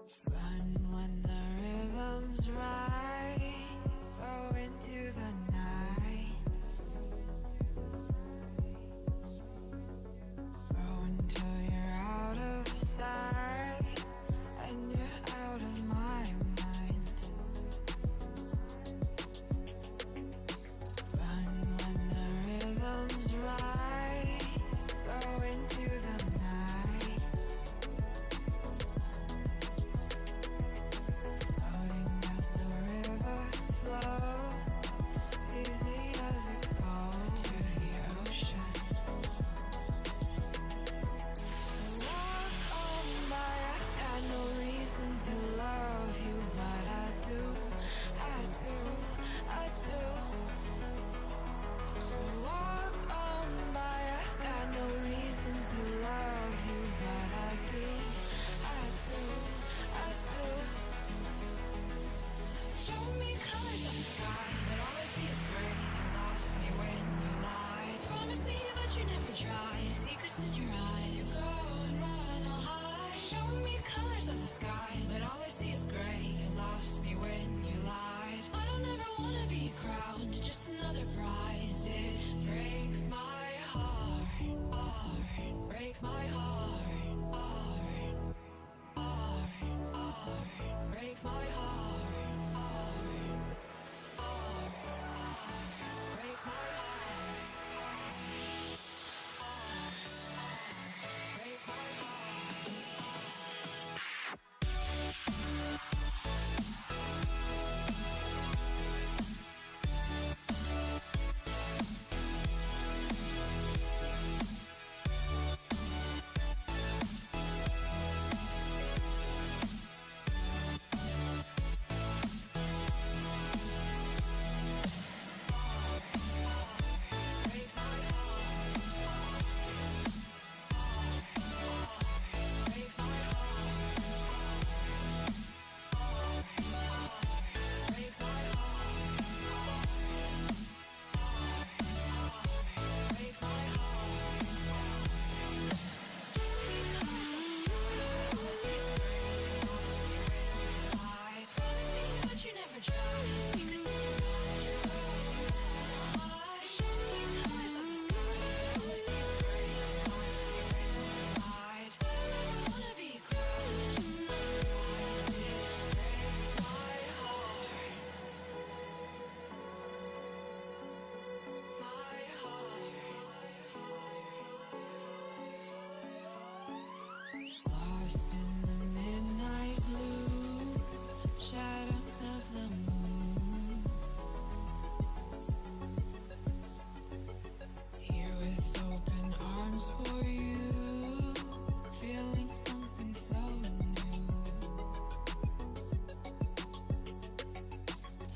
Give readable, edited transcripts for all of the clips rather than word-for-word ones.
Run when the rhythm's right. Go into the night. Go until you're out of sight and you're out of my mind. Run when the rhythm's right. Go into the night. Floating as the river flows, easy as it goes to the ocean. So walk on by, I've got no reason to love you, but I do, I do, I do. So walk on by, I've got no reason to love you, but I do, I do, I do. Show me colors of the sky, but all I see is gray. You lost me when you lied. Promise me, but you never try. Secrets in your eye, you go and run, I'll hide. Show me colors of the sky, but all I see is gray. You lost me when you lied. I don't ever wanna be crowned, just another prize. It breaks my heart, heart, breaks my heart, heart, heart, heart, breaks my heart, heart, heart, heart, breaks my heart, heart, heart, breaks my heart. Lost in the midnight blue, shadows of the moon. Here with open arms for you, feeling something so new.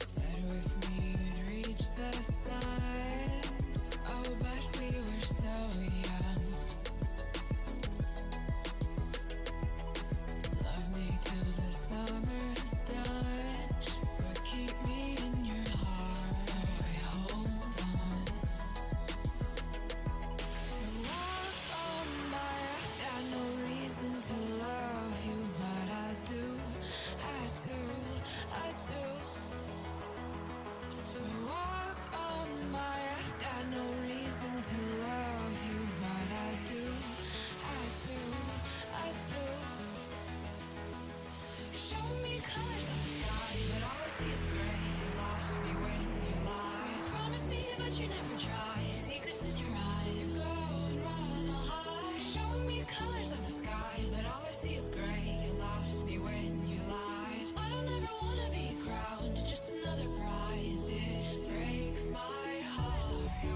Said with me you'd reach the sun, oh but we were so young. Love me till the summer's done, but keep me in your heart, so I hold on. So walk on by, I've got no reason to love you, but I do, I do, I do. So walk on by, I've got no reason to love you, but I do, I do, I do. Show me colors of the sky, but all I see is gray. You lost me when you lied. Promise me, but you never try. Secrets in your eye, you go and run, I'll hide. Show me colors of the sky, but all I see is gray. You lost me when you lied. I don't ever wanna be crowned, just another prize. It breaks my heart. Colors of the sky,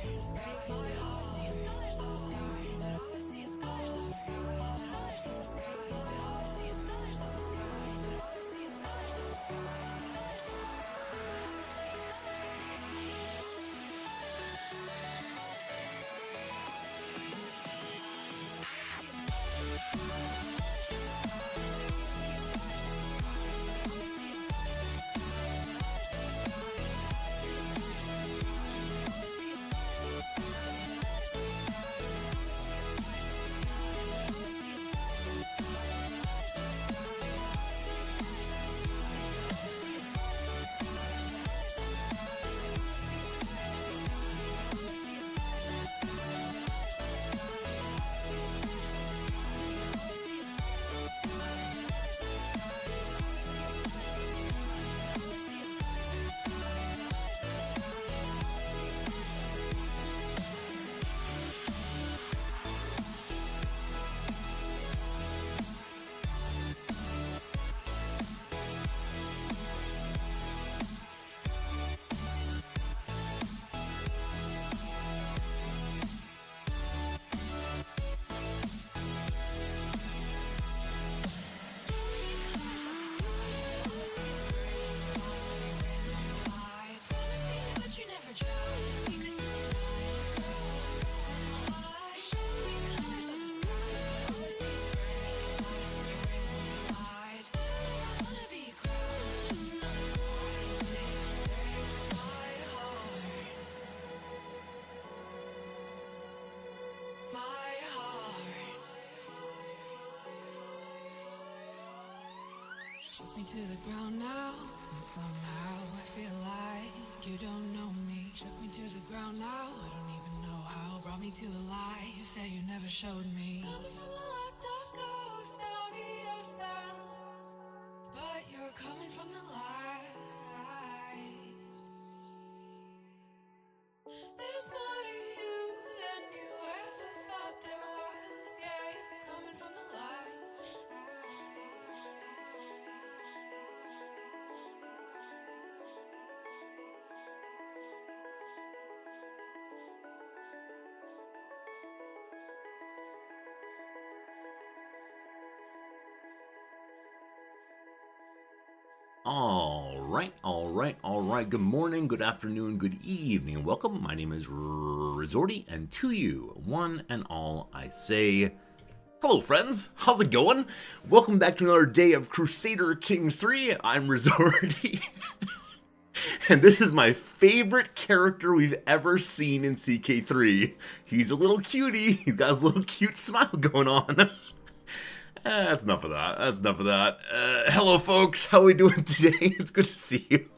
breaks my heart. All I see is colors of the sky, but all I see is colors of the sky. Colors of the sky, but all I see is colors of the sky. But all I see is colors of the sky. Colors of the sky, but all I see is colors of the sky. All I see is colors of the sky. Me to the ground now, and somehow I feel like you don't know me. Shook me to the ground now, I don't even know how. Brought me to a life that you never showed me. Coming from a locked up ghost of yourself, but you're coming from the light. There's more to you than you ever thought there was. Yeah, you're coming from the light. All right. Good morning, good afternoon, good evening, and welcome. My name is Resorty, and to you, one and all, I say, hello, friends. How's it going? Welcome back to another day of Crusader Kings III. I'm Resorty, and this is my favorite character we've ever seen in CK3. He's a little cutie. He's got a little cute smile going on. That's enough of that. Hello, folks. How are we doing today? It's good to see you.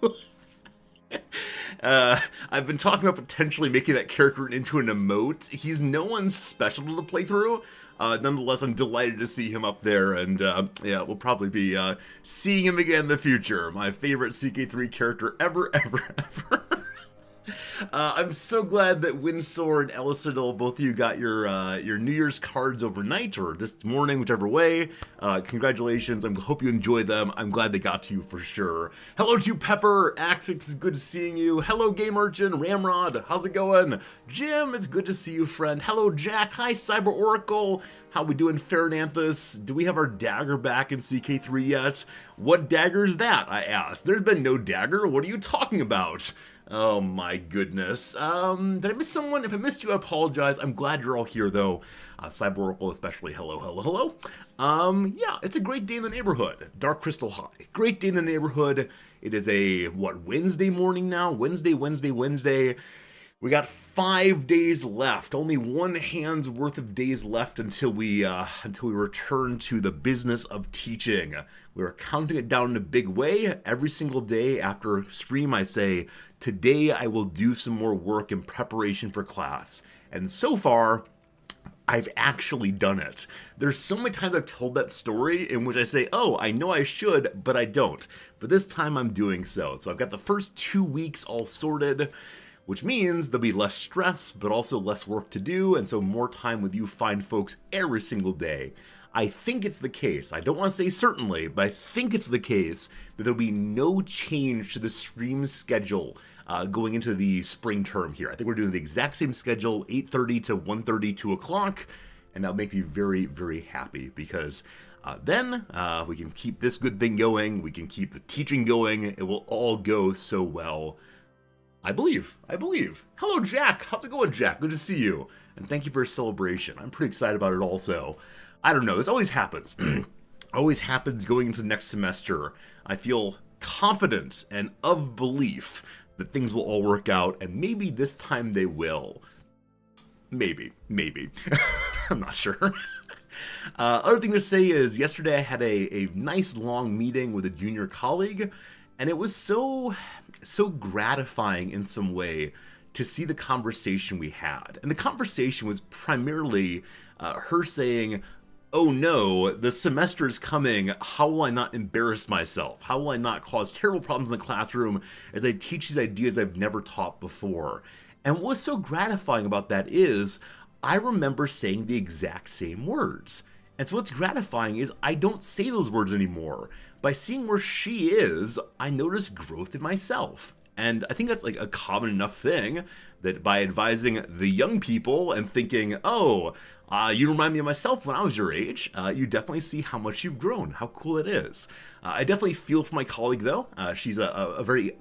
I've been talking about potentially making that character into an emote. He's no one special to play through. Nonetheless, I'm delighted to see him up there, and yeah, we'll probably be seeing him again in the future. My favorite CK3 character ever. I'm so glad that Windsor and Ellisadil, both of you got your New Year's cards overnight or this morning, whichever way. Congratulations. I hope you enjoy them. I'm glad they got to you for sure. Hello to you, Pepper. Axix, it's good seeing you. Hello, Game Urchin. Ramrod, how's it going? Jim, it's good to see you, friend. Hello, Jack. Hi, Cyber Oracle. How we doing, Farinanthus? Do we have our dagger back in CK3 yet? What dagger is that, I asked. There's been no dagger. What are you talking about? Oh my goodness. Did I miss someone? If I missed you, I apologize. I'm glad you're all here, though. Cyber Oracle especially. Hello. Yeah, it's a great day in the neighborhood. Dark Crystal High. Great day in the neighborhood. It is a, Wednesday morning now? Wednesday. We got 5 days left. Only one hand's worth of days left until we return to the business of teaching. We're counting it down in a big way. Every single day after stream, I say, today I will do some more work in preparation for class. And so far, I've actually done it. There's so many times I've told that story in which I say, oh, I know I should, but I don't. But this time I'm doing so. So I've got the first 2 weeks all sorted, which means there'll be less stress, but also less work to do, and so more time with you fine folks every single day. I think it's the case, I don't want to say certainly, but I think it's the case that there'll be no change to the stream schedule going into the spring term here. I think we're doing the exact same schedule, 8:30 to 1:30, 2 o'clock, and that'll make me very, very happy, because then we can keep this good thing going, we can keep the teaching going, it will all go so well. I believe. Hello, Jack. How's it going, Jack? Good to see you. And thank you for your celebration. I'm pretty excited about it also. I don't know. This always happens. Always happens going into the next semester. I feel confident and of belief that things will all work out, and maybe this time they will. Maybe. I'm not sure. Other thing to say is, yesterday I had a nice long meeting with a junior colleague, and it was so gratifying in some way to see the conversation we had. And the conversation was primarily her saying, oh no, the semester is coming, how will I not embarrass myself? How will I not cause terrible problems in the classroom as I teach these ideas I've never taught before? And what was so gratifying about that is, I remember saying the exact same words. And so what's gratifying is I don't say those words anymore. By seeing where she is, I notice growth in myself. And I think that's like a common enough thing that by advising the young people and thinking, oh, you remind me of myself when I was your age, you definitely see how much you've grown, how cool it is. I definitely feel for my colleague, though. She's a very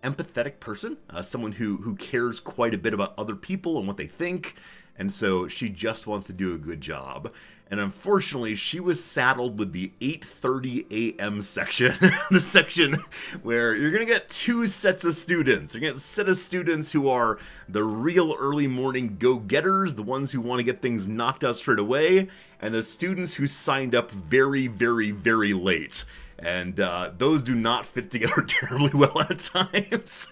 empathetic person, someone who cares quite a bit about other people and what they think. And so she just wants to do a good job. And unfortunately, she was saddled with the 8:30 a.m. section, the section where you're going to get two sets of students. You're going to get a set of students who are the real early morning go-getters, the ones who want to get things knocked out straight away, and the students who signed up very, very, very late. And those do not fit together terribly well at times.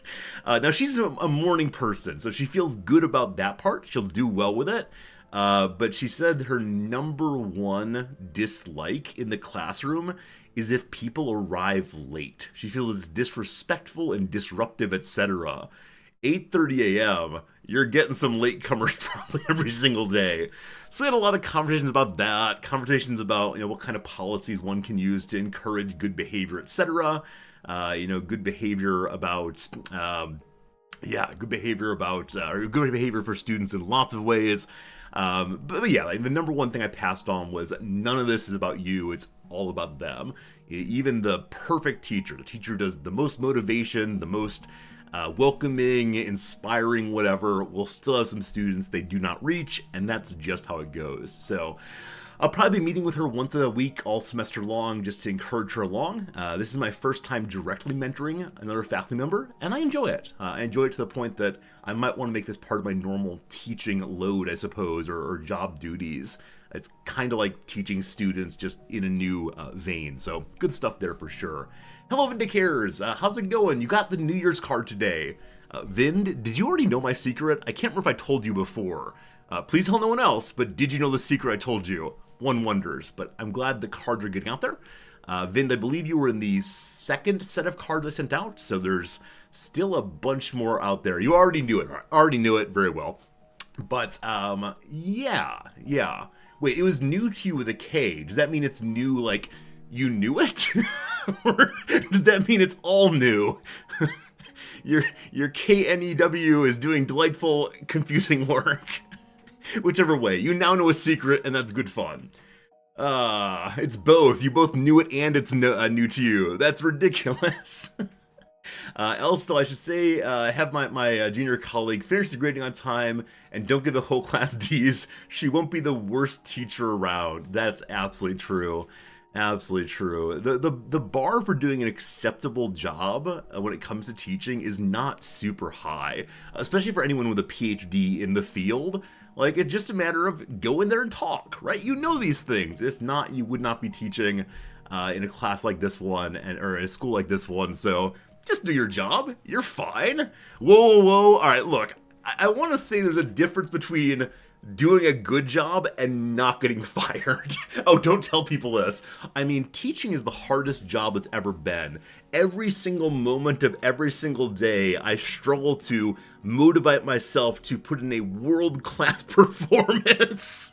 Now, she's a morning person, so she feels good about that part. She'll do well with it. But she said her number one dislike in the classroom is if people arrive late. She feels it's disrespectful and disruptive, etc. 8:30 a.m., you're getting some latecomers probably every single day. So we had a lot of conversations about that, conversations about, what kind of policies one can use to encourage good behavior, etc. Good behavior about, good behavior about, or good behavior for students in lots of ways. But yeah, like, the number one thing I passed on was none of this is about you, it's all about them. Even the perfect teacher, the teacher who does the most motivation, the most welcoming, inspiring, whatever, will still have some students they do not reach, and that's just how it goes. So I'll probably be meeting with her once a week all semester long just to encourage her along. This is my first time directly mentoring another faculty member, and I enjoy it. I enjoy it to the point that I might want to make this part of my normal teaching load, I suppose, or job duties. It's kind of like teaching students just in a new vein, so good stuff there for sure. Hello, Vindicares. How's it going? You got the New Year's card today. Vind, did you already know my secret? I can't remember if I told you before. Please tell no one else, but did you know the secret I told you? One wonders, but I'm glad the cards are getting out there. Vind, I believe you were in the second set of cards I sent out, so there's still a bunch more out there. You already knew it very well. But, yeah. Wait, it was new to you with a K. Does that mean it's new, like, you knew it? Or does that mean it's all new? Your KNEW is doing delightful, confusing work. Whichever way, you now know a secret, and that's good fun. It's both. You both knew it, and it's new to you. That's ridiculous. Still, I should say, have my junior colleague finish the grading on time, and don't give the whole class D's. She won't be the worst teacher around. That's absolutely true. Absolutely true. The bar for doing an acceptable job when it comes to teaching is not super high, especially for anyone with a PhD in the field. Like, it's just a matter of go in there and talk, right? You know these things. If not, you would not be teaching in a class like this one, or in a school like this one. So just do your job. You're fine. Whoa. All right, look, I want to say there's a difference between doing a good job and not getting fired. Oh, don't tell people this. I mean, teaching is the hardest job that's ever been. Every single moment of every single day, I struggle to motivate myself to put in a world-class performance.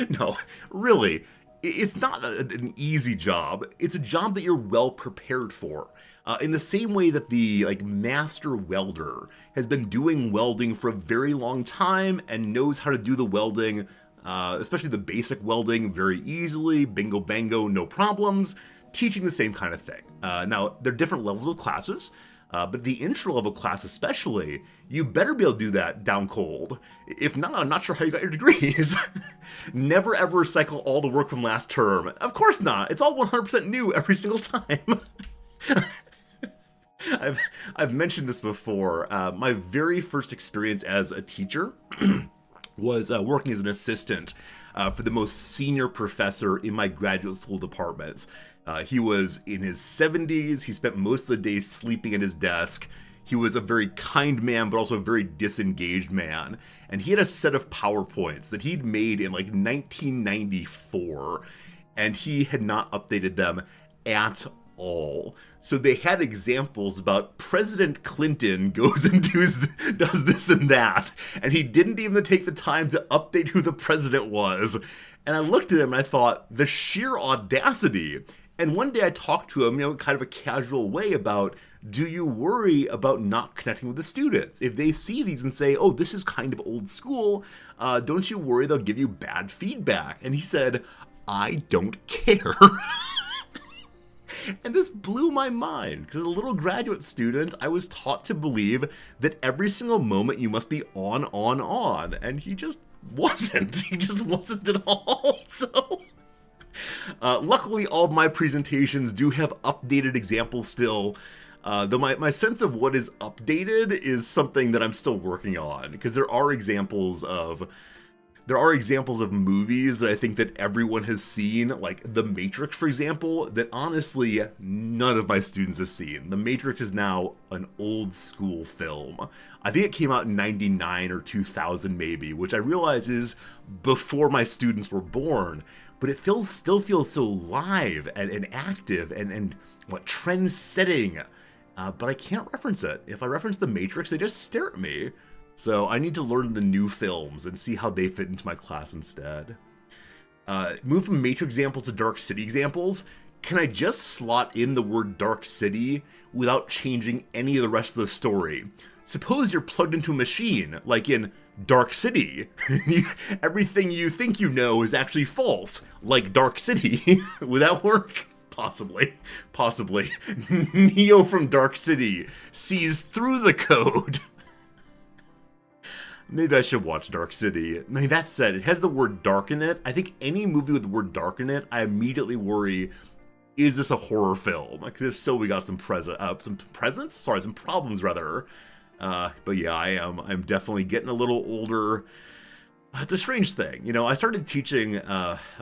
No, really, it's not an easy job. It's a job that you're well prepared for. In the same way that the master welder has been doing welding for a very long time and knows how to do the welding, especially the basic welding, very easily, bingo bango, no problems, teaching the same kind of thing. Now, there are different levels of classes, but the intro level class especially, you better be able to do that down cold. If not, I'm not sure how you got your degrees. Never ever recycle all the work from last term. Of course not. It's all 100% new every single time. I've mentioned this before. My very first experience as a teacher was working as an assistant for the most senior professor in my graduate school department. He was in his 70s. He spent most of the day sleeping at his desk. He was a very kind man, but also a very disengaged man. And he had a set of PowerPoints that he'd made in 1994, and he had not updated them at all. So they had examples about President Clinton goes and does this and that, and he didn't even take the time to update who the president was. And I looked at him and I thought, the sheer audacity. And one day I talked to him, kind of a casual way about, do you worry about not connecting with the students? If they see these and say, oh, this is kind of old school, don't you worry they'll give you bad feedback? And he said, I don't care. And this blew my mind, because as a little graduate student, I was taught to believe that every single moment you must be on, and he just wasn't. He just wasn't at all. So, luckily, all of my presentations do have updated examples still, though my sense of what is updated is something that I'm still working on, because there are examples of there are examples of movies that I think that everyone has seen, like The Matrix, for example, that honestly none of my students have seen. The Matrix is now an old school film. I think it came out in 99 or 2000 maybe, which I realize is before my students were born, but it still feels so live and active and what trend-setting. But I can't reference it. If I reference The Matrix, they just stare at me. So I need to learn the new films and see how they fit into my class instead. Move from Matrix examples to Dark City examples. Can I just slot in the word Dark City without changing any of the rest of the story? Suppose you're plugged into a machine, like in Dark City. Everything you think you know is actually false, like Dark City. Would that work? Possibly. Neo from Dark City sees through the code. Maybe I should watch Dark City. I mean, that said, it has the word dark in it. I think any movie with the word dark in it, I immediately worry, is this a horror film? Because if so, we got some presents? Sorry, some problems, rather. But yeah, I'm definitely getting a little older. It's a strange thing. You know, I started teaching,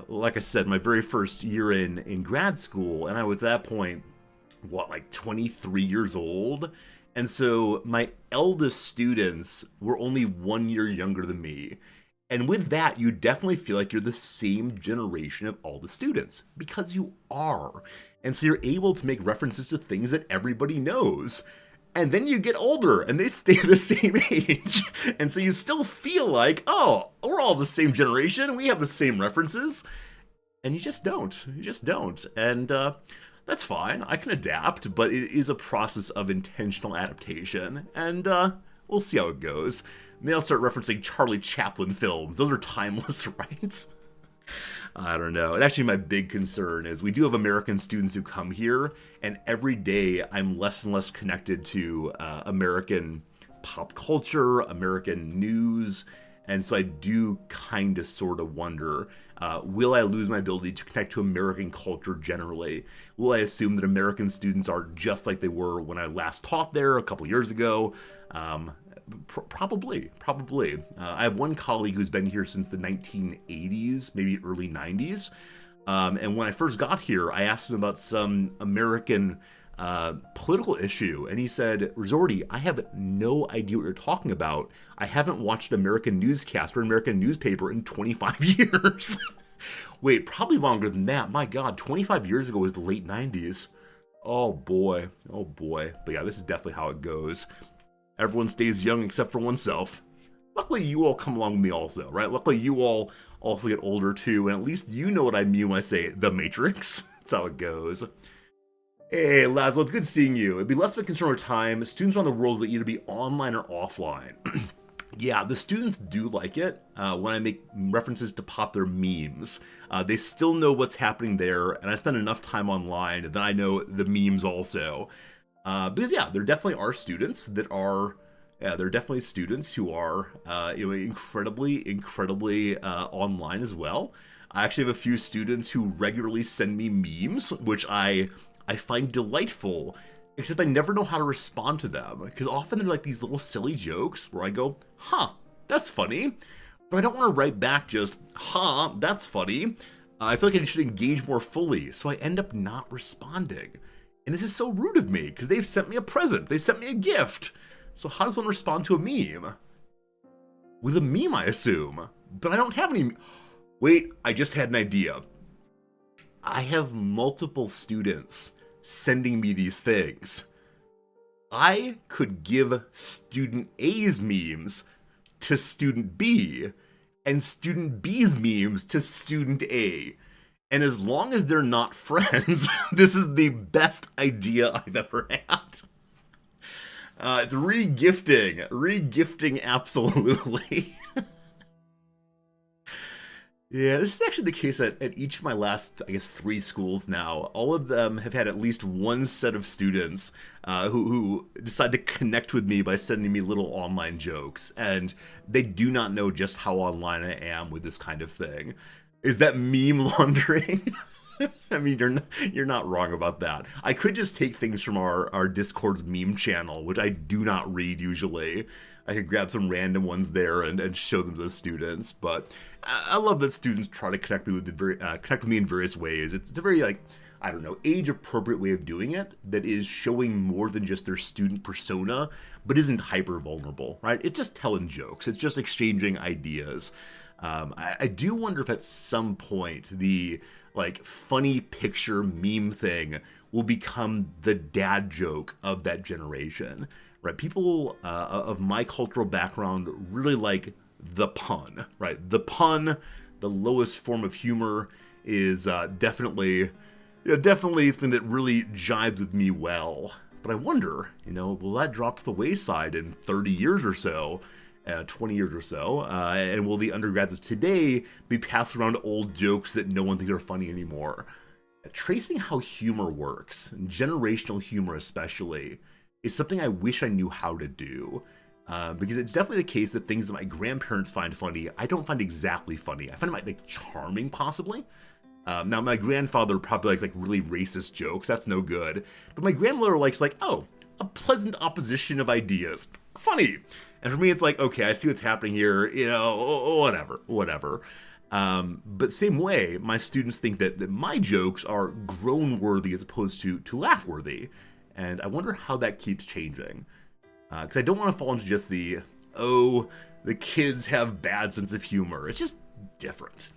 like I said, my very first year in grad school, and I was at that point, like 23 years old? And so my eldest students were only 1 year younger than me. And with that, you definitely feel like you're the same generation of all the students, because you are. And so you're able to make references to things that everybody knows. And then you get older and they stay the same age. And so you still feel like, oh, we're all the same generation, we have the same references. And you just don't. And that's fine, I can adapt, but it is a process of intentional adaptation, and we'll see how it goes. Maybe I'll start referencing Charlie Chaplin films. Those are timeless, right? I don't know. And actually, my big concern is we do have American students who come here, and every day I'm less and less connected to American pop culture, American news, and so I do kind of sort of wonder, will I lose my ability to connect to American culture generally? Will I assume that American students are just like they were when I last taught there a couple years ago? Probably. I have one colleague who's been here since the 1980s, maybe early 90s. And when I first got here, I asked him about some American political issue, and he said, Rizordi, I have no idea what you're talking about. I haven't watched an American newscast or an American newspaper in 25 years. Wait, probably longer than that. My God, 25 years ago was the late 90s. Oh boy. But yeah, this is definitely how it goes. Everyone stays young except for oneself. Luckily, you all come along with me also, right? Luckily, you all also get older too, and at least you know what I mean when I say The Matrix. That's how it goes. Hey, Laszlo, it's good seeing you. It'd be less of a concern over time. Students around the world would either be online or offline. Yeah, the students do like it when I make references to popular memes. They still know what's happening there, and I spend enough time online that I know the memes also. Because yeah, there definitely are students that are, there are definitely students who are, incredibly online as well. I actually have a few students who regularly send me memes, which I find delightful, except I never know how to respond to them, because often they're like these little silly jokes where I go, huh, that's funny, but I don't want to write back just, huh, that's funny. I feel like I should engage more fully, so I end up not responding. And this is so rude of me, because they've sent me a present, they sent me a gift. So how does one respond to a meme? With a meme, I assume. But I don't have any. Wait, I just had an idea. I have multiple students sending me these things. I could give student A's memes to student B, and student B's memes to student A. And as long as they're not friends, this is the best idea I've ever had. It's re-gifting absolutely. Yeah, this is actually the case at each of my last, I guess, 3 schools now. All of them have had at least one set of students who decide to connect with me by sending me little online jokes. And they do not know just how online I am with this kind of thing. Is that meme laundering? I mean, you're not wrong about that. I could just take things from our Discord's meme channel, which I do not read usually. I could grab some random ones there and show them to the students. But I love that students try to connect me with connect with me in various ways. It's a very like, I don't know, age appropriate way of doing it that is showing more than just their student persona, but isn't hyper vulnerable, right? It's just telling jokes. It's just exchanging ideas. I do wonder if at some point the like funny picture meme thing will become the dad joke of that generation, right? People of my cultural background really like the pun, right? The pun, the lowest form of humor, is definitely something that really jibes with me well. But I wonder, will that drop to the wayside in 30 years or so? 20 years or so, and will the undergrads of today be passing around old jokes that no one thinks are funny anymore? Tracing how humor works, generational humor especially, is something I wish I knew how to do. Because it's definitely the case that things that my grandparents find funny, I don't find exactly funny. I find them like charming, possibly. Now, my grandfather probably likes like really racist jokes. That's no good. But my grandmother likes like, oh, a pleasant opposition of ideas. Funny. And for me, it's like, okay, I see what's happening here, whatever. But same way, my students think that my jokes are groan-worthy as opposed to laugh-worthy. And I wonder how that keeps changing. Because I don't want to fall into just the kids have bad sense of humor. It's just different.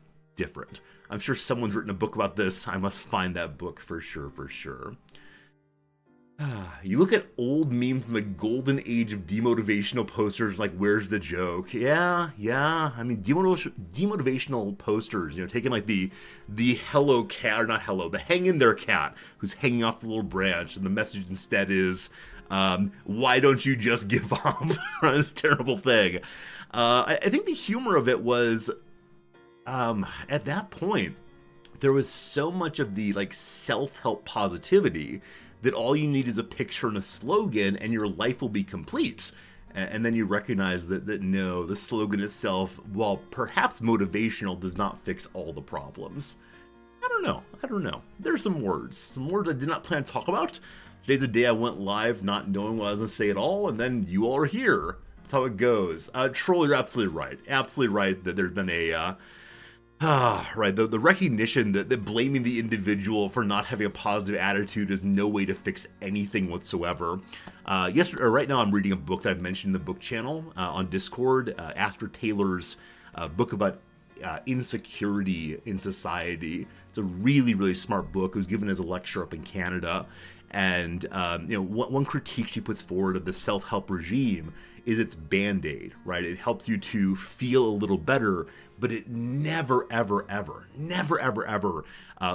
I'm sure someone's written a book about this. I must find that book for sure. You look at old memes from the golden age of demotivational posters, like where's the joke? Yeah. I mean, demotivational posters, taking like the hello cat, or not hello, the hang in there cat who's hanging off the little branch, and the message instead is, why don't you just give up on this terrible thing? I think the humor of it was, at that point, there was so much of the like self-help positivity that all you need is a picture and a slogan and your life will be complete. And then you recognize that no, the slogan itself, while perhaps motivational, does not fix all the problems. I don't know. There's some words I did not plan to talk about. Today's a day I went live not knowing what I was going to say at all, and then you all are here. That's how it goes. Troll, you're absolutely right that there's been a... right. The recognition that blaming the individual for not having a positive attitude is no way to fix anything whatsoever. Right now I'm reading a book that I've mentioned in the book channel on Discord, Astor Taylor's book about insecurity in society. It's a really, really smart book. It was given as a lecture up in Canada. And, one critique she puts forward of the self-help regime is its Band-Aid, right? It helps you to feel a little better, but it never, ever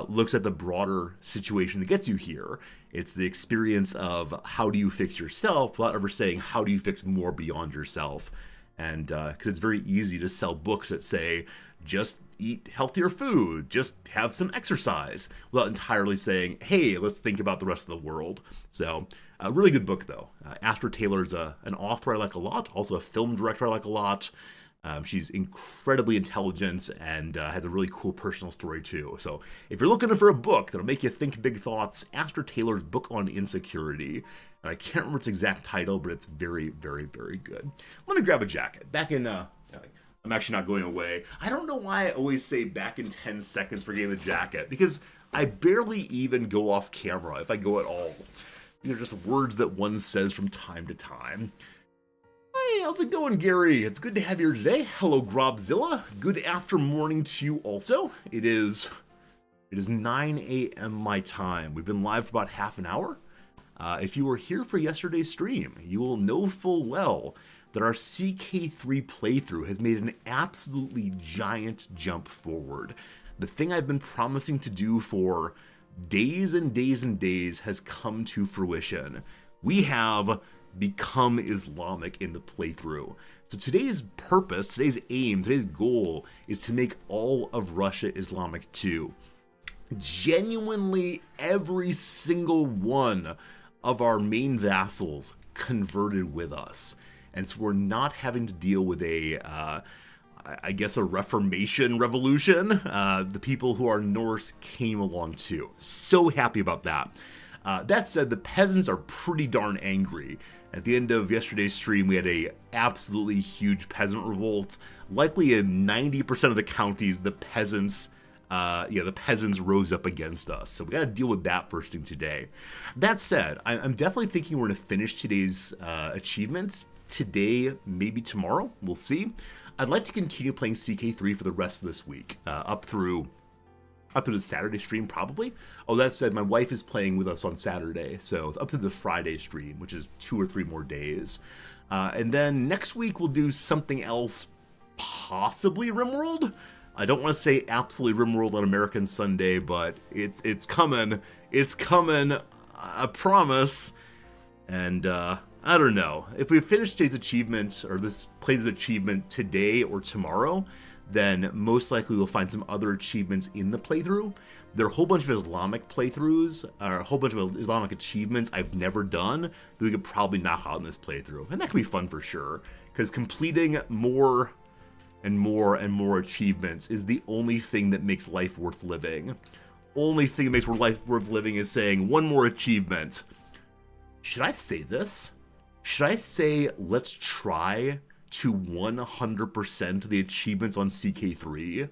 looks at the broader situation that gets you here. It's the experience of how do you fix yourself without ever saying how do you fix more beyond yourself. And because it's very easy to sell books that say, just eat healthier food, just have some exercise, without entirely saying, hey, let's think about the rest of the world. So, a really good book, though. Astor Taylor's an author I like a lot, also a film director I like a lot. She's incredibly intelligent and has a really cool personal story, too. So, if you're looking for a book that'll make you think big thoughts, Astor Taylor's book on insecurity. And I can't remember its exact title, but it's very, very, very good. Let me grab a jacket. Back in... I'm actually not going away. I don't know why I always say back in 10 seconds for getting the jacket, because I barely even go off camera, if I go at all. These are just words that one says from time to time. Hey, how's it going, Gary? It's good to have you here today. Hello, Grobzilla. Good after morning to you also. It is 9 a.m. my time. We've been live for about half an hour. If you were here for yesterday's stream, you will know full well that our CK3 playthrough has made an absolutely giant jump forward. The thing I've been promising to do for days and days and days has come to fruition. We have become Islamic in the playthrough. So today's purpose, today's aim, today's goal is to make all of Russia Islamic too. Genuinely every single one of our main vassals converted with us. And so we're not having to deal with a I guess, a Reformation revolution. The people who are Norse came along too. So happy about that. That said, the peasants are pretty darn angry. At the end of yesterday's stream, we had a absolutely huge peasant revolt. Likely in 90% of the counties, the peasants rose up against us. So we got to deal with that first thing today. That said, I'm definitely thinking we're going to finish today's achievements today, maybe tomorrow. We'll see. I'd like to continue playing CK3 for the rest of this week, up through the Saturday stream, probably. Oh, that said, my wife is playing with us on Saturday, so up to the Friday stream, which is 2 or 3 more days. And then next week we'll do something else, possibly RimWorld. I don't want to say absolutely RimWorld on American Sunday, but it's coming. It's coming, I promise. And I don't know. If we finish today's achievement, or this playthrough achievement today or tomorrow, then most likely we'll find some other achievements in the playthrough. There are a whole bunch of Islamic playthroughs, or a whole bunch of Islamic achievements I've never done that we could probably knock out in this playthrough. And that can be fun for sure, because completing more and more and more achievements is the only thing that makes life worth living. Only thing that makes life worth living is saying one more achievement. Should I say this? Should I say let's try to 100% the achievements on CK3?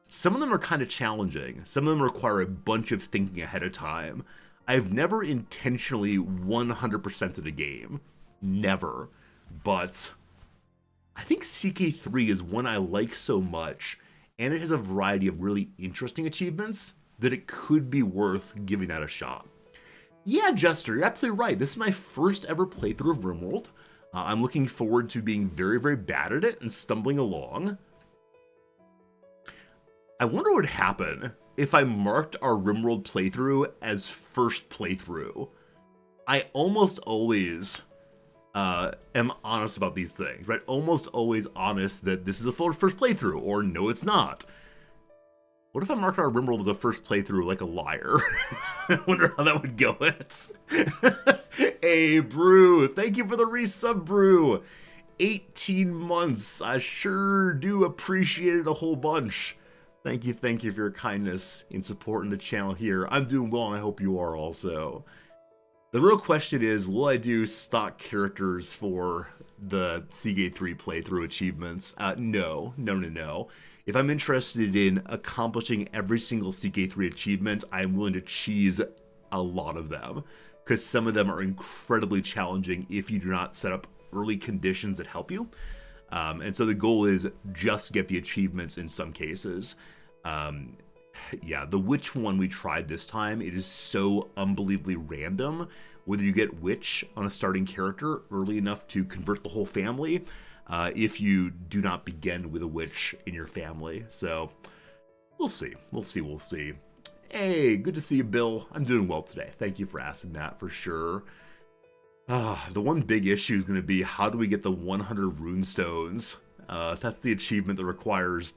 Some of them are kind of challenging. Some of them require a bunch of thinking ahead of time. I've never intentionally 100%ed a game. Never. But I think CK3 is one I like so much, and it has a variety of really interesting achievements that it could be worth giving that a shot. Yeah, Jester, you're absolutely right. This is my first ever playthrough of RimWorld. I'm looking forward to being very, very bad at it and stumbling along. I wonder what would happen if I marked our RimWorld playthrough as first playthrough. I almost always am honest about these things, right? Almost always honest that this is a first playthrough, or no, it's not. What if I marked our RimWorld as a first playthrough like a liar? I wonder how that would go. Hey, Brew, thank you for the resub, Brew. 18 months. I sure do appreciate it a whole bunch. Thank you for your kindness in supporting the channel here. I'm doing well, and I hope you are also. The real question is, will I do stock characters for the CK3 playthrough achievements? No. If I'm interested in accomplishing every single CK3 achievement, I'm willing to cheese a lot of them, because some of them are incredibly challenging if you do not set up early conditions that help you. And so the goal is just get the achievements in some cases. Yeah, the witch one we tried this time, it is so unbelievably random whether you get witch on a starting character early enough to convert the whole family, if you do not begin with a witch in your family. So we'll see. Hey, good to see you, Bill. I'm doing well today. Thank you for asking that for sure. The one big issue is going to be, how do we get the 100 runestones? That's the achievement that requires,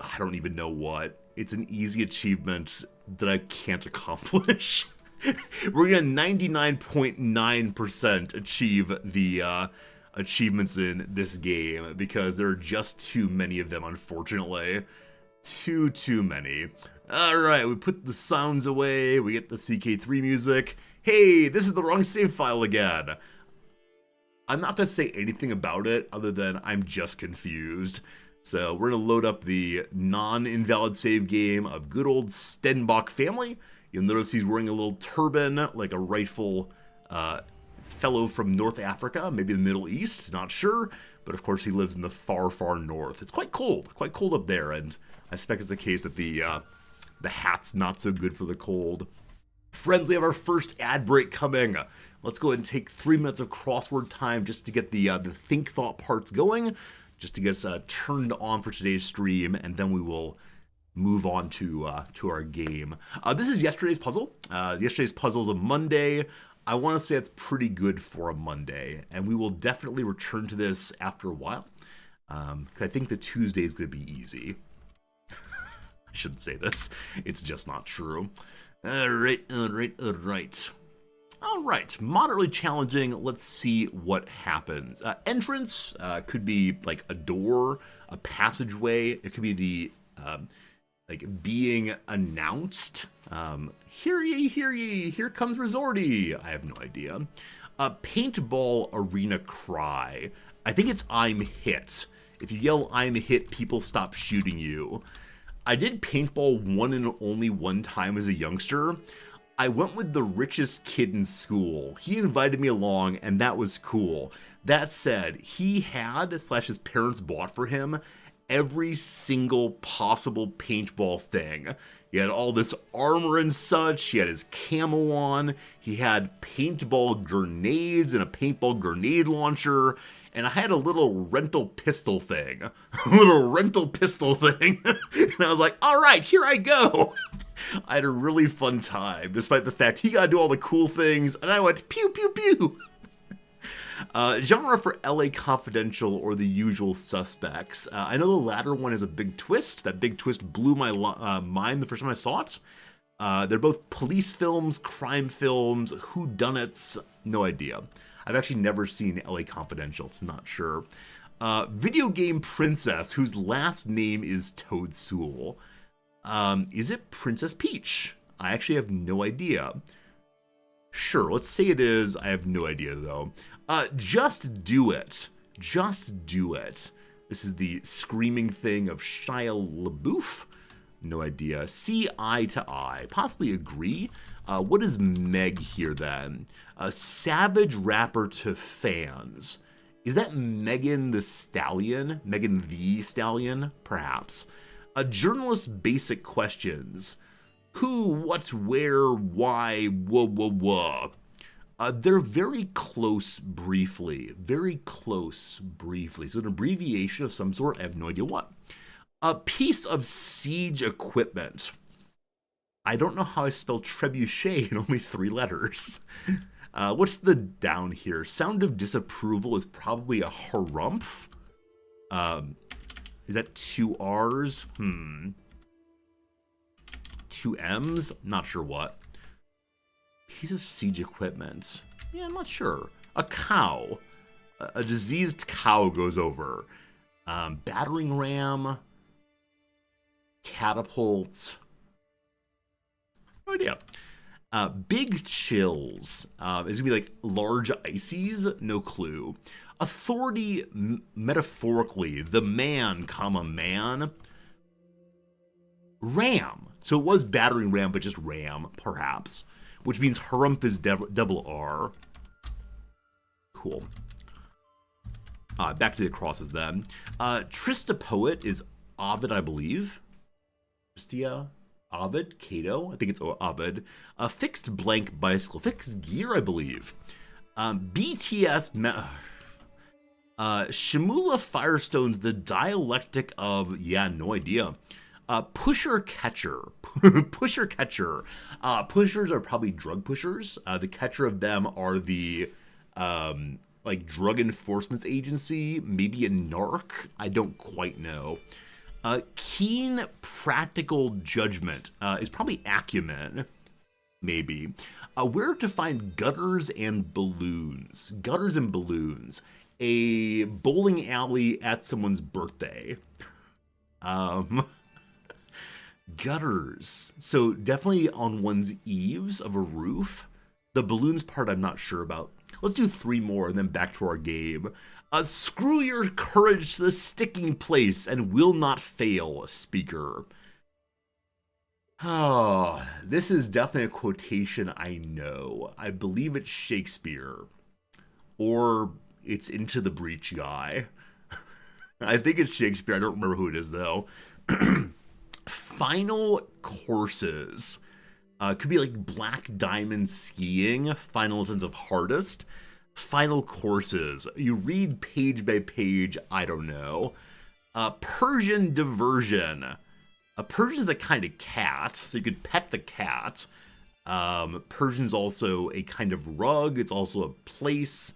I don't even know what. It's an easy achievement that I can't accomplish. We're going to 99.9% achieve the achievements in this game, because there are just too many of them, unfortunately. Too many. Alright, we put the sounds away, we get the CK3 music. Hey, this is the wrong save file again. I'm not going to say anything about it other than I'm just confused. So we're going to load up the non-invalid save game of good old Stenbock family. You'll notice he's wearing a little turban, like a rightful fellow from North Africa, maybe the Middle East, not sure. But of course he lives in the far, far north. It's quite cold up there, and I suspect it's the case that the hat's not so good for the cold. Friends, we have our first ad break coming. Let's go ahead and take 3 minutes of crossword time just to get the think thought parts going, just to get us turned on for today's stream, and then we will move on to our game. This is yesterday's puzzle. Yesterday's puzzle is a Monday. I want to say it's pretty good for a Monday, and we will definitely return to this after a while, because I think the Tuesday is going to be easy. I shouldn't say this. It's just not true. All right. All right, moderately challenging. Let's see what happens. Entrance could be like a door, a passageway. It could be the like being announced. Hear ye, hear ye, here comes Resorty. I have no idea. Paintball arena cry. I think it's I'm hit. If you yell I'm hit, people stop shooting you. I did paintball one and only one time as a youngster. I went with the richest kid in school. He invited me along, and that was cool. That said, he had, / his parents bought for him, every single possible paintball thing. He had all this armor and such, he had his camo on, he had paintball grenades and a paintball grenade launcher, and I had a little rental pistol thing. A little rental pistol thing. And I was like, all right, here I go. I had a really fun time, despite the fact he got to do all the cool things, and I went pew, pew, pew. Genre for LA Confidential or The Usual Suspects. I know the latter one is a big twist. That big twist blew my mind the first time I saw it. They're both police films, crime films, whodunits, no idea. I've actually never seen LA Confidential, not sure. Video game princess whose last name is Toadstool. Is it Princess Peach? I actually have no idea. Sure, let's say it is. I have no idea, though. Just Do It. Just Do It. This is the screaming thing of Shia LaBeouf. No idea. See eye to eye. Possibly agree. What is Meg here, then? A savage rapper to fans. Is that Megan the Stallion? Megan the Stallion? Perhaps. A journalist basic questions. Who, what, where, why, whoa. They're very close briefly. Very close briefly. So an abbreviation of some sort, I have no idea what. A piece of siege equipment. I don't know how I spell trebuchet in only 3 letters. What's the down here? Sound of disapproval is probably a harumph. Is that 2 R's? 2 M's? Not sure what. Piece of siege equipment. Yeah, I'm not sure. A cow. A diseased cow goes over. Battering ram. Catapult. No idea. Big chills. Is going to be like large ices? No clue. Authority, metaphorically. The man, man. Ram. So it was battering ram, but just ram, perhaps. Which means harumph is double R. Cool. Back to the crosses then. Trista Poet is Ovid, I believe. Tristia? Ovid? Cato? I think it's Ovid. Fixed blank bicycle. Fixed gear, I believe. BTS... Shimula Firestone's The Dialectic of... Yeah, no idea. Pusher catcher. Pusher catcher. Pushers are probably drug pushers. The catcher of them are the like drug enforcement agency, maybe a narc. I don't quite know. Keen practical judgment is probably acumen. Maybe. Where to find gutters and balloons. Gutters and balloons. A bowling alley at someone's birthday. Gutters. So definitely on one's eaves of a roof. The balloons part I'm not sure about. Let's do 3 more and then back to our game. Screw your courage to the sticking place and will not fail, speaker. Oh, this is definitely a quotation I know. I believe it's Shakespeare. Or it's Into the Breach guy. I think it's Shakespeare. I don't remember who it is, though. Final courses. Could be like Black Diamond skiing. Final sense of hardest. Final courses. You read page by page. I don't know. Persian diversion. A Persian is a kind of cat, so you could pet the cat. Persian's also a kind of rug. It's also a place.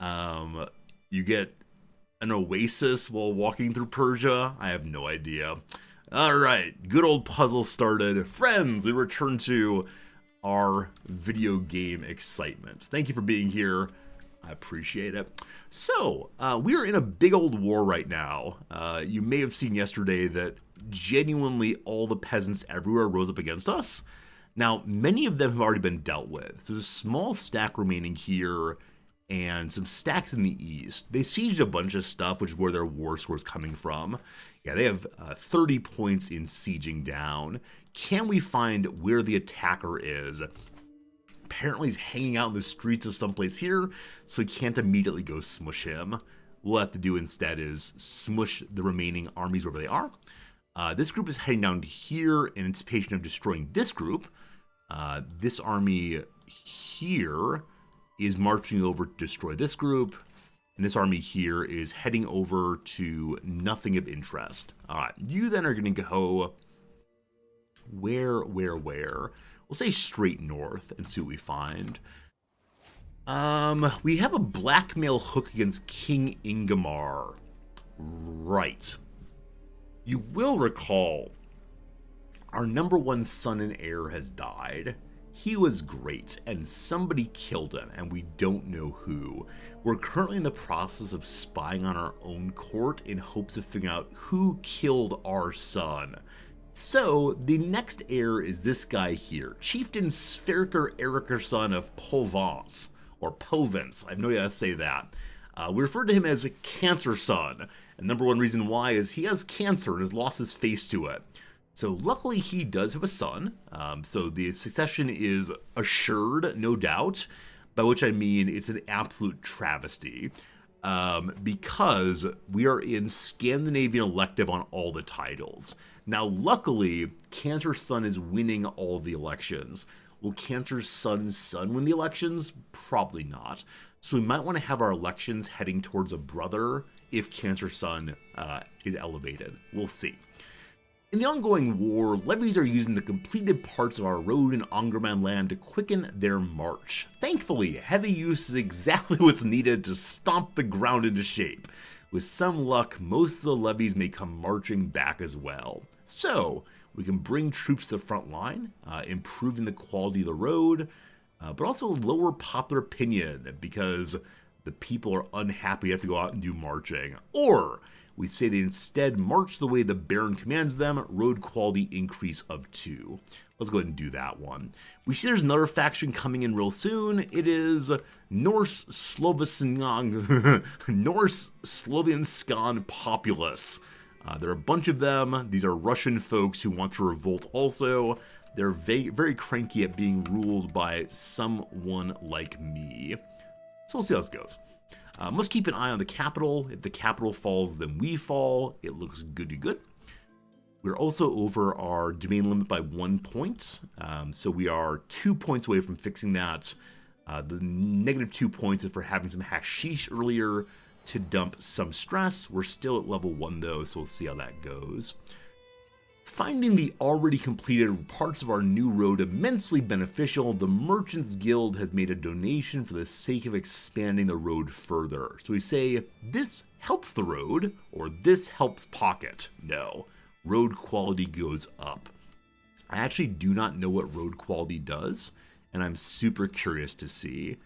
You get an oasis while walking through Persia. I have no idea. All right, good old puzzle started. Friends, we return to our video game excitement. Thank you for being here. I appreciate it. So, we are in a big old war right now. You may have seen yesterday that genuinely all the peasants everywhere rose up against us. Now, many of them have already been dealt with. There's a small stack remaining here and some stacks in the east. They sieged a bunch of stuff, which is where their war score is coming from. Yeah, they have 30 points in sieging down. Can we find where the attacker is? Apparently he's hanging out in the streets of someplace here, so we can't immediately go smush him. We'll have to do instead is smush the remaining armies wherever they are. This group is heading down here in anticipation of destroying this group. This army here is marching over to destroy this group. And this army here is heading over to nothing of interest. All right, you then are going to go where? We'll say straight north and see what we find. We have a blackmail hook against King Ingemar. Right. You will recall our number one son and heir has died. He was great, and somebody killed him, and we don't know who. We're currently in the process of spying on our own court in hopes of figuring out who killed our son. So, the next heir is this guy here, Chieftain Sverker Erikerson of Provence, or Provence. I have no idea how to say that. We refer to him as a cancer son, and number one reason why is he has cancer and has lost his face to it. So luckily he does have a son, so the succession is assured, no doubt, by which I mean it's an absolute travesty, because we are in Scandinavian elective on all the titles. Now luckily, Cancer's son is winning all the elections. Will Cancer's son's son win the elections? Probably not. So we might want to have our elections heading towards a brother if Cancer's son is elevated. We'll see. In the ongoing war, levies are using the completed parts of our road and Angerman land to quicken their march. Thankfully, heavy use is exactly what's needed to stomp the ground into shape. With some luck, most of the levies may come marching back as well. So, we can bring troops to the front line, improving the quality of the road, but also lower popular opinion because the people are unhappy to have to go out and do marching. Or we say they instead march the way the Baron commands them, road quality increase of 2. Let's go ahead and do that one. We see there's another faction coming in real soon. It is Norse Slovianskan Populace. There are a bunch of them. These are Russian folks who want to revolt also. They're very cranky at being ruled by someone like me. So we'll see how this goes. Must keep an eye on the capital. If the capital falls, then we fall. It looks good to good. We're also over our domain limit by 1 point. So we are 2 points away from fixing that. The negative 2 points is for having some hashish earlier to dump some stress. We're still at level 1 though, so we'll see how that goes. Finding the already completed parts of our new road immensely beneficial, the Merchants Guild has made a donation for the sake of expanding the road further. So we say, this helps the road, or this helps pocket. No, road quality goes up. I actually do not know what road quality does, and I'm super curious to see.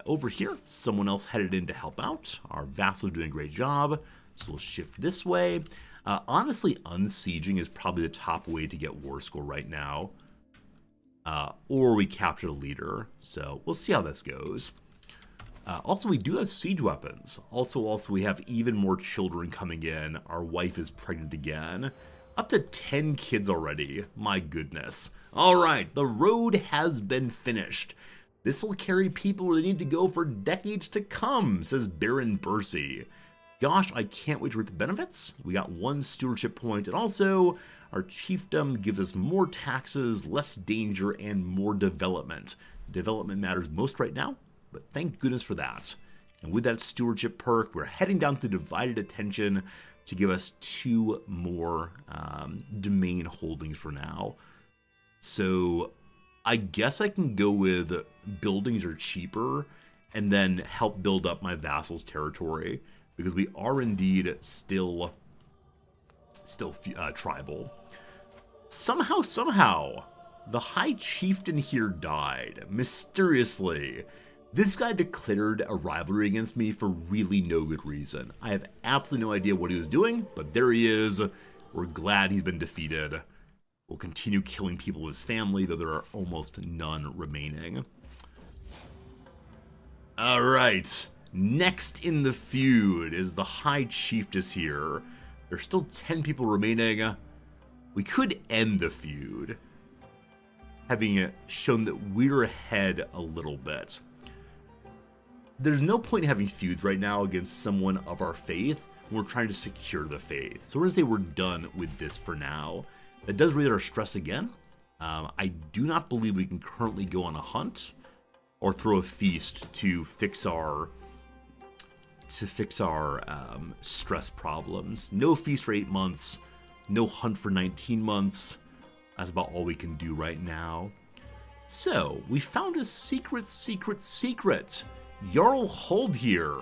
Over here, someone else headed in to help out. Our vassal is doing a great job, so we'll shift this way. Honestly, unsieging is probably the top way to get war score right now. Or we capture the leader. So we'll see how this goes. Also, we do have siege weapons. Also, we have even more children coming in. Our wife is pregnant again. Up to 10 kids already. My goodness. All right, the road has been finished. This will carry people where they need to go for decades to come, says Baron Bursey. Gosh, I can't wait to reap the benefits. We got 1 stewardship point, and also our chiefdom gives us more taxes, less danger, and more development. Development matters most right now, but thank goodness for that. And with that stewardship perk, we're heading down to divided attention to give us 2 more domain holdings for now. So I guess I can go with buildings are cheaper and then help build up my vassal's territory, because we are indeed still tribal. Somehow, The High Chieftain here died, mysteriously. This guy declared a rivalry against me for really no good reason. I have absolutely no idea what he was doing, but there he is. We're glad he's been defeated. We'll continue killing people of his family, though there are almost none remaining. Alright, next in the feud is the High Chiefess here. There's still 10 people remaining. We could end the feud, having shown that we're ahead a little bit. There's no point in having feuds right now against someone of our faith when we're trying to secure the faith. So we're going to say we're done with this for now. That does raise our stress again. I do not believe we can currently go on a hunt or throw a feast to fix our stress problems. No feast for 8 months, no hunt for 19 months. That's about all we can do right now. So we found a secret. Jarl Huld here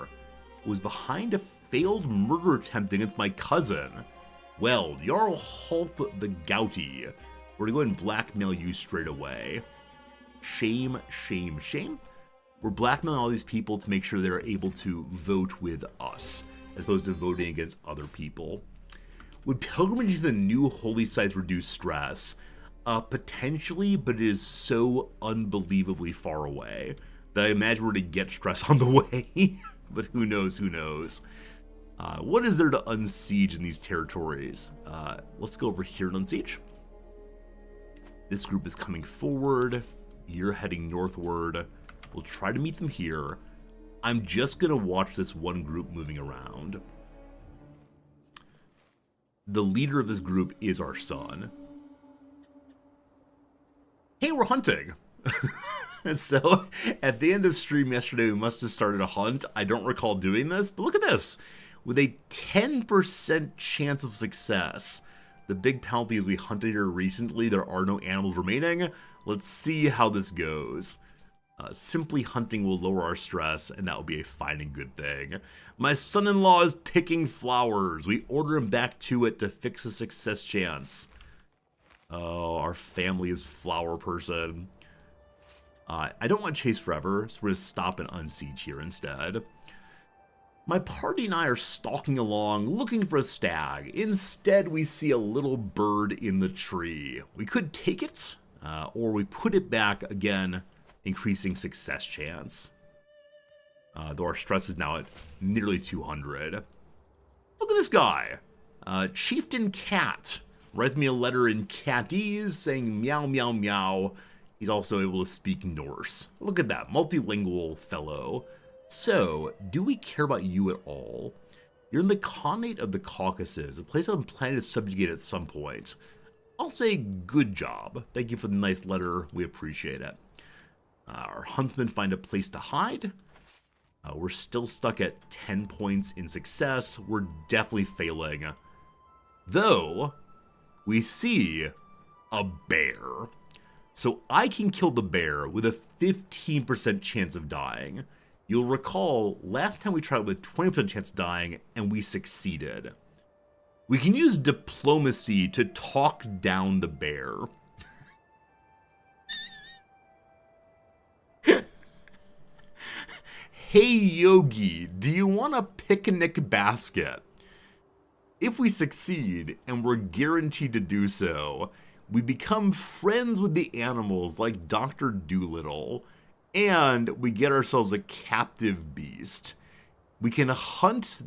was behind a failed murder attempt against my cousin. Well, Jarl Huld the Gouty. We're gonna go ahead and blackmail you straight away. Shame. We're blackmailing all these people to make sure they're able to vote with us, as opposed to voting against other people. Would pilgrimage to the new holy sites reduce stress? Potentially, but it is so unbelievably far away that I imagine we're to get stress on the way. But who knows? What is there to unsiege in these territories? Let's go over here and unsiege. This group is coming forward. You're heading northward. We'll try to meet them here. I'm just going to watch this one group moving around. The leader of this group is our son. Hey, we're hunting. So, at the end of stream yesterday, we must have started a hunt. I don't recall doing this, but look at this. With a 10% chance of success. The big penalty is we hunted here recently. There are no animals remaining. Let's see how this goes. Simply hunting will lower our stress, and that will be a fine and good thing. My son-in-law is picking flowers. We order him back to it to fix a success chance. Oh, our family is flower person. I don't want to chase forever, so we're going to stop and unsiege here instead. My party and I are stalking along, looking for a stag. Instead, we see a little bird in the tree. We could take it, or we put it back again, increasing success chance. Though our stress is now at nearly 200. Look at this guy. Chieftain Cat writes me a letter in Catese saying meow, meow, meow. He's also able to speak Norse. Look at that, multilingual fellow. So, do we care about you at all? You're in the Khanate of the Caucasus, a place I'm planning to subjugate at some point. I'll say good job. Thank you for the nice letter. We appreciate it. Our huntsmen find a place to hide. We're still stuck at 10 points in success. We're definitely failing. Though, we see a bear. So I can kill the bear with a 15% chance of dying. You'll recall, last time we tried with a 20% chance of dying, and we succeeded. We can use diplomacy to talk down the bear. Hey Yogi, do you want a picnic basket? If we succeed, and we're guaranteed to do so, we become friends with the animals like Dr. Dolittle, and we get ourselves a captive beast. We can hunt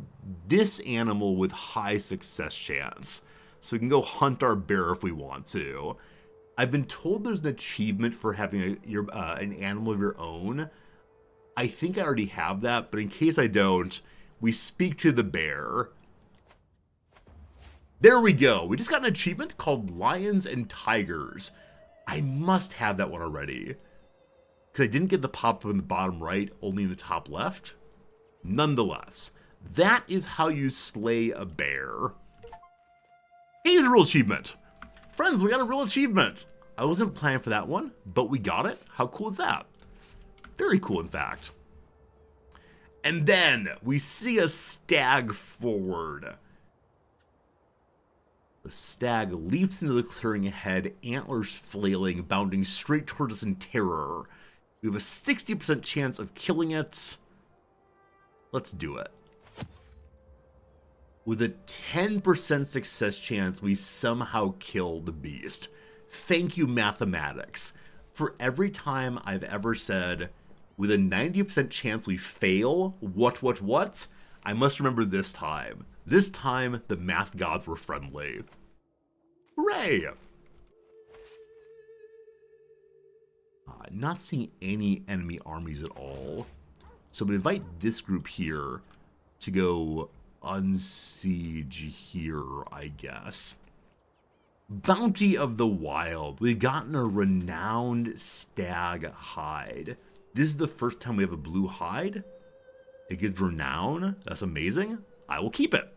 this animal with high success chance, so we can go hunt our bear if we want to. I've been told there's an achievement for having an animal of your own. I think I already have that, but in case I don't, we speak to the bear. There we go. We just got an achievement called Lions and Tigers. I must have that one already, because I didn't get the pop-up in the bottom right, only in the top left. Nonetheless, that is how you slay a bear. Here's a real achievement. Friends, we got a real achievement. I wasn't planning for that one, but we got it. How cool is that? Very cool, in fact. And then we see a stag forward. The stag leaps into the clearing ahead, antlers flailing, bounding straight towards us in terror. We have a 60% chance of killing it. Let's do it. With a 10% success chance, we somehow kill the beast. Thank you, mathematics. For every time I've ever said, with a 90% chance we fail, what, I must remember this time. This time, the math gods were friendly. Hooray! Not seeing any enemy armies at all. So I'm going to invite this group here to go unsiege here, I guess. Bounty of the Wild. We've gotten a renowned stag hide. This is the first time we have a blue hide. It gives renown. That's amazing. I will keep it.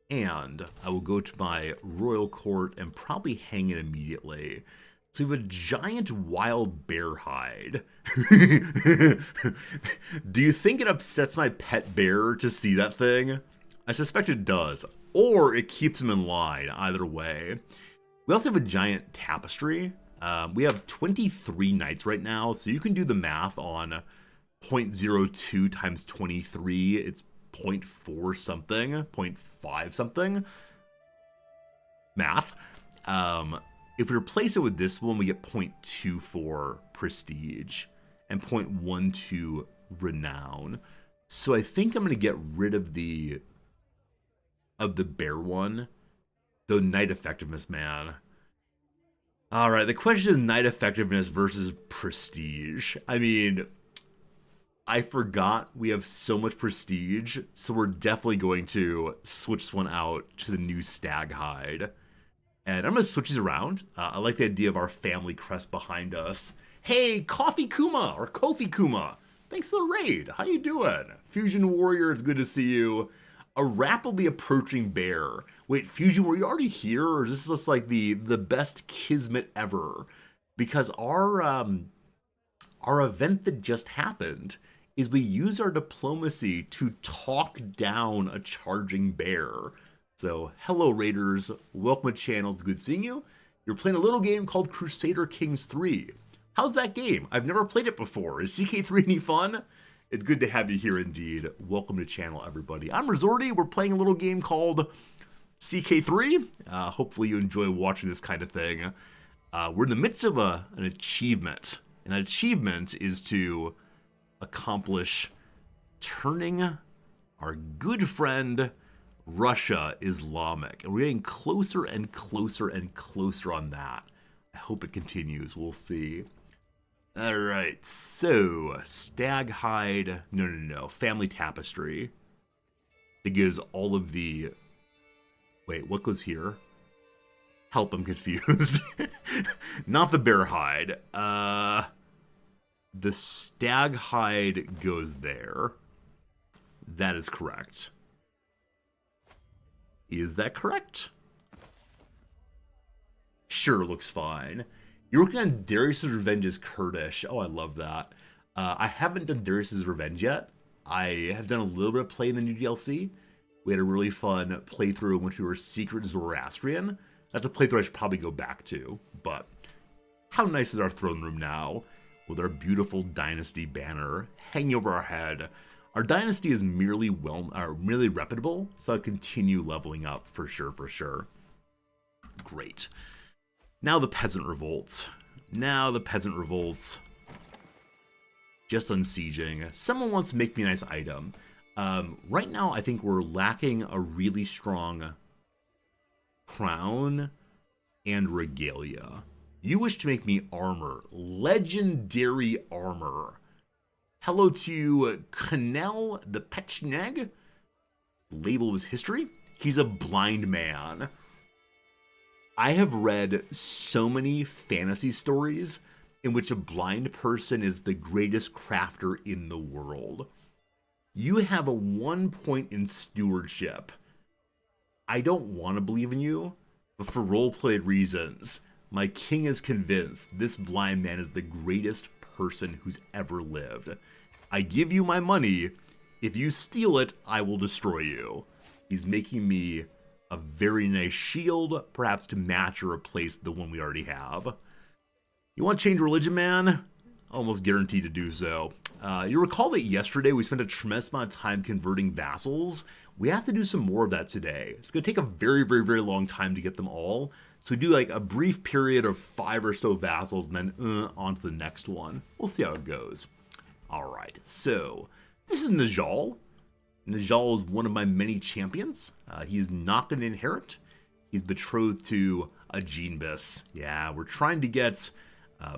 And I will go to my royal court and probably hang it immediately. So we have a giant wild bear hide. Do you think it upsets my pet bear to see that thing? I suspect it does. Or it keeps him in line, either way. We also have a giant tapestry. We have 23 knights right now, so you can do the math on 0.02 times 23. It's 0.4 something, 0.5 something. Math. If we replace it with this one, we get 0.24 prestige and 0.12 renown. So I think I'm going to get rid of the bear one. Though knight effectiveness, man. All right, the question is knight effectiveness versus prestige. I mean, I forgot we have so much prestige, so we're definitely going to switch this one out to the new stag hide. And I'm going to switch these around. I like the idea of our family crest behind us. Hey, Coffee Kuma, or Kofi Kuma. Thanks for the raid. How you doing? Fusion Warrior, it's good to see you. A rapidly approaching bear. Wait, Fusion, were you already here? Or is this just like the best kismet ever? Because our event that just happened is we use our diplomacy to talk down a charging bear. So, hello Raiders, welcome to the channel, it's good seeing you. You're playing a little game called Crusader Kings III. How's that game? I've never played it before. Is CK3 any fun? It's good to have you here indeed. Welcome to the channel, everybody. I'm Resorty, we're playing a little game called CK3. Hopefully you enjoy watching this kind of thing. We're in the midst of an achievement, and that achievement is to accomplish turning our good friend Russia Islamic, and we're getting closer and closer and closer on that. I hope it continues. We'll see. All right, so stag hide. No. Family tapestry. It gives all of the. Wait, what goes here? Help, I'm confused. Not the bear hide. The stag hide goes there. That is correct. Is that correct? Sure, looks fine. You're working on Darius' Revenge as Kurdish. Oh, I love that. I haven't done Darius' Revenge yet. I have done a little bit of play in the new DLC. We had a really fun playthrough in which we were Secret Zoroastrian. That's a playthrough I should probably go back to. But how nice is our throne room now with our beautiful dynasty banner hanging over our head. Our dynasty is merely reputable, so I'll continue leveling up for sure. Great. Now the peasant revolts. Just unsieging. Someone wants to make me a nice item. Right now, I think we're lacking a really strong crown and regalia. You wish to make me armor. Legendary armor. Hello to Canel the Pechneg. Label of his history. He's a blind man. I have read so many fantasy stories in which a blind person is the greatest crafter in the world. You have a 1 point in stewardship. I don't want to believe in you, but for role-played reasons, my king is convinced this blind man is the greatest person who's ever lived. I give you my money. If you steal it, I will destroy you. He's making me a very nice shield, perhaps to match or replace the one we already have. You want to change religion, man? Almost guaranteed to do so. You recall that yesterday we spent a tremendous amount of time converting vassals. We have to do some more of that today. It's going to take a very, very, very long time to get them all. So we do like a brief period of 5 or so vassals and then on to the next one. We'll see how it goes. All right, so this is Najal. Najal is one of my many champions. He is not going to inherit. He's betrothed to a Genebis. Yeah, we're trying to get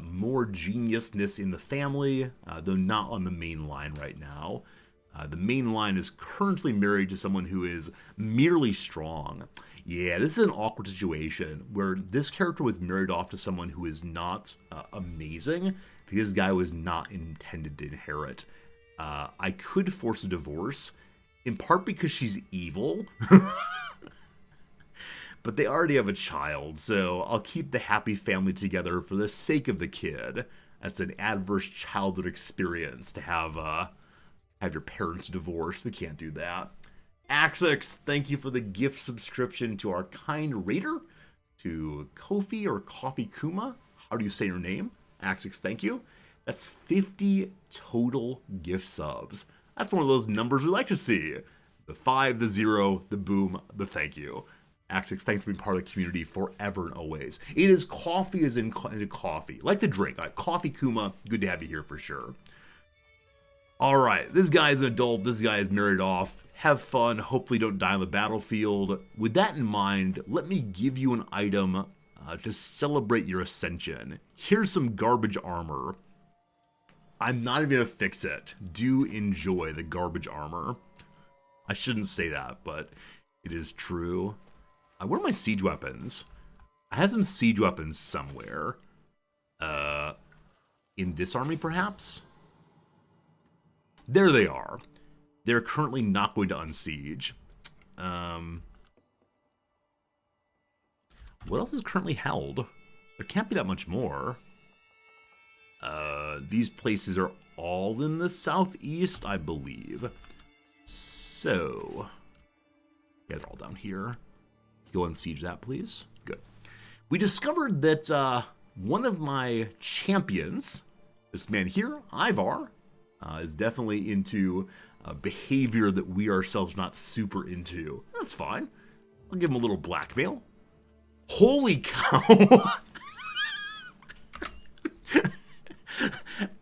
more geniusness in the family, though not on the main line right now. The main line is currently married to someone who is merely strong. Yeah, this is an awkward situation where this character was married off to someone who is not amazing, because this guy was not intended to inherit. I could force a divorce, in part because she's evil, but they already have a child, so I'll keep the happy family together for the sake of the kid. That's an adverse childhood experience to have your parents divorced. We can't do that. Axix, thank you for the gift subscription to our kind raider, to Kofi or Coffee Kuma. How do you say your name? Axix, thank you. That's 50 total gift subs. That's one of those numbers we like to see. The 5, the 0, the boom, the thank you. Axix, thanks for being part of the community forever and always. It is coffee as in coffee. Like the drink. Coffee Kuma, good to have you here for sure. Alright, this guy is an adult. This guy is married off. Have fun. Hopefully don't die on the battlefield. With that in mind, let me give you an item to celebrate your ascension. Here's some garbage armor. I'm not even going to fix it. Do enjoy the garbage armor. I shouldn't say that, but it is true. Where are my siege weapons? I have some siege weapons somewhere. In this army, perhaps? There they are. They're currently not going to unsiege. What else is currently held? There can't be that much more. These places are all in the southeast, I believe. So, yeah, they're all down here. Go unsiege that, please. Good. We discovered that one of my champions, this man here, Ivar, is definitely into behavior that we ourselves are not super into. That's fine. I'll give him a little blackmail. Holy cow!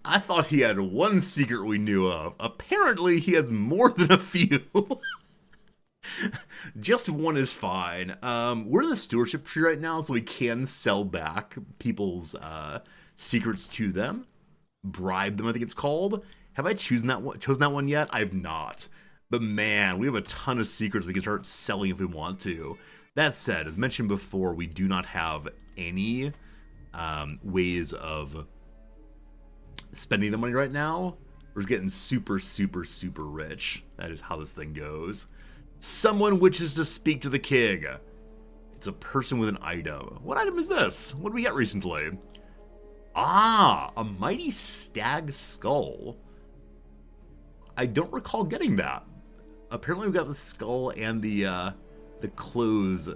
I thought he had one secret we knew of. Apparently, he has more than a few. Just one is fine. We're in the stewardship tree right now, so we can sell back people's secrets to them. Bribe them, I think it's called. Have I chosen that one yet? I have not. But man, we have a ton of secrets we can start selling if we want to. That said, as mentioned before, we do not have any ways of spending the money right now. We're getting super, super, super rich. That is how this thing goes. Someone wishes to speak to the king. It's a person with an item. What item is this? What did we get recently? Ah, a mighty stag skull. I don't recall getting that. Apparently we got the skull and the clothes.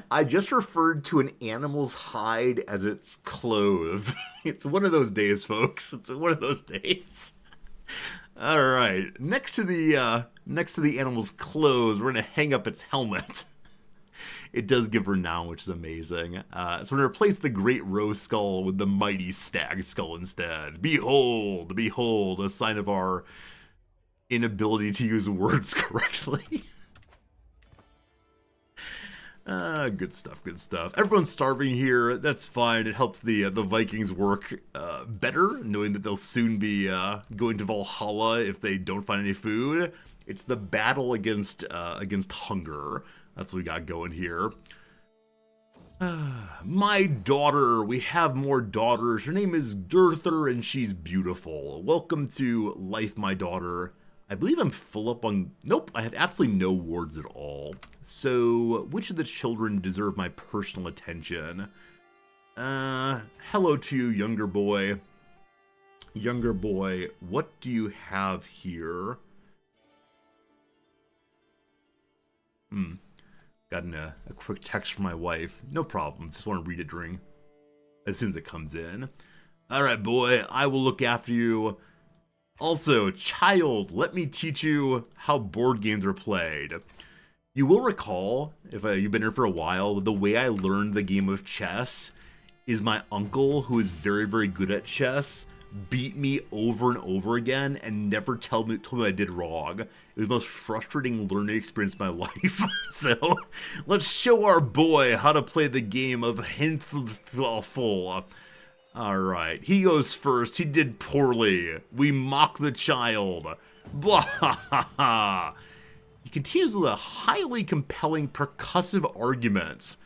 I just referred to an animal's hide as its clothes. It's one of those days, folks. It's one of those days. All right. Next to the animal's clothes, we're gonna hang up its helmet. It does give renown, which is amazing. So we're gonna replace the great rose skull with the mighty stag skull instead. Behold, behold, a sign of our inability to use words correctly. Good stuff, good stuff. Everyone's starving here. That's fine. It helps the Vikings work better, knowing that they'll soon be going to Valhalla if they don't find any food. It's the battle against hunger. That's what we got going here. My daughter. We have more daughters. Her name is Durther, and she's beautiful. Welcome to life, my daughter. I believe I'm full up on... Nope, I have absolutely no wards at all. So, which of the children deserve my personal attention? Hello to you, younger boy. Younger boy, what do you have here? Gotten a quick text from my wife. No problem. Just want to read it as soon as it comes in. All right, boy. I will look after you. Also, child, let me teach you how board games are played. You will recall, if you've been here for a while, the way I learned the game of chess is my uncle, who is very, very good at chess, beat me over and over again and never told me I did wrong. It was the most frustrating learning experience of my life. So, let's show our boy how to play the game of Hinful. Alright, he goes first. He did poorly. We mock the child. Blah ha ha ha. He continues with a highly compelling percussive argument.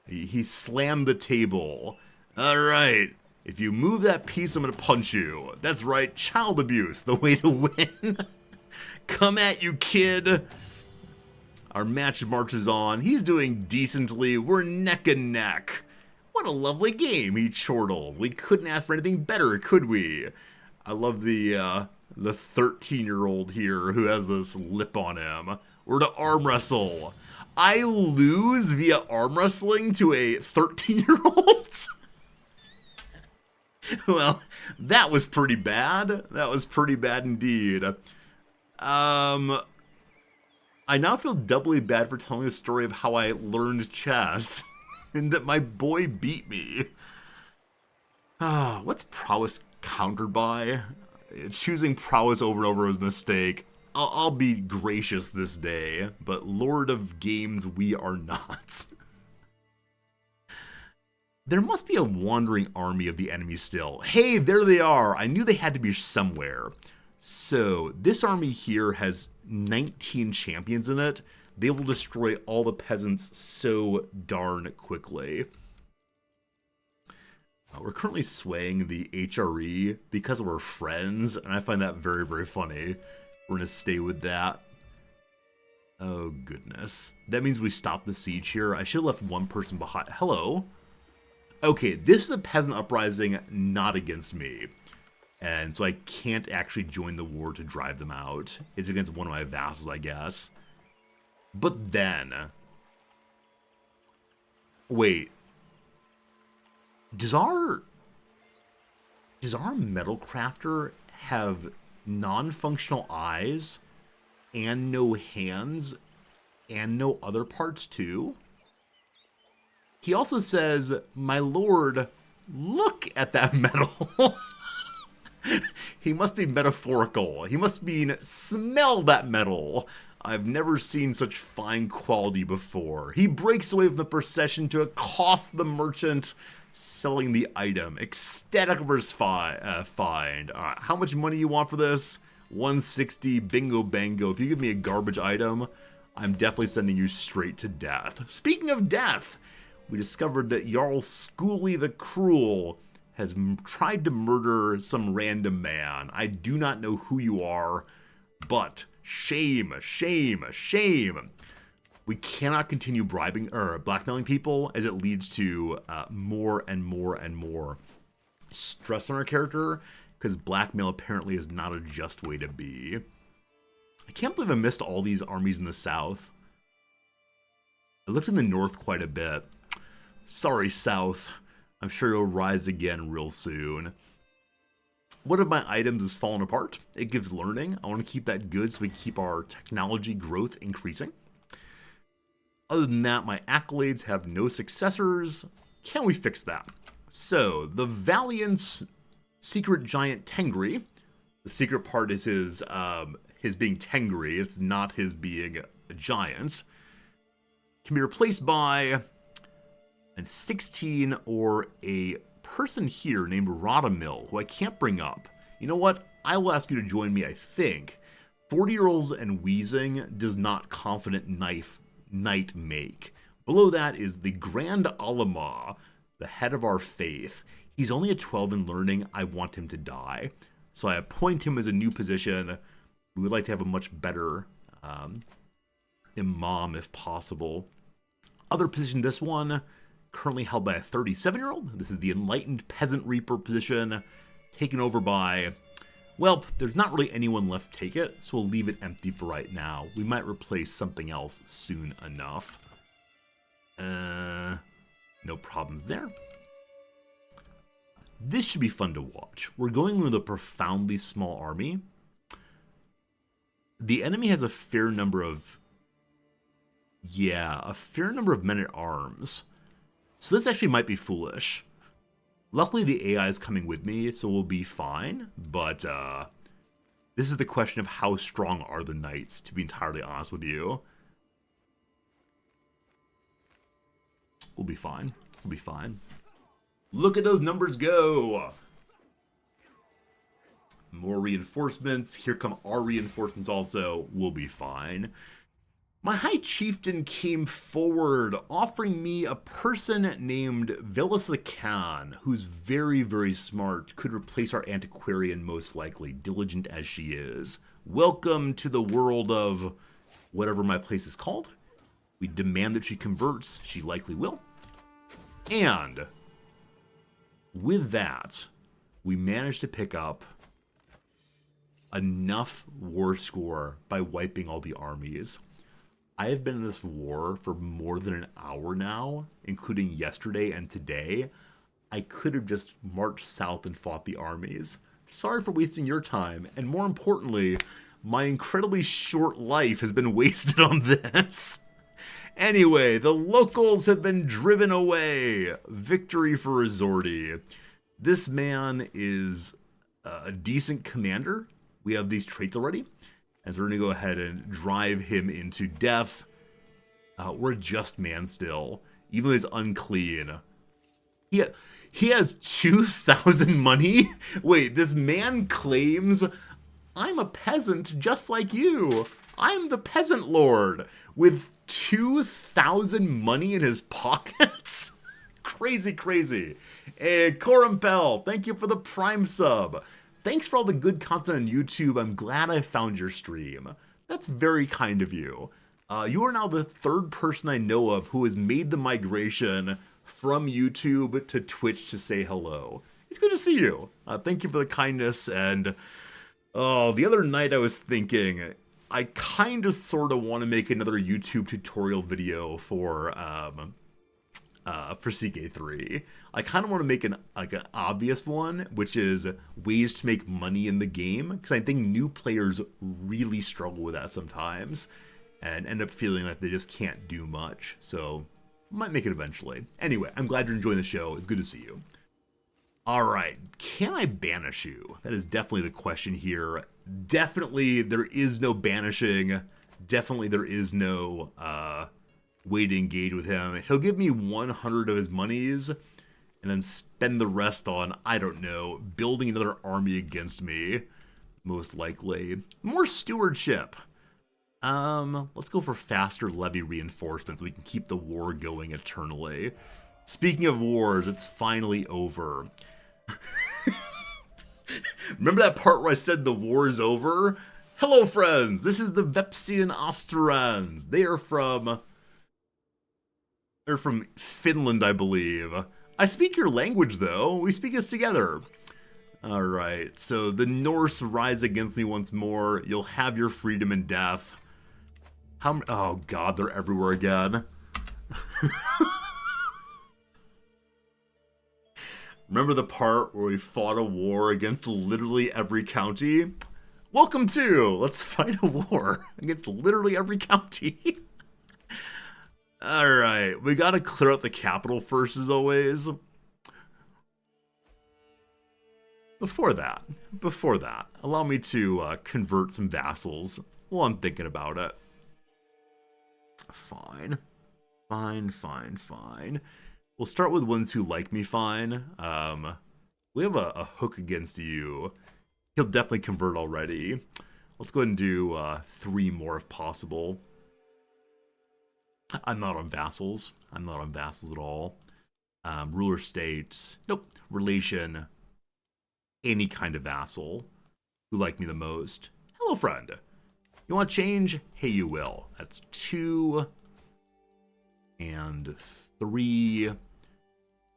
He slammed the table. Alright, if you move that piece, I'm gonna punch you. That's right, child abuse, the way to win. Come at you, kid. Our match marches on. He's doing decently. We're neck and neck. What a lovely game, he chortles. We couldn't ask for anything better, could we? I love the 13-year-old here who has this lip on him. We're to arm wrestle. I lose via arm wrestling to a 13-year-old? Well, that was pretty bad. That was pretty bad indeed. I now feel doubly bad for telling the story of how I learned chess. And that my boy beat me. What's prowess countered by? Choosing prowess over and over was a mistake. I'll be gracious this day, but Lord of Games we are not. There must be a wandering army of the enemy still. Hey, there they are. I knew they had to be somewhere. So, this army here has 19 champions in it. They will destroy all the peasants so darn quickly. We're currently swaying the HRE because of our friends, and I find that very, very funny. We're going to stay with that. Oh, goodness. That means we stop the siege here. I should have left one person behind. Hello? Okay, this is a peasant uprising not against me. And so I can't actually join the war to drive them out. It's against one of my vassals, I guess. But then, wait, does our metal crafter have non-functional eyes and no hands and no other parts too? He also says, my lord, look at that metal. He must be metaphorical. He must mean smell that metal. I've never seen such fine quality before. He breaks away from the procession to accost the merchant selling the item. Ecstatic over his find. How much money you want for this? 160, bingo bango. If you give me a garbage item, I'm definitely sending you straight to death. Speaking of death, we discovered that Jarl Skuli the Cruel has tried to murder some random man. I do not know who you are, but shame, shame, shame. We cannot continue bribing or blackmailing people as it leads to more and more and more stress on our character, because blackmail apparently is not a just way to be. I can't believe I missed all these armies in the south. I looked in the north quite a bit. Sorry, south. I'm sure you'll rise again real soon. One of my items is fallen apart. It gives learning. I want to keep that good so we keep our technology growth increasing. Other than that, my accolades have no successors. Can we fix that? So, the Valiant's secret giant Tengri. The secret part is his being Tengri. It's not his being a giant. Can be replaced by a 16 or a person here named Rodamil, who I can't bring up. You know what? I will ask you to join me, I think. 40-year-olds and wheezing does not confident knight make. Below that is the Grand Alama, the head of our faith. He's only a 12 in learning. I want him to die. So I appoint him as a new position. We would like to have a much better imam if possible. Other position, this one, currently held by a 37-year-old. This is the Enlightened Peasant Reaper position, taken over by, well, there's not really anyone left to take it, so we'll leave it empty for right now. We might replace something else soon enough. No problems there. This should be fun to watch. We're going with a profoundly small army. The enemy has a fair number of... Yeah, a fair number of men-at-arms. So this actually might be foolish. Luckily, the AI is coming with me, so we'll be fine. But this is the question of how strong are the knights, to be entirely honest with you. We'll be fine. We'll be fine. Look at those numbers go! More reinforcements. Here come our reinforcements also. We'll be fine. My High Chieftain came forward, offering me a person named Velis the Khan, who's very, very smart, could replace our antiquarian most likely, diligent as she is. Welcome to the world of whatever my place is called. We demand that she converts. She likely will. And with that, we managed to pick up enough war score by wiping all the armies. I have been in this war for more than an hour now, including yesterday and today. I could have just marched south and fought the armies. Sorry for wasting your time, and more importantly, my incredibly short life has been wasted on this. Anyway, the locals have been driven away. Victory for Resorti. This man is a decent commander. We have these traits already. And so we're going to go ahead and drive him into death. We're a just man still. Even though he's unclean. He has 2,000 money? Wait, this man claims, I'm a peasant just like you. I'm the peasant lord. With 2,000 money in his pockets? Crazy, crazy. And Corumpel, thank you for the Prime sub. Thanks for all the good content on YouTube. I'm glad I found your stream. That's very kind of you. You are now the third person I know of who has made the migration from YouTube to Twitch to say hello. It's good to see you. Thank you for the kindness. And the other night I was thinking, I kind of sort of want to make another YouTube tutorial video for CK3. I kind of want to make an obvious one, which is ways to make money in the game, because I think new players really struggle with that sometimes and end up feeling like they just can't do much. So might make it eventually. Anyway, I'm glad you're enjoying the show. It's good to see you. All right, can I banish you? That is definitely the question here. Definitely there is no banishing. Definitely there is no way to engage with him. He'll give me 100 of his monies and then spend the rest on, I don't know, building another army against me, most likely. More stewardship. Let's go for faster levy reinforcements so we can keep the war going eternally. Speaking of wars, it's finally over. Remember that part where I said the war's over? Hello, friends! This is the Vepsian Osterans. They're from Finland, I believe. I speak your language, though. We speak this together. Alright, so the Norse rise against me once more. You'll have your freedom and death. Oh god, they're everywhere again. Remember the part where we fought a war against literally every county? Welcome to! Let's fight a war against literally every county. Alright, we gotta clear out the capital first as always. Before that, allow me to convert some vassals while I'm thinking about it. Fine. We'll start with ones who like me fine. We have a hook against you. He'll definitely convert already. Let's go ahead and do 3 more if possible. I'm not on vassals. I'm not on vassals at all. Ruler state. Nope. Relation. Any kind of vassal. Who like me the most. Hello, friend. You want to change? Hey, you will. That's 2 and 3.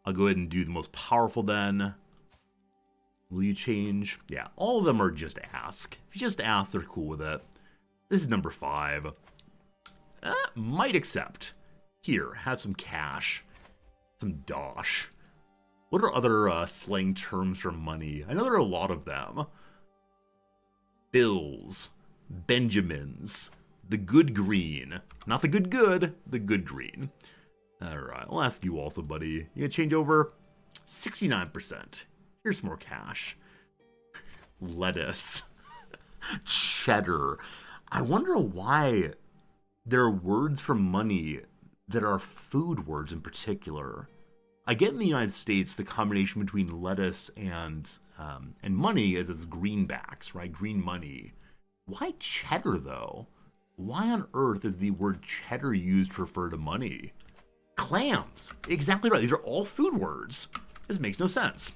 I'll go ahead and do the most powerful then. Will you change? Yeah, all of them are just ask. If you just ask, they're cool with it. This is number 5. Might accept. Here, have some cash. Some dosh. What are other slang terms for money? I know there are a lot of them. Bills. Benjamins. The good green. Not the good, the good green. Alright, I'll ask you also, buddy. You gonna change over? 69%. Here's some more cash. Lettuce. Cheddar. I wonder why there are words for money that are food words in particular. I get in the United States the combination between lettuce and money is as greenbacks, right? Green money. Why cheddar, though? Why on earth is the word cheddar used to refer to money? Clams. Exactly right. These are all food words. This makes no sense.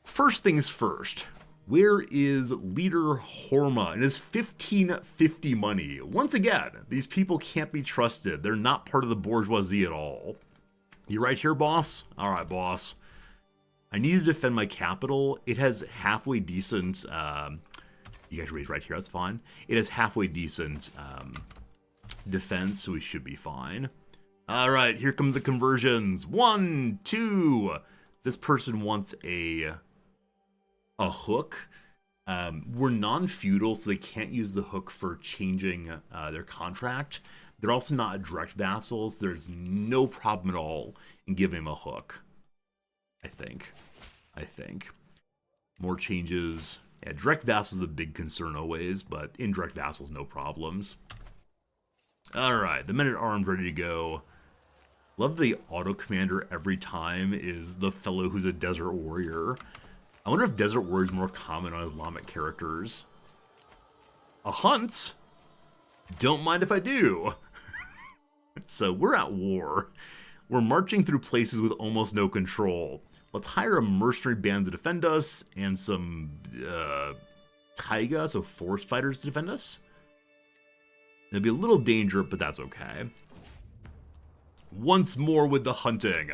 First things first. Where is Leader Horma and his 1550 money? Once again, these people can't be trusted. They're not part of the bourgeoisie at all. You right here, boss? All right, boss. I need to defend my capital. It has halfway decent... you guys raise right here, that's fine. It has halfway decent defense, so we should be fine. All right, here come the conversions. 1, 2. This person wants a hook. We're non-feudal, so they can't use the hook for changing their contract. They're also not direct vassals. There's no problem at all in giving them a hook. I think. More changes. Yeah, direct vassals is a big concern always, but indirect vassals, no problems. Alright, the men-at-arms ready to go. Love the auto-commander every time is the fellow who's a desert warrior. I wonder if desert warrior is more common on Islamic characters. A hunt? Don't mind if I do. So we're at war. We're marching through places with almost no control. Let's hire a mercenary band to defend us and some taiga, so forest fighters to defend us. It'll be a little dangerous, but that's okay. Once more with the hunting.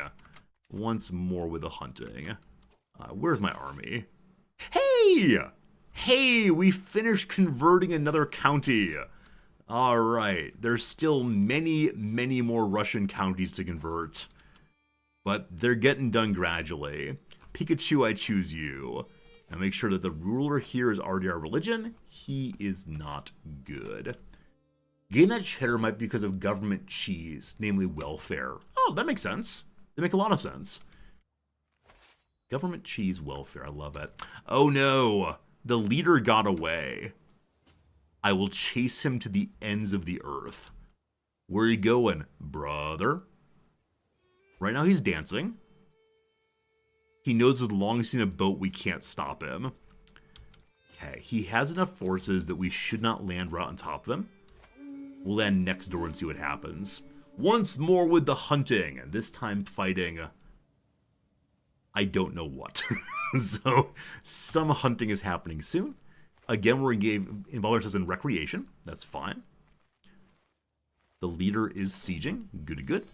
Where's my army? Hey, we finished converting another county. All right, there's still many, many more Russian counties to convert, but they're getting done gradually. Pikachu, I choose you. Now make sure that the ruler here is already our religion. He is not good. Getting that cheddar might be because of government cheese, namely welfare. Oh, that makes sense. They make a lot of sense. Government cheese welfare, I love it. Oh no, the leader got away. I will chase him to the ends of the earth. Where are you going, brother? Right now he's dancing. He knows as long as he's in a boat, we can't stop him. Okay, he has enough forces that we should not land right on top of him. We'll land next door and see what happens. Once more with the hunting, and this time fighting... I don't know what. So, some hunting is happening soon. Again, we're involving ourselves in recreation. That's fine. The leader is sieging. Good.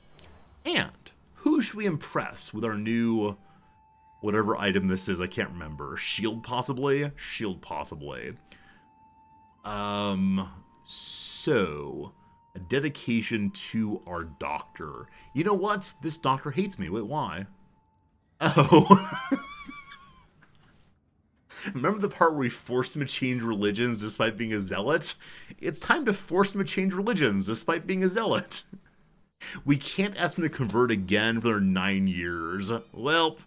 And who should we impress with our new... whatever item this is, I can't remember. Shield, possibly? Shield, possibly. So... a dedication to our doctor. You know what? This doctor hates me. Wait, why? Oh. Remember the part where we forced him to change religions despite being a zealot? It's time to force him to change religions despite being a zealot. We can't ask him to convert again for 9 years. Welp.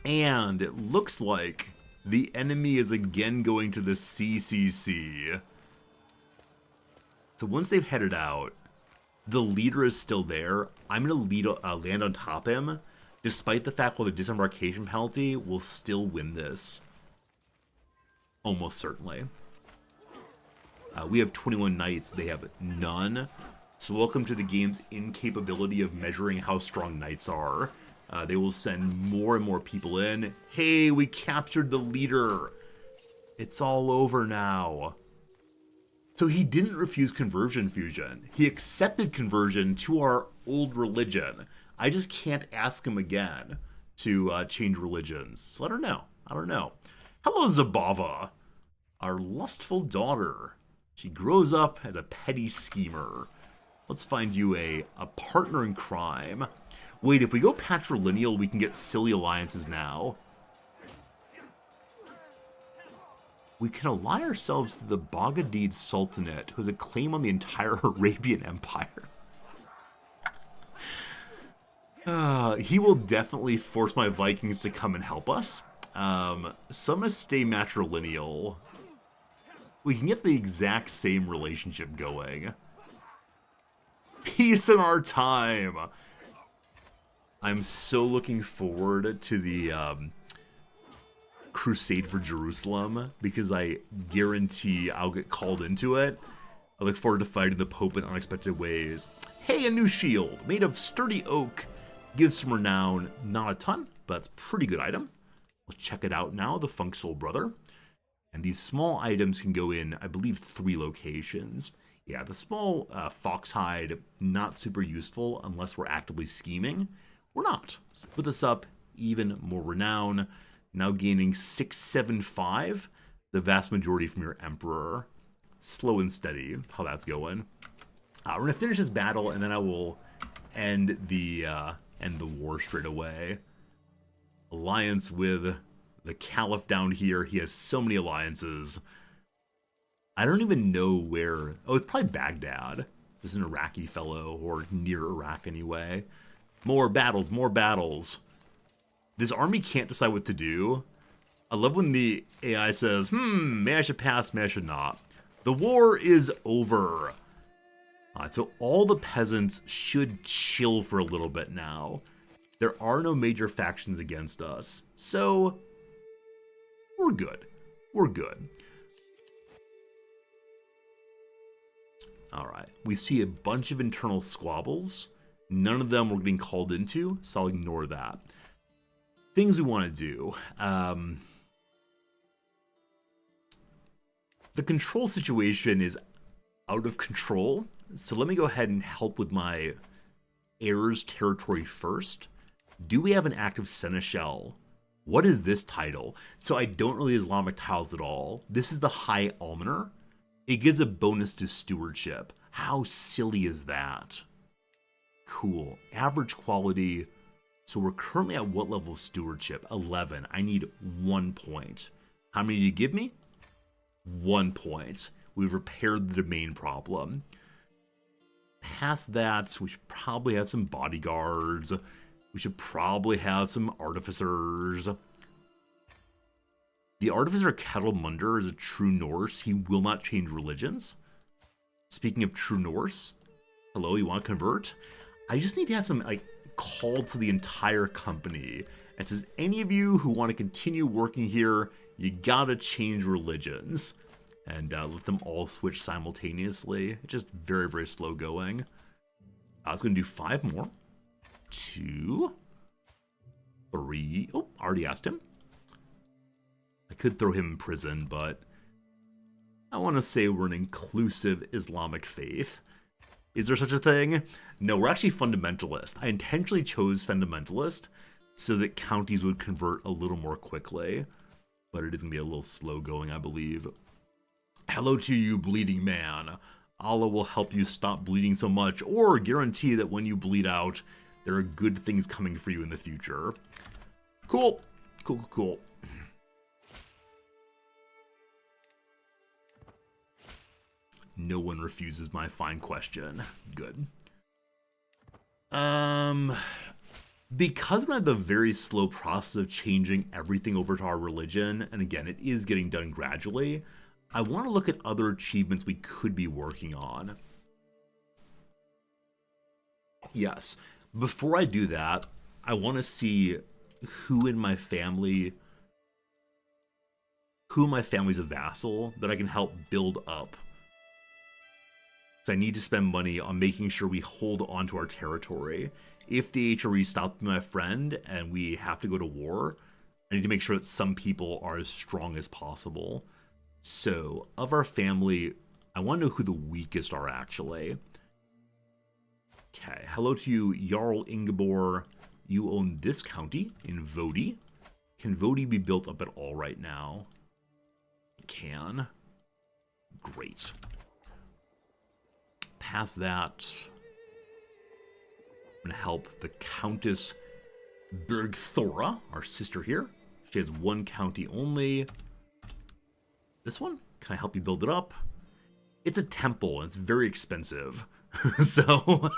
And it looks like the enemy is again going to the CCC. So once they've headed out, the leader is still there. I'm going to land on top of him, despite the fact that the disembarkation penalty will still win this. Almost certainly. We have 21 knights. They have none. So welcome to the game's incapability of measuring how strong knights are. They will send more and more people in. Hey, we captured the leader. It's all over now. So he didn't refuse conversion fusion. He accepted conversion to our old religion. I just can't ask him again to change religions. So I don't know. Hello, Zabava, our lustful daughter. She grows up as a petty schemer. Let's find you a partner in crime. Wait, if we go patrilineal, we can get silly alliances now. We can ally ourselves to the Baghdad Sultanate, who has a claim on the entire Arabian Empire. He will definitely force my Vikings to come and help us. So I'm going to stay matrilineal. We can get the exact same relationship going. Peace in our time. I'm so looking forward to the Crusade for Jerusalem, because I guarantee I'll get called into it. I look forward to fighting the Pope in unexpected ways. Hey, a new shield made of sturdy oak. Gives some renown, not a ton, but it's a pretty good item. Let's check it out now, the Funk Soul Brother. And these small items can go in, I believe, 3 locations. Yeah, the small fox hide, not super useful unless we're actively scheming. We're not. So put this up, even more renown. Now gaining 675, the vast majority from your Emperor. Slow and steady, that's how that's going. We're going to finish this battle, and then I will end the war straight away. Alliance with the Caliph down here. He has so many alliances. I don't even know where... Oh, it's probably Baghdad. This is an Iraqi fellow, or near Iraq anyway. More battles, more battles. This army can't decide what to do. I love when the AI says, may I should pass, may I should not. The war is over. So all the peasants should chill for a little bit now. There are no major factions against us. So, we're good. We're good. Alright, we see a bunch of internal squabbles. None of them we're getting called into, so I'll ignore that. Things we want to do. The control situation is out of control, so let me go ahead and help with my heir's territory first. Do we have an active seneschal? What is this title? So I don't really Islamic tiles at all. This is the High Almoner. It gives a bonus to stewardship. How silly is that? Cool. Average quality. So we're currently at what level of stewardship? 11. I need 1 point. How many do you give me? 1 point. We've repaired the domain problem. Past that, we should probably have some bodyguards. We should probably have some artificers. The artificer Kettlemunder is a true Norse. He will not change religions. Speaking of true Norse, hello, you want to convert? I just need to have some, like, call to the entire company. It says, any of you who want to continue working here, you gotta change religions. And let them all switch simultaneously. It's just very, very slow going. I was going to do 5 more. 2, 3. Oh, already asked him. I could throw him in prison, but I want to say we're an inclusive Islamic faith. Is there such a thing? No, we're actually fundamentalist. I intentionally chose fundamentalist so that counties would convert a little more quickly, but it is going to be a little slow going, I believe. Hello to you, bleeding man. Allah will help you stop bleeding so much, or guarantee that when you bleed out, there are good things coming for you in the future. Cool. Cool, cool, cool. No one refuses my fine question. Good. Because we're at the very slow process of changing everything over to our religion, and again, it is getting done gradually, I want to look at other achievements we could be working on. Yes. Before I do that, I want to see who in my family's a vassal that I can help build up. So I need to spend money on making sure we hold on to our territory. If the HRE stops my friend and we have to go to war, I need to make sure that some people are as strong as possible. So, of our family, I want to know who the weakest are, actually. Okay, hello to you, Jarl Ingeborg. You own this county in Vodi. Can Vodi be built up at all right now? It can. Great. past that, I'm going to help the Countess Bergthora, our sister here. She has one county only. This one? Can I help you build it up? It's a temple, and it's very expensive. So,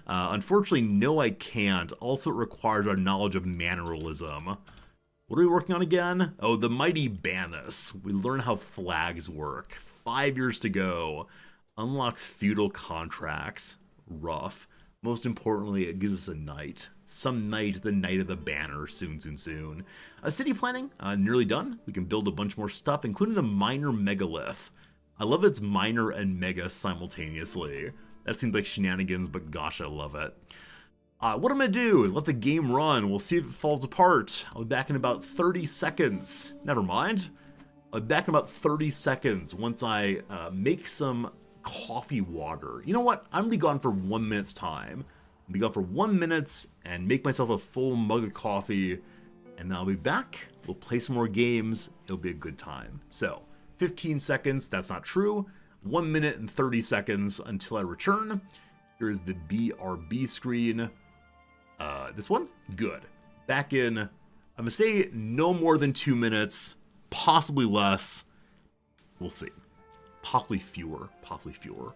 unfortunately, no, I can't. Also, it requires our knowledge of manneralism. What are we working on again? Oh, the Mighty Banus. We learn how flags work. 5 years to go. Unlocks feudal contracts. Rough. Most importantly, it gives us a knight. Some knight, the Knight of the Banner, soon, soon, soon. City planning, nearly done. We can build a bunch more stuff, including the minor megalith. I love it's minor and mega simultaneously. That seems like shenanigans, but gosh, I love it. What I'm going to do is let the game run. We'll see if it falls apart. I'll be back in about 30 seconds. Never mind. I'll be back in about 30 seconds once I make some coffee water. You know what? I'm going to be gone for 1 minute's time. I'll be gone for 1 minute and make myself a full mug of coffee. And then I'll be back. We'll play some more games. It'll be a good time. So, 15 seconds. That's not true. 1 minute and 30 seconds until I return. Here's the BRB screen. This one? Good. Back in, I'm going to say no more than 2 minutes, possibly less. We'll see. Possibly fewer. Possibly fewer.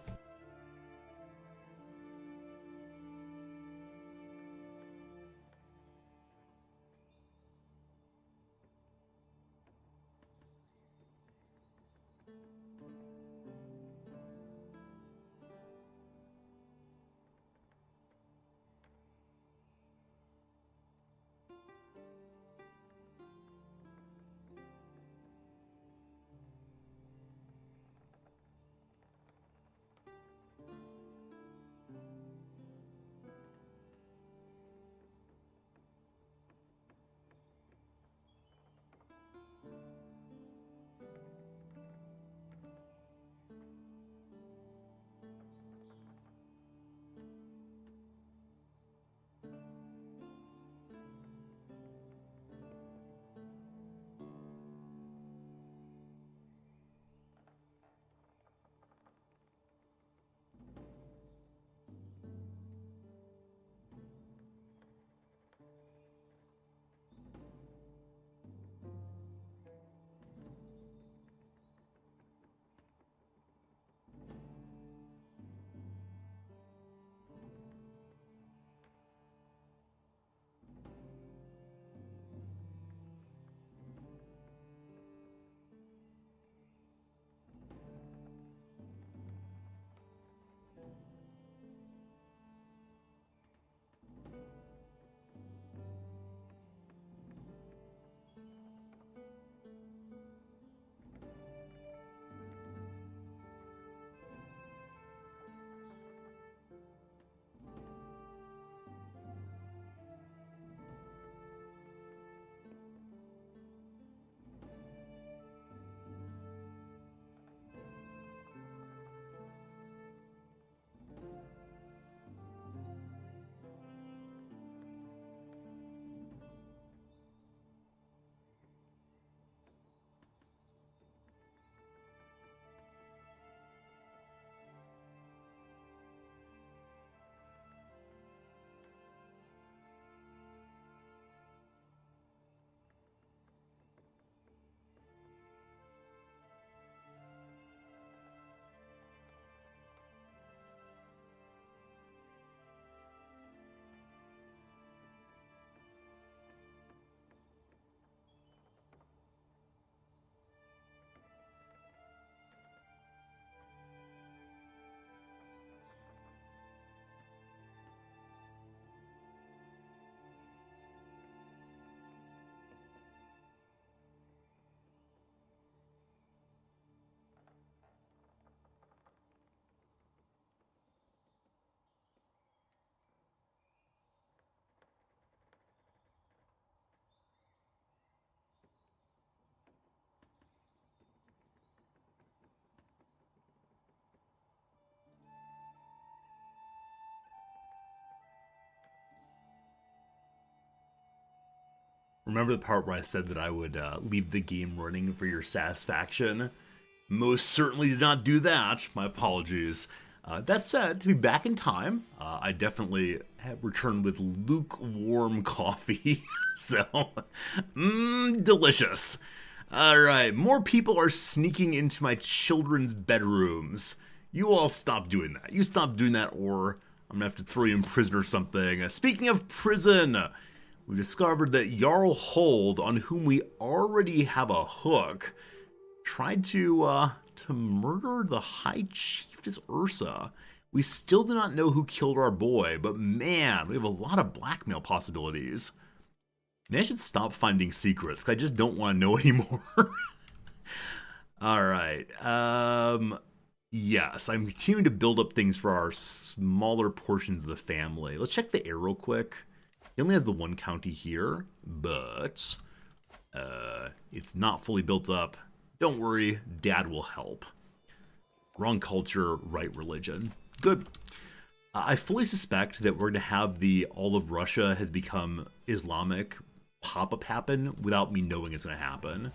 Remember the part where I said that I would leave the game running for your satisfaction? Most certainly did not do that. My apologies. That said, to be back in time, I definitely have returned with lukewarm coffee. So, delicious. All right, more people are sneaking into my children's bedrooms. You all stop doing that. You stop doing that, or I'm gonna have to throw you in prison or something. Speaking of prison, we discovered that Jarl Hold, on whom we already have a hook, tried to murder the High Chiefess Ursa. We still do not know who killed our boy, but man, we have a lot of blackmail possibilities. Maybe I should stop finding secrets, 'cause I just don't want to know anymore. All right. Yes, I'm continuing to build up things for our smaller portions of the family. Let's check the air real quick. He only has the one county here, but it's not fully built up. Don't worry, Dad will help. Wrong culture, right religion. Good. I fully suspect that we're going to have the all of Russia has become Islamic pop-up happen without me knowing it's going to happen.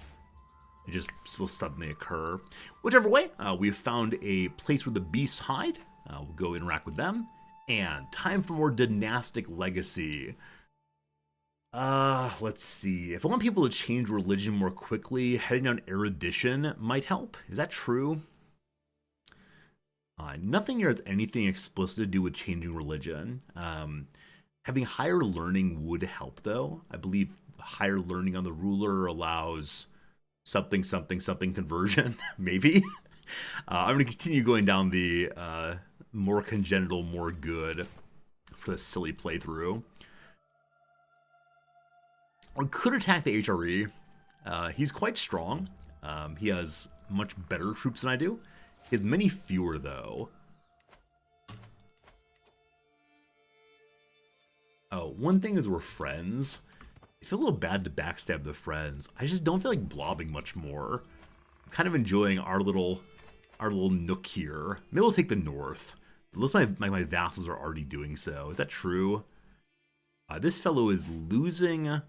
It just will suddenly occur. Whichever way, we've found a place with the beast's hide. We'll go interact with them. And time for more dynastic legacy. Let's see. If I want people to change religion more quickly, heading down erudition might help. Is that true? Nothing here has anything explicit to do with changing religion. Having higher learning would help, though. I believe higher learning on the ruler allows something conversion, maybe. I'm going to continue going down the more congenital, more good for this silly playthrough. I could attack the HRE. He's quite strong. He has much better troops than I do. He has many fewer, though. Oh, one thing is we're friends. I feel a little bad to backstab the friends. I just don't feel like blobbing much more. I'm kind of enjoying our little nook here. Maybe we'll take the north. It looks like my vassals are already doing so. Is that true? This fellow is losing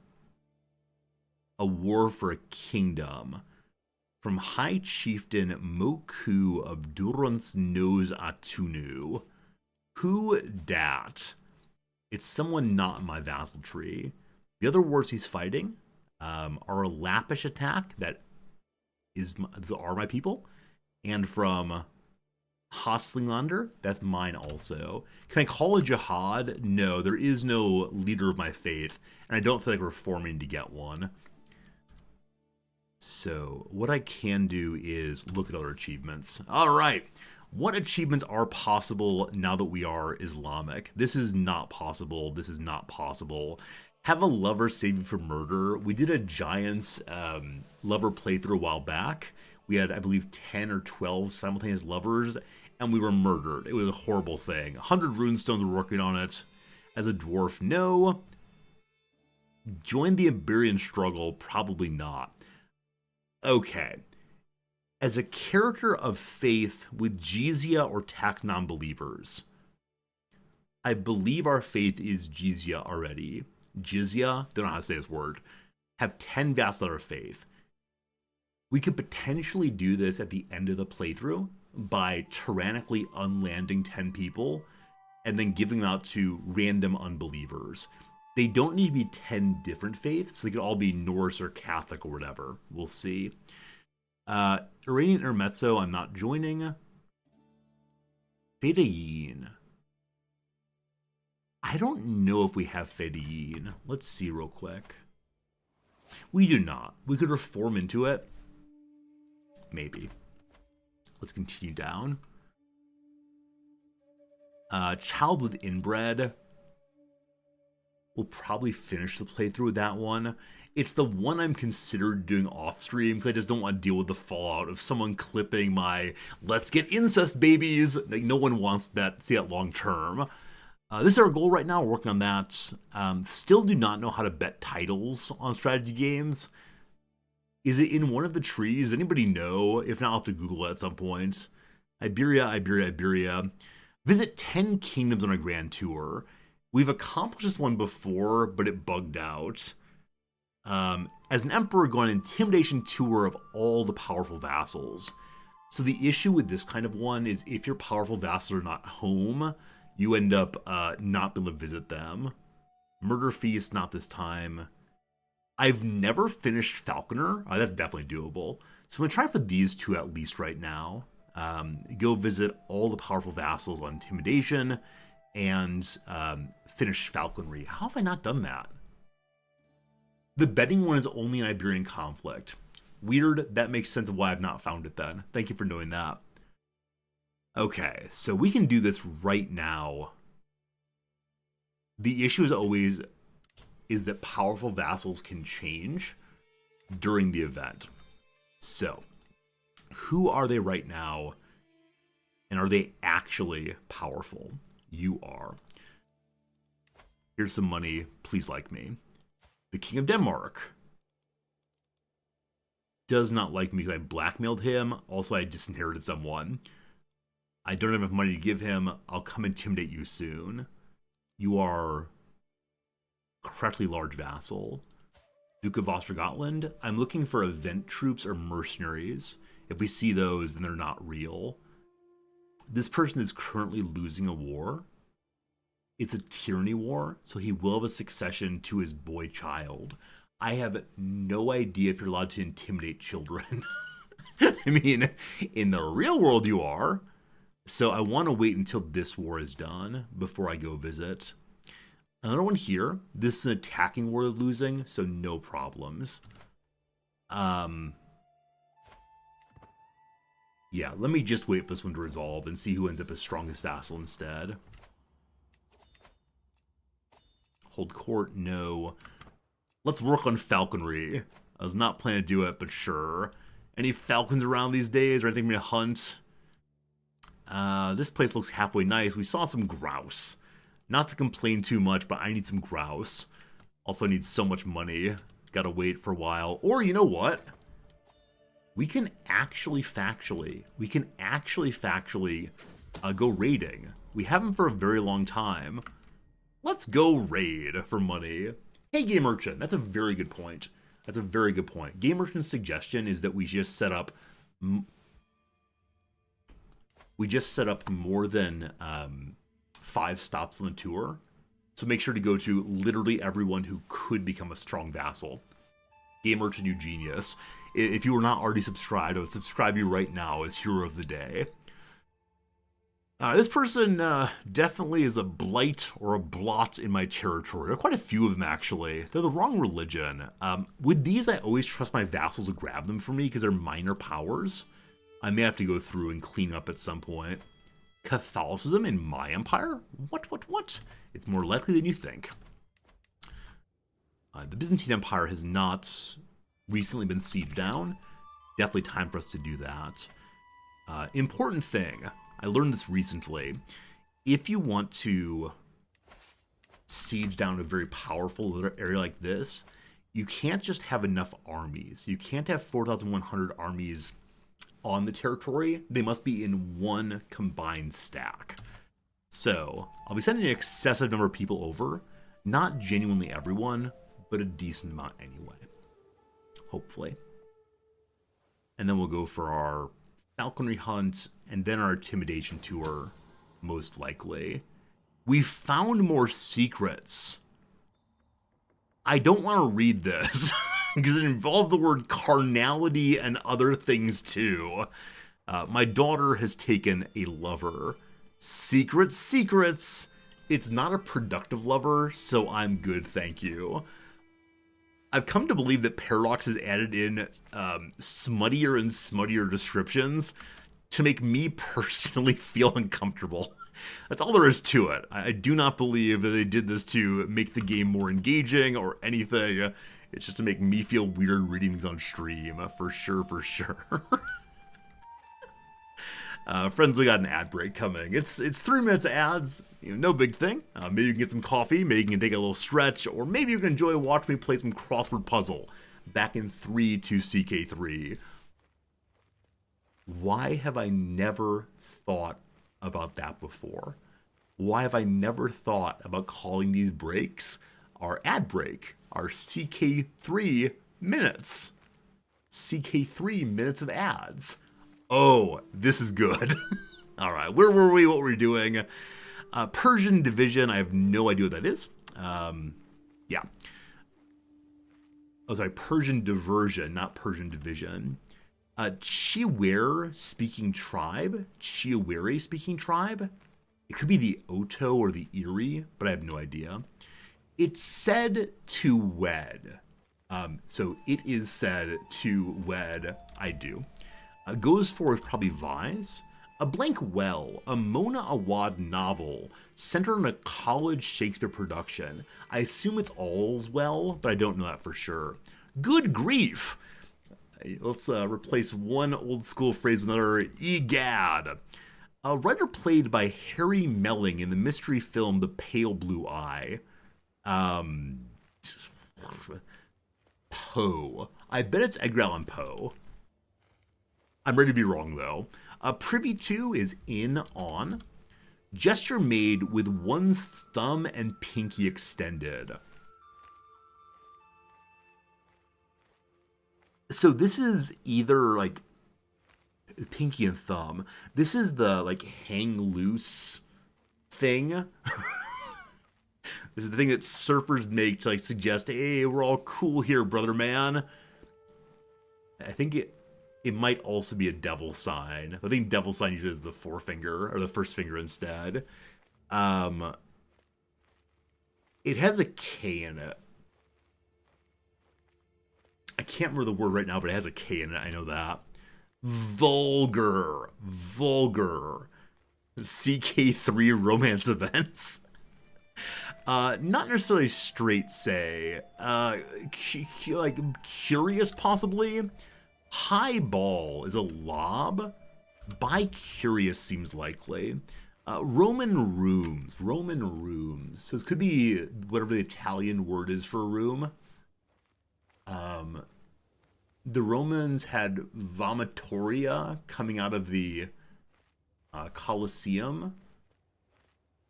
a war for a kingdom from High Chieftain Moku of Durance Nose Atunu. Who dat? It's someone not in my vassal tree. The other wars he's fighting are a Lappish attack that are my people, and from Hostlinglander, that's mine also. Can I call a jihad? No, there is no leader of my faith, and I don't feel like we're forming to get one. So what I can do is look at other achievements. All right. What achievements are possible now that we are Islamic? This is not possible. This is not possible. Have a lover save you from murder. We did a Giants lover playthrough a while back. We had, I believe, 10 or 12 simultaneous lovers, and we were murdered. It was a horrible thing. 100 runestones were working on it. As a dwarf, no. Join the Iberian struggle, probably not. Okay. As a character of faith with jizya or tax non-believers, I believe our faith is jizya already. Jizya, don't know how to say this word, have 10 vassals that are faith. We could potentially do this at the end of the playthrough by tyrannically unlanding 10 people and then giving them out to random unbelievers. They don't need to be 10 different faiths. They could all be Norse or Catholic or whatever. We'll see. Iranian Intermezzo, I'm not joining. Fedayeen. I don't know if we have Fedayeen. Let's see real quick. We do not. We could reform into it. Maybe. Let's continue down. Child with Inbred. We'll probably finish the playthrough with that one. It's the one I'm considered doing off stream because I just don't want to deal with the fallout of someone clipping my "let's get incest babies." Like, no one wants that. See that long term. This is our goal right now. We're working on that. Still do not know how to bet titles on strategy games. Is it in one of the trees? Anybody know? If not, I'll have to Google it at some point. Iberia. Visit 10 kingdoms on a grand tour. We've accomplished this one before, but it bugged out. As an emperor, go on an intimidation tour of all the powerful vassals. So the issue with this kind of one is if your powerful vassals are not home, you end up not being able to visit them. Murder Feast, not this time. I've never finished Falconer. That's definitely doable. So I'm going to try for these two at least right now. Go visit all the powerful vassals on Intimidation and finish Falconry. How have I not done that? The betting one is only an Iberian conflict. Weird. That makes sense of why I've not found it then. Thank you for knowing that. Okay, so we can do this right now. The issue is always is that powerful vassals can change during the event. So, who are they right now? And are they actually powerful? You are. Here's some money. Please like me. The King of Denmark does not like me because I blackmailed him. Also, I disinherited someone. I don't have enough money to give him. I'll come intimidate you soon. You are correctly large vassal. Duke of Ostergotland. I'm looking for event troops or mercenaries. If we see those, then they're not real. This person is currently losing a war. It's a tyranny war, so he will have a succession to his boy child. I have no idea if you're allowed to intimidate children. I mean, in the real world you are. So I want to wait until this war is done before I go visit. Another one here. This is an attacking war losing, so no problems. Yeah, let me just wait for this one to resolve and see who ends up as strongest vassal instead. Hold court, no. Let's work on falconry. I was not planning to do it, but sure. Any falcons around these days or anything for me to hunt? This place looks halfway nice. We saw some grouse. Not to complain too much, but I need some grouse. Also, I need so much money. Gotta wait for a while. Or, you know what? We can actually factually go raiding. We haven't for a very long time. Let's go raid for money. Hey, Game Merchant, that's a very good point. That's a very good point. Game Merchant's suggestion is that we just set up more than 5 stops on the tour. So make sure to go to literally everyone who could become a strong vassal. Game Merchant, you genius. If you were not already subscribed, I would subscribe you right now as Hero of the Day. This person definitely is a blight or a blot in my territory. There are quite a few of them, actually. They're the wrong religion. With these, I always trust my vassals to grab them for me because they're minor powers. I may have to go through and clean up at some point. Catholicism in my empire? What? It's more likely than you think. The Byzantine Empire has not recently been sieged down. Definitely time for us to do that. Important thing. I learned this recently. If you want to siege down a very powerful area like this, you can't just have enough armies. You can't have 4,100 armies on the territory. They must be in one combined stack. So, I'll be sending an excessive number of people over. Not genuinely everyone, but a decent amount anyway. Hopefully. And then we'll go for our falconry hunt, and then our intimidation tour, most likely. We found more secrets. I don't want to read this, because it involves the word carnality and other things too. My daughter has taken a lover. Secrets. It's not a productive lover, so I'm good, thank you. I've come to believe that Paradox has added in smuttier and smuttier descriptions to make me personally feel uncomfortable. That's all there is to it. I do not believe that they did this to make the game more engaging or anything. It's just to make me feel weird reading these on stream, for sure. Friends, we got an ad break coming. It's 3 minutes of ads, no big thing. Maybe you can get some coffee, maybe you can take a little stretch, or maybe you can enjoy watching me play some crossword puzzle back in 3 to CK3. Why have I never thought about that before? Why have I never thought about calling these breaks our ad break, our CK3 minutes? CK3 minutes of ads. Oh, this is good. All right, where were we? What were we doing? Persian division. I have no idea what that is. Yeah. Oh, sorry, Persian diversion, not Persian division. Chiwere speaking tribe. Chiwere speaking tribe. It could be the Oto or the Erie, but I have no idea. It's said to wed. So it is said to wed. I do. Goes for is probably Vise. A Blank Well, a Mona Awad novel centered on a college Shakespeare production. I assume it's All's Well, but I don't know that for sure. Good grief! Let's replace one old school phrase with another. Egad! A writer played by Harry Melling in the mystery film The Pale Blue Eye. Poe. I bet it's Edgar Allan Poe. I'm ready to be wrong, though. Privy to is in on. Gesture made with one's thumb and pinky extended. So this is either like pinky and thumb. This is the like hang loose thing. This is the thing that surfers make to like suggest, hey, we're all cool here, brother man. I think it might also be a devil sign. I think devil sign usually is the forefinger or the first finger instead. It has a K in it. I can't remember the word right now, but it has a K in it. I know that. Vulgar. CK3 romance events. Not necessarily straight say. Like curious possibly. High ball is a lob. Bi-curious seems likely. Roman rooms. So it could be whatever the Italian word is for a room. The Romans had vomitoria coming out of the Colosseum.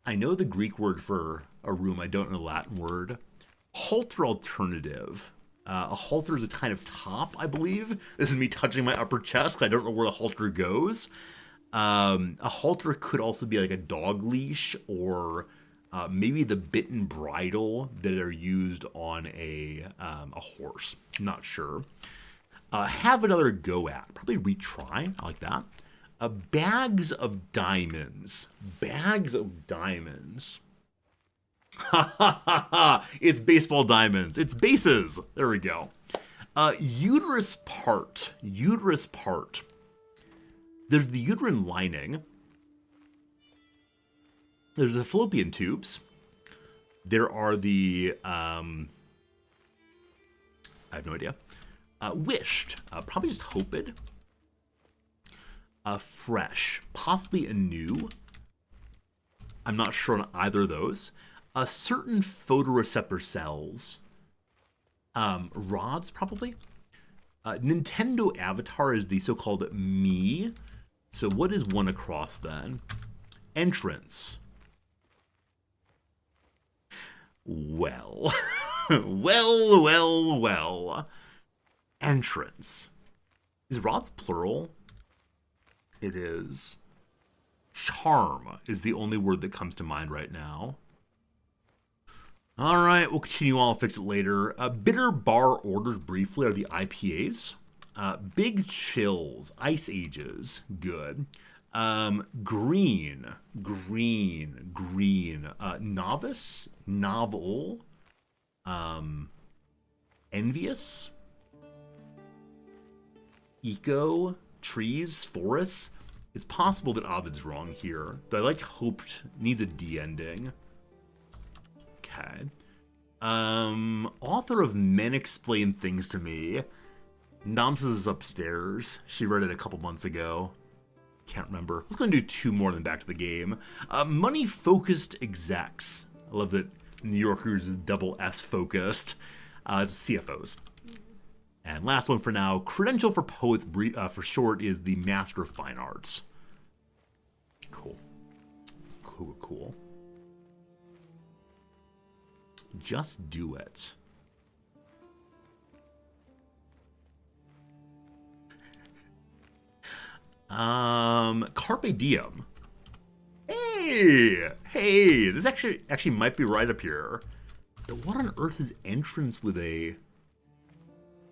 I know the Greek word for a room. I don't know the Latin word. Halter alternative. A halter is a kind of top, I believe. This is me touching my upper chest. I don't know where the halter goes. A halter could also be like a dog leash or maybe the bit and bridle that are used on a horse. Not sure. Have another go at. Probably retry. I like that. Bags of diamonds. Bags of diamonds. Ha ha ha ha! It's baseball diamonds. It's bases. There we go. Uterus part. Uterus part. There's the uterine lining. There's the fallopian tubes. There are the I have no idea. Wished. Probably just hoped. Fresh. Possibly anew. I'm not sure on either of those. Certain photoreceptor cells. Rods, probably. Nintendo Avatar is the so-called me. So what is one across then? Entrance. Well. well. Entrance. Is rods plural? It is. Charm is the only word that comes to mind right now. All right, we'll continue on. I'll fix it later. Bitter bar orders briefly are the IPAs. Big chills, ice ages, good. Green. Novice, novel. Envious. Eco, trees, forests. It's possible that Ovid's wrong here, but I like hoped needs a D ending. Okay. Author of Men Explain Things to Me. Namses is upstairs. She read it a couple months ago. Can't remember. Let's go and do two more than back to the game. Money-focused execs. I love that New Yorkers is double S focused. It's CFOs. And last one for now. Credential for poets for short is the Master of Fine Arts. Cool. Just do it. Carpe Diem. Hey, this actually might be right up here. What on earth is entrance with a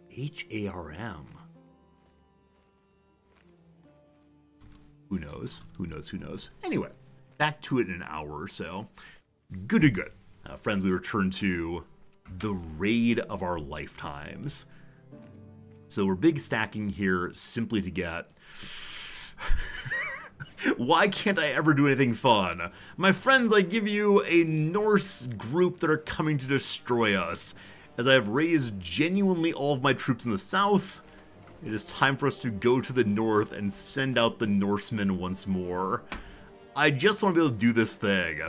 HARM? Who knows? Who knows? Who knows? Anyway, back to it in an hour or so. Goody good. Friends, we return to the raid of our lifetimes. So we're big stacking here simply to get... Why can't I ever do anything fun? My friends, I give you a Norse group that are coming to destroy us. As I have raised genuinely all of my troops in the south, it is time for us to go to the north and send out the Norsemen once more. I just want to be able to do this thing.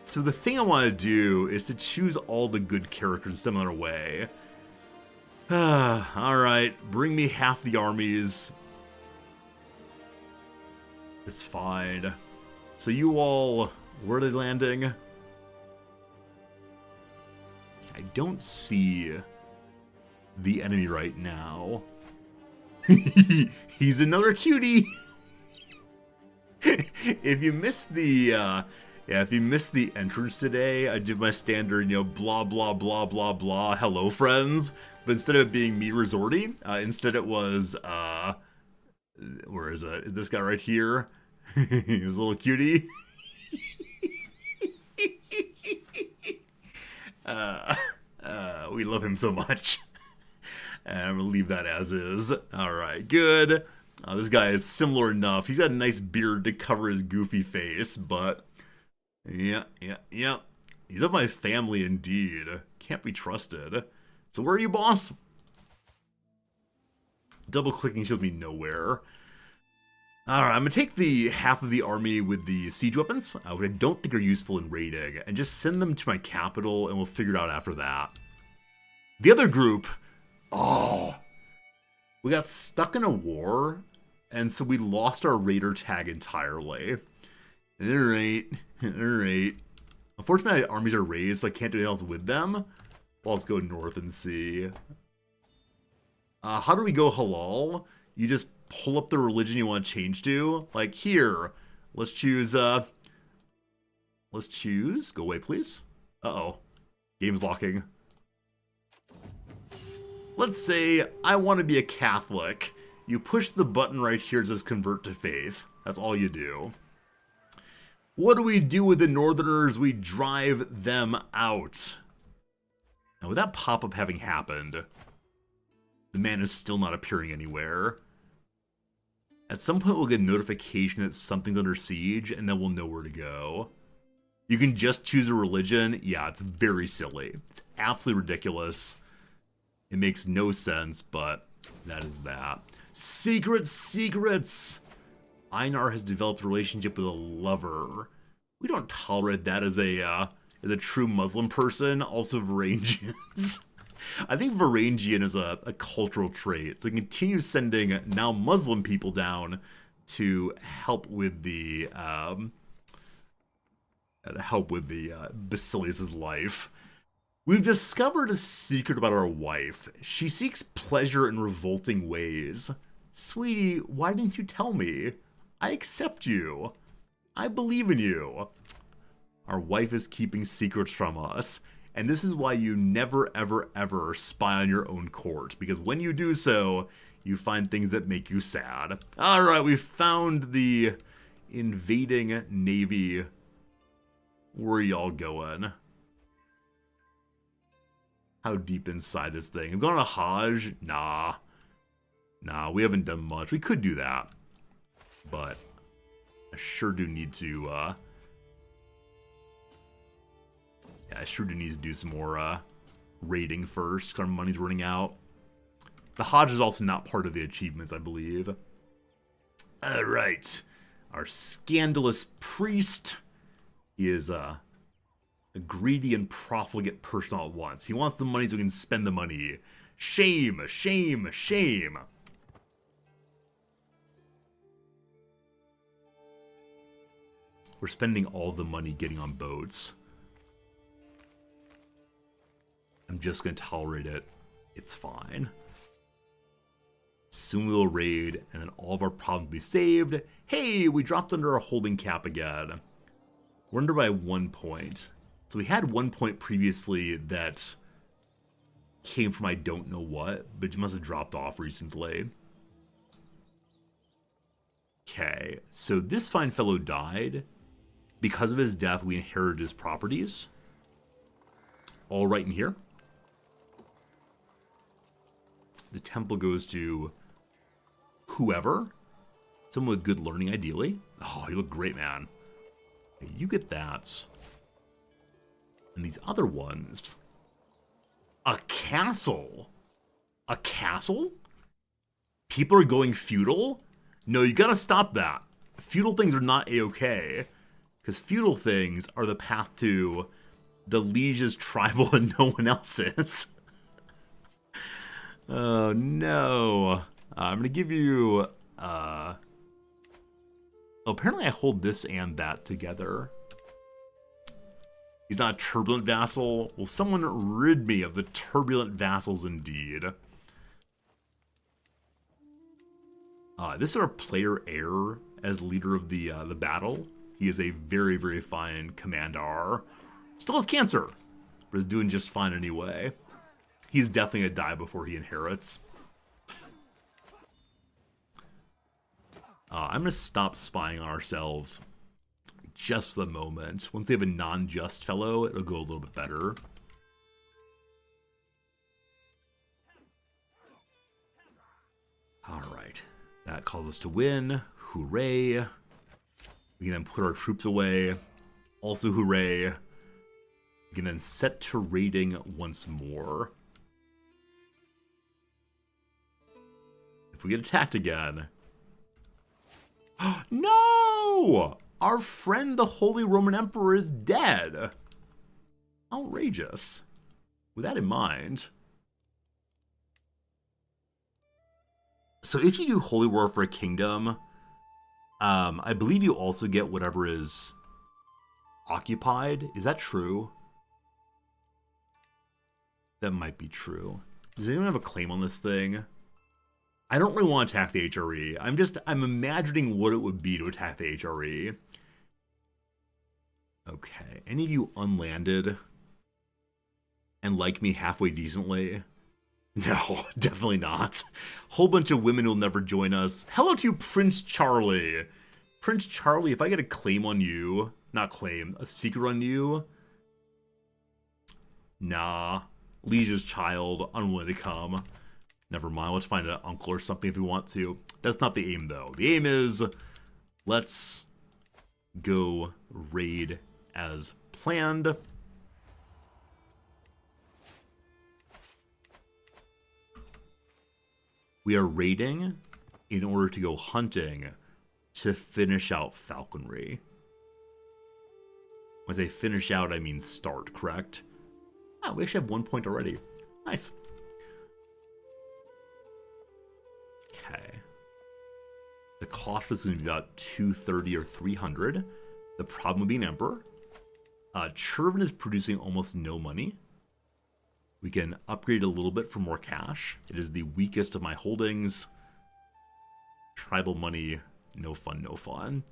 So the thing I want to do is to choose all the good characters in a similar way. Alright, bring me half the armies. It's fine. So you all, where are they landing? I don't see the enemy right now. He's another cutie. If you missed the if you missed the entrance today, I did my standard, blah blah blah blah blah, hello friends. But instead of it being me resorty, instead it was where is it? Is this guy right here? This little cutie. We love him so much. And I'm gonna leave that as is. Alright, good. This guy is similar enough. He's got a nice beard to cover his goofy face, but yeah. He's of my family indeed. Can't be trusted. So where are you, boss? Double clicking shows me nowhere. Alright, I'm gonna take the half of the army with the siege weapons, which I don't think are useful in raiding, and just send them to my capital, and we'll figure it out after that. The other group, we got stuck in a war, and so we lost our raider tag entirely. Alright. Unfortunately, my armies are raised, so I can't do anything else with them. Well, let's go north and see. How do we go halal? You just pull up the religion you want to change to. Like here, let's choose, go away please. Uh-oh, game's locking. Let's say I want to be a Catholic. You push the button right here that says convert to faith. That's all you do. What do we do with the Northerners? We drive them out. Now with that pop-up having happened, the man is still not appearing anywhere. At some point we'll get a notification that something's under siege, and then we'll know where to go. You can just choose a religion. Yeah, it's very silly. It's absolutely ridiculous. It makes no sense, but that is that. Secrets! Einar has developed a relationship with a lover. We don't tolerate that as a true Muslim person. Also Varangians. I think Varangian is a cultural trait. So continue sending now Muslim people down to help with the Basilius' life. We've discovered a secret about our wife. She seeks pleasure in revolting ways. Sweetie, why didn't you tell me? I accept you. I believe in you. Our wife is keeping secrets from us. And this is why you never, ever, ever spy on your own court. Because when you do so, you find things that make you sad. Alright, we found the invading navy. Where are y'all going? How deep inside this thing? I'm going to Hajj? Nah, we haven't done much. We could do that. But I sure do need to, yeah, I sure do need to do some more, raiding first, because our money's running out. The Hajj is also not part of the achievements, I believe. Alright. Our scandalous priest. He is, a greedy and profligate person all at once. He wants the money so he can spend the money. Shame, shame, shame. We're spending all the money getting on boats. I'm just going to tolerate it. It's fine. Soon we will raid, and then all of our problems will be saved. Hey, we dropped under our holding cap again. We're under by 1 point. So we had 1 point previously that came from I don't know what, but it must have dropped off recently. Okay, so this fine fellow died. Because of his death, we inherited his properties. All right in here. The temple goes to whoever. Someone with good learning, ideally. Oh, you look great, man. Okay, you get that. And these other ones. A castle? A castle? People are going feudal? No, you gotta stop that. Feudal things are not a-okay. Because feudal things are the path to the liege's tribal and no one else's. Oh, no. I'm going to give you... Oh, apparently I hold this and that together. He's not a turbulent vassal. Will someone rid me of the turbulent vassals indeed? This is our player heir as leader of the battle. He is a very, very fine commander. Still has cancer, but is doing just fine anyway. He's definitely going to die before he inherits. I'm going to stop spying on ourselves just for the moment. Once we have a non-just fellow, it'll go a little bit better. Alright. That calls us to win. Hooray. We can then put our troops away. Also hooray. We can then set to raiding once more. If we get attacked again... No! Our friend, the Holy Roman Emperor, is dead. Outrageous. With that in mind... So if you do Holy War for a kingdom... I believe you also get whatever is occupied. Is that true? That might be true. Does anyone have a claim on this thing? I don't really want to attack the HRE. I'm imagining what it would be to attack the HRE. Okay. Any of you unlanded and like me halfway decently? No, definitely not. Whole bunch of women who will never join us. Hello to you, Prince Charlie. Prince Charlie, if I get a claim on you, not claim, a secret on you, nah. Liege's child, unwilling to come. Never mind, let's find an uncle or something if we want to. That's not the aim, though. The aim is, let's go raid as planned. We are raiding in order to go hunting to finish out falconry. When I say finish out, I mean start, correct? Ah, we actually have 1 point already. Nice. Okay. The cost is going to be about 230 or 300. The problem with being emperor. Chervin is producing almost no money. We can upgrade a little bit for more cash. It is the weakest of my holdings. Tribal money, no fun, no fun.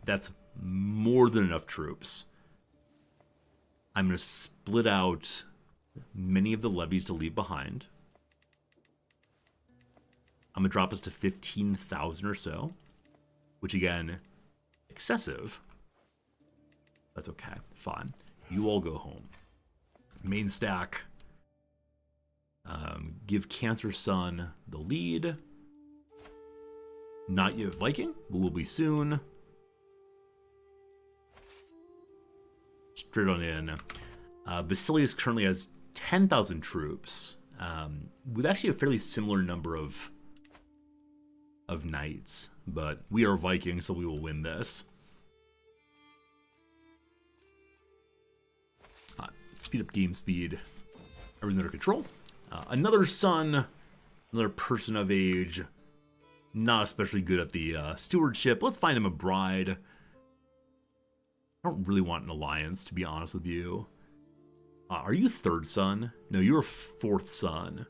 That's more than enough troops. I'm going to split out many of the levies to leave behind. I'm going to drop us to 15,000 or so. Which, again, excessive. That's okay. Fine. You all go home. Main stack. Give Cancer Sun the lead. Not yet Viking, but will be soon. Straight on in. Basilius currently has 10,000 troops, with actually a fairly similar number of knights, but we are Vikings, so we will win this. Speed up game speed. Everything under control. Another son, another person of age, not especially good at the stewardship. Let's find him a bride. I don't really want an alliance, to be honest with you. Are you third son? No, you're fourth son.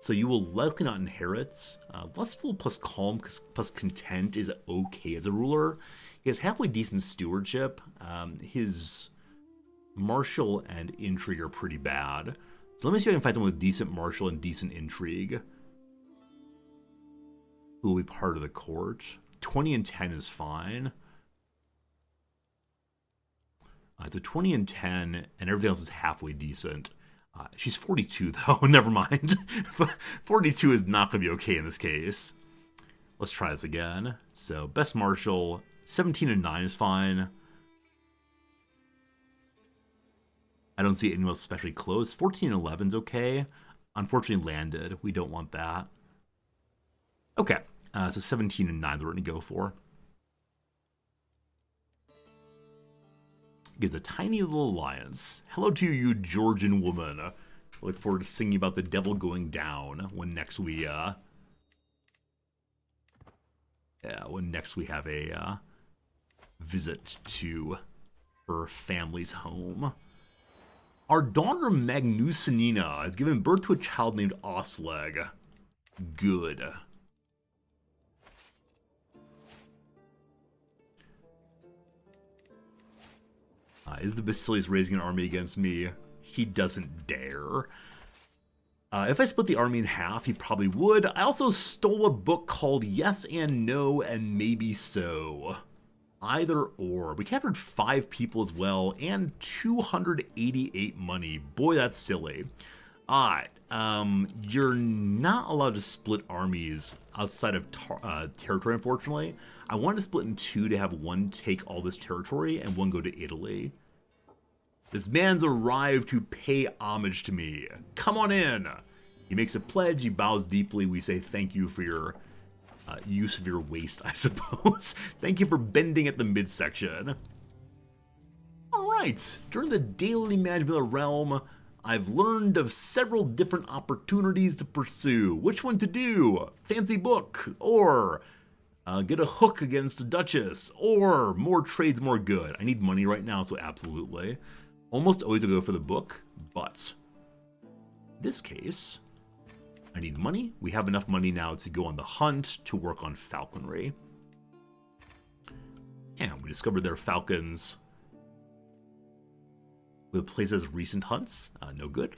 So you will likely not inherit. Lustful plus calm plus content is okay as a ruler. He has halfway decent stewardship. His martial and intrigue are pretty bad. So let me see if I can find someone with decent martial and decent intrigue who will be part of the court. 20 and 10 is fine. So 20 and 10, and everything else is halfway decent. She's 42, though. Never mind. 42 is not going to be okay in this case. Let's try this again. So, best martial, 17 and 9 is fine. I don't see anyone else especially close. 14 and 11 is okay. Unfortunately, landed. We don't want that. Okay. So 17 and 9 is what we're going to go for. Gives a tiny little alliance. Hello to you, Georgian woman. I look forward to singing about the devil going down when next we have a visit to her family's home. Our daughter Magnusinina has given birth to a child named Osleg. Good. Is the Basilius raising an army against me? He doesn't dare. If I split the army in half, he probably would. I also stole a book called Yes and No and Maybe So. Either or. We captured 5 people as well, and 288 money. Boy, that's silly. Alright, you're not allowed to split armies outside of territory, unfortunately. I wanted to split in 2 to have one take all this territory and one go to Italy. This man's arrived to pay homage to me. Come on in. He makes a pledge, he bows deeply. We say thank you for your use of your waist, I suppose. Thank you for bending at the midsection. Alright, during the daily management of the realm, I've learned of several different opportunities to pursue. Which one to do? Fancy book, or get a hook against a duchess, or more trades, more good. I need money right now, so absolutely. Almost always I go for the book, but in this case, I need money. We have enough money now to go on the hunt to work on falconry. And we discovered there are falcons with places recent hunts. No good.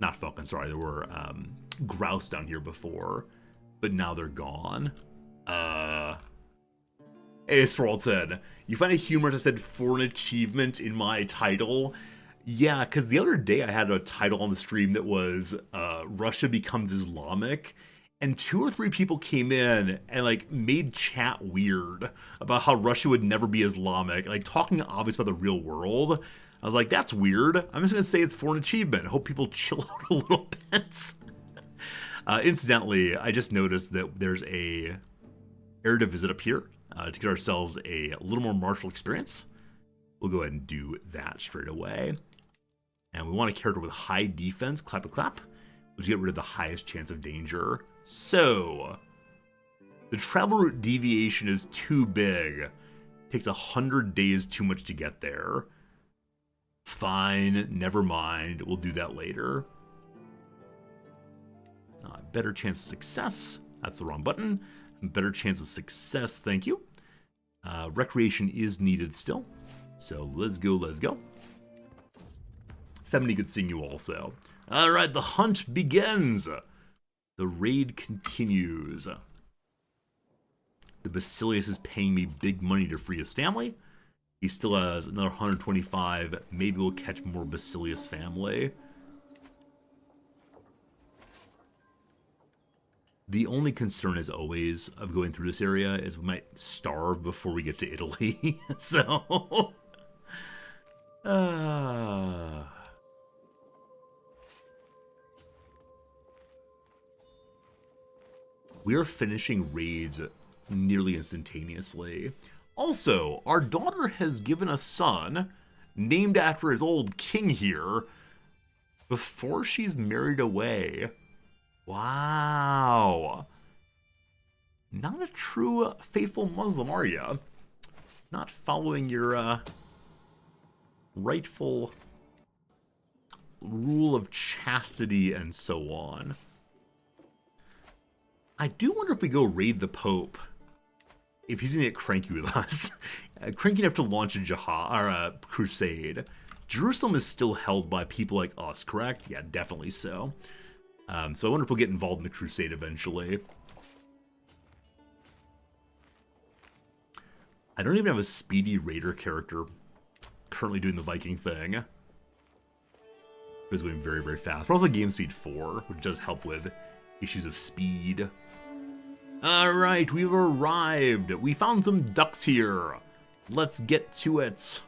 Not falcons, sorry. There were grouse down here before, but now they're gone. Hey, Swarlton, you find it humorous I said for an achievement in my title? Yeah, because the other day I had a title on the stream that was Russia becomes Islamic, and 2 or 3 people came in and like made chat weird about how Russia would never be Islamic, like talking obviously about the real world. I was like, that's weird. I'm just gonna say it's for an achievement. I hope people chill out a little bit. Incidentally, I just noticed that there's a area to visit up here to get ourselves a little more martial experience. We'll go ahead and do that straight away. And we want a character with high defense, clap a clap, which get rid of the highest chance of danger. So, the travel route deviation is too big. Takes 100 days too much to get there. Fine, never mind. We'll do that later. Better chance of success. That's the wrong button. Better chance of success, thank you. Recreation is needed still. So let's go, let's go. Femini, good seeing you also. Alright, the hunt begins. The raid continues. The Basilius is paying me big money to free his family. He still has another 125. Maybe we'll catch more Basilius family. The only concern, as always, of going through this area is we might starve before we get to Italy. So... we are finishing raids nearly instantaneously. Also, our daughter has given a son, named after his old king here, before she's married away. Wow. Not a true faithful Muslim, are you? Not following your rightful rule of chastity and so on. I do wonder if we go raid the Pope, if he's gonna get cranky with us. Cranky enough to launch a jihad or a crusade. Jerusalem is still held by people like us, correct? Yeah, definitely so. So I wonder if we'll get involved in the crusade eventually. I don't even have a speedy raider character currently doing the Viking thing. It's going very, very fast. We're also game speed 4, which does help with issues of speed. Alright, we've arrived. We found some ducks here. Let's get to it.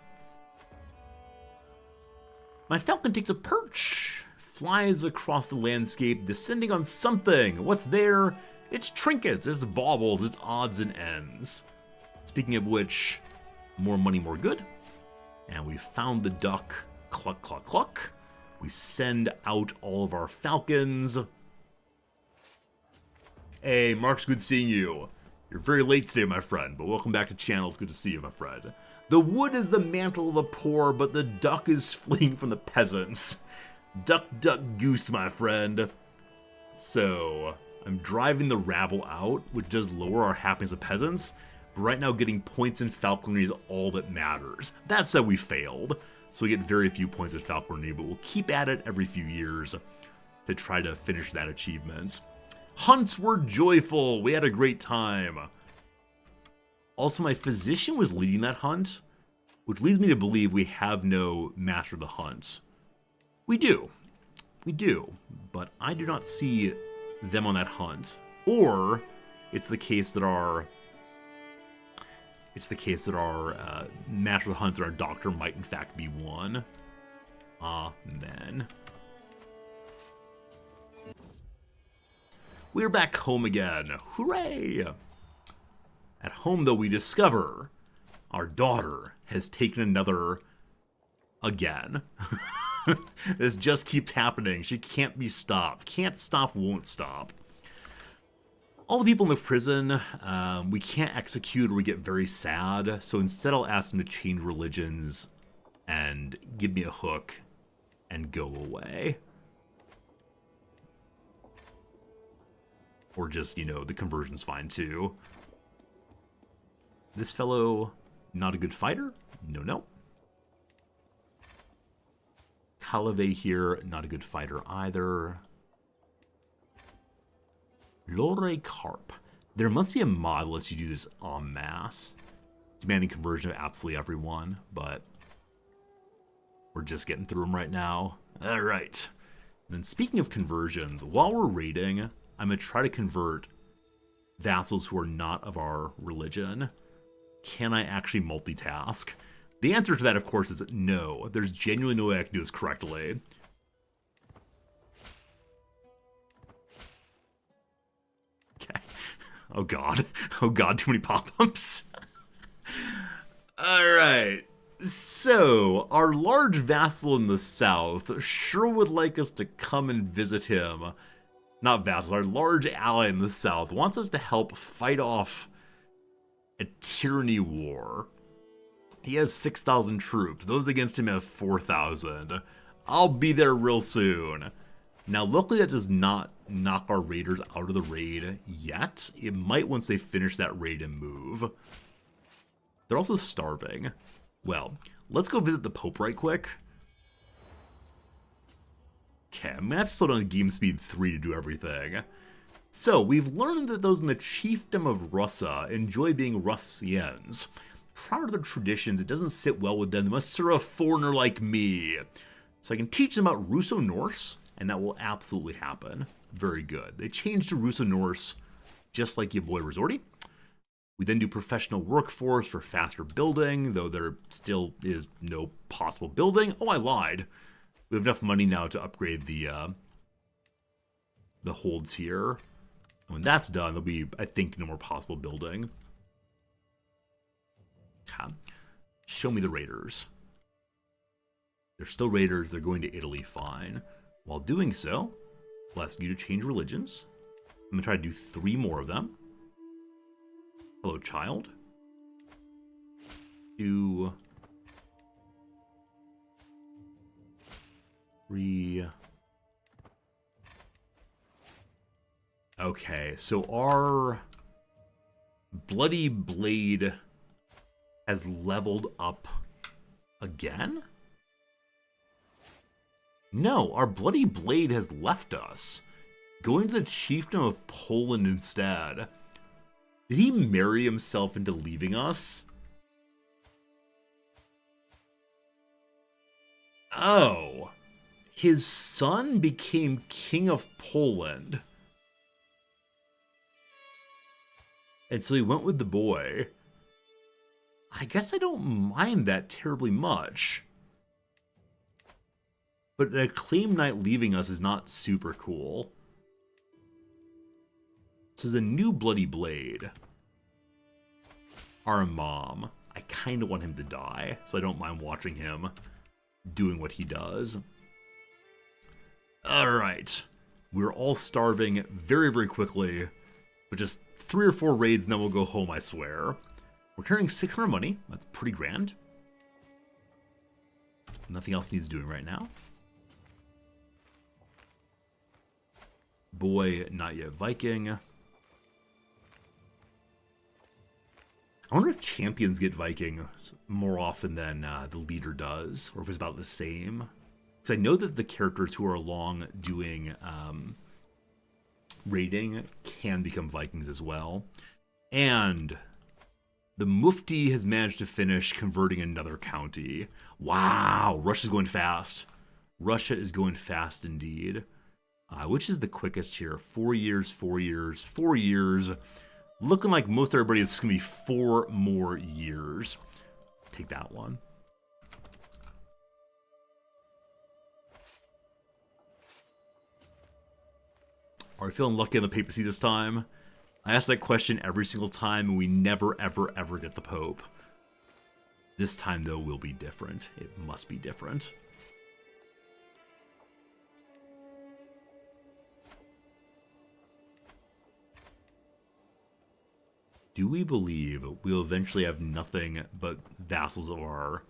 My falcon takes a perch, flies across the landscape, descending on something. What's there? It's trinkets, it's baubles, it's odds and ends. Speaking of which, more money, more good. And we found the duck. Cluck, cluck, cluck. We send out all of our falcons. Hey, Mark's good seeing you. You're very late today, my friend, but welcome back to channel. It's good to see you, my friend. The wood is the mantle of the poor, but the duck is fleeing from the peasants. Duck, duck, goose, my friend. So, I'm driving the rabble out, which does lower our happiness of peasants. But right now, getting points in falconry is all that matters. That said, we failed. So we get very few points in falconry, but we'll keep at it every few years to try to finish that achievement. Hunts were joyful. We had a great time. Also, my physician was leading that hunt, which leads me to believe we have no master of the hunt. We do, but I do not see them on that hunt. Or it's the case that our master of the hunt or our doctor might in fact be one. Amen. We're back home again. Hooray! At home, though, we discover our daughter has taken another again. This just keeps happening. She can't be stopped. Can't stop, won't stop. All the people in the prison, we can't execute or we get very sad. So instead, I'll ask them to change religions and give me a hook and go away. Or just, you know, the conversion's fine too. This fellow, not a good fighter? No. Calave here, not a good fighter either. Lore Carp. There must be a mod that lets you do this en masse. Demanding conversion of absolutely everyone, but we're just getting through them right now. Alright. And then speaking of conversions, while we're raiding, I'm going to try to convert vassals who are not of our religion. Can I actually multitask? The answer to that, of course, is no. There's genuinely no way I can do this correctly. Okay. Oh god. Oh god, too many pop-ups. Alright. So, our large vassal in the south sure would like us to come and visit him. Not vassal, our large ally in the south wants us to help fight off a tyranny war. He has 6,000 troops. Those against him have 4,000. I'll be there real soon. Now, luckily that does not knock our raiders out of the raid yet. It might once they finish that raid and move. They're also starving. Well, let's go visit the Pope right quick. Okay, I'm gonna have to slow down to game speed 3 to do everything. So, we've learned that those in the chiefdom of Russia enjoy being Russians. Proud of their traditions, it doesn't sit well with them. They must serve a foreigner like me. So I can teach them about Russo-Norse, and that will absolutely happen. Very good. They changed to Russo-Norse, just like your boy Resorti. We then do professional workforce for faster building, though there still is no possible building. Oh, I lied. We have enough money now to upgrade the holds here. And when that's done, there'll be, I think, no more possible building. Okay. Show me the raiders. They're still raiders. They're going to Italy. Fine. While doing so, I'll ask you to change religions. I'm going to try to do 3 more of them. Hello, child. Do Okay, so our Bloody Blade has leveled up again? No, our Bloody Blade has left us, going to the Chiefdom of Poland instead. Did he marry himself into leaving us? Oh. His son became King of Poland. And so he went with the boy. I guess I don't mind that terribly much. But an acclaimed knight leaving us is not super cool. So the new Bloody Blade. Our mom. I kind of want him to die, so I don't mind watching him doing what he does. Alright. We're all starving very, very quickly. But just 3 or 4 raids and then we'll go home, I swear. We're carrying 600 money. That's pretty grand. Nothing else needs doing right now. Boy, not yet Viking. I wonder if champions get Viking more often than the leader does, or if it's about the same. Because I know that the characters who are along doing raiding can become Vikings as well. And the Mufti has managed to finish converting another county. Wow, Russia's going fast. Russia is going fast indeed. Which is the quickest here? 4 years, 4 years, 4 years. Looking like most everybody is going to be 4 more years. Let's take that one. Are we feeling lucky on the papacy this time? I ask that question every single time, and we never, ever, ever get the Pope. This time, though, will be different. It must be different. Do we believe we'll eventually have nothing but vassals of our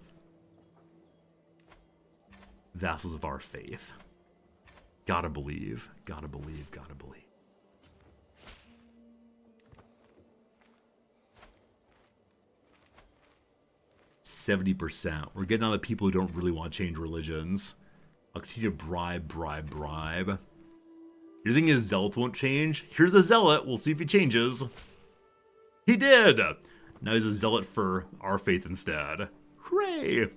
faith? Gotta believe, gotta believe, gotta believe. %. We're getting on the people who don't really want to change religions. I'll continue to bribe. Your thing is Zealot won't change? Here's a Zealot. We'll see if he changes. He did! Now he's a Zealot for our faith instead. Hooray!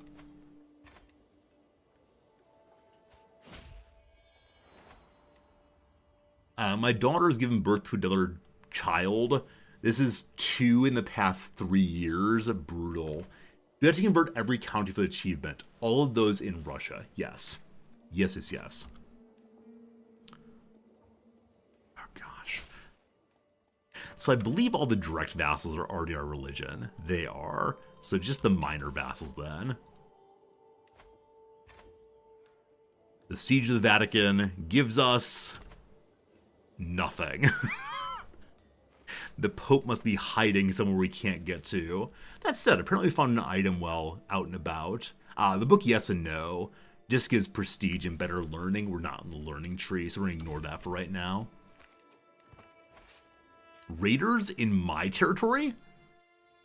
My daughter's given birth to another child. This is 2 in the past 3 years. Brutal. You have to convert every county for the achievement. All of those in Russia. Yes. Yes. Oh, gosh. So I believe all the direct vassals are already our religion. They are. So just the minor vassals then. The Siege of the Vatican gives us nothing. The Pope must be hiding somewhere we can't get to. That said, apparently we found an item while out and about. The book Yes and No just gives prestige and better learning. We're not in the learning tree, so we're going to ignore that for right now. Raiders in my territory?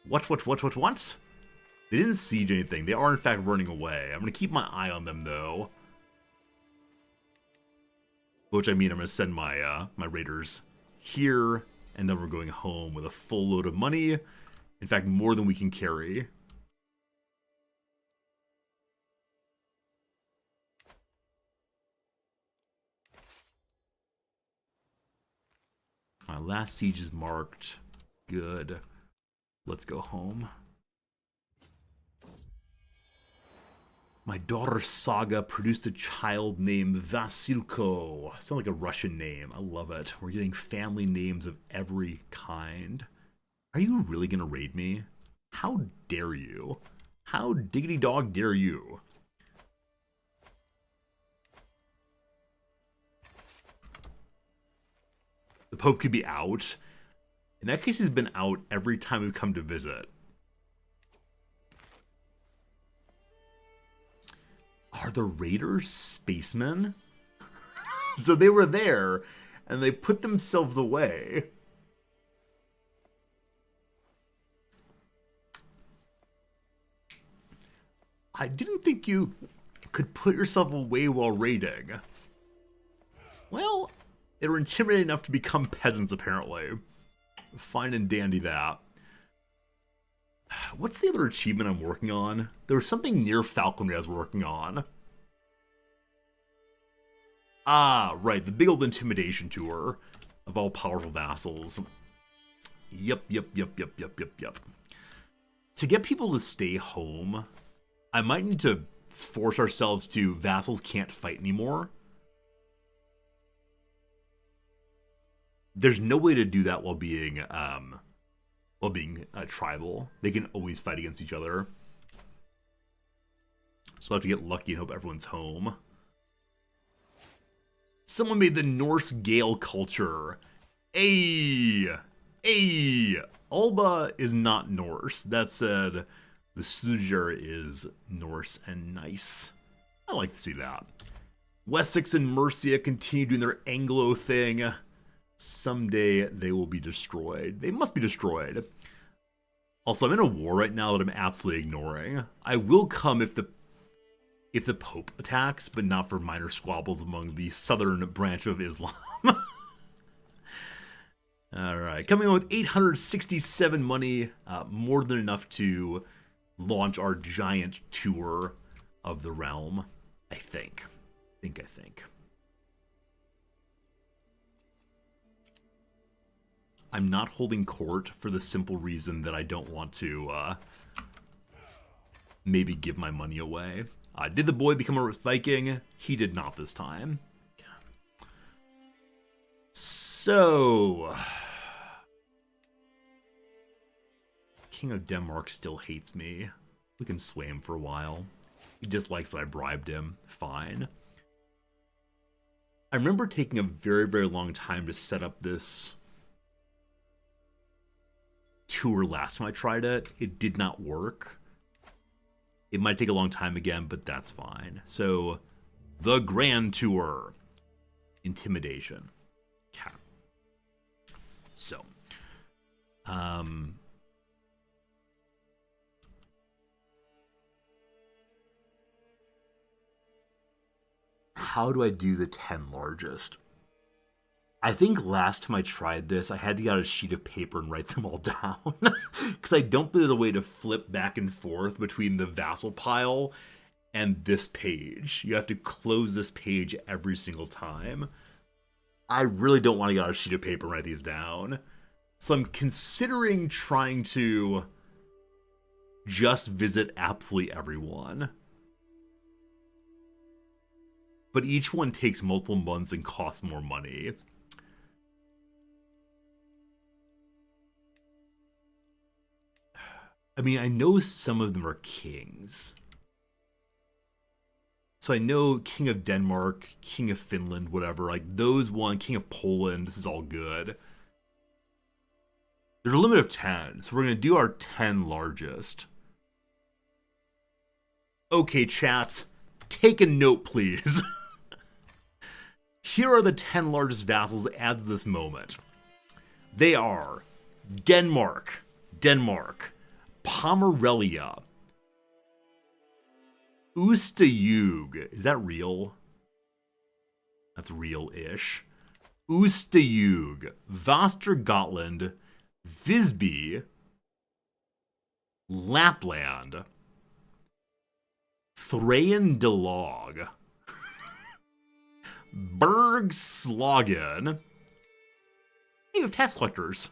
What? They didn't siege anything. They are, in fact, running away. I'm going to keep my eye on them, though. Which, I mean, I'm going to send my my raiders here, and then we're going home with a full load of money. In fact, more than we can carry. My last siege is marked. Good. Let's go home. My daughter's saga produced a child named Vasilko. Sounds like a Russian name. I love it. We're getting family names of every kind. Are you really going to raid me? How dare you? How diggity dog dare you? The Pope could be out. In that case, he's been out every time we've come to visit. Are the raiders spacemen? So they were there, and they put themselves away. I didn't think you could put yourself away while raiding. Well, they were intimidated enough to become peasants, apparently. Fine and dandy that. What's the other achievement I'm working on? There was something near falconry I was working on. Ah, right, the big old intimidation tour of all powerful vassals. Yep. To get people to stay home, I might need to force ourselves to vassals can't fight anymore. There's no way to do that while being tribal. They can always fight against each other. So I'll have to get lucky and hope everyone's home. Someone made the Norse Gale culture. Hey! Alba is not Norse. That said, the Suger is Norse and nice. I like to see that. Wessex and Mercia continue doing their Anglo thing. Someday they will be destroyed. They must be destroyed. Also, I'm in a war right now that I'm absolutely ignoring. I will come if the Pope attacks, but not for minor squabbles among the southern branch of Islam. Alright, coming in with 867 money, more than enough to launch our giant tour of the realm, I think. I think. I'm not holding court for the simple reason that I don't want to maybe give my money away. Did the boy become a Viking? He did not this time. So, King of Denmark still hates me. We can sway him for a while. He dislikes that I bribed him. Fine. I remember taking a very, very long time to set up this tour last time I tried it. It did not work. It might take a long time again, but that's fine. So, the Grand Tour. Intimidation. Okay. So, how do I do the 10 largest? I think last time I tried this, I had to get out a sheet of paper and write them all down. Because I don't put it a way to flip back and forth between the vassal pile and this page. You have to close this page every single time. I really don't want to get out a sheet of paper and write these down. So I'm considering trying to just visit absolutely everyone. But each one takes multiple months and costs more money. I mean, I know some of them are kings. So I know King of Denmark, King of Finland, whatever. Like those one, King of Poland, this is all good. There's a limit of 10, so we're going to do our 10 largest. Okay, chat, take a note, please. Here are the 10 largest vassals as of this moment. They are Denmark, Pomerelia, Ustayug. Is that real? That's real-ish. Ustayug, Västergotland, Visby, Lapland, Thraendelag, Bergslagen. Hey, we have tax collectors.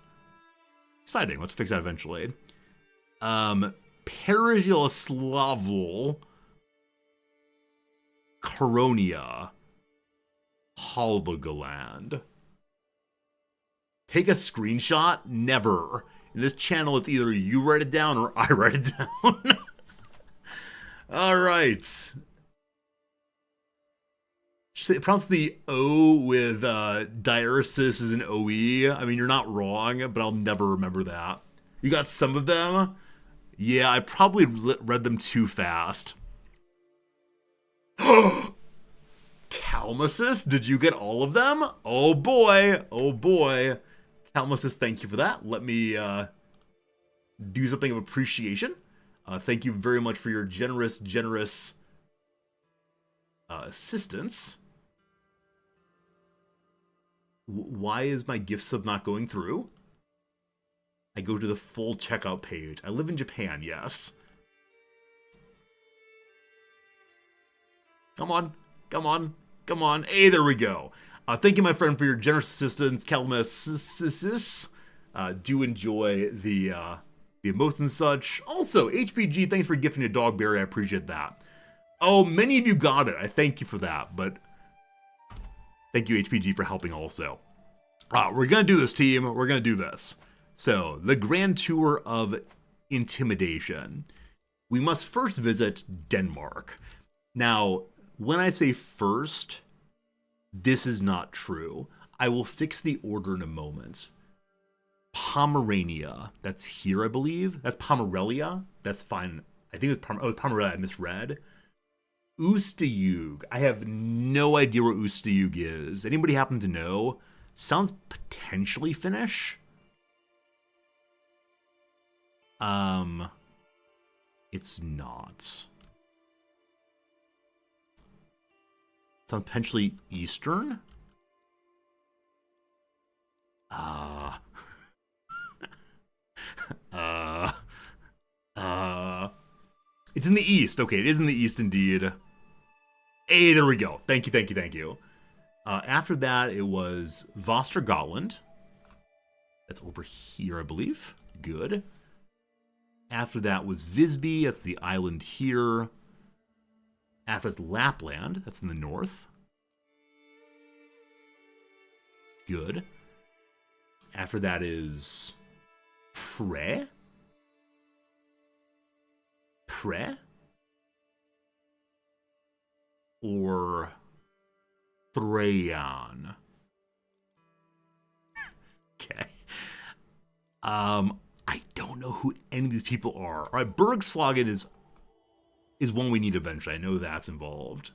Exciting. Let's fix that eventually. Perijoslavl, Koronia, Hålogaland. Take a screenshot? Never. In this channel, it's either you write it down or I write it down. All right. Pronounce the O with diaresis as an OE. I mean, you're not wrong, but I'll never remember that. You got some of them? Yeah, I probably read them too fast. Calmasis, did you get all of them? Oh boy, oh boy. Calmasis, thank you for that. Let me do something of appreciation. Thank you very much for your generous assistance. Why is my gift sub not going through? I go to the full checkout page. I live in Japan, yes. Come on, come on, come on. Hey, there we go. Thank you, my friend, for your generous assistance. Calmasis. Do enjoy the emotes and such. Also, HPG, thanks for gifting a Dogberry. I appreciate that. Oh, many of you got it. I thank you for that, but thank you, HPG, for helping also. We're going to do this, team. We're going to do this. So, the Grand Tour of Intimidation. We must first visit Denmark. Now, when I say first, this is not true. I will fix the order in a moment. Pomerania. That's here, I believe. That's Pomerelia. That's fine. I think it's Pomerelia. I misread. Oostejug. I have no idea where Oostejug is. Anybody happen to know? Sounds potentially Finnish. It's not. Sounds potentially Eastern. It's in the East. Okay, it is in the East indeed. Hey, there we go. Thank you, thank you, thank you. After that, it was Vostergotland. That's over here, I believe. Good. After that was Visby. That's the island here. After that's Lapland. That's in the north. Good. After that is Pre. Or Thrayan. Okay. I don't know who any of these people are. All right, Bergslagen is one we need eventually. I know that's involved.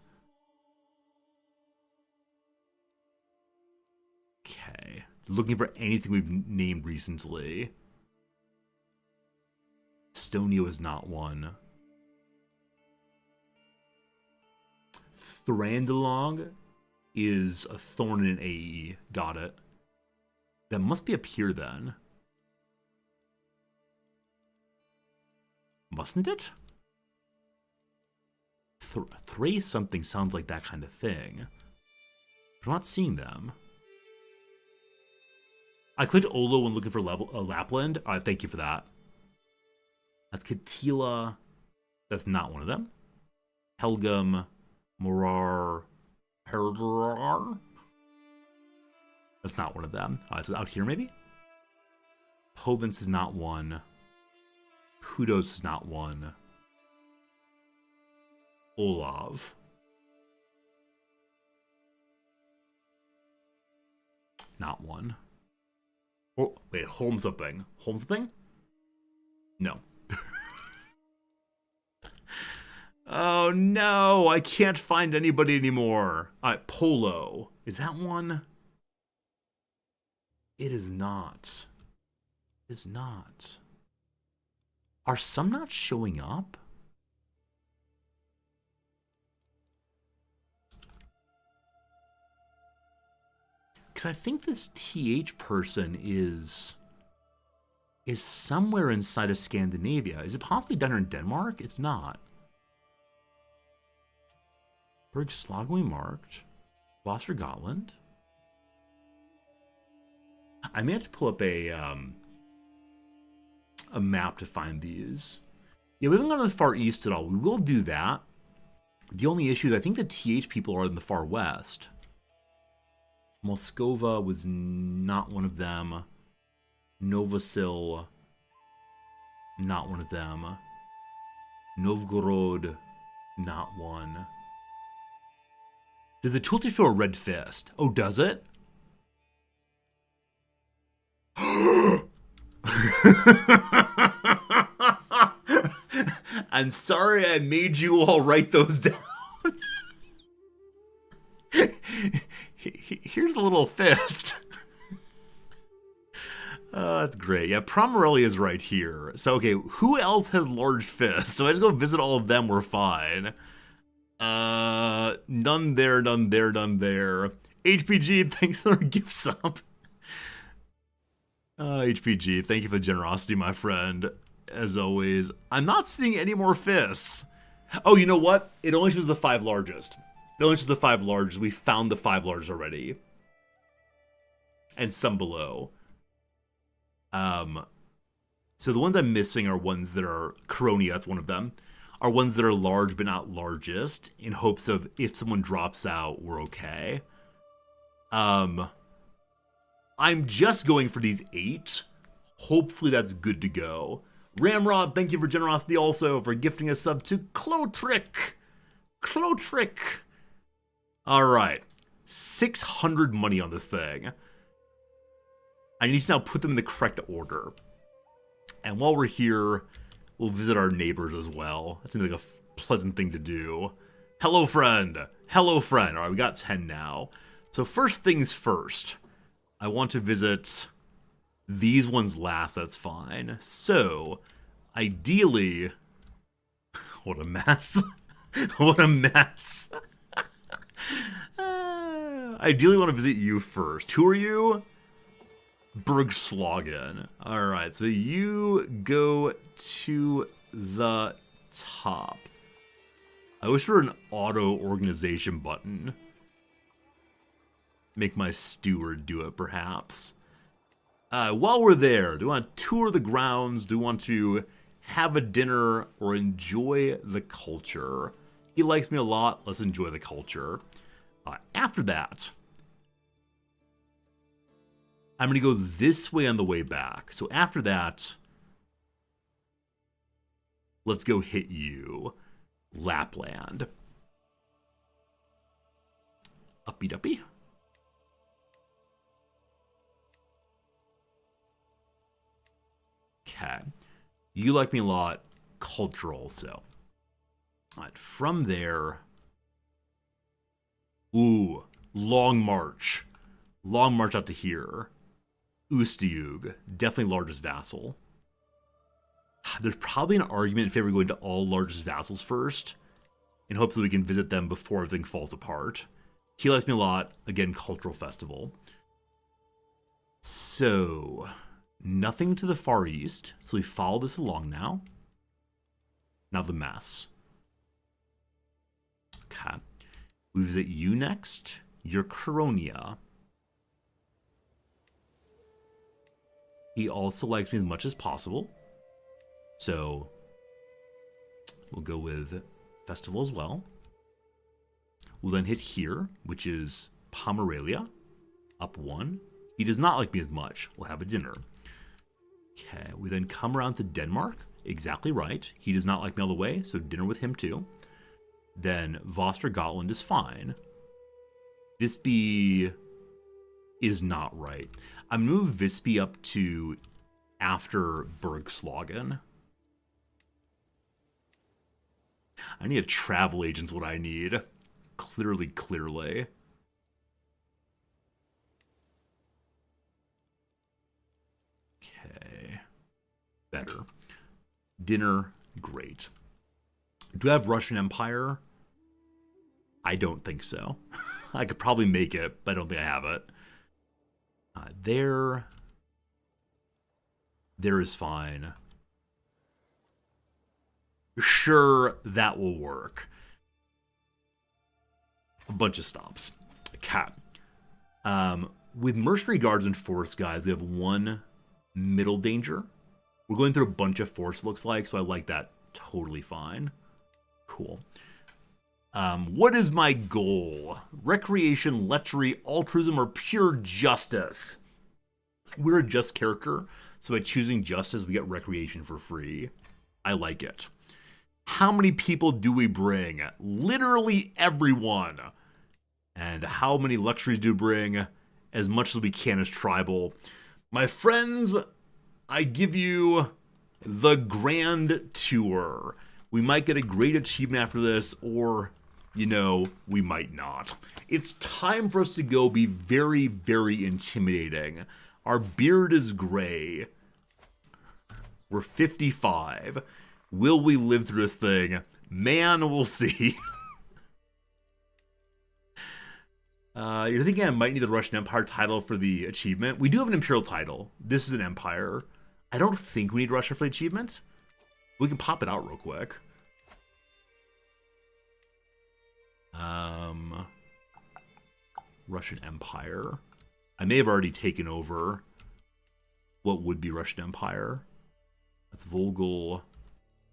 Okay. Looking for anything we've named recently. Estonia is not one. Thrandulag is a thorn in an AE. Got it. That must be up here then. Mustn't it? Thray something sounds like that kind of thing. I'm not seeing them. I clicked Olo when looking for Lapland. Thank you for that. That's Katila. That's not one of them. Helgum. Morar. Herderar. That's not one of them. It's out here maybe? Povens is not one. Hudos is not one. Olav. Not one. Oh, wait, Holmsuping. Holmsuping? No. Oh no, I can't find anybody anymore. Polo. Is that one? It is not. It is not. Are some not showing up? Because I think this TH person is somewhere inside of Scandinavia. Is it possibly down here in Denmark? It's not. Bergslagen marked. Vostergotland. I may have to pull up a map to find these. Yeah, we haven't gone to the Far East at all. We will do that. The only issue is I think the TH people are in the Far West. Moskova was not one of them. Novosil, not one of them. Novgorod, not one. Does the tooltip show a red fist? Oh, does it? I'm sorry I made you all write those down. little fist. That's great. Yeah, Pomerelli is right here. So, okay, who else has large fists? So I just go visit all of them, we're fine. None there, none there, none there. HPG, thanks for the gift sub. HPG, thank you for the generosity, my friend. As always. I'm not seeing any more fists. Oh, you know what? It only shows the 5 largest. It only shows the 5 largest. We found the 5 largest already. And some below. So the ones I'm missing are ones that are Coronia, that's one of them, are ones that are large but not largest, in hopes of if someone drops out, we're okay. I'm just going for these 8. Hopefully that's good to go. Ramrod, thank you for generosity also, for gifting a sub to Clotrick. Clotrick. Alright. 600 money on this thing. I need to now put them in the correct order. And while we're here, we'll visit our neighbors as well. That seems like a pleasant thing to do. Hello, friend. Hello, friend. All right, we got 10 now. So first things first, I want to visit these ones last. That's fine. So, ideally... What a mess. What a mess. Ideally, I want to visit you first. Who are you? Bergslagen. Alright, so you go to the top. I wish there were an auto-organization button. Make my steward do it, perhaps. While we're there, do we want to tour the grounds? Do we want to have a dinner or enjoy the culture? He likes me a lot. Let's enjoy the culture. After that, I'm going to go this way on the way back. So after that, let's go hit you. Lapland. Uppy-duppy. Okay. You like me a lot. Cultural, so. Alright, from there... Ooh, long march. Long march out to here. Ustiug, definitely largest vassal. There's probably an argument in favor of going to all largest vassals first, in hopes that we can visit them before everything falls apart. He likes me a lot. Again, cultural festival. So, nothing to the far east. So we follow this along now. Now the mess. Okay. We visit you next. You're Coronia. He also likes me as much as possible. So, we'll go with festival as well. We'll then hit here, which is Pomerania. Up 1. He does not like me as much. We'll have a dinner. Okay, we then come around to Denmark. Exactly right. He does not like me all the way, so dinner with him too. Then Vostergotland is fine. Visby is not right. I'm going to move Visby up to after Bergslagen. I need a travel agent's what I need. Clearly. Okay. Better. Dinner, great. Do I have Russian Empire? I don't think so. I could probably make it, but I don't think I have it. There is fine. Sure, that will work. A bunch of stops. Cat. With mercenary guards and force guys, we have 1 middle danger. We're going through a bunch of force, looks like, so I like that totally fine. Cool. What is my goal? Recreation, lechery, altruism, or pure justice? We're a just character, so by choosing justice, we get recreation for free. I like it. How many people do we bring? Literally everyone. And how many luxuries do we bring? As much as we can as tribal. My friends, I give you the Grand Tour. We might get a great achievement after this, or you know, we might not. It's time for us to go be very, very intimidating. Our beard is gray. We're 55. Will we live through this thing? Man, we'll see. You're thinking I might need the Russian Empire title for the achievement. We do have an Imperial title. This is an Empire. I don't think we need Russia for the achievement. We can pop it out real quick. Russian Empire. I may have already taken over what would be Russian Empire. That's Volgol.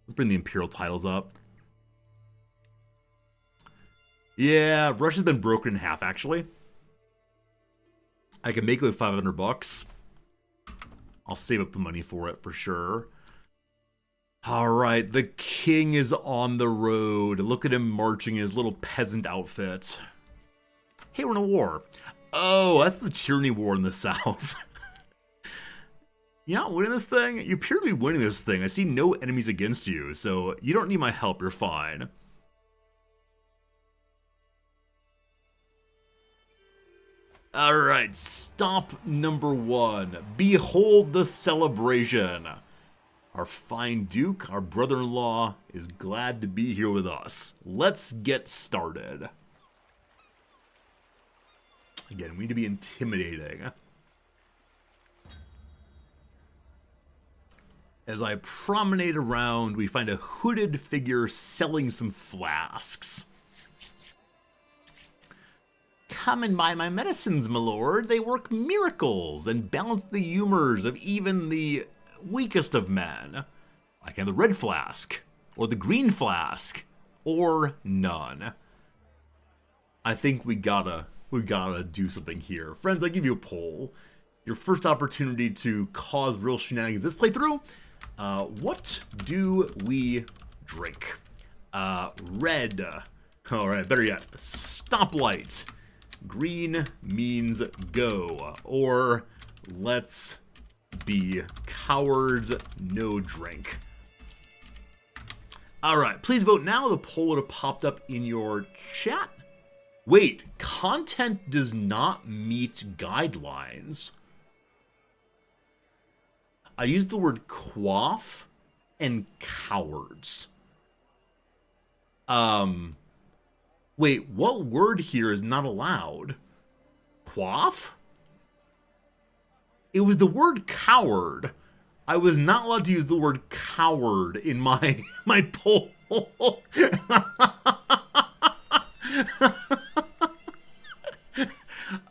Let's bring the Imperial titles up. Yeah, Russia's been broken in half, actually. I can make it with 500 bucks. I'll save up the money for it, for sure. All right, the king is on the road. Look at him marching in his little peasant outfit. Hey, we're in a war. Oh, that's the tyranny war in the south. You're not winning this thing? You appear to be winning this thing. I see no enemies against you, so you don't need my help. You're fine. All right, stop number 1. Behold the celebration. Our fine duke, our brother-in-law, is glad to be here with us. Let's get started. Again, we need to be intimidating. As I promenade around, we find a hooded figure selling some flasks. Come and buy my medicines, my lord. They work miracles and balance the humors of even the weakest of men. I can have the red flask, or the green flask, or none. I think we gotta do something here. Friends, I give you a poll. Your first opportunity to cause real shenanigans this playthrough. What do we drink? Red. All right, better yet, stoplight. Green means go, or let's be cowards, no drink. All right, please vote now. The poll would have popped up in your chat. Wait, content does not meet guidelines. I used the word quaff and cowards. Wait, what word here is not allowed? Quaff? It was the word coward. I was not allowed to use the word coward in my poll.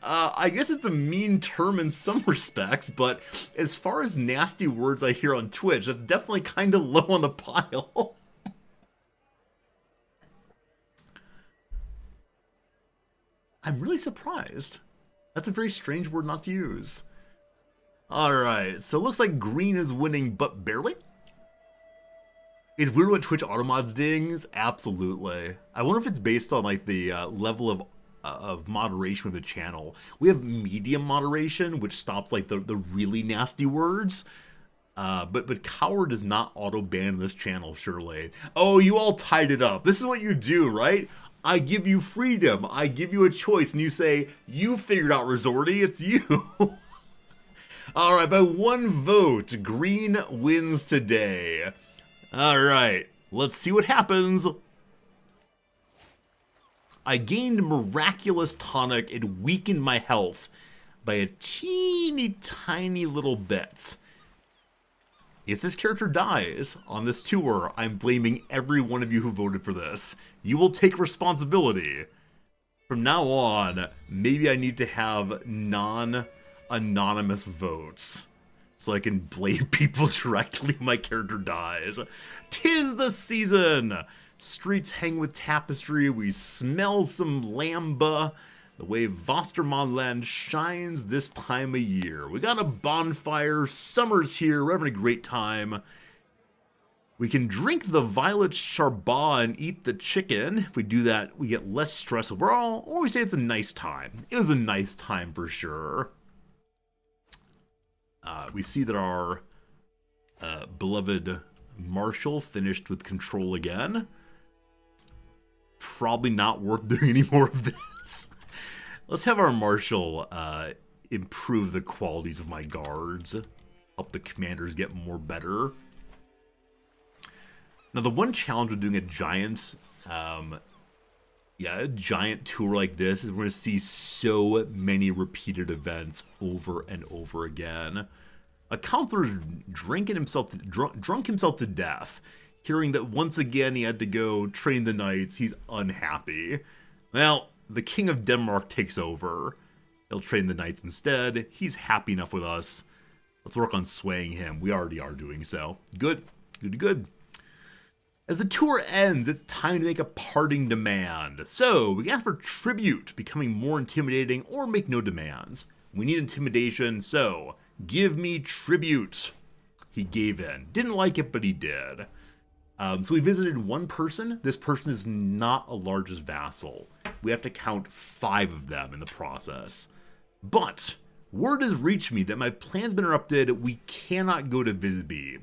I guess it's a mean term in some respects, but as far as nasty words I hear on Twitch, that's definitely kind of low on the pile. I'm really surprised. That's a very strange word not to use. Alright, so it looks like green is winning, but barely. Is weird what Twitch automods dings? Absolutely. I wonder if it's based on like the level of moderation of the channel. We have medium moderation, which stops like the really nasty words. But coward is not auto banned in this channel, surely. Oh, you all tied it up. This is what you do, right? I give you freedom. I give you a choice, and you say, you figured out, Resorty, it's you. All right, by 1 vote, green wins today. All right, let's see what happens. I gained miraculous tonic and weakened my health by a teeny tiny little bit. If this character dies on this tour, I'm blaming every one of you who voted for this. You will take responsibility. From now on, maybe I need to have non-anonymous votes so I can blame people directly when my character dies. 'Tis the season! Streets hang with tapestry, we smell some lamba. The way Vostermanland shines this time of year. We got a bonfire, summer's here, we're having a great time. We can drink the violet charbot and eat the chicken. If we do that, we get less stress overall, or we say it's a nice time. It was a nice time for sure. We see that our beloved Marshal finished with control again. probably not worth doing any more of this. Let's have our marshal improve the qualities of my guards. Help the commanders get more better. Now, the one challenge with doing a giant tour like this is we're going to see so many repeated events over and over again. A counselor's drunk himself to death, hearing that once again he had to go train the knights. He's unhappy. Well, the King of Denmark takes over. He'll train the knights instead. He's happy enough with us. Let's work on swaying him. We already are doing so. Good. Good. As the tour ends, it's time to make a parting demand. So, we can ask for tribute, becoming more intimidating, or make no demands. We need intimidation, so give me tribute. He gave in. Didn't like it, but he did. So we visited one person. This person is not a largest vassal. We have to count 5 of them in the process. But word has reached me that my plan's been interrupted. We cannot go to Visby.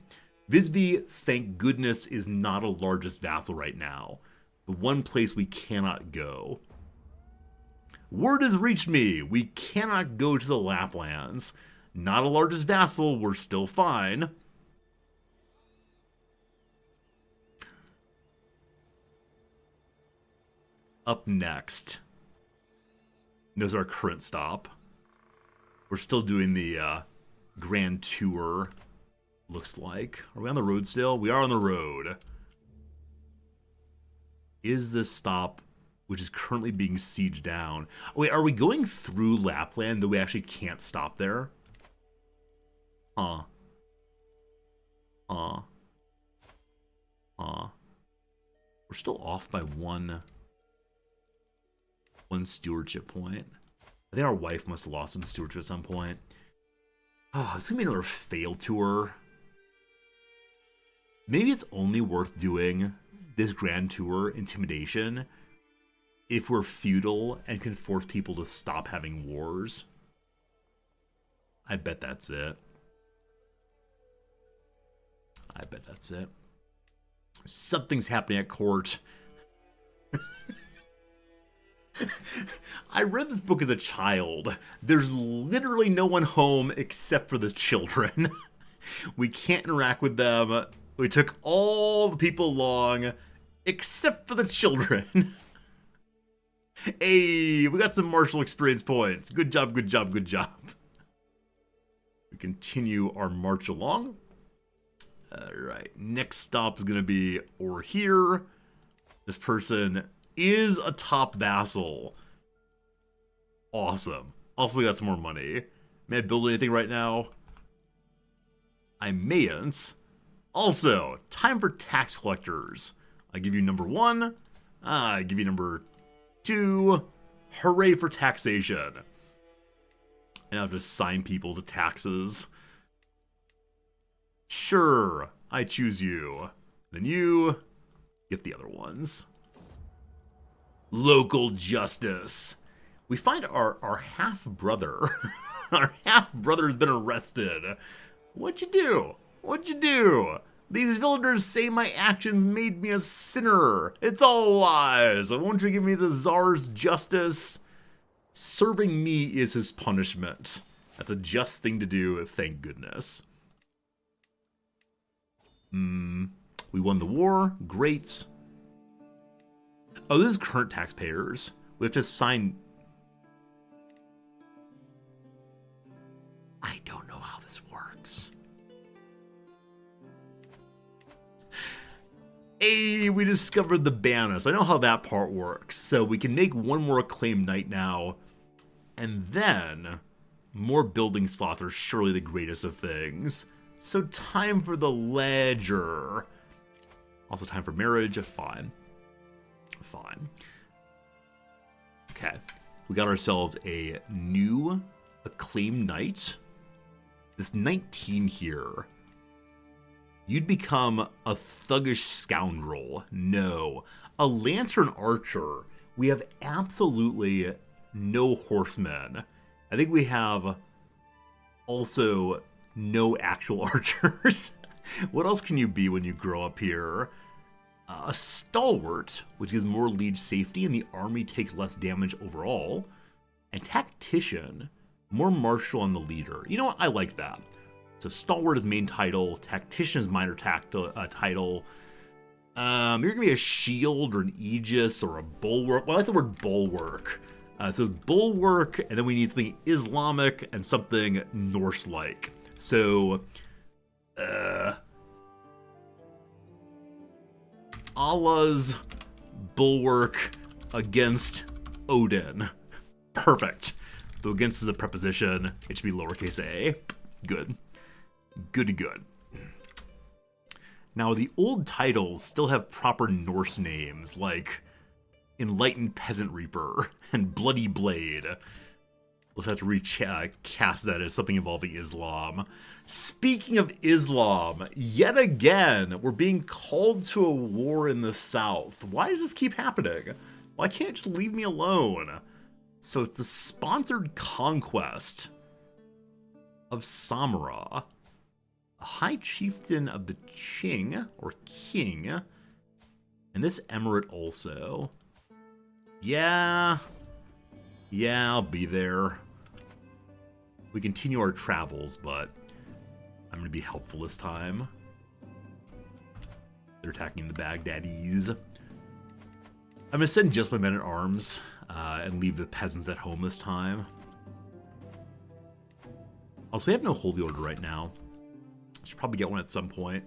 Visby, thank goodness, is not a largest vassal right now. The one place we cannot go. Word has reached me. We cannot go to the Laplands. Not a largest vassal. We're still fine. Up next. This is our current stop. We're still doing the grand tour. Looks like. Are we on the road still? We are on the road. Is this stop, which is currently being sieged down? Wait, are we going through Lapland that we actually can't stop there? We're still off by one stewardship point. I think our wife must have lost some stewardship at some point. Oh, this is gonna be another fail tour. Maybe it's only worth doing this grand tour, intimidation, if we're feudal and can force people to stop having wars. I bet that's it. Something's happening at court. I read this book as a child. There's literally no one home except for the children. We can't interact with them. We took all the people along except for the children. Hey, we got some martial experience points. Good job. We continue our march along. Alright, next stop is going to be over here. This person is a top vassal. Awesome. Also, we got some more money. May I build anything right now? I mayn't. Also, time for tax collectors. I give you number 1. I give you number 2. Hooray for taxation. And I'll just assign people to taxes. Sure, I choose you. Then you get the other ones. Local justice. We find our half-brother. Our half-brother's been arrested. What'd you do? These villagers say my actions made me a sinner. It's all lies. Won't you give me the Tsar's justice? Serving me is his punishment. That's a just thing to do, thank goodness. We won the war. Great. Oh, this is current taxpayers. We have to sign... I don't know how this works. Hey, we discovered the Banus. I know how that part works. So we can make one more acclaimed knight now. And then, more building slots are surely the greatest of things. So time for the ledger. Also time for marriage. Fine. Okay. We got ourselves a new acclaimed knight. This 19 here. You'd become a thuggish scoundrel. No. A lantern archer. We have absolutely no horsemen. I think we have also no actual archers. What else can you be when you grow up here? A stalwart, which gives more liege safety and the army takes less damage overall. And tactician, more martial on the leader. You know what? I like that. So stalwart is main title, tactician is minor title. You're gonna be a shield or an aegis or a bulwark. Well, I like the word bulwark. So bulwark, and then we need something Islamic and something Norse-like. So, Allah's bulwark against Odin. Perfect. Though against is a preposition, it should be lowercase a. Good. Good. Now, the old titles still have proper Norse names, like Enlightened Peasant Reaper and Bloody Blade. Let's have to recast that as something involving Islam. Speaking of Islam, yet again, we're being called to a war in the south. Why does this keep happening? Why can't it just leave me alone? So it's the sponsored conquest of Samara, a high chieftain of the Qing, or king, and this emirate also. Yeah, I'll be there. We continue our travels, but I'm going to be helpful this time. They're attacking the Baghdadis. I'm going to send just my men at arms and leave the peasants at home this time. Also, we have no holy order right now. Should probably get one at some point.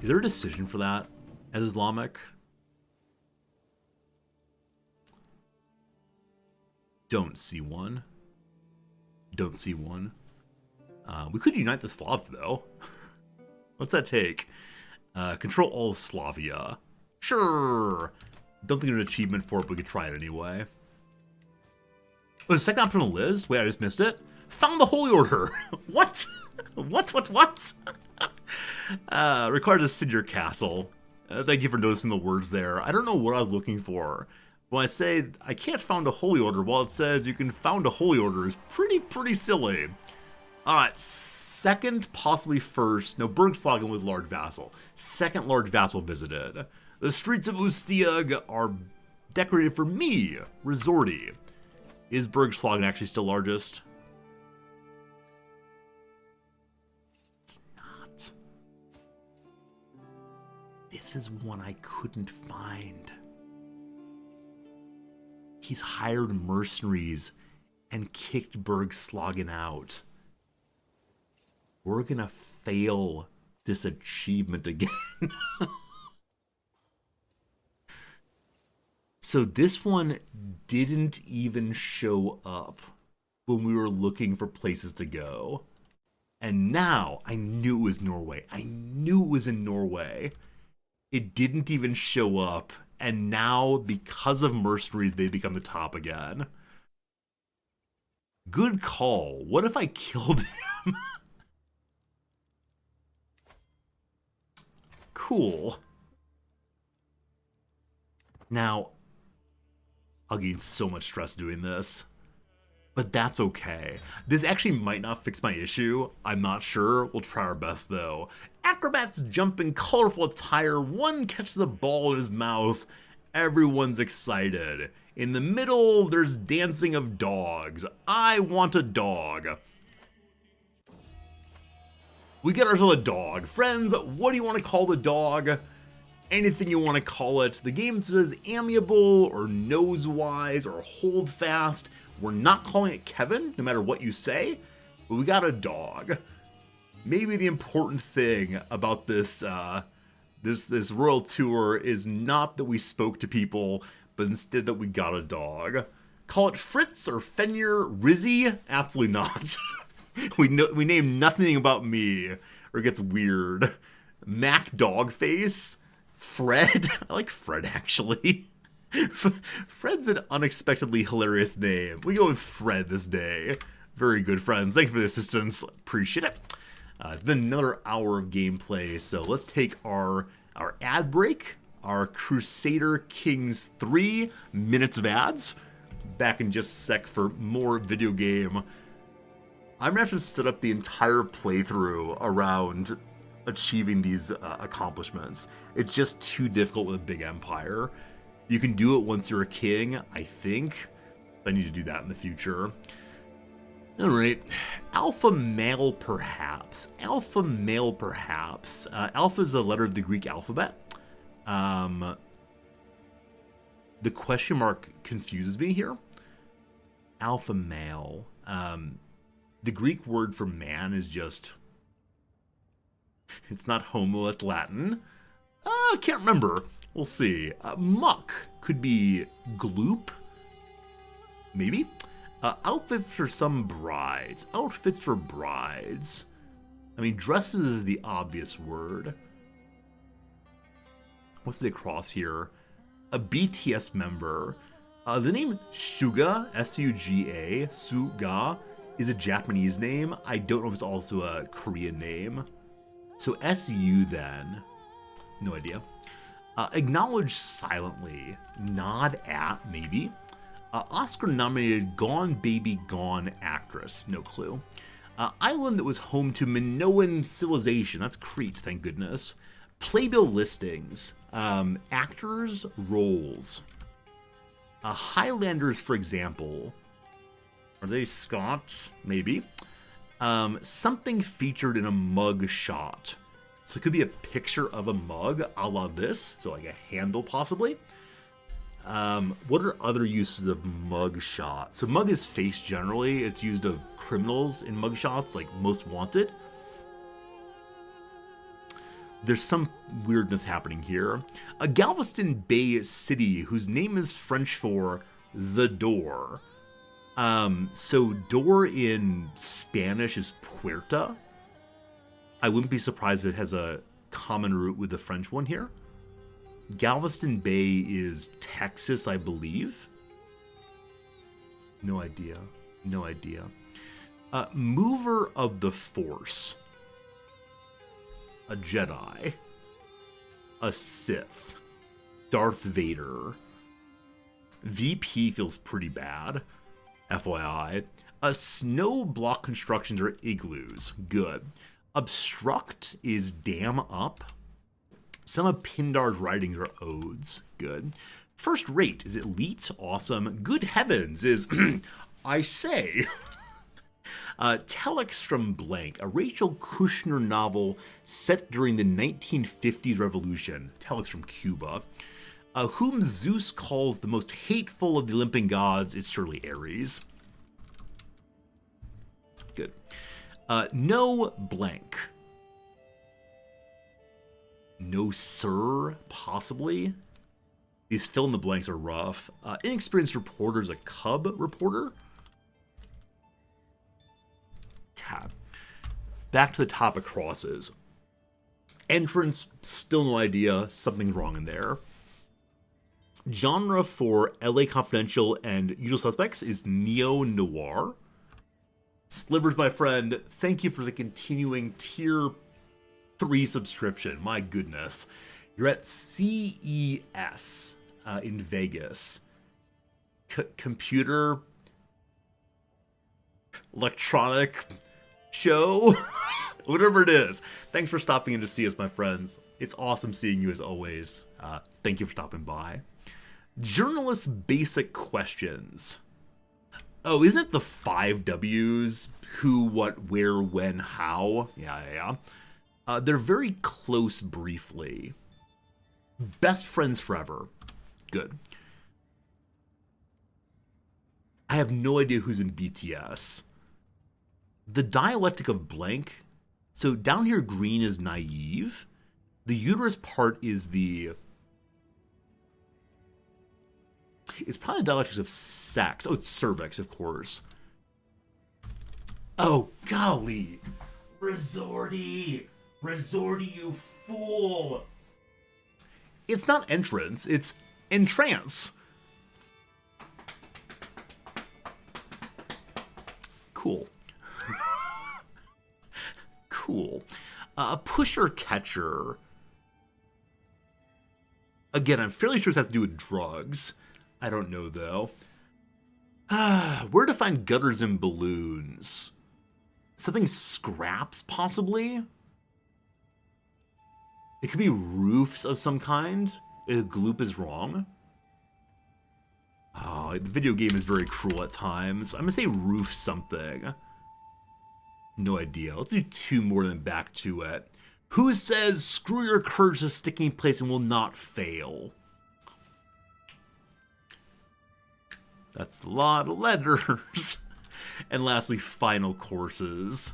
Is there a decision for that as Islamic? Don't see one. We could unite the Slavs, though. What's that take? Control all of Slavia. Sure. Don't think there's an achievement for it, but we could try it anyway. Oh, the second option on the list? Wait, I just missed it. Found the Holy Order. What? What? Requires a Sidger Castle. Thank you for noticing the words there. I don't know what I was looking for. When I say I can't found a Holy Order, while it says you can found a Holy Order is pretty silly. Alright, second, possibly first. No, Bergslagen was large vassal. Second large vassal visited. The streets of Ustiag are decorated for me, Resorty. Is Bergslagen actually still largest? It's not. This is one I couldn't find. He's hired mercenaries and kicked Bergslagen out. We're gonna fail this achievement again. So this one didn't even show up when we were looking for places to go. And now I knew it was Norway. I knew it was in Norway. It didn't even show up. And now, because of mercenaries, they become the top again. Good call. What if I killed him? Cool. Now, I'll gain so much stress doing this. But that's okay. This actually might not fix my issue. I'm not sure. We'll try our best, though. Acrobats jump in colorful attire. One catches the ball in his mouth. Everyone's excited. In the middle, there's dancing of dogs. I want a dog. We get ourselves a dog. Friends, what do you want to call the dog? Anything you want to call it. The game says amiable or nosewise or holdfast. We're not calling it Kevin, no matter what you say, but we got a dog. Maybe the important thing about this this royal tour is not that we spoke to people, but instead that we got a dog. Call it Fritz or Fenrir, Rizzy? Absolutely not. we name nothing about me, or it gets weird. Mac Dogface? Fred? I like Fred, actually. Fred's an unexpectedly hilarious name. We go with Fred this day. Very good, friends. Thank you for the assistance. Appreciate it. It's been another hour of gameplay, so let's take our ad break, our Crusader Kings III minutes of ads. Back in just a sec for more video game. I'm gonna have to set up the entire playthrough around achieving these accomplishments. It's just too difficult with a big empire. You can do it once you're a king, I think. I need to do that in the future. All right, alpha male perhaps. Alpha male perhaps. Alpha is a letter of the Greek alphabet. The question mark confuses me here. Alpha male. The Greek word for man is just... It's not homo, it's Latin. I can't remember. We'll see. Muck could be gloop. Maybe. Outfits for some brides. Outfits for brides. I mean, dresses is the obvious word. What's the cross here? A BTS member. The name Suga, S-U-G-A, Suga, is a Japanese name. I don't know if it's also a Korean name. So S-U then. No idea. Acknowledge silently. Nod at, maybe. Oscar-nominated Gone Baby Gone actress. No clue. Island that was home to Minoan civilization. That's Crete, thank goodness. Playbill listings. Actors, roles. Highlanders, for example. Are they Scots? Maybe. Something featured in a mug shot. So it could be a picture of a mug, a la this. So like a handle, possibly. What are other uses of mug shot? So mug is face generally. It's used of criminals in mug shots, like Most Wanted. There's some weirdness happening here. A Galveston Bay city whose name is French for the door. So door in Spanish is puerta. I wouldn't be surprised if it has a common root with the French one here. Galveston Bay is Texas, I believe. No idea. No idea. Mover of the Force. A Jedi. A Sith. Darth Vader. VP feels pretty bad. FYI. Snow block constructions or igloos. Good. Obstruct is dam up. Some of Pindar's writings are odes. Good. First rate is elite. Awesome. Good heavens is I say. Telex from Blank, a Rachel Kushner novel set during the 1950s revolution. Telex from Cuba. Whom Zeus calls the most hateful of the Olympian gods is surely Ares. Good. No blank. No sir, possibly. These fill in the blanks are rough. Inexperienced reporter is a cub reporter. Tab. Back to the top of crosses. Entrance, still no idea. Something's wrong in there. Genre for LA Confidential and Usual Suspects is neo-noir. Slivers, my friend, thank you for the continuing tier 3 subscription. My goodness. You're at CES in Vegas. Computer electronic show? Whatever it is. Thanks for stopping in to see us, my friends. It's awesome seeing you as always. Thank you for stopping by. Journalist basic questions. Oh, isn't it the 5 W's? Who, what, where, when, how? Yeah. They're very close briefly. Best friends forever. Good. I have no idea who's in BTS. The dialectic of blank. So down here, green is naive. The uterus part is the... It's probably the dialectics of sex. Oh, it's cervix, of course. Oh, golly. Resorty, you fool. It's not entrance, it's entrance. Cool. Cool. A pusher catcher. Again, I'm fairly sure this has to do with drugs. I don't know, though. Where to find gutters and balloons? Something scraps, possibly? It could be roofs of some kind. If gloop is wrong. Oh, the video game is very cruel at times. I'm gonna say roof something. No idea. Let's do 2 more than back to it. Who says screw your courage to sticking place and will not fail? That's a lot of letters. And lastly, final courses.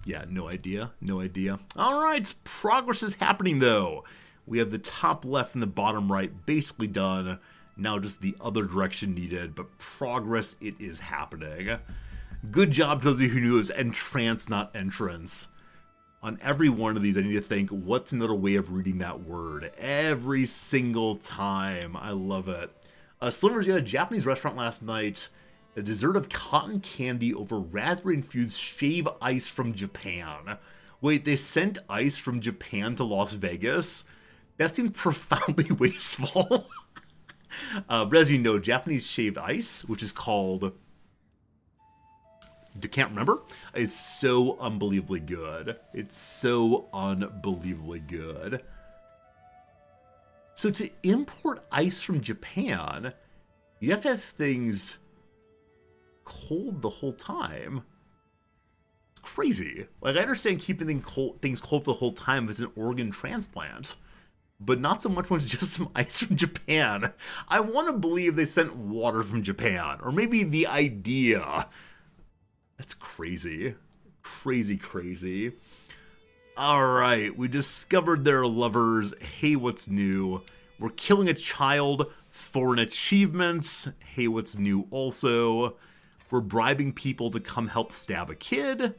Yeah, no idea. No idea. All right, progress is happening though. We have the top left and the bottom right basically done. Now just the other direction needed, but progress, it is happening. Good job to those of you who knew it was entrance, not entrance. On every one of these, I need to think, what's another way of reading that word? Every single time. I love it. Slivers, you had a Japanese restaurant last night. A dessert of cotton candy over raspberry-infused shave ice from Japan. Wait, they sent ice from Japan to Las Vegas? That seems profoundly wasteful. But as you know, Japanese shaved ice, which is called... I can't remember, is so unbelievably good. It's so unbelievably good. So to import ice from Japan, you have to have things cold the whole time. It's crazy. Like, I understand keeping things cold the whole time is an organ transplant, but not so much when it's just some ice from Japan. I want to believe they sent water from Japan, or maybe the idea. That's crazy. Crazy, crazy. Alright, we discovered they're lovers. Hey, what's new? We're killing a child for an achievement. Hey, what's new also? We're bribing people to come help stab a kid.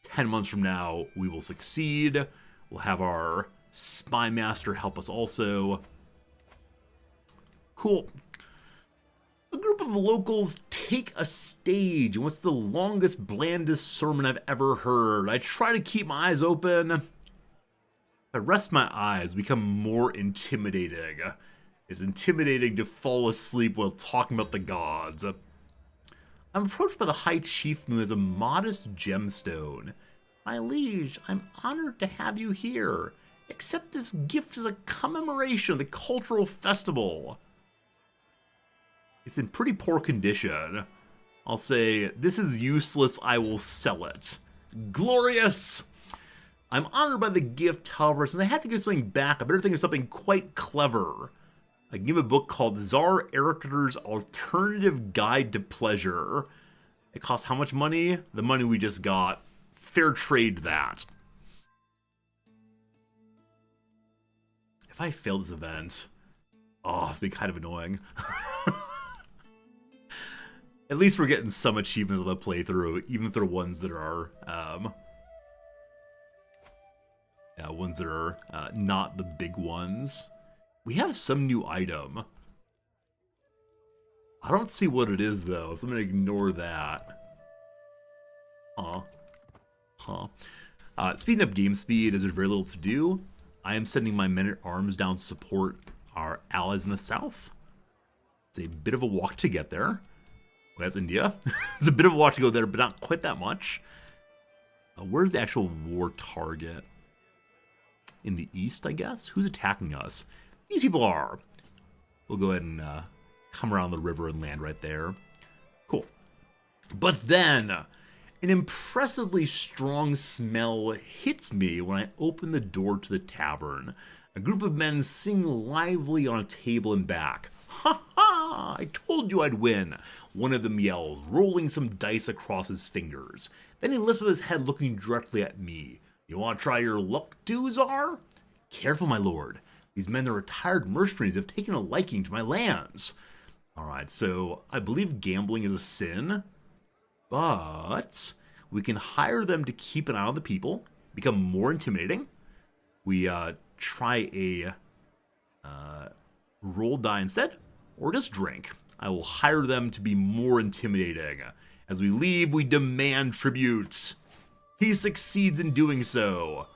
10 months from now, we will succeed. We'll have our spy master help us also. Cool. A group of locals take a stage. And what's the longest, blandest sermon I've ever heard? I try to keep my eyes open. I rest my eyes, become more intimidating. It's intimidating to fall asleep while talking about the gods. I'm approached by the High Chieftain who has a modest gemstone. My liege, I'm honored to have you here. Accept this gift as a commemoration of the cultural festival. It's in pretty poor condition. I'll say, this is useless, I will sell it. Glorious! I'm honored by the gift, however, since I have to give something back, I better think of something quite clever. I give a book called Tsar Erictor's Alternative Guide to Pleasure. It costs how much money? The money we just got. Fair trade that. If I fail this event, oh, it's been kind of annoying. At least we're getting some achievements on the playthrough, even if they're ones that are, ones that are not the big ones. We have some new item. I don't see what it is, though, so I'm going to ignore that. Speeding up game speed, as there's very little to do, I am sending my men-at-arms down to support our allies in the south. It's a bit of a walk to get there. Well, that's India. It's a bit of a walk to go there, but not quite that much. Where's the actual war target? In the east, I guess? Who's attacking us? These people are. We'll go ahead and come around the river and land right there. Cool. But then, an impressively strong smell hits me when I open the door to the tavern. A group of men sing lively on a table in back. Ha ha! I told you I'd win, one of them yells, rolling some dice across his fingers. Then he lifts up his head looking directly at me. You want to try your luck, too, Czar? Careful, my lord. These men are retired mercenaries have taken a liking to my lands. Alright, so I believe gambling is a sin, but we can hire them to keep an eye on the people, become more intimidating. We try a roll die instead, or just drink. I will hire them to be more intimidating. As we leave, we demand tribute. He succeeds in doing so.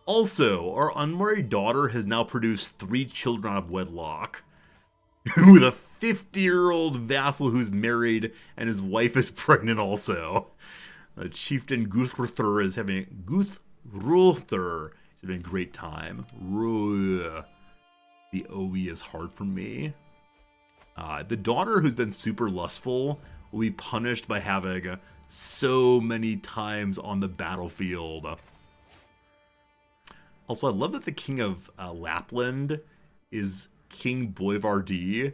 Also, our unmarried daughter has now produced 3 children out of wedlock. With a 50-year-old vassal who's married and his wife is pregnant also. Chieftain Guthruthur Ruther. It's been a great time. The OE is hard for me. The daughter who's been super lustful will be punished by having so many times on the battlefield. Also, I love that the king of Lapland is King Boivardi.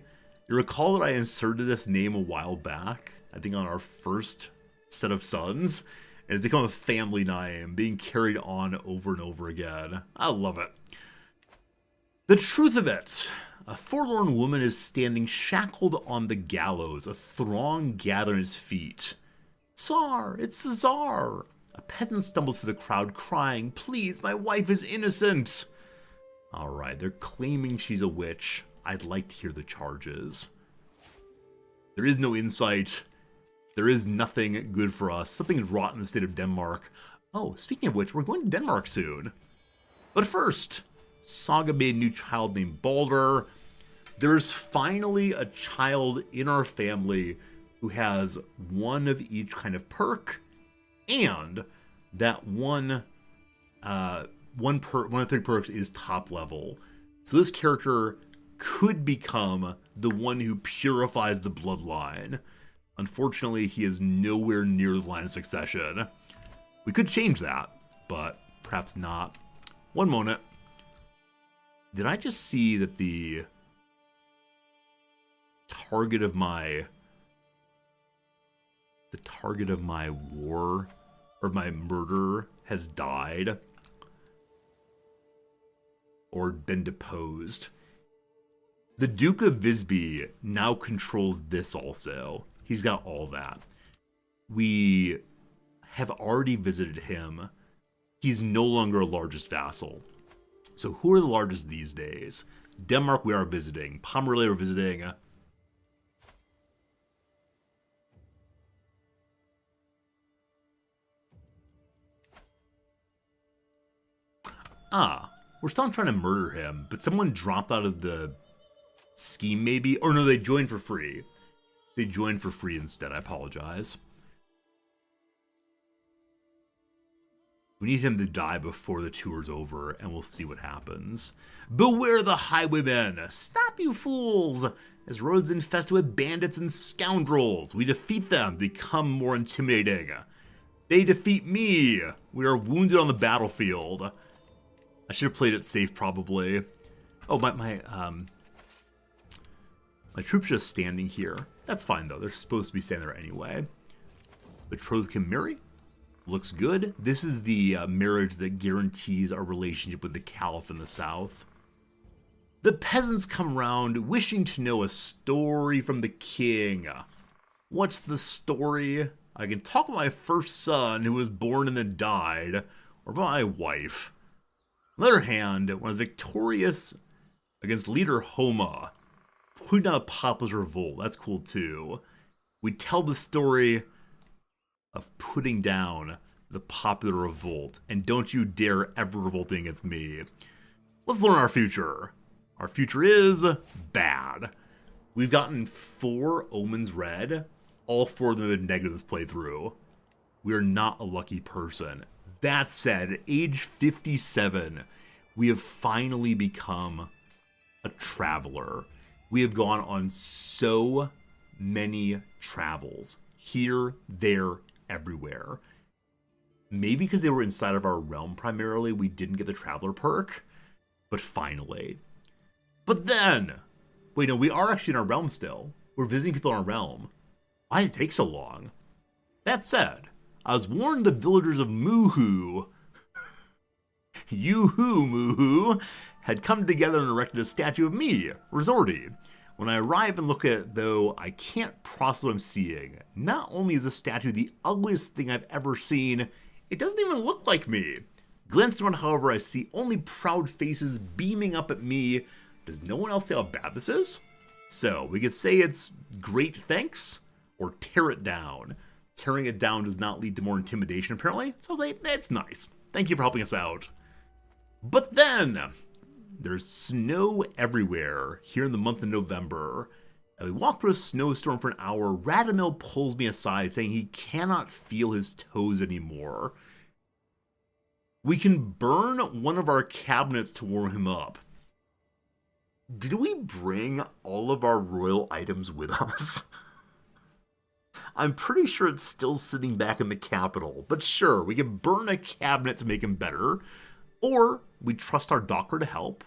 You recall that I inserted this name a while back, I think on our first set of sons, and it's become a family name, being carried on over and over again. I love it. The truth of it. A forlorn woman is standing shackled on the gallows, a throng gather at its feet. Tsar, it's the Tsar! A peasant stumbles through the crowd crying, please, my wife is innocent! Alright, they're claiming she's a witch. I'd like to hear the charges. There is no insight. There is nothing good for us. Something is wrought in the state of Denmark. Oh, speaking of which, we're going to Denmark soon. But first, Saga made a new child named Balder. There's finally a child in our family who has one of each kind of perk, and that one of the 3 perks is top level. So this character could become the one who purifies the bloodline. Unfortunately, he is nowhere near the line of succession. We could change that, but perhaps not. One moment. Did I just see that the target of my war or my murder has died or been deposed? The Duke of Visby now controls this also. He's got all that. We have already visited him. He's no longer a largest vassal. So who are the largest these days? Denmark we are visiting. Pomerania we're visiting. We're still trying to murder him, but someone dropped out of the scheme maybe? Or no, they joined for free. They joined for free instead, I apologize. We need him to die before the tour's over, and we'll see what happens. Beware the highwaymen! Stop, you fools! As roads infested with bandits and scoundrels, we defeat them, become more intimidating. They defeat me! We are wounded on the battlefield. I should have played it safe, probably. Oh, my troops just standing here. That's fine, though. They're supposed to be standing there anyway. Betrothed can marry. Looks good. This is the marriage that guarantees our relationship with the Caliph in the south. The peasants come round, wishing to know a story from the king. What's the story? I can talk about my first son who was born and then died, or about my wife. On the other hand, when I was victorious against leader Homa, putting down a populist revolt, that's cool too. We tell the story of putting down the popular revolt, and don't you dare ever revolting against me. Let's learn our future. Our future is bad. We've gotten 4 omens red. All 4 of them have been negative this playthrough. We are not a lucky person. That said, at age 57, we have finally become a traveler. We have gone on so many travels. Here, there, everywhere. Maybe because they were inside of our realm primarily, we didn't get the traveler perk. But finally. But then! Wait, no, we are actually in our realm still. We're visiting people in our realm. Why did it take so long? That said, I was warned the villagers of Moohoo, Yoo-hoo, Moohoo, had come together and erected a statue of me, Resorti. When I arrive and look at it, though, I can't process what I'm seeing. Not only is the statue the ugliest thing I've ever seen, it doesn't even look like me. Glancing around, however, I see only proud faces beaming up at me. Does no one else see how bad this is? So, we could say it's great thanks, or tear it down. Tearing it down does not lead to more intimidation, apparently. So I was like, it's nice. Thank you for helping us out. But then, there's snow everywhere here in the month of November. And we walk through a snowstorm for an hour. Radamil pulls me aside, saying he cannot feel his toes anymore. We can burn one of our cabinets to warm him up. Did we bring all of our royal items with us? I'm pretty sure it's still sitting back in the capital, but sure, we can burn a cabinet to make him better, or we trust our doctor to help,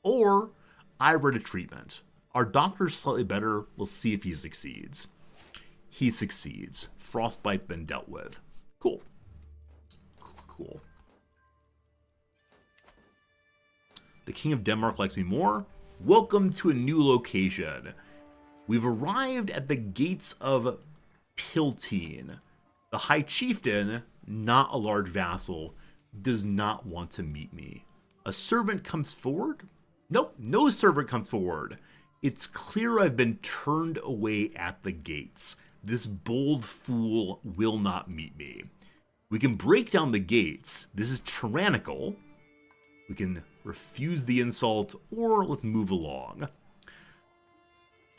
or I read a treatment. Our doctor's slightly better, we'll see if he succeeds. He succeeds. Frostbite's been dealt with. Cool. Cool. The King of Denmark likes me more. Welcome to a new location. We've arrived at the gates of Piltine. The High Chieftain, not a large vassal, does not want to meet me. A servant comes forward? Nope, no servant comes forward. It's clear I've been turned away at the gates. This bold fool will not meet me. We can break down the gates. This is tyrannical. We can refuse the insult, or let's move along.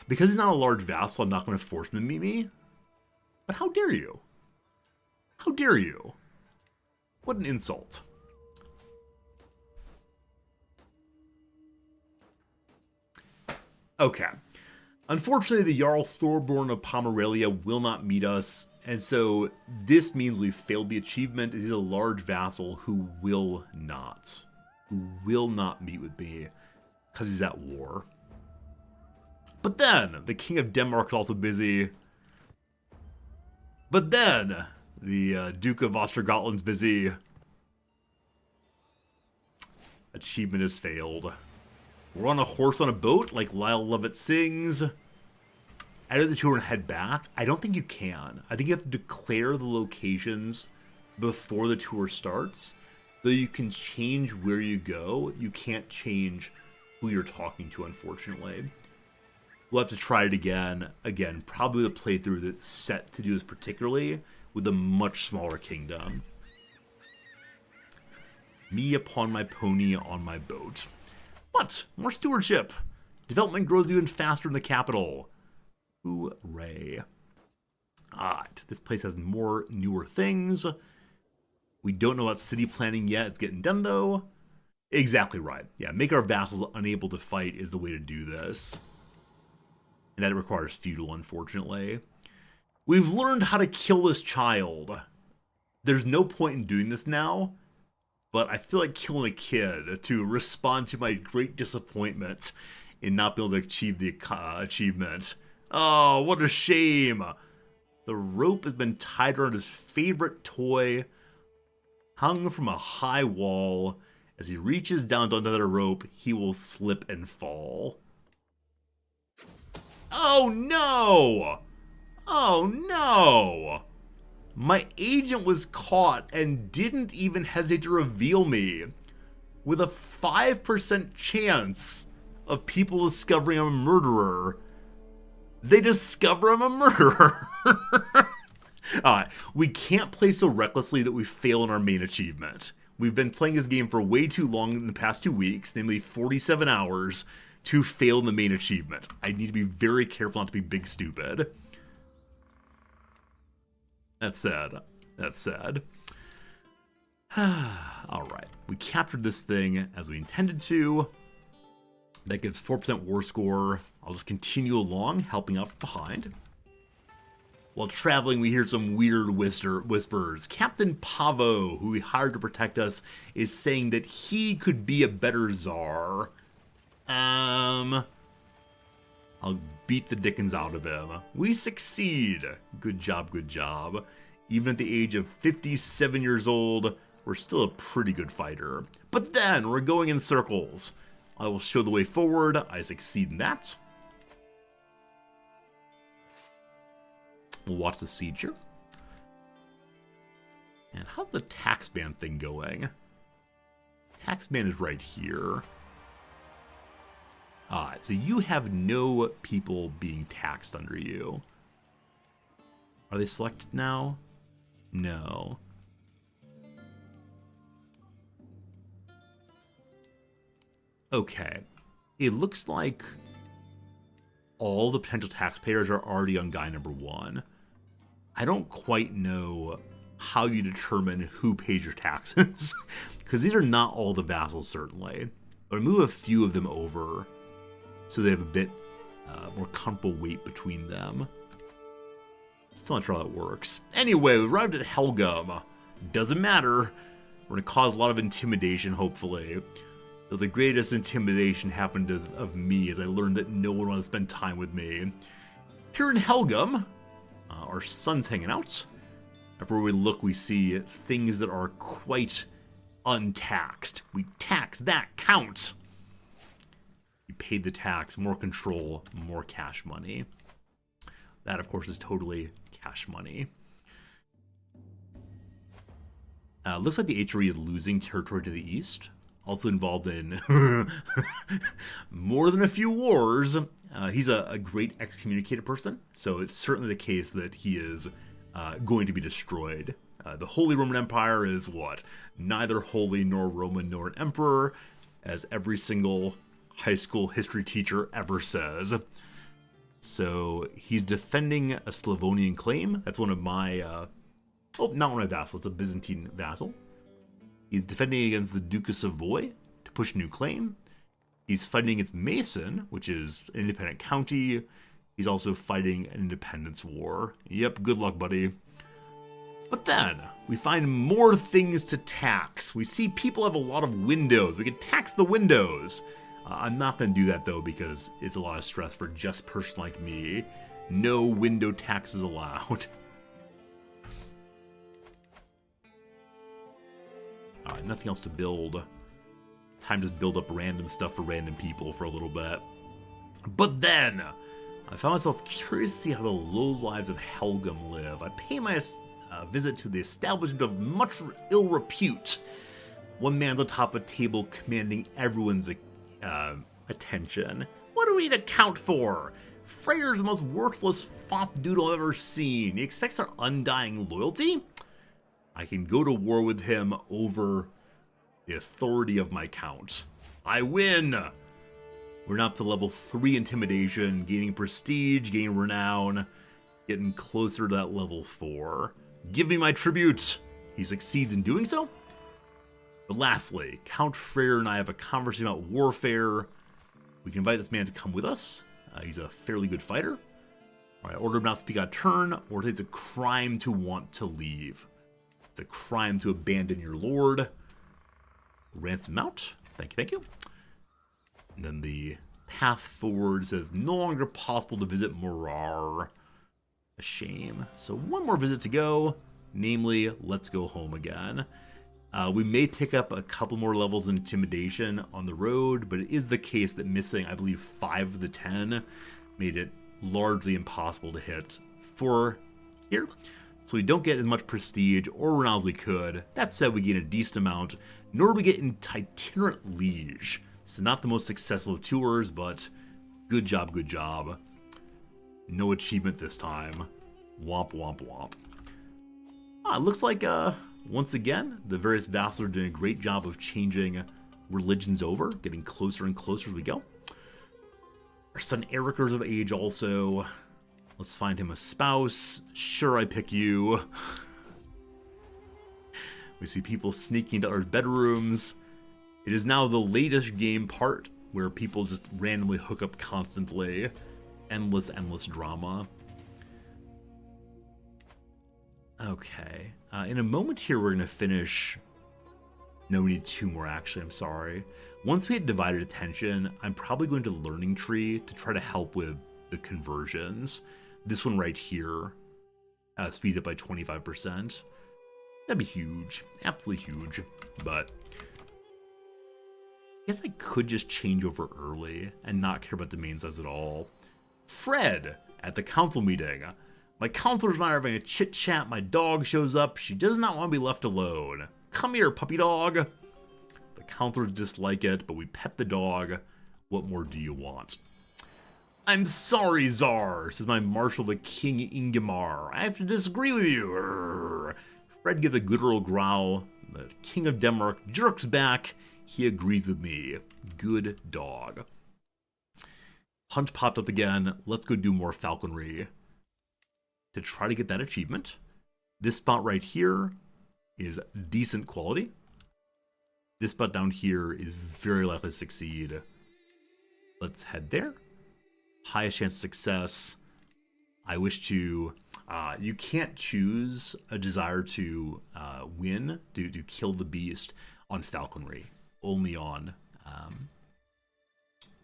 Because he's not a large vassal, I'm not going to force him to meet me. But how dare you? How dare you? What an insult. Okay. Unfortunately, the Jarl Thorborn of Pomerania will not meet us, and so this means we failed the achievement. He's a large vassal who will not meet with me because he's at war. But then, the King of Denmark is also busy. But then, the Duke of Ostergotland's busy. Achievement has failed. We're on a horse on a boat, like Lyle Lovett sings. Either the two and head back. I don't think you can. I think you have to declare the locations before the tour starts. Though you can change where you go, you can't change who you're talking to, unfortunately. We'll have to try it again. Again, probably the playthrough that's set to do this particularly with a much smaller kingdom. Me upon my pony on my boat. But, more stewardship. Development grows even faster in the capital. Hooray. Alright, this place has more newer things. We don't know about city planning yet. It's getting done, though. Exactly right. Yeah, make our vassals unable to fight is the way to do this. And that requires feudal, unfortunately. We've learned how to kill this child. There's no point in doing this now, but I feel like killing a kid to respond to my great disappointment in not being able to achieve the achievement. Oh, what a shame. The rope has been tied around his favorite toy, hung from a high wall. As he reaches down to another rope, he will slip and fall. Oh no! Oh no! My agent was caught and didn't even hesitate to reveal me. With a 5% chance of people discovering I'm a murderer, they discover I'm a murderer. We can't play so recklessly that we fail in our main achievement. We've been playing this game for way too long in the past 2 weeks, namely 47 hours, to fail in the main achievement. I need to be very careful not to be big stupid. That's sad. That's sad. Alright. We captured this thing as we intended to. That gives 4% war score. I'll just continue along, helping out from behind. While traveling, we hear some weird whispers. Captain Pavo, who we hired to protect us, is saying that he could be a better czar. I'll beat the dickens out of him. We succeed. Good job, good job. Even at the age of 57 years old, we're still a pretty good fighter. But then, we're going in circles. I will show the way forward. I succeed in that. We'll watch the siege here. And how's the tax ban thing going? Tax ban is right here. Alright, so you have no people being taxed under you. Are they selected now? No. Okay. It looks like all the potential taxpayers are already on guy number 1. I don't quite know how you determine who pays your taxes. because these are not all the vassals, certainly. But I move a few of them over so they have a bit more comfortable weight between them. Still not sure how that works. Anyway, we arrived at Helgum. Doesn't matter. We're going to cause a lot of intimidation, hopefully. Though the greatest intimidation happened of me as I learned that no one wanted to spend time with me. Here in Helgum, our sun's hanging out. Everywhere we look, we see things that are quite untaxed. We tax that counts. We paid the tax, more control, more cash money. That, of course, is totally cash money. Looks like the HRE is losing territory to the east. Also involved in more than a few wars. He's a great excommunicated person, so it's certainly the case that he is going to be destroyed. The Holy Roman Empire is what? Neither holy nor Roman nor an emperor, as every single high school history teacher ever says. So he's defending a Slavonian claim. That's one of my, not one of my vassals, it's a Byzantine vassal. He's defending against the Duke of Savoy to push a new claim. He's fighting against Mason, which is an independent county. He's also fighting an independence war. Yep, good luck, buddy. But then, we find more things to tax. We see people have a lot of windows. We can tax the windows. I'm not going to do that, though, because it's a lot of stress for just a person like me. No window taxes allowed. Nothing else to build. Time to just build up random stuff for random people for a little bit. But then, I found myself curious to see how the low lives of Helgum live. I pay my visit to the establishment of much ill repute. One man's on top of a table commanding everyone's attention. What are we to count for? Freyr's the most worthless fop doodle I've ever seen. He expects our undying loyalty? I can go to war with him over the authority of my count. I win! We're now up to level 3 intimidation, gaining prestige, gaining renown, getting closer to that level 4. Give me my tribute! He succeeds in doing so. But lastly, Count Freyr and I have a conversation about warfare. We can invite this man to come with us. He's a fairly good fighter. Alright, order him not to speak out of turn, or it's a crime to want to leave. It's a crime to abandon your lord. Ransom out. Thank you, thank you. And then the path forward says no longer possible to visit Morar. A shame. So one more visit to go, namely, let's go home again. We may tick up a couple more levels in intimidation on the road, but it is the case that missing, I believe, 5 of the 10 made it largely impossible to hit for here. So we don't get as much prestige or renown as we could. That said, we gain a decent amount, nor do we get in itinerant liege. This is not the most successful of tours, but good job, good job. No achievement this time. Womp, womp, womp. It looks like, once again, the various vassals are doing a great job of changing religions over, getting closer and closer as we go. Our son Eric is of age also. Let's find him a spouse. Sure, I pick you. We see people sneaking into our bedrooms. It is now the latest game part where people just randomly hook up constantly. Endless drama. Okay. In a moment here, we're going to finish... No, we need 2 more, actually. I'm sorry. Once we had divided attention, I'm probably going to Learning Tree to try to help with the conversions. This one right here, speeds up by 25%. That'd be huge. Absolutely huge. But I guess I could just change over early and not care about domain size at all. Fred, at the council meeting. My counselors and I are having a chit-chat. My dog shows up. She does not want to be left alone. Come here, puppy dog. The counselors dislike it, but we pet the dog. What more do you want? I'm sorry, Czar, says my marshal, the King Ingemar. I have to disagree with you. Urgh. Fred gives a guttural growl. The King of Denmark jerks back. He agrees with me. Good dog. Hunt popped up again. Let's go do more falconry to try to get that achievement. This spot right here is decent quality. This spot down here is very likely to succeed. Let's head there. Highest chance of success. I wish to... you can't choose a desire to win, to kill the beast on falconry. Only on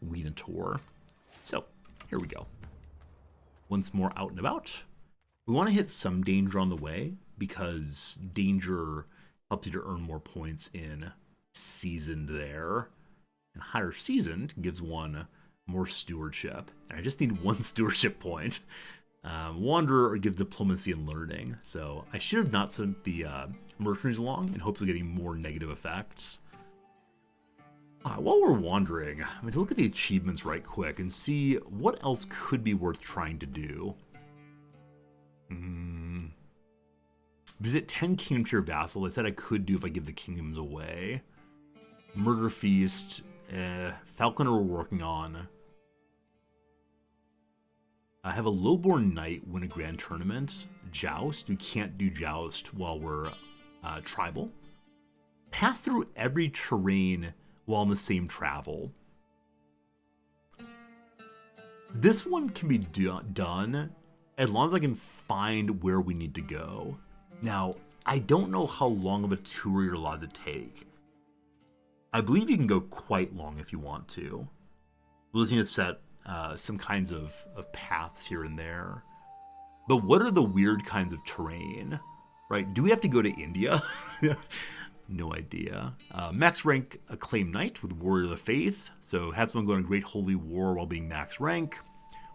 Weinator. So, here we go. Once more out and about. We want to hit some danger on the way, because danger helps you to earn more points in seasoned there. And higher seasoned gives one more stewardship. And I just need one stewardship point. Wanderer gives diplomacy and learning. So I should have not sent the mercenaries along in hopes of getting more negative effects. While we're wandering, I'm going to look at the achievements right quick and see what else could be worth trying to do. Visit 10 kingdom tier vassal. They said I could do if I give the kingdoms away. Murder feast. Falconer we're working on. I have a lowborn knight win a grand tournament. Joust. You can't do joust while we're tribal. Pass through every terrain while in the same travel. This one can be done as long as I can find where we need to go. Now, I don't know how long of a tour you're allowed to take. I believe you can go quite long if you want to. We'll just need to set some kinds of paths here and there. But what are the weird kinds of terrain? Right? Do we have to go to India? No idea. Max rank acclaimed knight with Warrior of the Faith. So had someone go on a Great Holy War while being max rank.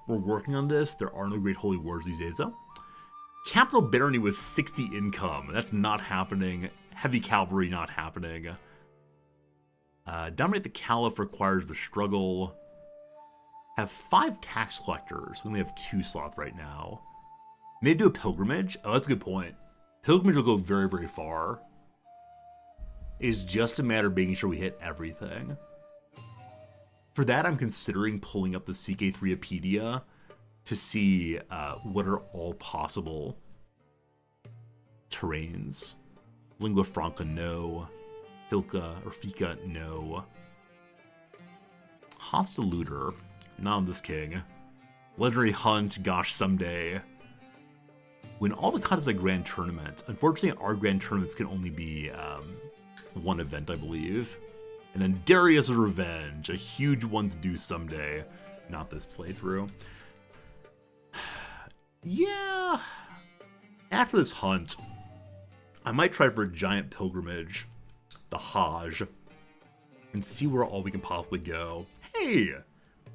We're working on this. There are no Great Holy Wars these days though. Capital Barony with 60 income. That's not happening. Heavy Cavalry not happening. Dominate the Caliph requires the struggle. Have 5 tax collectors. We only have 2 slots right now. Maybe do a pilgrimage. Oh, that's a good point. Pilgrimage will go very, very far. It's just a matter of making sure we hit everything. For that, I'm considering pulling up the CK3pedia to see what are all possible terrains. Lingua Franca, no. Fika, no. Hostile Looter, not on this king. Legendary Hunt, gosh, someday. Win all the contests at Grand Tournament. Unfortunately, our Grand Tournaments can only be one event, I believe. And then Darius' Revenge, a huge one to do someday. Not this playthrough. Yeah. After this hunt, I might try for a giant pilgrimage, the Hajj, and see where all we can possibly go. Hey,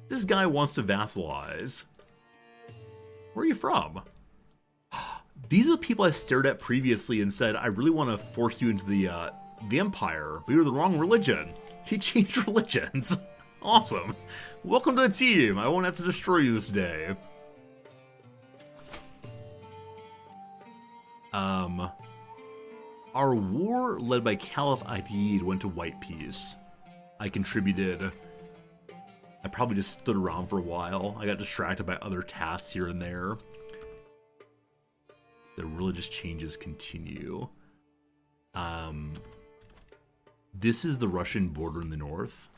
this guy wants to vassalize. Where are you from? These are the people I stared at previously and said, I really want to force you into the Empire, but you're the wrong religion. He changed religions. Awesome. Welcome to the team. I won't have to destroy you this day. Our war led by Caliph Adid went to White Peace. I contributed. I probably just stood around for a while. I got distracted by other tasks here and there. The religious changes continue. This is the Russian border in the north.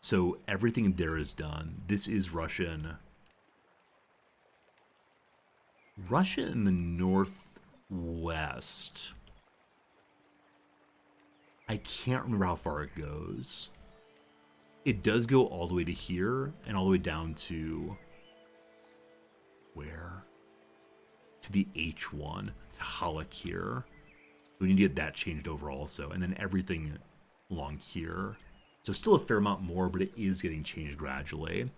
So everything there is done. This is Russian. Russia in the northwest. I can't remember how far it goes. It does go all the way to here and all the way down to where? To the H1, to Halleck here. We need to get that changed over also, and then everything along here. So still a fair amount more, but it is getting changed gradually.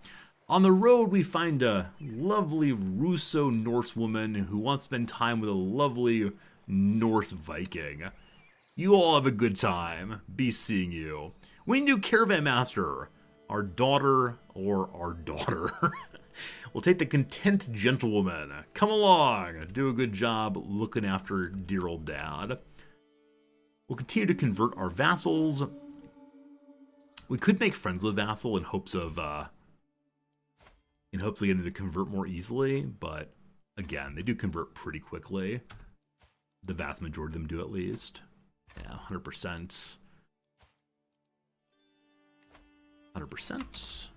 On the road, we find a lovely Russo Norse woman who wants to spend time with a lovely Norse Viking. You all have a good time. Be seeing you. We need a new caravan master. Our daughter or our daughter. We'll take the content gentlewoman. Come along. Do a good job looking after dear old dad. We'll continue to convert our vassals. We could make friends with vassal in hopes of getting to convert more easily, but again, they do convert pretty quickly. The vast majority of them do, at least. Yeah, 100%. 100%.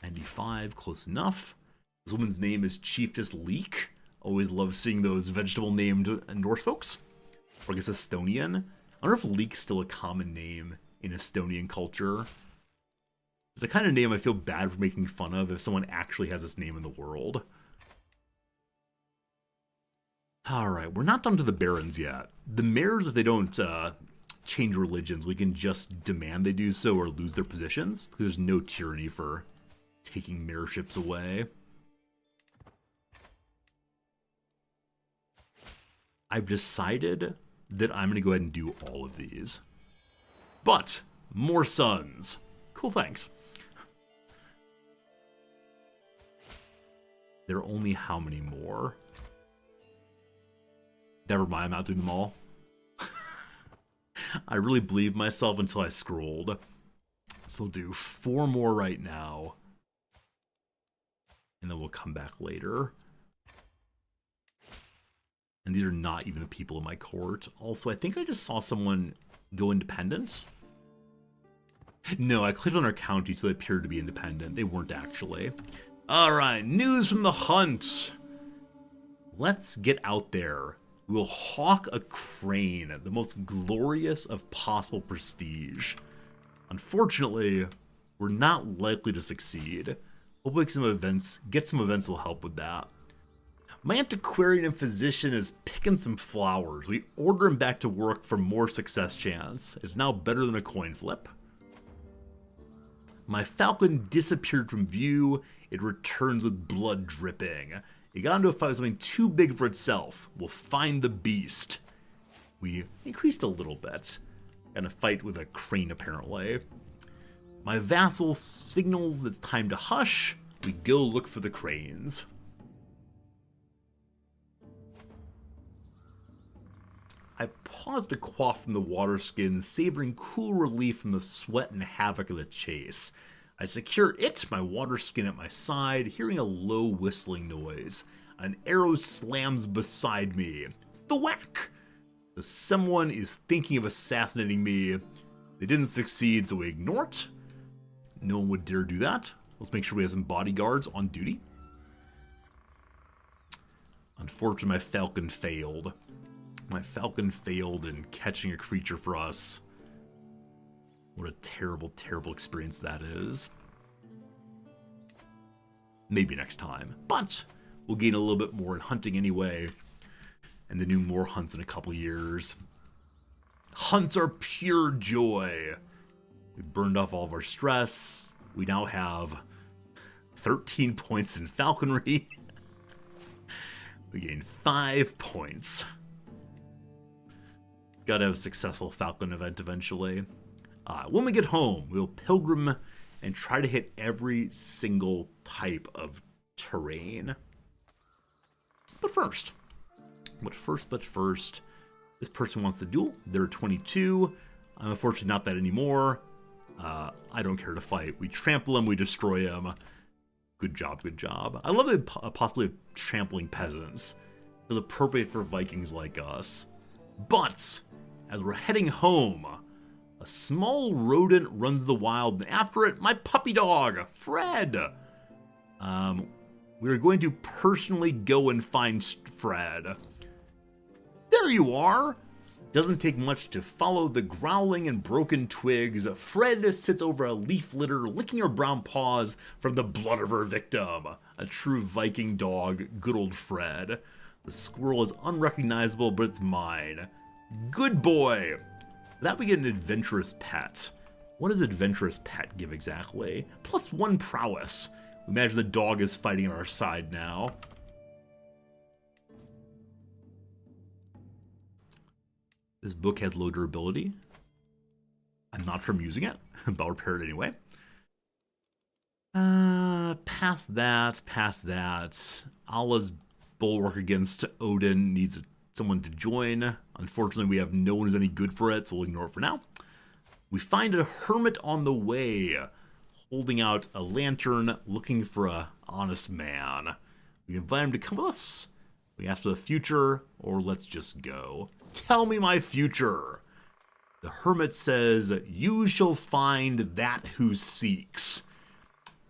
$95, close enough. This woman's name is Chiefess Leek. Always love seeing those vegetable-named Norse folks. Or I guess Estonian. I wonder if Leek's still a common name in Estonian culture. It's the kind of name I feel bad for making fun of if someone actually has this name in the world. Alright, we're not done to the barons yet. The mayors, if they don't change religions, we can just demand they do so or lose their positions. There's no tyranny for taking mayorships away. I've decided that I'm going to go ahead and do all of these. But, more sons. Cool, thanks. There are only how many more? Never mind, I'm not doing them all. I really believed myself until I scrolled. So we'll do 4 more right now. And then we'll come back later. And these are not even the people in my court. Also, I think I just saw someone go independent. No, I clicked on our county, so they appeared to be independent. They weren't actually. Alright, news from the hunt. Let's get out there. We will hawk a crane, the most glorious of possible prestige. Unfortunately, we're not likely to succeed. Hopefully get some events will help with that. My antiquarian and physician is picking some flowers. We order him back to work for more success chance. It's now better than a coin flip. My falcon disappeared from view. It returns with blood dripping. It got into a fight with something too big for itself. We'll find the beast. We increased a little bit. Got in a fight with a crane, apparently. My vassal signals it's time to hush. We go look for the cranes. I paused to quaff from the water skin, savoring cool relief from the sweat and havoc of the chase. I secure it, my water skin at my side, hearing a low whistling noise. An arrow slams beside me. Thwack! So someone is thinking of assassinating me. They didn't succeed, so we ignore it. No one would dare do that. Let's make sure we have some bodyguards on duty. Unfortunately, my falcon failed. My falcon failed in catching a creature for us. What a terrible, terrible experience that is. Maybe next time. But we'll gain a little bit more in hunting anyway. And then do more hunts in a couple years. Hunts are pure joy. We burned off all of our stress. We now have 13 points in falconry. We gained 5 points. Gotta have a successful falcon event eventually. When we get home, we'll pilgrim and try to hit every single type of terrain. But first, this person wants to duel. They're 22. I'm unfortunately not that anymore. I don't care to fight. We trample them, we destroy them. Good job, good job. I love the possibility of trampling peasants. It's appropriate for Vikings like us. But as we're heading home, a small rodent runs the wild, and after it, my puppy dog, Fred. We're going to personally go and find Fred. There you are. Doesn't take much to follow the growling and broken twigs. Fred sits over a leaf litter, licking her brown paws from the blood of her victim. A true Viking dog, good old Fred. The squirrel is unrecognizable, but it's mine. Good boy. That we get an adventurous pet. What does adventurous pet give exactly? +1 prowess. Imagine the dog is fighting on our side now. This book has low durability. I'm not sure I'm using it, but I'll repair it anyway. Past that. Allah's bulwark against Odin needs someone to join. Unfortunately, we have no one who's any good for it, so we'll ignore it for now. We find a hermit on the way, holding out a lantern, looking for an honest man. We invite him to come with us. We ask for the future, or let's just go. Tell me my future. The hermit says, "You shall find that who seeks."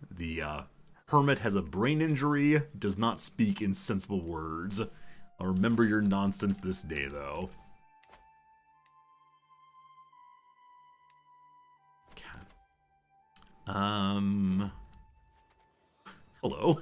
The hermit has a brain injury, does not speak in sensible words. I'll remember your nonsense this day, though. Okay. Hello.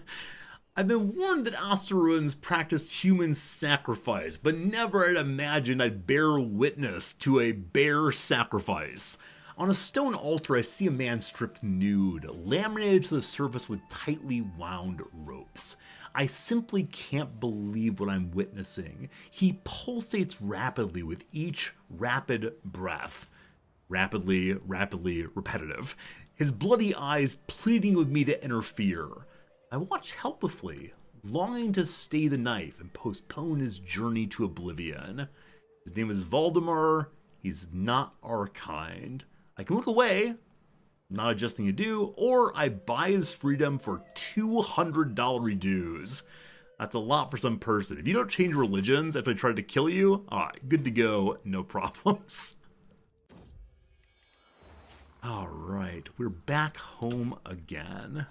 I've been warned that Osteruans practiced human sacrifice, but never had imagined I'd bear witness to a bear sacrifice. On a stone altar, I see a man stripped nude, laminated to the surface with tightly wound ropes. I simply can't believe what I'm witnessing. He pulsates rapidly with each rapid breath. Rapidly, repetitive. His bloody eyes pleading with me to interfere. I watch helplessly, longing to stay the knife and postpone his journey to oblivion. His name is Valdemar. He's not our kind. I can look away, not a just thing to do, or I buy his freedom for $200 dues. That's a lot for some person. If you don't change religions after I tried to kill you, alright, good to go, no problems. Alright, we're back home again.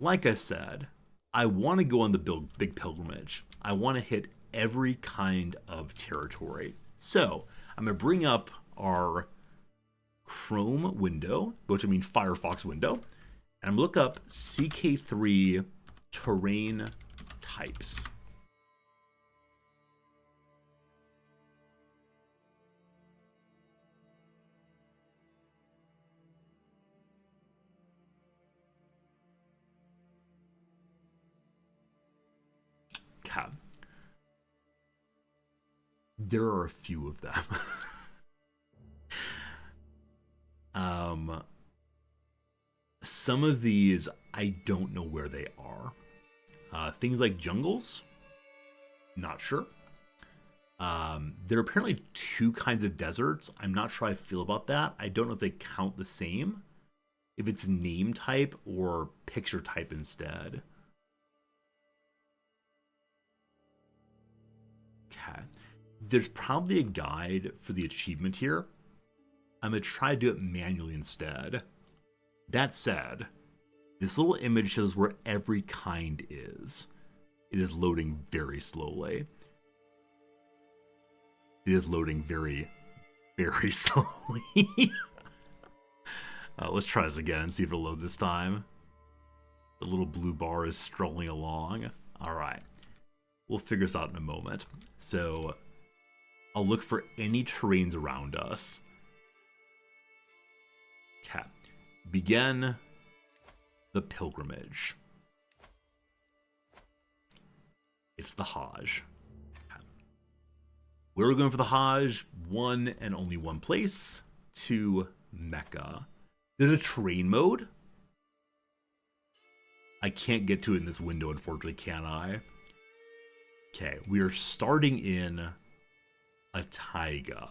Like I said, I want to go on the big pilgrimage. I want to hit every kind of territory. So, I'm going to bring up our Chrome window, which I mean Firefox window, and I'm going to look up CK3 terrain types. Okay. There are a few of them. Some of these, I don't know where they are. Things like jungles, not sure. There are apparently two kinds of deserts. I'm not sure how I feel about that. I don't know if they count the same. If it's name type or picture type instead. Okay. There's probably a guide for the achievement here. I'm going to try to do it manually instead. That said, this little image shows where every kind is. It is loading very slowly. It is loading very, very slowly. Let's try this again and see if it'll load this time. The little blue bar is strolling along. All right. We'll figure this out in a moment. So I'll look for any terrains around us. Okay. Begin the pilgrimage. It's the Hajj. Okay. Where are we going for the Hajj? One and only one place. To Mecca. There's a terrain mode. I can't get to it in this window, unfortunately, can I? Okay, we are starting in a taiga.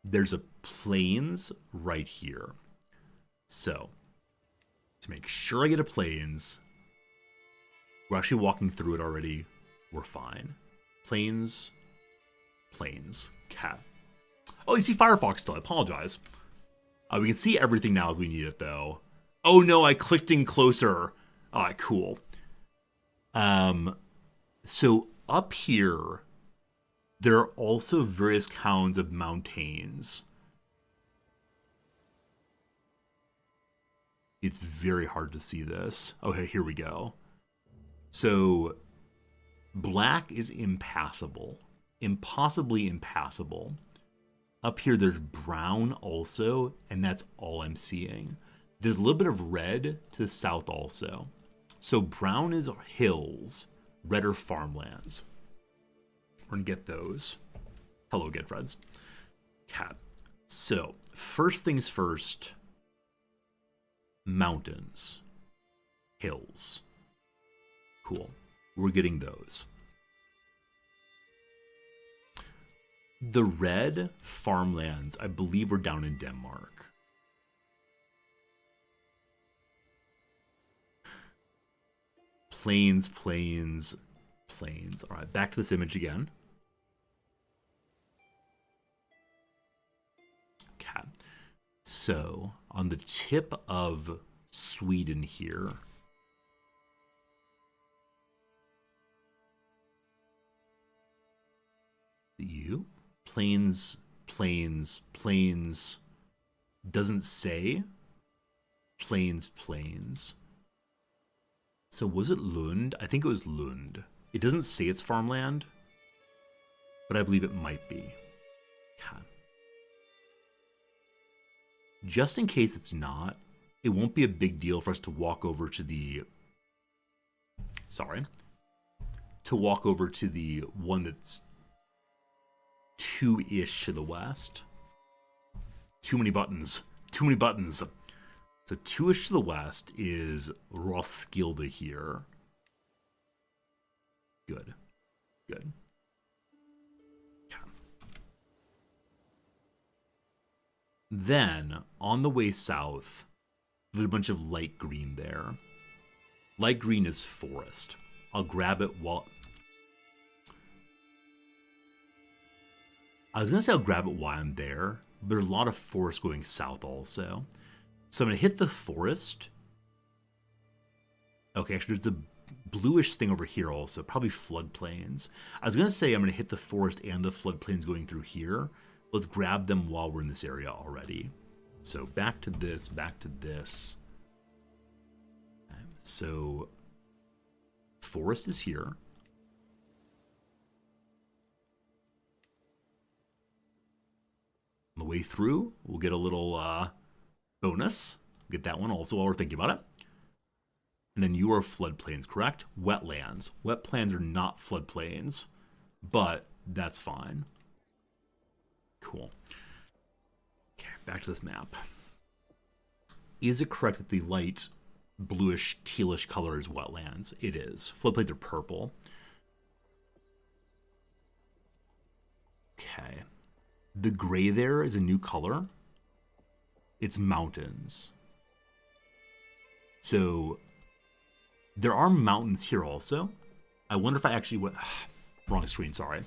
There's a plains right here. So, to make sure I get a plains, we're actually walking through it already. We're fine. Plains. Cat. Oh, you see Firefox still. I apologize. We can see everything now as we need it, though. Oh no, I clicked in closer. Alright, cool. So up here, there are also various kinds of mountains. It's very hard to see this. Okay, here we go. So, black is impassable. Impossibly impassable. Up here, there's brown also, and that's all I'm seeing. There's a little bit of red to the south also. So brown is hills, red are farmlands. We're gonna get those. Hello, good friends. Cat. So, first things first, mountains, hills. Cool. We're getting those. The red farmlands, I believe, are down in Denmark. Plains. plains. All right, back to this image again. Okay. So, on the tip of Sweden here, you plains, doesn't say plains. So was it Lund? I think it was Lund. It doesn't say it's farmland, but I believe it might be. Okay. Just in case it's not, it won't be a big deal for us to walk over to the... one that's two-ish to the west. Too many buttons. So two-ish to the west is Roskilde here. Good. Yeah. Then, on the way south, there's a bunch of light green there. Light green is forest. I'll grab it while... I was going to say I'll grab it while I'm there, but there's a lot of forest going south also. So I'm going to hit the forest. Okay, actually there's the bluish thing over here also, probably floodplains. I was going to say I'm going to hit the forest and the floodplains going through here. Let's grab them while we're in this area already. So back to this. So forest is here. On the way through, we'll get a little bonus. Get that one also while we're thinking about it. And then you are floodplains, correct? Wetlands. Wetlands are not floodplains, but that's fine. Cool. Okay, back to this map. Is it correct that the light bluish, tealish color is wetlands? It is. Floodplains are purple. Okay. The gray there is a new color. It's mountains. So there are mountains here also. I wonder if I actually went... Wrong screen, sorry.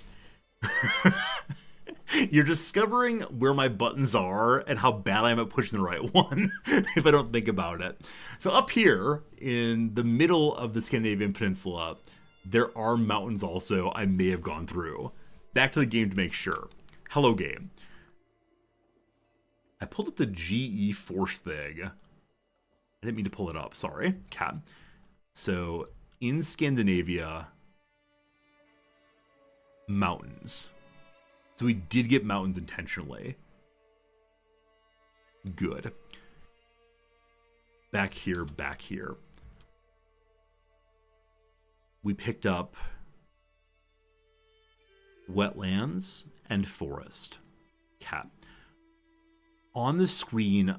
You're discovering where my buttons are and how bad I am at pushing the right one if I don't think about it. So up here in the middle of the Scandinavian peninsula, there are mountains also I may have gone through. Back to the game to make sure. Hello, game. I pulled up the GE Force thing. I didn't mean to pull it up, sorry. Cat. So in Scandinavia, mountains. So we did get mountains intentionally. Good. Back here. We picked up wetlands and forest. Cat. On the screen,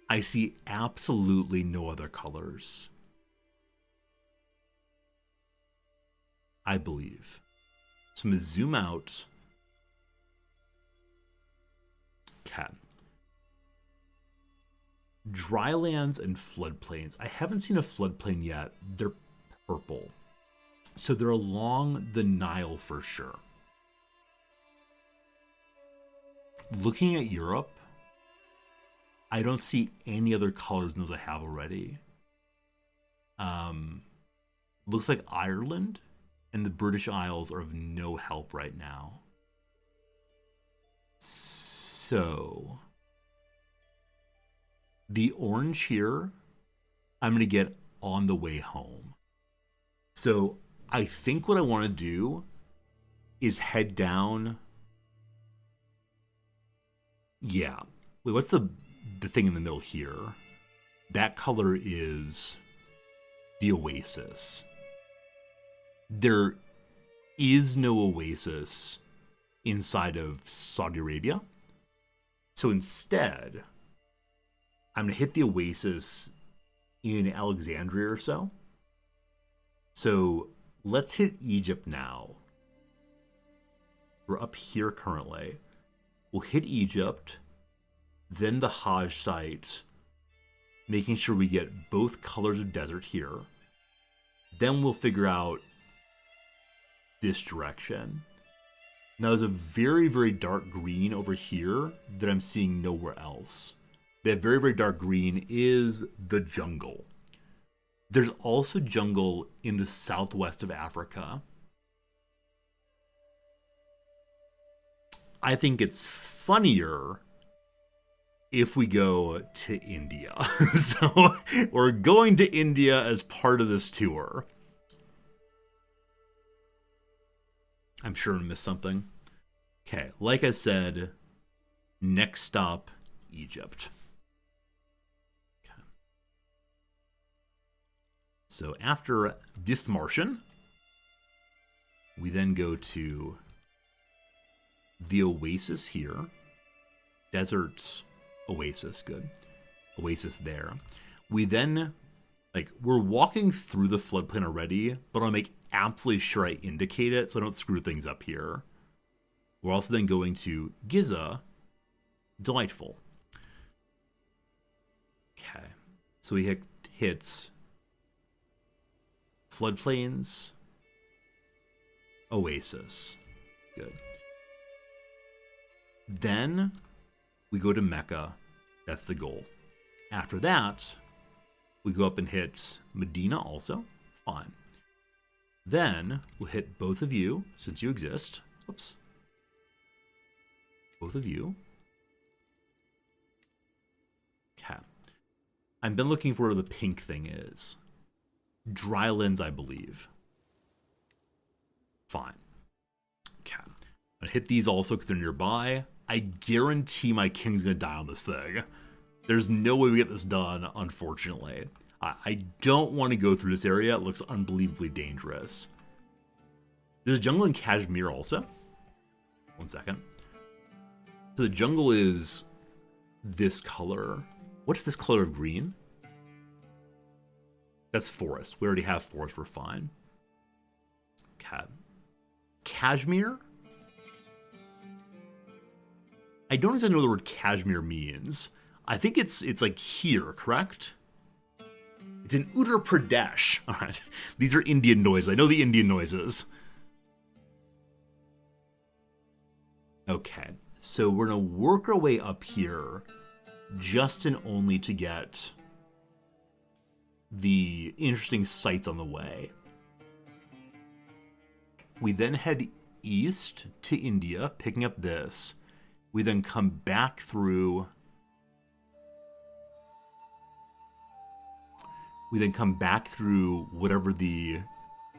I see absolutely no other colors. I believe. So I'm going to zoom out. Cat. Drylands and floodplains. I haven't seen a floodplain yet. They're purple. So they're along the Nile for sure. Looking at Europe, I don't see any other colors than those I have already. Looks like Ireland and the British Isles are of no help right now. So the orange here, I'm going to get on the way home. So I think what I want to do is head down. Yeah. Wait, what's the thing in the middle here? That color is the oasis. There is no oasis inside of Saudi Arabia. So instead, I'm going to hit the oasis in Alexandria or so. So let's hit Egypt now. We're up here currently. We'll hit Egypt, then the Hajj site, making sure we get both colors of desert here. Then we'll figure out this direction. Now there's a very, very dark green over here that I'm seeing nowhere else. That very, very dark green is the jungle. There's also jungle in the southwest of Africa. I think it's funnier if we go to India. So we're going to India as part of this tour. I'm sure I missed something. Okay, like I said, next stop, Egypt. Okay. So after this Martian, we then go to the oasis here. Desert oasis, good. Oasis there. We then, we're walking through the floodplain already, but I'll make absolutely sure I indicate it so I don't screw things up here. We're also then going to Giza. Delightful. Okay. So we hit floodplains, oasis. Good. Then we go to Mecca. That's the goal. After that, we go up and hit Medina also. Fine. Then we'll hit both of you, since you exist. Oops. Both of you. Okay. I've been looking for where the pink thing is. Drylands, I believe. Fine. Okay. I'm gonna hit these also because they're nearby. I guarantee my king's gonna die on this thing. There's no way we get this done, unfortunately. I don't want to go through this area. It looks unbelievably dangerous. There's a jungle in Kashmir also. 1 second. So the jungle is this color. What's this color of green? That's forest. We already have forest. We're fine. Okay. Kashmir? I don't exactly know what the word Kashmir means. I think it's like here, correct? It's in Uttar Pradesh. All right. These are Indian noises. I know the Indian noises. Okay. So we're going to work our way up here just and only to get the interesting sights on the way. We then head east to India, picking up this. We then come back through... whatever the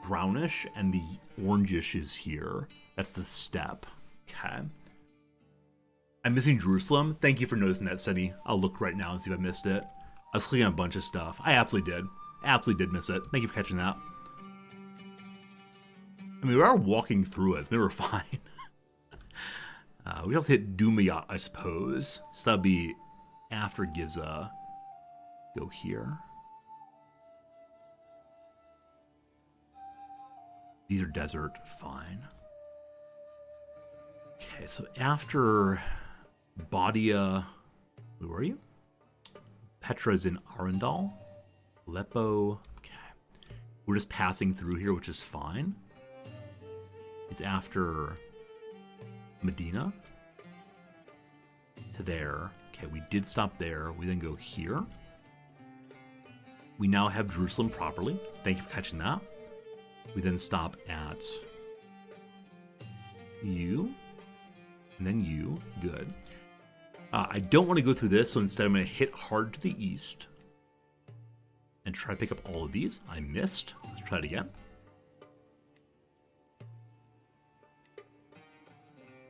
brownish and the orangish is here. That's the steppe. Okay. I'm missing Jerusalem. Thank you for noticing that, Sunny. I'll look right now and see if I missed it. I was clicking on a bunch of stuff. I absolutely did. Absolutely did miss it. Thank you for catching that. I mean, we are walking through it, so maybe we're fine. We also hit Dumayat, I suppose. So that'll be after Giza. Go here. These are desert. Fine. Okay, so after Badia... Where were you? Petra's in Arundel. Aleppo. Okay. We're just passing through here, which is fine. It's after Medina. To there. Okay, we did stop there. We then go here. We now have Jerusalem properly. Thank you for catching that. We then stop at you. And then you. Good. I don't want to go through this, so instead I'm going to hit hard to the east. And try to pick up all of these. I missed. Let's try it again.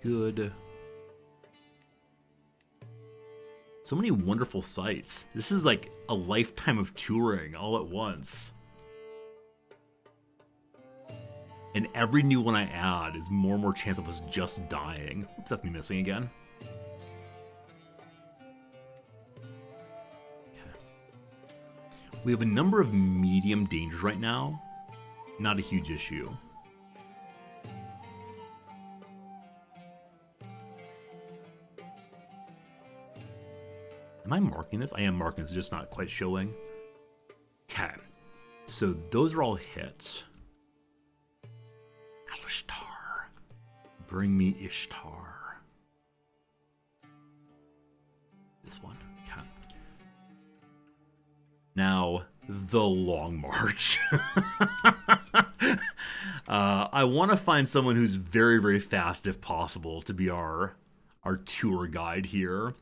Good. So many wonderful sights. This is like a lifetime of touring all at once. And every new one I add is more and more chance of us just dying. Oops, that's me missing again. Okay. We have a number of medium dangers right now. Not a huge issue. Am I marking this? I am marking this, just not quite showing. Okay. So those are all hits. Ishtar. Bring me Ishtar. This one. Okay. Now, the Long March. I want to find someone who's very, very fast if possible to be our tour guide here.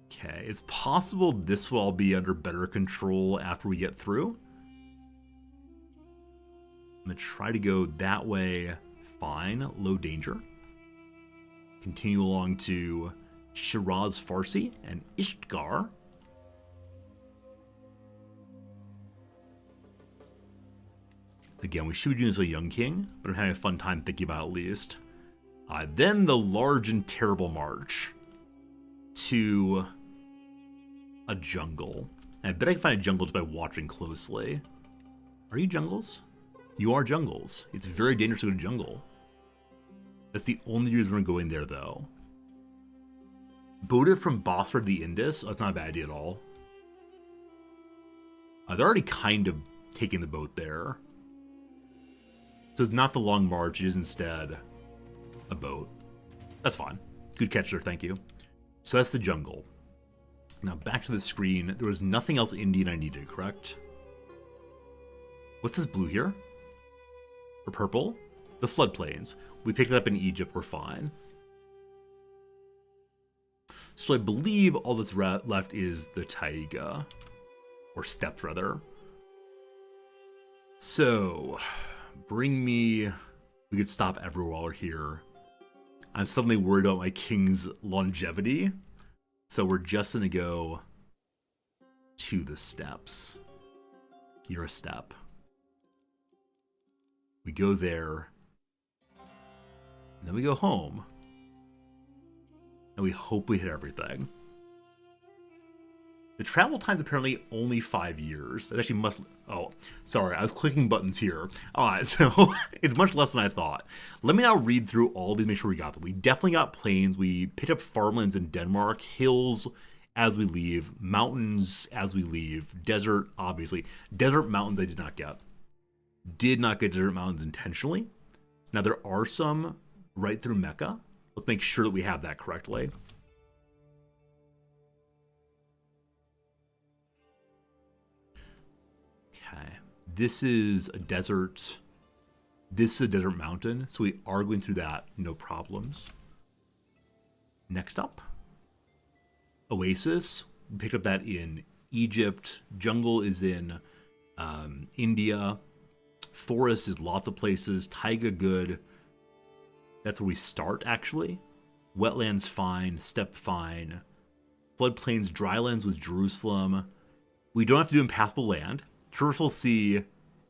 Okay, it's possible this will all be under better control after we get through. I'm going to try to go that way. Fine, low danger. Continue along to Shiraz Farsi and Ishtar. Again, we should be doing this with a young king, but I'm having a fun time thinking about it at least. Then the large and terrible march to a jungle. And I bet I can find a jungle just by watching closely. Are you jungles? You are jungles. It's very dangerous to go to jungle. That's the only reason we're going there, though. Boat it from Bosphor to the Indus. Oh, that's not a bad idea at all. They're already kind of taking the boat there. So it's not the Long March, it is instead a boat. That's fine. Good catch there, thank you. So that's the jungle. Now back to the screen. There was nothing else Indian I needed, correct? What's this blue here? Or purple? The floodplains. We picked it up in Egypt, we're fine. So I believe all that's left is the taiga. Or steppes, rather. So, bring me... We could stop everywhere while we're here. I'm suddenly worried about my king's longevity. So we're just going to go to the steppes. You're a steppe. We go there. And then we go home. And we hope we hit everything. The travel time's apparently only 5 years. It actually must... Oh, sorry, I was clicking buttons here. So it's much less than I thought. Let me now read through all these, make sure we got them. We definitely got plains. We picked up farmlands in Denmark, hills as we leave, mountains as we leave, desert, obviously. Desert mountains I did not get. Did not get desert mountains intentionally. Now, there are some right through Mecca. Let's make sure that we have that correctly. Okay, this is a desert. This is a desert mountain, so we are going through that, no problems. Next up, Oasis. We picked up that in Egypt. Jungle is in India. Forest is lots of places. Taiga good. That's where we start, actually. Wetlands fine. Steppe fine. Floodplains, drylands with Jerusalem. We don't have to do impassable land. Traversal sea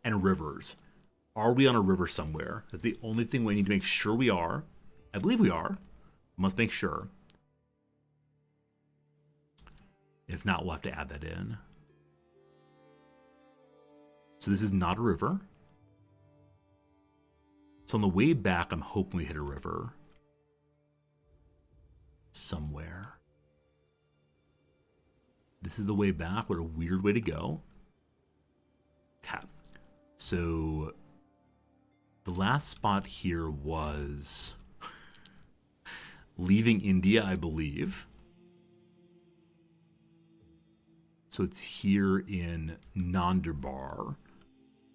and rivers. Are we on a river somewhere? That's the only thing we need to make sure we are. I believe we are. Must make sure. If not, we'll have to add that in. So this is not a river. So on the way back, I'm hoping we hit a river. Somewhere. This is the way back. What a weird way to go. Okay. So the last spot here was leaving India, I believe. So it's here in Nandurbar.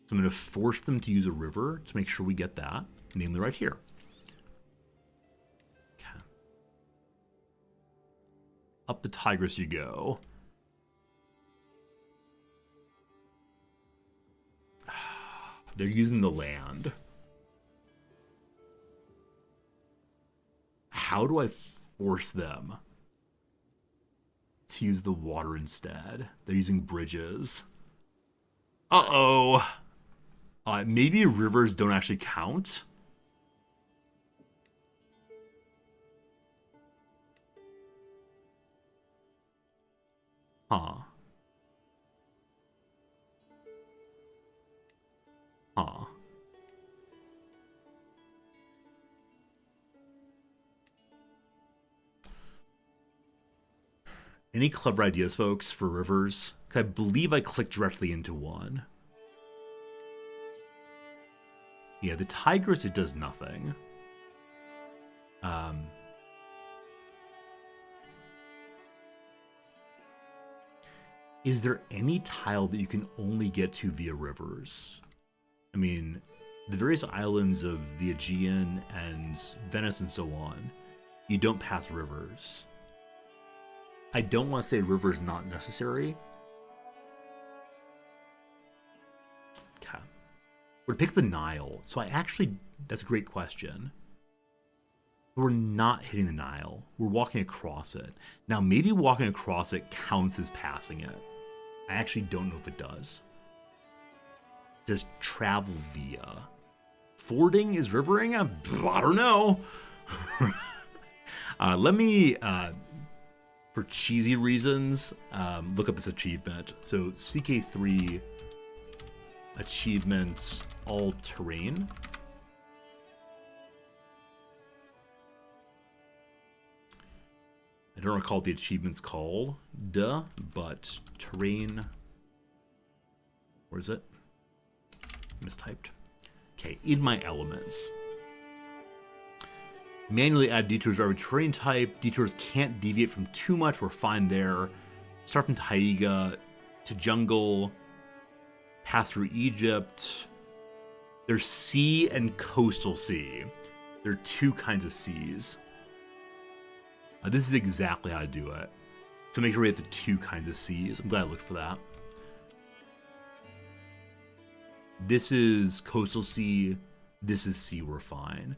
So I'm going to force them to use a river to make sure we get that, namely right here. Okay. Up the Tigris you go. They're using the land. How do I force them to use the water instead? They're using bridges. Uh-oh. Maybe rivers don't actually count. Huh. Huh. Any clever ideas, folks, for rivers? 'Cause I believe I clicked directly into one. Yeah, the Tigress, it does nothing. Is there any tile that you can only get to via rivers? I mean, the various islands of the Aegean and Venice and so on, you don't pass rivers. I don't want to say river is not necessary. Okay. We're to pick the Nile. So that's a great question. We're not hitting the Nile. We're walking across it. Now, maybe walking across it counts as passing it. I actually don't know if it does. It says travel via. Fording is rivering? I don't know. Let me, for cheesy reasons, look up this achievement. So CK3 achievements all terrain. I don't recall what the achievement's called, but terrain. Where is it? Mistyped. Okay, in my elements. Manually add detours to every terrain type. Detours can't deviate from too much. We're fine there. Start from Taiga to jungle. Pass through Egypt. There's sea and coastal sea. There are two kinds of seas. This is exactly how to do it. So make sure we have the two kinds of seas. I'm glad I looked for that. This is coastal sea. This is sea. We're fine.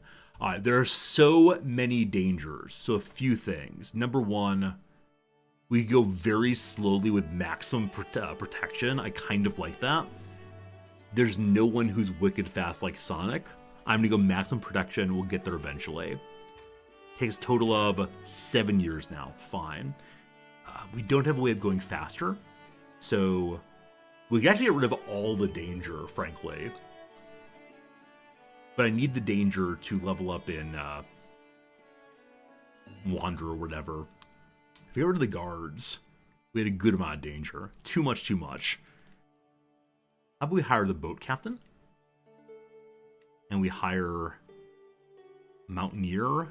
There are so many dangers. So a few things. Number one, we go very slowly with maximum protection. I kind of like that. There's no one who's wicked fast like Sonic. I'm going to go maximum protection. We'll get there eventually. Takes a total of 7 years now. Fine. We don't have a way of going faster. So we can actually get rid of all the danger, frankly. But I need the danger to level up in Wander or whatever. If we get rid of the guards, we had a good amount of danger. Too much, too much. How about we hire the boat captain? And we hire Mountaineer.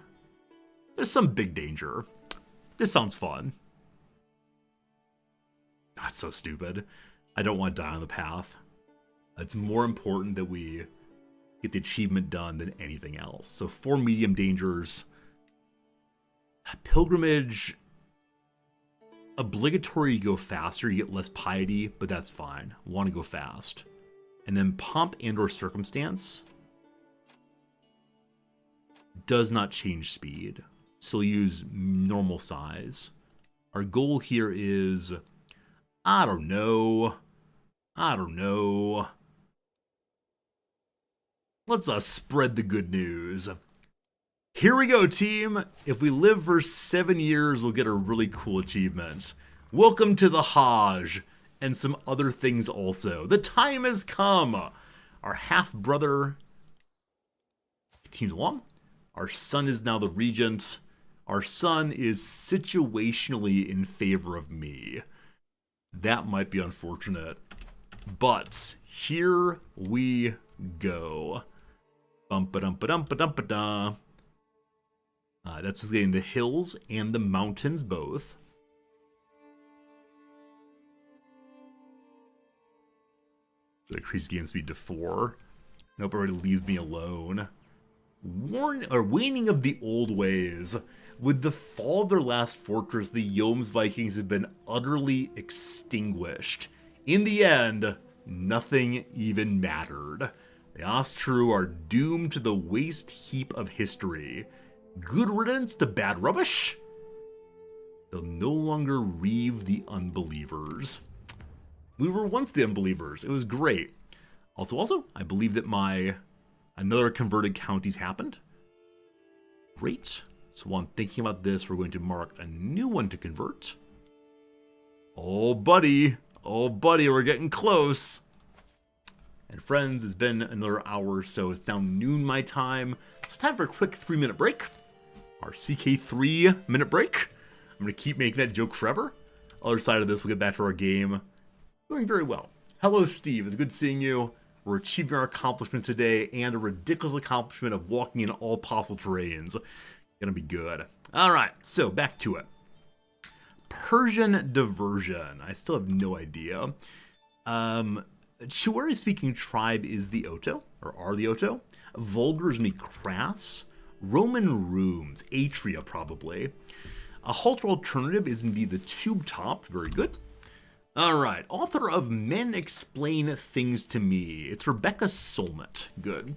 There's some big danger. This sounds fun. That's so stupid. I don't want to die on the path. It's more important that we get the achievement done than anything else. So 4 medium dangers. Pilgrimage. Obligatory, you go faster, you get less piety, but that's fine. Want to go fast. And then pomp and or circumstance does not change speed. So use normal size. Our goal here is, I don't know. Let's spread the good news. Here we go, team. If we live for 7 years, we'll get a really cool achievement. Welcome to the Hajj, and some other things also. The time has come. Our half-brother continues along. Our son is now the regent. Our son is situationally in favor of me. That might be unfortunate. But here we go. Bum-ba-dum-ba-dum-ba-dum-ba-dum. That's just getting the hills and the mountains both. Increase game speed to 4. Nope, already leave me alone. Waning of the old ways. With the fall of their last fortress, the Yomes Vikings have been utterly extinguished. In the end, nothing even mattered. The Ostru are doomed to the waste heap of history. Good riddance to bad rubbish. They'll no longer reave the unbelievers. We were once the unbelievers. It was great. Also, I believe that another converted county's happened. Great. So while I'm thinking about this, we're going to mark a new one to convert. Oh, buddy, we're getting close. And friends, it's been another hour, so it's now noon my time. So time for a quick 3-minute break. Our CK3 minute break. I'm going to keep making that joke forever. Other side of this, we'll get back to our game. Doing very well. Hello, Steve. It's good seeing you. We're achieving our accomplishment today and a ridiculous accomplishment of walking in all possible terrains. Gonna be good. Alright, so back to it. Persian diversion. I still have no idea. Chiwari speaking tribe is the Oto, or are the Oto. Vulgar is me crass. Roman rooms, atria probably. A halter alternative is indeed the tube top, very good. Alright, author of Men Explain Things to Me. It's Rebecca Solnit, good.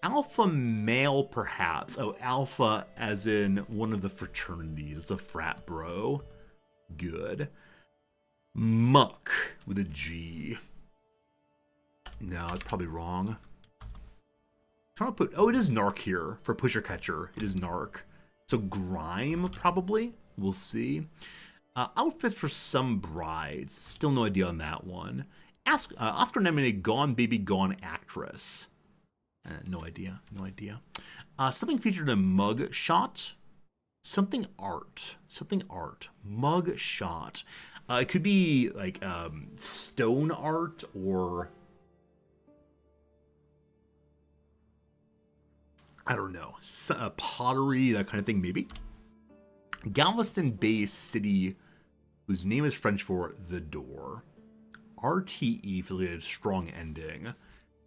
Alpha male perhaps. Oh, alpha as in one of the fraternities, the frat bro. Good. Muck with a G. No, it's probably wrong. Trying to put, oh, it is Narc here for Pusher Catcher. It is Narc. So Grime, probably. We'll see. Outfits for some brides. Still no idea on that one. Oscar-nominated Gone Baby Gone actress. No idea. No idea. Something featured in a mug shot. Something art. Something art. Mug shot. It could be like stone art or... I don't know, pottery, that kind of thing, maybe. Galveston Bay City, whose name is French for the door. RTE feels like a strong ending,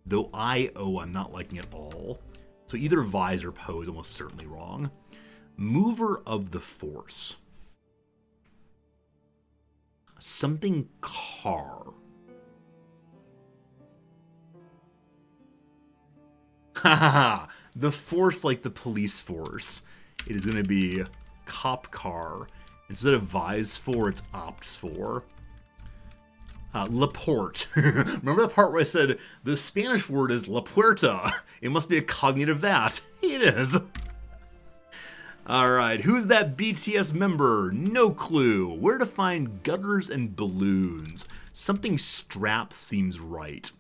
though I'm not liking it all. So either Vise or Poe is almost certainly wrong. Mover of the Force. Something car. Haha. The force, like the police force. It is going to be cop car. Instead of Vise for, it's Opts for. Laporte. Remember the part where I said the Spanish word is La Puerta? It must be a cognate of that. It is. Alright, who's that BTS member? No clue. Where to find gutters and balloons? Something straps seems right.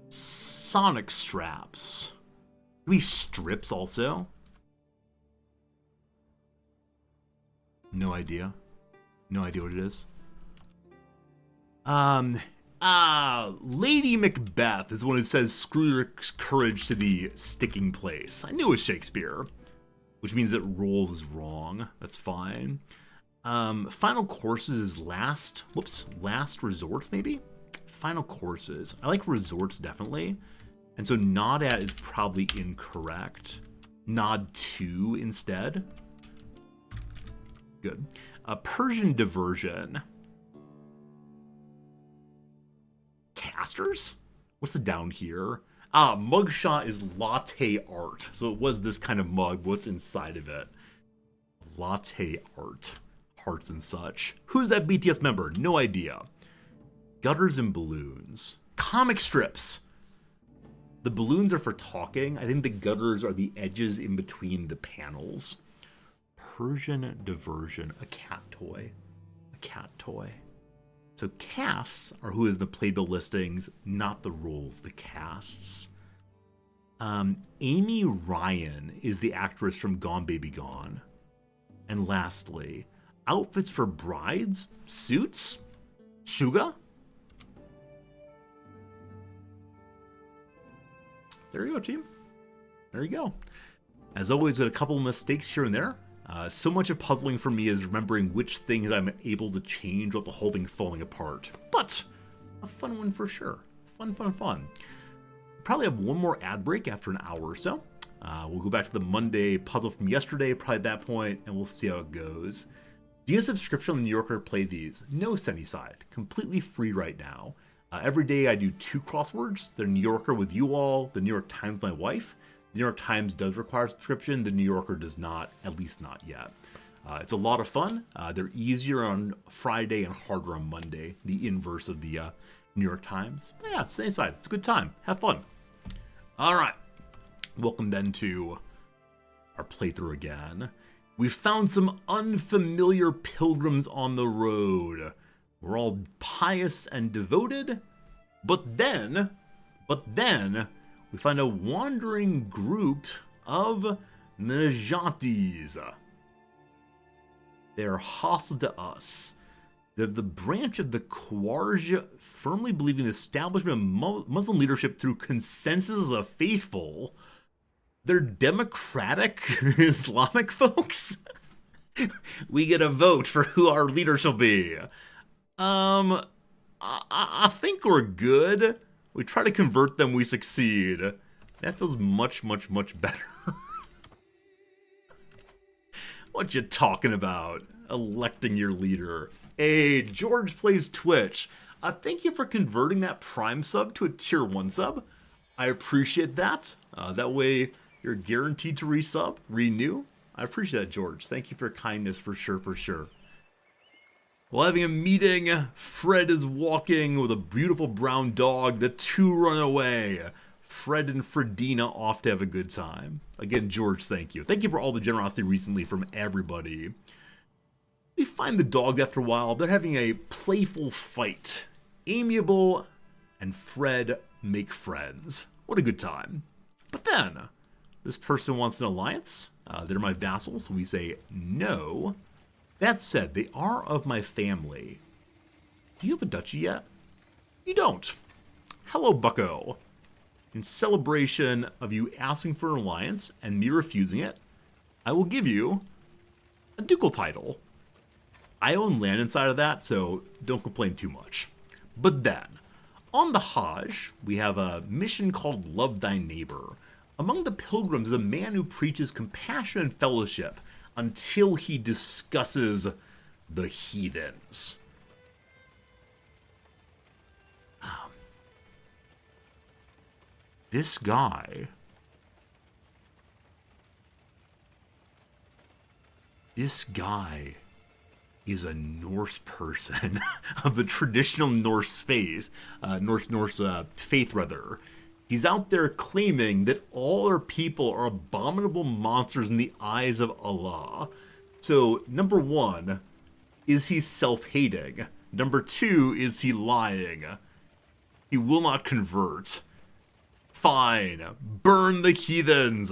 Sonic straps. Maybe strips also? No idea. No idea what it is. Lady Macbeth is the one who says, screw your courage to the sticking place. I knew it was Shakespeare, which means that Rolls is wrong. That's fine. Final courses is last resorts maybe? Final courses. I like resorts definitely. And so nod at is probably incorrect. Nod to instead. Good. Persian diversion. Casters? What's the down here? Mugshot is latte art. So it was this kind of mug. What's inside of it? Latte art. Hearts and such. Who's that BTS member? No idea. Gutters and balloons. Comic strips. The balloons are for talking. I think the gutters are the edges in between the panels. Persian diversion. A cat toy. A cat toy. So casts are who is the playbill listings, not the roles, the casts. Amy Ryan is the actress from Gone Baby Gone. And lastly, outfits for brides? Suits? Suga? There you go, team. There you go. As always, with a couple of mistakes here and there. So much of puzzling for me is remembering which things I'm able to change without the whole thing falling apart. But a fun one for sure. Fun, fun, fun. Probably have one more ad break after an hour or so. We'll go back to the Monday puzzle from yesterday, probably at that point, and we'll see how it goes. Do you have a subscription on the New Yorker to play these? No, Sunnyside. Completely free right now. Every day I do 2 crosswords. The New Yorker with you all, the New York Times with my wife. The New York Times does require a subscription. The New Yorker does not, at least not yet. It's a lot of fun. They're easier on Friday and harder on Monday. The inverse of the New York Times. But yeah, stay inside. It's a good time. Have fun. All right. Welcome then to our playthrough again. We found some unfamiliar pilgrims on the road. We're all pious and devoted. But then, we find a wandering group of Najatis. They are hostile to us. The branch of the Khawarij firmly believing the establishment of Muslim leadership through consensus of the faithful. They're democratic Islamic folks. We get a vote for who our leader shall be. I think we're good. We try to convert them, we succeed. That feels much, much, much better. What you talking about? Electing your leader. Hey, George Plays Twitch. Thank you for converting that Prime sub to a Tier 1 sub. I appreciate that. That way, you're guaranteed to resub, renew. I appreciate that, George. Thank you for your kindness, for sure, for sure. While having a meeting, Fred is walking with a beautiful brown dog. The two run away. Fred and Fredina off to have a good time. Again, George, thank you. Thank you for all the generosity recently from everybody. We find the dogs after a while. They're having a playful fight. Amiable and Fred make friends. What a good time. But then, this person wants an alliance. They're my vassals, so we say no. That said, they are of my family. Do you have a duchy yet? You don't. Hello, bucko. In celebration of you asking for an alliance and me refusing it, I will give you a ducal title. I own land inside of that, so don't complain too much. But then, on the Hajj, we have a mission called Love Thy Neighbor. Among the pilgrims is a man who preaches compassion and fellowship until he discusses the heathens. This guy is a Norse person of the traditional Norse faith, faith rather. He's out there claiming that all our people are abominable monsters in the eyes of Allah. So, number one, is he self-hating? Number two, is he lying? He will not convert. Fine, burn the heathens.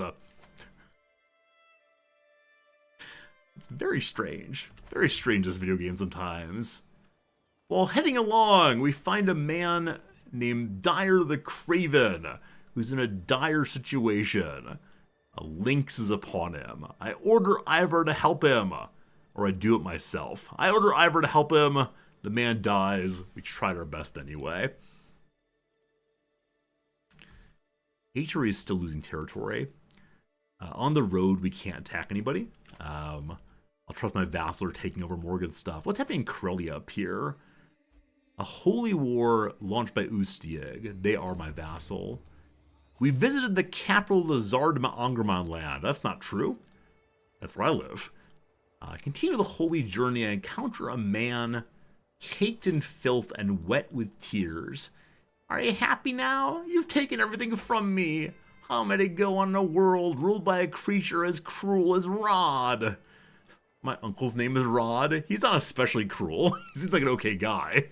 It's very strange. Very strange, this video game sometimes. While heading along, we find a man named Dire the Craven, who's in a dire situation. A lynx is upon him. I order Ivar to help him, or I do it myself. I order Ivar to help him. The man dies. We tried our best anyway. HRE is still losing territory. On the road, we can't attack anybody. I'll trust my vassal are taking over Morgan's stuff. What's happening in Corellia up here? A holy war launched by Ustieg. They are my vassal. We visited the capital of the Zardma Angerman land. That's not true. That's where I live. Continue the holy journey and encounter a man caked in filth and wet with tears. Are you happy now? You've taken everything from me. How am I to go on in a world ruled by a creature as cruel as Rod? My uncle's name is Rod. He's not especially cruel. He seems like an okay guy.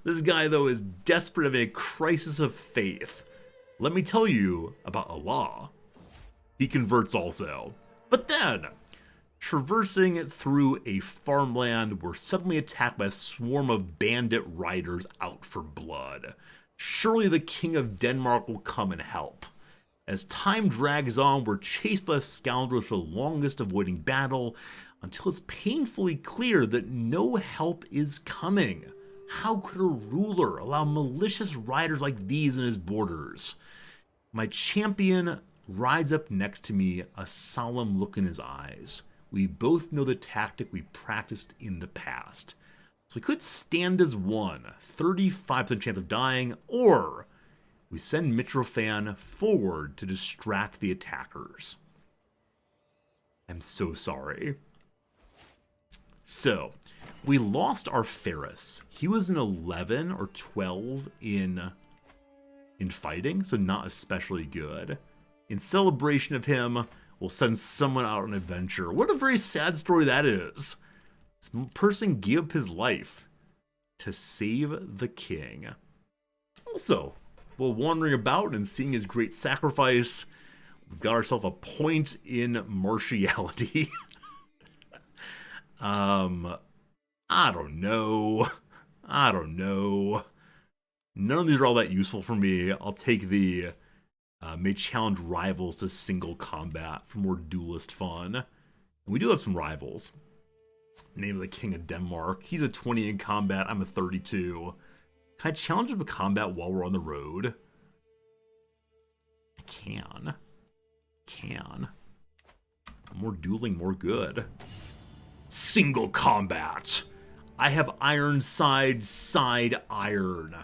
This guy, though, is desperate of a crisis of faith. Let me tell you about Allah. He converts also. But then, traversing through a farmland, we're suddenly attacked by a swarm of bandit riders out for blood. Surely the King of Denmark will come and help. As time drags on, we're chased by scoundrels for the longest avoiding battle until it's painfully clear that no help is coming. How could a ruler allow malicious riders like these in his borders? My champion rides up next to me, a solemn look in his eyes. We both know the tactic we practiced in the past. So we could stand as one, 35% chance of dying, or we send Mitrofan forward to distract the attackers. I'm so sorry. So, we lost our Ferris. He was an 11 or 12 in fighting, so not especially good. In celebration of him, we'll send someone out on an adventure. What a very sad story that is. This person gave up his life to save the king. Also, while wandering about and seeing his great sacrifice, we've got ourselves a point in martiality. I don't know. I don't know. None of these are all that useful for me. I'll take the may challenge rivals to single combat for more duelist fun. And we do have some rivals. Name of the King of Denmark. He's a 20 in combat. I'm a 32. Can I challenge him to combat while we're on the road? I can. More dueling, more good. Single combat. I have Ironside side iron.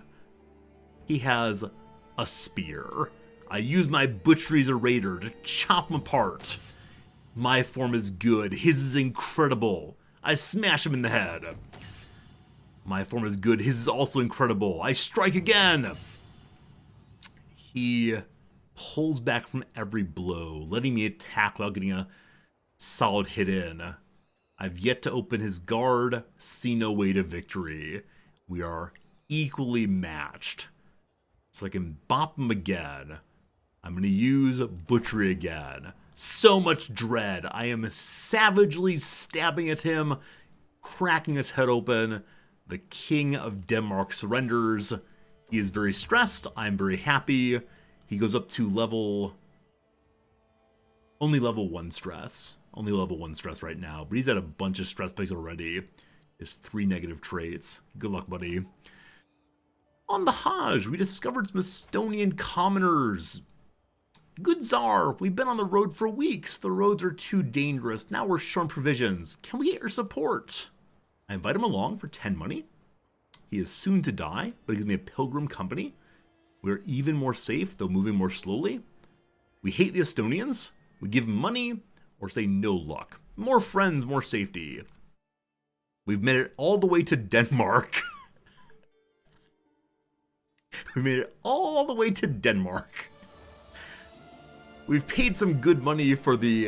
He has a spear. I use my butchery as a raider to chop him apart. My form is good. His is incredible. I smash him in the head. My form is good. His is also incredible. I strike again. He pulls back from every blow, letting me attack without getting a solid hit in. I've yet to open his guard. See no way to victory. We are equally matched. So I can bop him again. I'm going to use butchery again. So much dread. I am savagely stabbing at him, cracking his head open. The King of Denmark surrenders. He is very stressed. I'm very happy. He goes up to only level 1 stress. Only level 1 stress right now, but he's at a bunch of stress spikes already. His 3 negative traits. Good luck, buddy. On the Hajj, we discovered some Estonian commoners. Good Tsar, we've been on the road for weeks. The roads are too dangerous. Now we're short on provisions. Can we get your support? I invite him along for 10 money. He is soon to die, but he gives me a pilgrim company. We're even more safe, though moving more slowly. We hate the Estonians. We give him money, or say no luck. More friends, more safety. We've made it all the way to Denmark. We made it all the way to Denmark. We've paid some good money for the,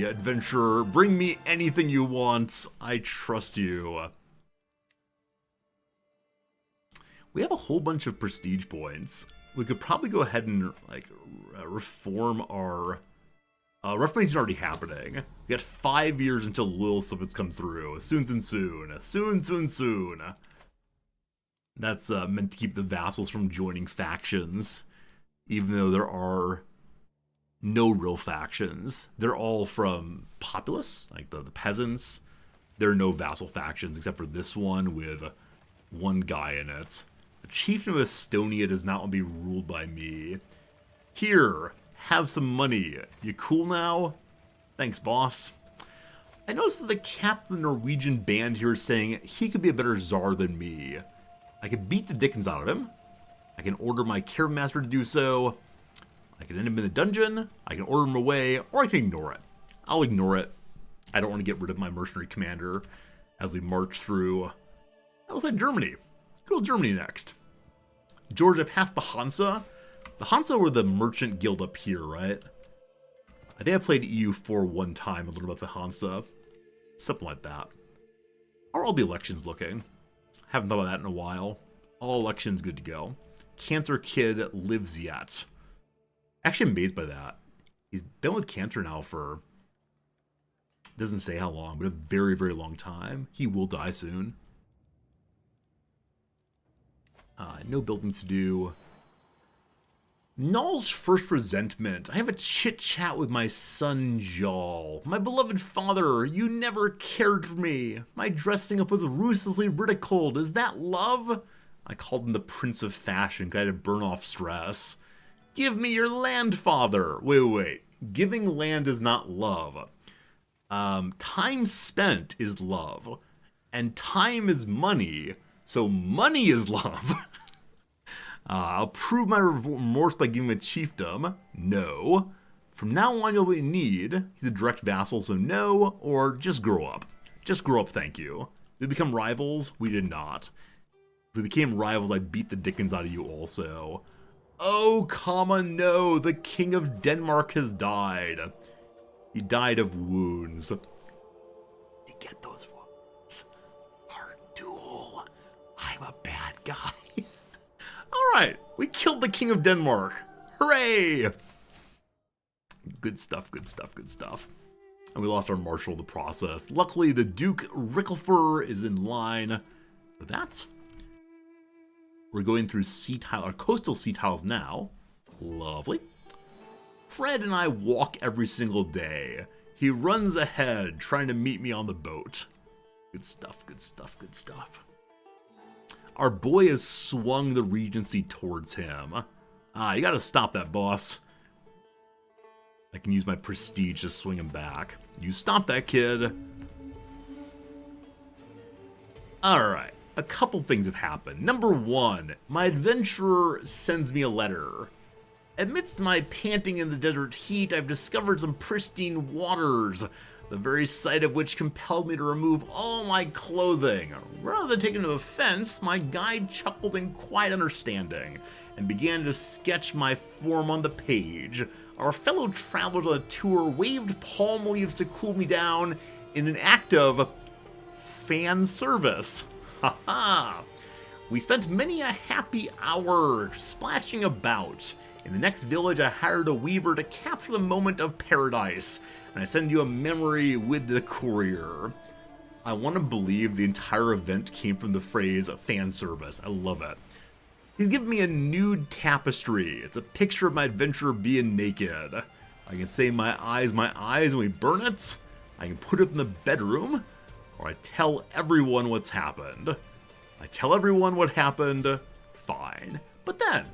adventurer. Bring me anything you want. I trust you. We have a whole bunch of prestige points. We could probably go ahead and, reform our... Reformation's already happening. We got 5 years until loyal service comes through. Soon. That's meant to keep the vassals from joining factions. Even though there are no real factions. They're all from populace, like the peasants. There are no vassal factions except for this one with one guy in it. The chieftain of Estonia does not want to be ruled by me. Here, have some money. You cool now? Thanks, boss. I noticed that the captain of the Norwegian band here is saying he could be a better czar than me. I could beat the dickens out of him. I can order my caravan master to do so. I can end him in the dungeon. I can order him away, or I can ignore it. I'll ignore it. I don't want to get rid of my mercenary commander as we march through. That looks like Germany. Go to Germany next. Georgia passed the Hansa. The Hansa were the merchant guild up here, right? I think I played EU4 one time and learned about the Hansa. Something like that. How are all the elections looking? Haven't thought about that in a while. All elections good to go. Cantor Kid lives yet. Actually, I'm amazed by that. He's been with Cantor now for... doesn't say how long, but a very, very long time. He will die soon. No building to do. Null's first resentment. I have a chit-chat with my son, Jal. My beloved father, you never cared for me. My dressing up was ruthlessly ridiculed. Is that love? I called him the Prince of Fashion because I had to burn off stress. Give me your land, father. Wait. Giving land is not love. Time spent is love. And time is money. So money is love. I'll prove my remorse by giving him a chiefdom. No. From now on, you'll need. He's a direct vassal, so no. Or just grow up. Just grow up, thank you. Did we become rivals? We did not. If we became rivals, I beat the dickens out of you also. Oh, no. The King of Denmark has died. He died of wounds. You get those wounds. Our duel. I'm a bad guy. Alright, we killed the King of Denmark. Hooray! Good stuff. And we lost our marshal in the process. Luckily, the Duke Ricklefur is in line for that. We're going through our coastal sea tiles now. Lovely. Fred and I walk every single day. He runs ahead, trying to meet me on the boat. Good stuff, good stuff, good stuff. Our boy has swung the Regency towards him. You gotta stop that, boss. I can use my prestige to swing him back. You stop that, kid. Alright, a couple things have happened. Number one, my adventurer sends me a letter. Amidst my panting in the desert heat, I've discovered some pristine waters, the very sight of which compelled me to remove all my clothing. Rather than taking offense, my guide chuckled in quiet understanding and began to sketch my form on the page. Our fellow travelers on a tour waved palm leaves to cool me down in an act of fan service. Ha ha! We spent many a happy hour splashing about. In the next village, I hired a weaver to capture the moment of paradise, and I send you a memory with the courier. I want to believe the entire event came from the phrase fan service. I love it. He's given me a nude tapestry. It's a picture of my adventurer being naked. I can say my eyes, and we burn it. I can put it in the bedroom, or I tell everyone what's happened. I tell everyone what happened, fine. But then,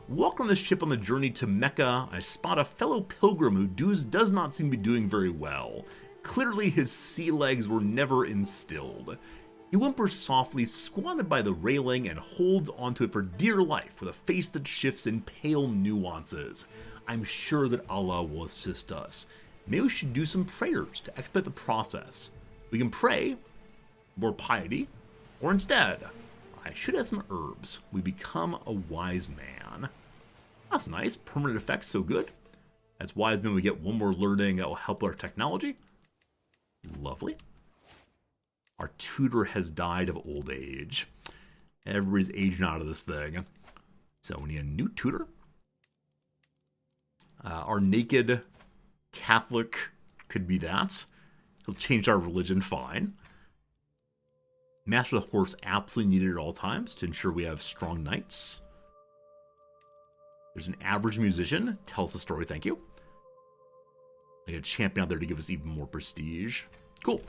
walk on the ship on the journey to Mecca, I spot a fellow pilgrim who does not seem to be doing very well. Clearly his sea legs were never instilled. He whimpers softly, squatted by the railing, and holds onto it for dear life with a face that shifts in pale nuances. I'm sure that Allah will assist us. Maybe we should do some prayers to expedite the process. We can pray, more piety, or instead, I should have some herbs. We become a wise man. That's nice. Permanent effects, so good. As wise men, we get one more learning that will help our technology. Lovely. Our tutor has died of old age. Everybody's aging out of this thing. So we need a new tutor. Our naked Catholic could be that. He'll change our religion, fine. Master of the horse absolutely needed at all times to ensure we have strong knights. There's an average musician. Tell us a story, thank you. I got a champion out there to give us even more prestige. Cool.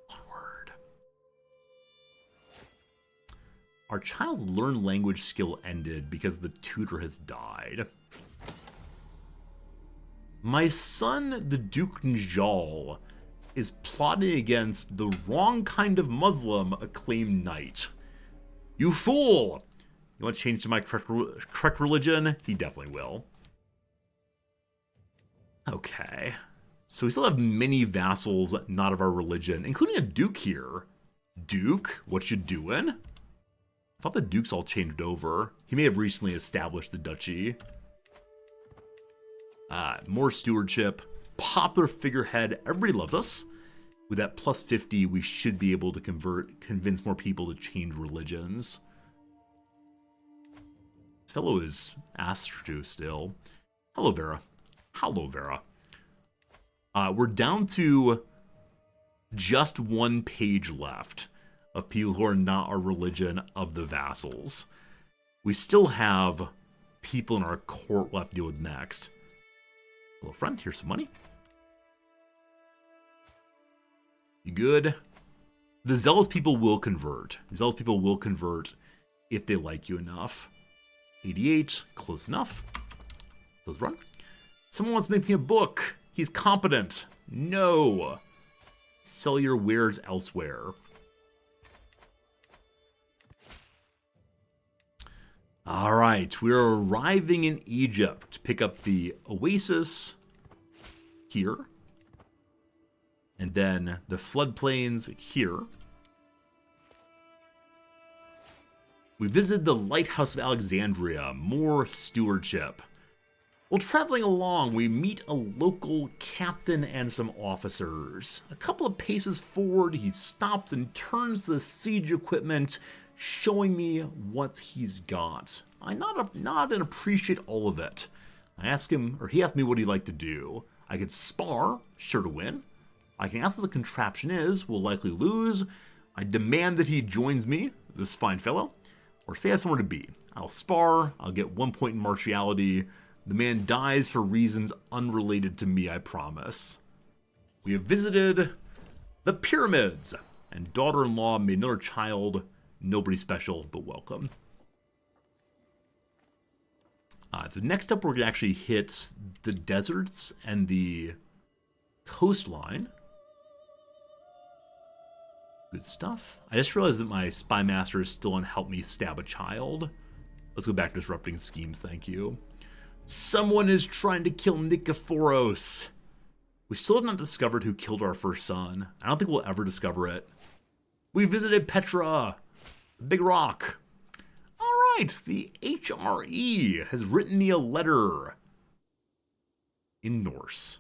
Onward. Our child's learn language skill ended because the tutor has died. My son, the Duke Njal, is plotting against the wrong kind of Muslim acclaimed knight. You fool! You want to change to my correct religion? He definitely will. Okay. So we still have many vassals not of our religion, including a duke here. Duke, what you doing? I thought the dukes all changed over. He may have recently established the duchy. More stewardship. Popular figurehead. Everybody loves us. With that plus 50, we should be able to convince more people to change religions. This fellow is asked to still. Hello, Vera. Hello, Vera. We're down to just one page left of people who are not our religion of the vassals. We still have people in our court left to deal with next. Hello, friend. Here's some money. You good? The zealous people will convert. The zealous people will convert if they like you enough. 88, close enough. Let's run. Someone wants to make me a book. He's competent. No. Sell your wares elsewhere. All right, we're arriving in Egypt to pick up the oasis here. And then the floodplains here. We visited the Lighthouse of Alexandria, more stewardship. While traveling along, we meet a local captain and some officers. A couple of paces forward, he stops and turns the siege equipment, showing me what he's got. I nod and appreciate all of it. I ask him, or he asked me what he'd like to do. I could spar, sure to win. I can ask what the contraption is, will likely lose. I demand that he joins me, this fine fellow, or say I have somewhere to be. I'll spar, I'll get 1 point in martiality. The man dies for reasons unrelated to me, I promise. We have visited the pyramids, and daughter-in-law made another child. Nobody special, but welcome. So next up, we're going to actually hit the deserts and the coastline. Good stuff. I just realized that my spy master is still on help me stab a child. Let's go back to disrupting schemes, thank you. Someone is trying to kill Nikephoros. We still have not discovered who killed our first son. I don't think we'll ever discover it. We visited Petra, the big rock. All right, the HRE has written me a letter in Norse.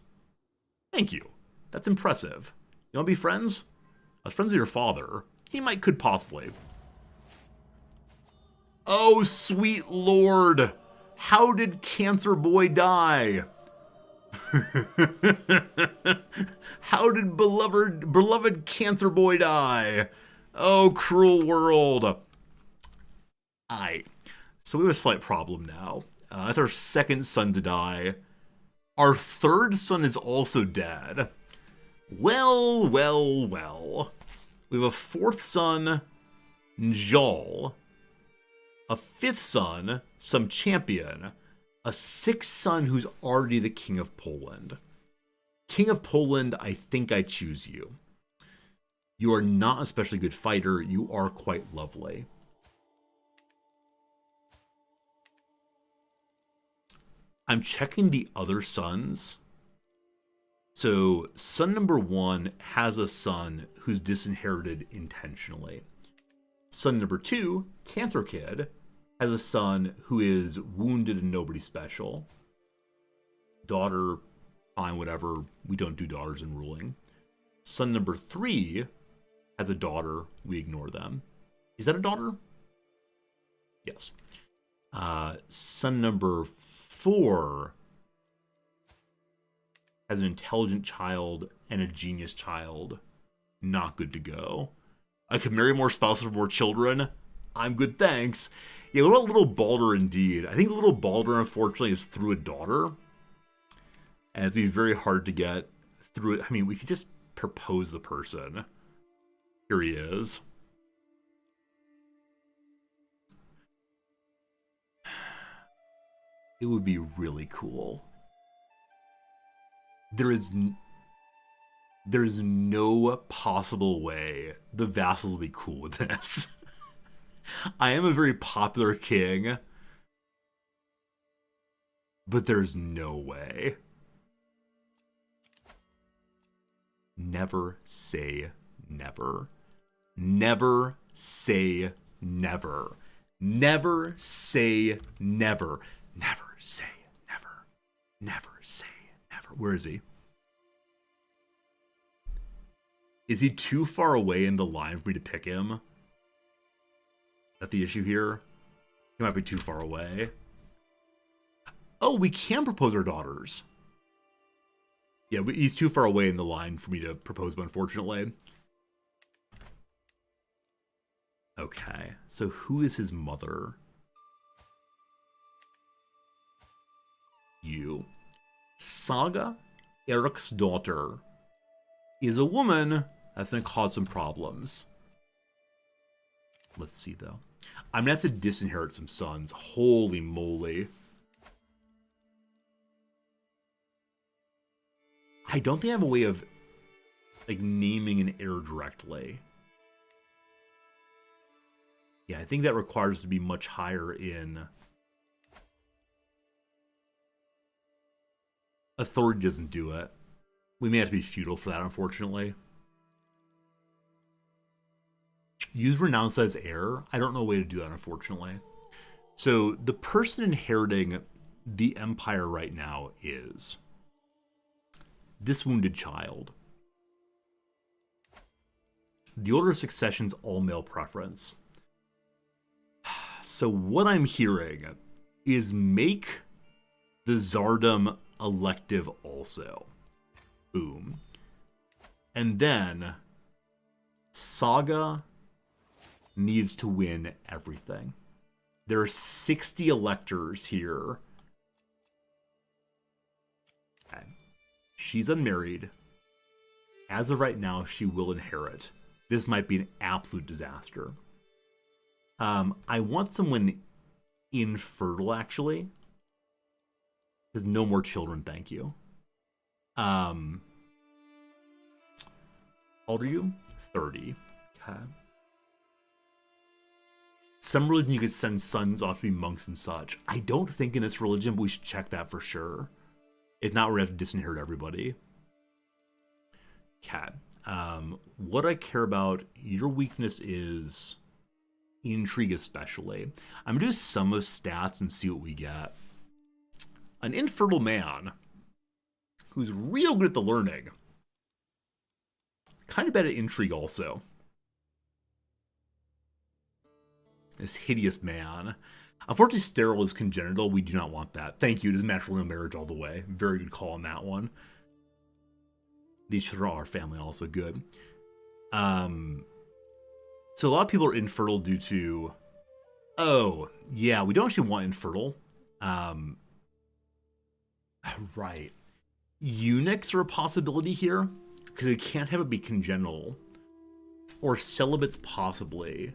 Thank you. That's impressive. You want to be friends? I was friends with your father. He could possibly. Oh, sweet lord. How did Cancer Boy die? How did beloved Cancer Boy die? Oh, cruel world. So we have a slight problem now. That's our second son to die. Our third son is also dead. Well. We have a fourth son, Njal. A fifth son, some champion. A sixth son who's already the King of Poland. King of Poland, I think I choose you. You are not an especially good fighter. You are quite lovely. I'm checking the other sons. So, son number 1 has a son who's disinherited intentionally. Son number 2, Cancer Kid, has a son who is wounded and nobody special. Daughter, fine, whatever. We don't do daughters in ruling. Son number 3 has a daughter. We ignore them. Is that a daughter? Yes. Son number 4 has an intelligent child and a genius child. Not good to go. I could marry more spouses for more children. I'm good, thanks. Yeah, little Balder indeed. I think little Balder, unfortunately, is through a daughter. And it's going to be very hard to get through it. I mean, we could just propose the person. Here he is. It would be really cool. There's no possible way the vassals will be cool with this. I am a very popular king, but there's no way. Never say never. Never say never. Never say never. Never say never. Never say never. Where is he? Is he too far away in the line for me to pick him? Is that the issue here? He might be too far away. Oh, we can propose our daughters. Yeah, he's too far away in the line for me to propose him, unfortunately. Okay, so who is his mother? You. Saga, Eric's daughter, is a woman that's going to cause some problems. Let's see, though. I'm going to have to disinherit some sons. Holy moly. I don't think I have a way of, like, naming an heir directly. Yeah, I think that requires to be much higher in... Authority doesn't do it. We may have to be feudal for that, unfortunately. Use renounce as heir. I don't know a way to do that, unfortunately. So the person inheriting the empire right now is this wounded child. The order of succession's all male preference. So what I'm hearing is make the Tsardom elective also. Boom. And then Saga needs to win everything. There are 60 electors here. Okay. She's unmarried. As of right now, she will inherit. This might be an absolute disaster. I want someone infertile, actually. Because no more children, thank you. How old are you? 30. Okay. Some religion you could send sons off to be monks and such. I don't think in this religion, but we should check that for sure. If not, we're going to have to disinherit everybody. Okay. What I care about, your weakness is intrigue especially. I'm going to do some of stats and see what we get. An infertile man who's real good at the learning. Kind of bad at intrigue also. This hideous man. Unfortunately, sterile is congenital. We do not want that. Thank you. It is matrimonial marriage all the way. Very good call on that one. These children are family also good. So a lot of people are infertile due to... Oh, yeah, we don't actually want infertile. Right. Eunuchs are a possibility here, because they can't have it be congenital. Or celibates possibly.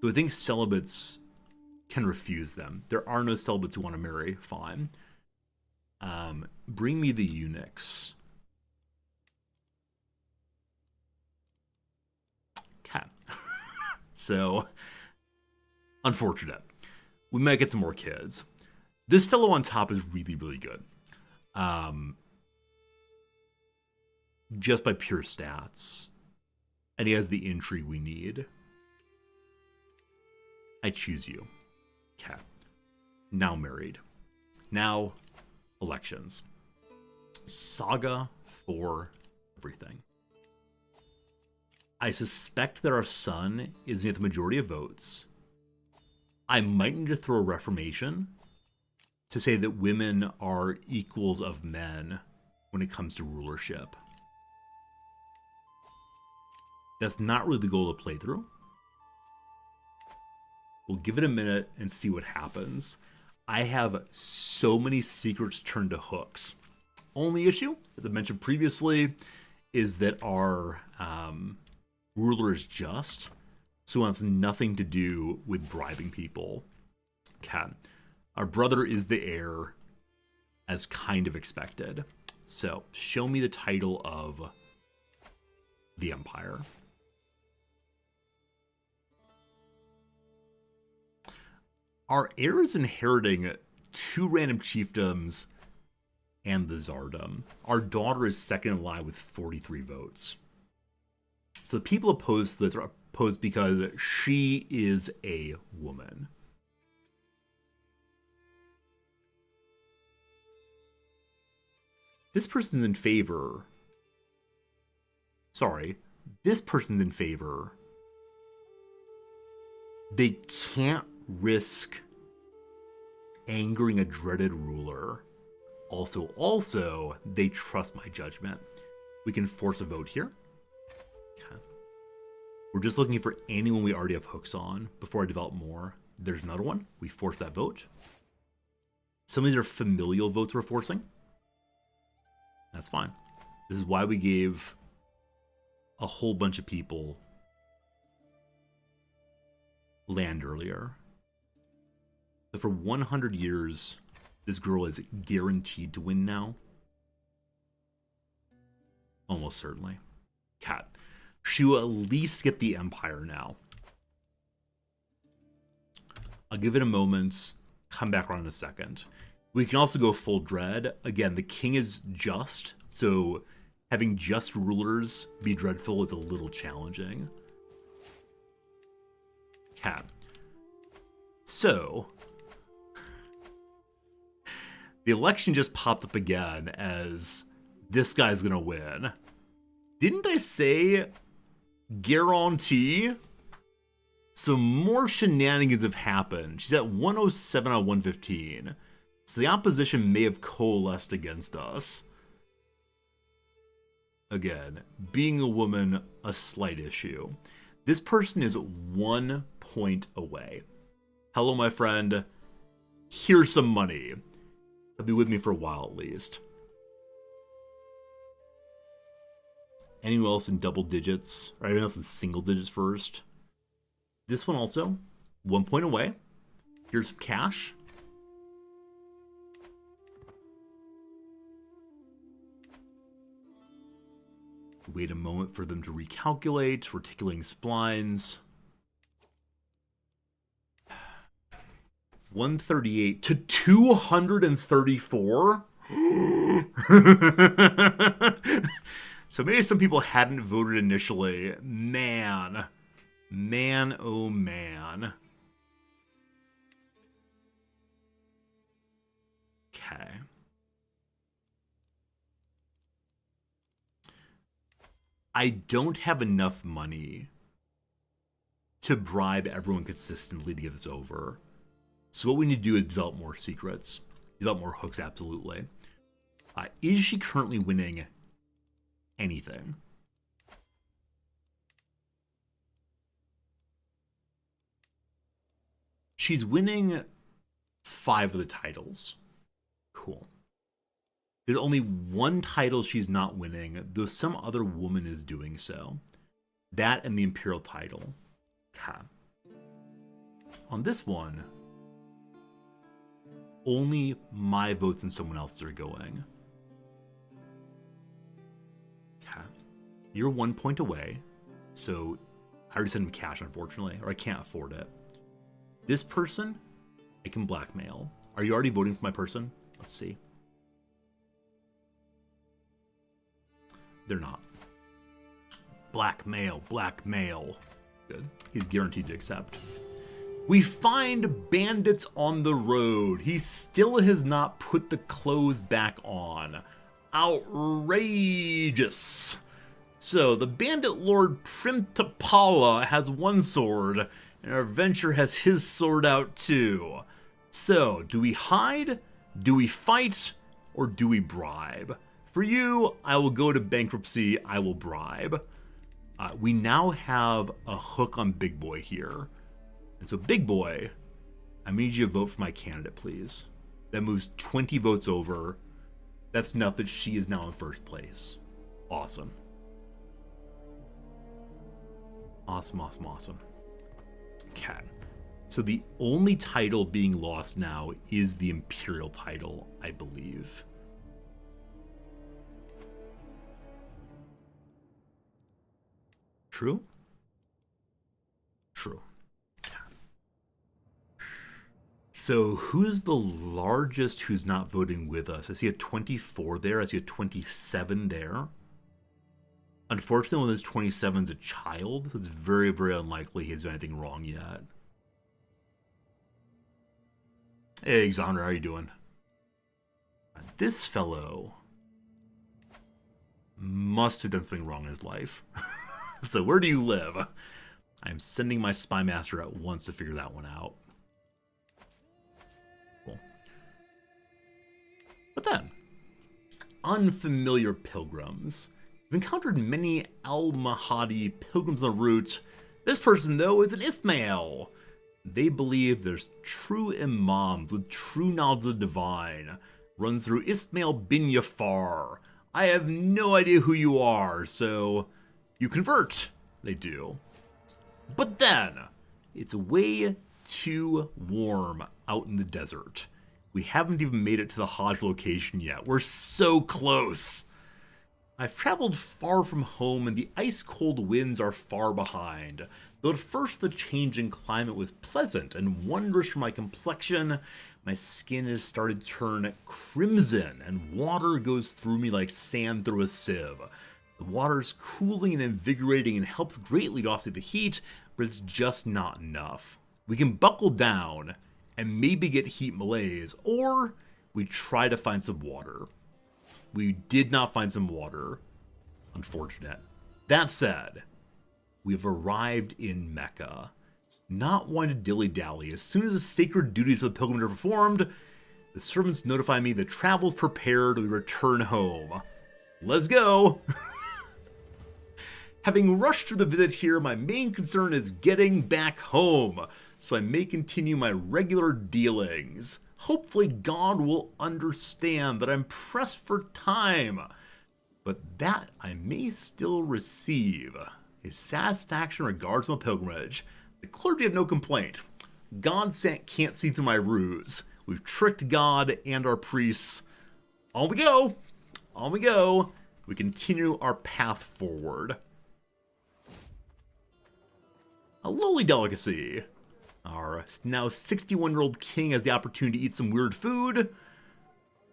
So I think celibates can refuse them. There are no celibates who want to marry. Fine. Bring me the eunuchs. Okay. So, unfortunate. We might get some more kids. This fellow on top is really, really good. Just by pure stats. And he has the intrigue we need. I choose you. Okay. Now married. Now elections. Saga for everything. I suspect that our son is near the majority of votes. I might need to throw a reformation to say that women are equals of men when it comes to rulership. That's not really the goal of playthrough. We'll give it a minute and see what happens. I have so many secrets turned to hooks. Only issue, as I mentioned previously, is that our ruler is just, so it wants nothing to do with bribing people. Okay. Our brother is the heir, as kind of expected. So, show me the title of the empire. Our heir is inheriting 2 random chiefdoms and the tsardom. Our daughter is second in line with 43 votes. So the people opposed to this are opposed because she is a woman. This person's in favor. Sorry. This person's in favor. They can't risk angering a dreaded ruler. Also, they trust my judgment. We can force a vote here. Okay. We're just looking for anyone we already have hooks on before I develop more. There's another one. We force that vote. Some of these are familial votes we're forcing. That's fine. This is why we gave a whole bunch of people land earlier. So for 100 years, this girl is guaranteed to win now. Almost certainly. Cat. She will at least get the empire now. I'll give it a moment. Come back around in a second. We can also go full dread. Again, the king is just, so having just rulers be dreadful is a little challenging. Cat. So, the election just popped up again as this guy's gonna win. Didn't I say guarantee? Some more shenanigans have happened. She's at 107 out of 115. So the opposition may have coalesced against us. Again, being a woman, a slight issue. This person is 1 point away. Hello, my friend. Here's some money. He'll be with me for a while at least. Anyone else in double digits? Or anyone else in single digits first? This one also, 1 point away. Here's some cash. Wait a moment for them to recalculate. Reticulating splines. 138 to 234? So maybe some people hadn't voted initially. Man, oh man. Okay. I don't have enough money to bribe everyone consistently to get this over. So what we need to do is develop more secrets. Develop more hooks, absolutely. Is she currently winning anything? She's winning 5 of the titles. Cool. There's only 1 title she's not winning, though some other woman is doing so. That and the Imperial title. Okay. On this one, only my votes and someone else are going. Okay. You're 1 point away, so I already sent him cash, unfortunately, or I can't afford it. This person, I can blackmail. Are you already voting for my person? Let's see. They're not. Blackmail. Good. He's guaranteed to accept. We find bandits on the road. He still has not put the clothes back on. Outrageous. So, the bandit lord Primtapala has 1 sword, and our adventurer has his sword out too. So, do we hide? Do we fight? Or do we bribe? For you, I will go to bankruptcy. I will bribe. We now have a hook on Big Boy here. And so, Big Boy, I need you to vote for my candidate, please. That moves 20 votes over. That's enough that she is now in first place. Awesome. Awesome. Okay. So the only title being lost now is the Imperial title, I believe. True? True. So who's the largest who's not voting with us? I see a 24 there. I see a 27 there. Unfortunately, one of those 27 is a child, so it's very, very unlikely he has done anything wrong yet. Hey, Xander, how you doing? This fellow must have done something wrong in his life. So where do you live? I'm sending my spy master at once to figure that one out. Cool. But then, unfamiliar pilgrims. We've encountered many Al-Mahdi pilgrims on the route. This person, though, is an Ismail. They believe there's true imams with true knowledge of the divine. Runs through Ismail bin Yafar. I have no idea who you are, so you convert. They do. But then, it's way too warm out in the desert. We haven't even made it to the Hajj location yet. We're so close. I've traveled far from home and the ice-cold winds are far behind. Though at first the change in climate was pleasant and wondrous for my complexion, my skin has started to turn crimson and water goes through me like sand through a sieve. The water's cooling and invigorating and helps greatly to offset the heat, but it's just not enough. We can buckle down and maybe get heat malaise, or we try to find some water. We did not find some water. Unfortunate. That said, we've arrived in Mecca. Not wanting to dilly-dally, as soon as the sacred duties of the pilgrimage are performed, the servants notify me the travel's prepared, we return home. Let's go! Having rushed through the visit here, my main concern is getting back home, so I may continue my regular dealings. Hopefully God will understand that I'm pressed for time, but that I may still receive. His satisfaction regards my pilgrimage. The clergy have no complaint. God can't see through my ruse. We've tricked God and our priests. On we go! On we go! We continue our path forward. A lowly delicacy. Our now 61-year-old king has the opportunity to eat some weird food.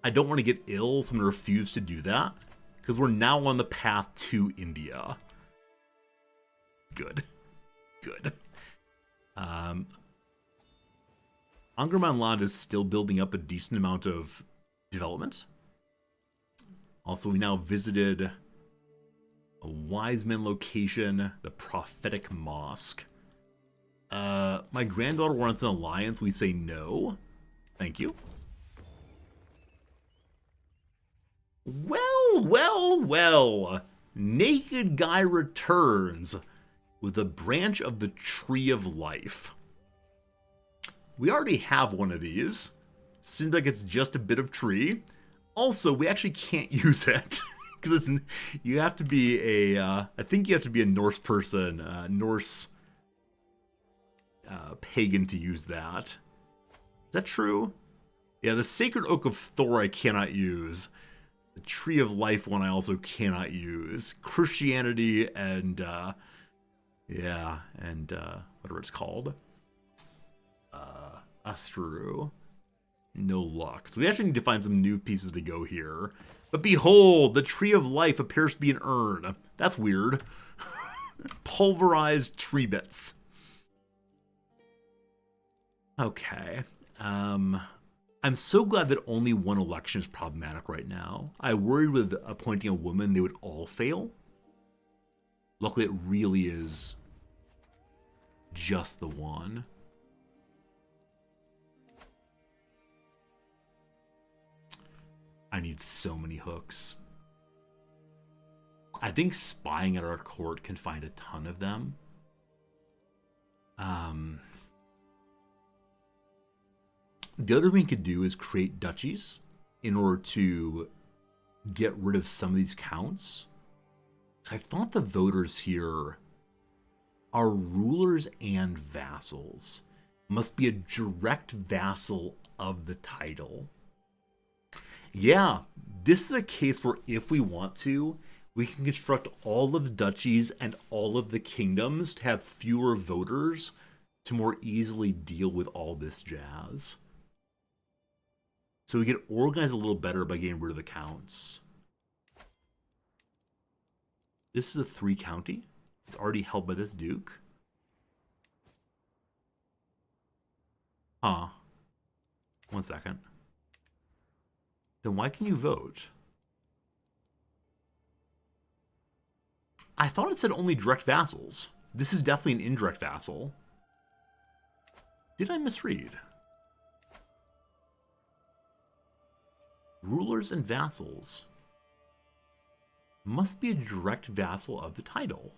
I don't want to get ill, so I'm going to refuse to do that, because we're now on the path to India. Good. Good. Angraman Land is still building up a decent amount of development. Also, we now visited a wise men location, the prophetic mosque. My granddaughter wants an alliance. We say no. Thank you. Well. Naked guy returns with a branch of the Tree of Life. We already have one of these. Seems like it's just a bit of tree. Also, we actually can't use it because you have to be a. I think you have to be a Norse person, Norse pagan to use that. Is that true? Yeah, the Sacred Oak of Thor I cannot use. The Tree of Life one I also cannot use. Christianity and whatever it's called. Astru. No luck. So we actually need to find some new pieces to go here. But behold, the Tree of Life appears to be an urn. That's weird. Pulverized tree bits. Okay. I'm so glad that only one election is problematic right now. I worried with appointing a woman they would all fail. Luckily, it really is just the one. I need so many hooks. I think spying at our court can find a ton of them. The other thing we could do is create duchies in order to get rid of some of these counts. I thought the voters here are rulers and vassals. Must be a direct vassal of the title. Yeah, this is a case where if we want to, we can construct all of the duchies and all of the kingdoms to have fewer voters to more easily deal with all this jazz. So we can organize a little better by getting rid of the counts. This is a 3 county. It's already held by this duke. Huh. 1 second. Then why can you vote? I thought it said only direct vassals. This is definitely an indirect vassal. Did I misread? Rulers and vassals must be a direct vassal of the title.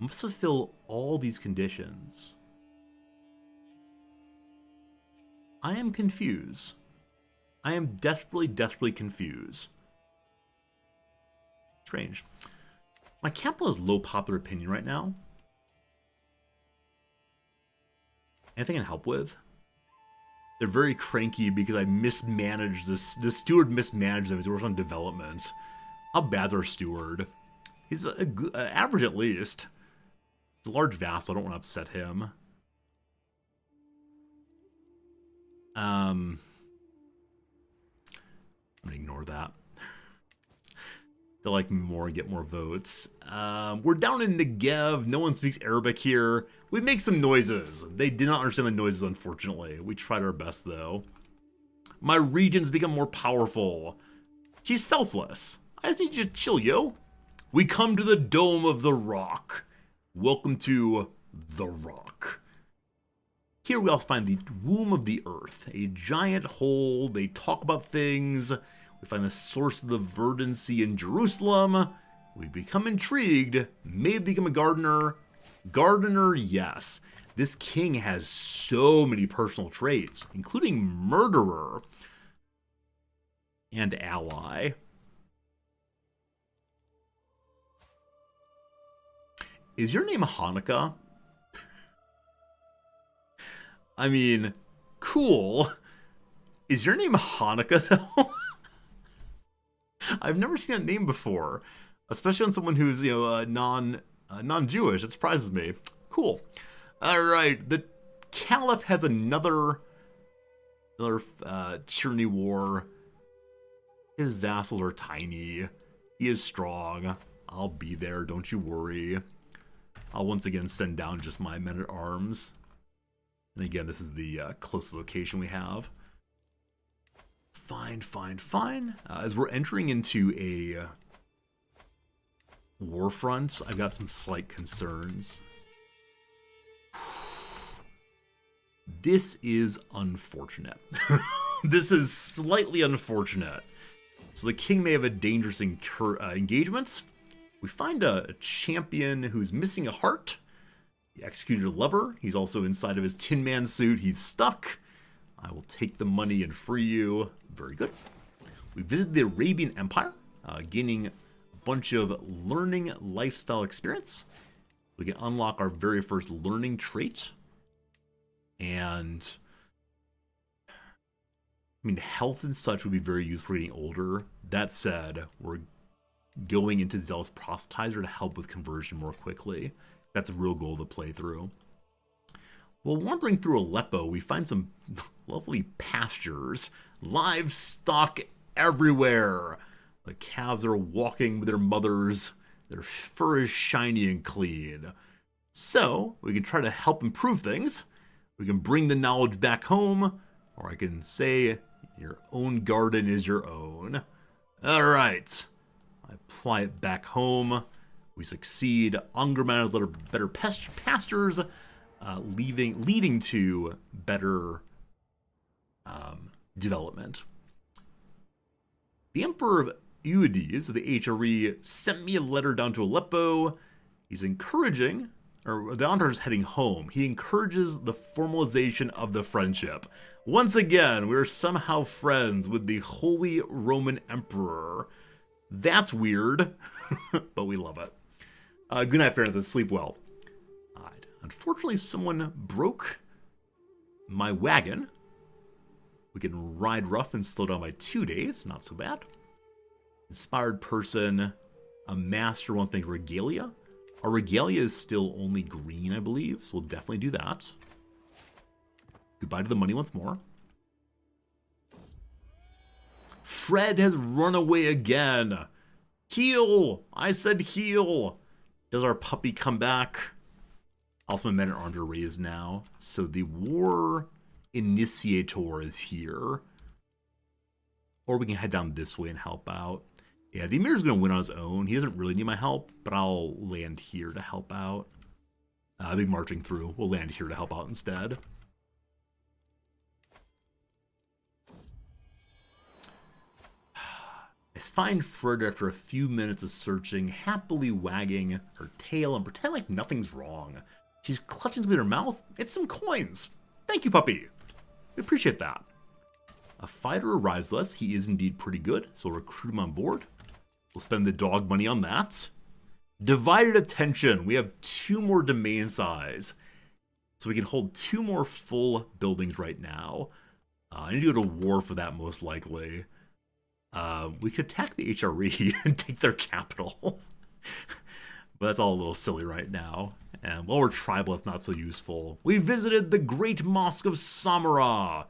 Must fulfill all these conditions. I am confused. I am desperately confused. Strange. My capital has low popular opinion right now. Anything I can help with? They're very cranky because I mismanaged this. The steward mismanaged them. He's working on development. How bad's our steward? He's average at least. He's a large vassal. I don't want to upset him. I'm gonna ignore that. They'll like me more and get more votes. We're down in Negev. No one speaks Arabic here. We make some noises. They did not understand the noises, unfortunately. We tried our best, though. My region's become more powerful. She's selfless. I just need you to chill, yo. We come to the Dome of the Rock. Welcome to the Rock. Here we also find the Womb of the Earth, a giant hole. They talk about things. We We find the source of the verdancy in Jerusalem. We become intrigued. Maybe become a gardener. Gardener, yes. This king has so many personal traits, including murderer and ally. Is your name Hanukkah? I mean, cool. Is your name Hanukkah, though? I've never seen that name before, especially on someone who's, non-Jewish. It surprises me. Cool. All right, the Caliph has another tyranny war. His vassals are tiny. He is strong. I'll be there, don't you worry. I'll once again send down just my men-at-arms. And again, this is the closest location we have. Fine. As we're entering into a war front, I've got some slight concerns. This is unfortunate. This is slightly unfortunate. So the king may have a dangerous engagement. We find a champion who's missing a heart. He executed a lover. He's also inside of his Tin Man suit. He's stuck. I will take the money and free you. Very good. We visit the Arabian Empire, gaining a bunch of learning lifestyle experience. We can unlock our very first learning trait. And I mean, health and such would be very useful for getting older. That said, we're going into Zealous Proselytizer to help with conversion more quickly. That's a real goal to play through. While wandering through Aleppo, we find some lovely pastures, livestock everywhere. The calves are walking with their mothers. Their fur is shiny and clean. So, we can try to help improve things. We can bring the knowledge back home, or I can say, your own garden is your own. All right. I apply it back home. We succeed. Ungerman has better pastures, leading to better development. The Emperor of Eudes of the HRE sent me a letter down to Aleppo. He's encouraging, or the Emperor is heading home. He encourages the formalization of the friendship. Once again, we're somehow friends with the Holy Roman Emperor. That's weird, but we love it. Good night, Fairness. Sleep well. Right. Unfortunately, someone broke my wagon. We can ride rough and slow down by 2 days. Not so bad. Inspired person. A master wants to make regalia. Our regalia is still only green, I believe, so we'll definitely do that. Goodbye to the money once more. Fred has run away again. Heal! I said heal! Does our puppy come back? Also, my men-at-arms are raised now. So the war initiator is here. Or we can head down this way and help out. Yeah, the Emir's going to win on his own. He doesn't really need my help, but I'll land here to help out. I'll be marching through. We'll land here to help out instead. I find Fred after a few minutes of searching, happily wagging her tail and pretend like nothing's wrong. She's clutching something in her mouth. It's some coins. Thank you, puppy. We appreciate that. A fighter arrives with us. He is indeed pretty good, so we'll recruit him on board. We'll spend the dog money on that. Divided attention. We have 2 more domain size. So we can hold 2 more full buildings right now. I need to go to war for that, most likely. We could attack the HRE and take their capital. But that's all a little silly right now. And while we're tribal, it's not so useful. We visited the Great Mosque of Samarra,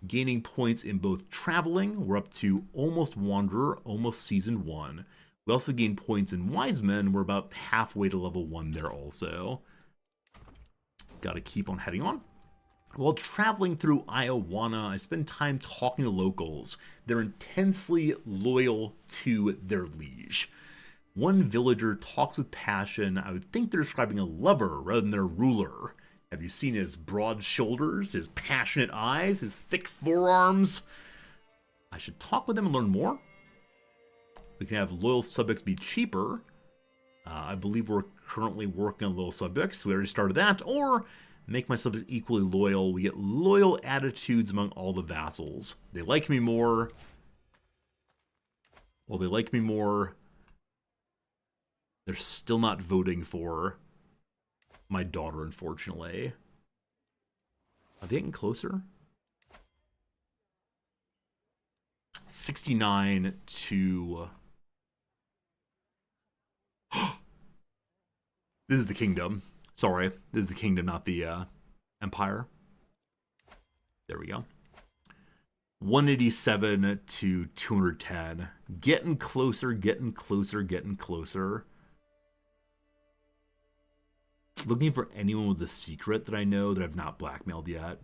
gaining points in both traveling. We're up to almost Wanderer, almost Season 1. We also gain points in Wise Men. We're about halfway to level 1 there also. Gotta keep on heading on. While traveling through Iowana, I spend time talking to locals. They're intensely loyal to their liege. One villager talks with passion. I would think they're describing a lover rather than their ruler. Have you seen his broad shoulders, his passionate eyes, his thick forearms? I should talk with them and learn more. We can have loyal subjects be cheaper. I believe we're currently working on loyal subjects. We already started that. Or make my subjects equally loyal. We get loyal attitudes among all the vassals. They like me more. Well, they like me more. They're still not voting for my daughter, unfortunately. Are they getting closer? 69 to... This is the kingdom. Sorry, this is the kingdom, not the empire. There we go. 187 to 210. Getting closer, getting closer, getting closer. Looking for anyone with a secret that I know that I've not blackmailed yet.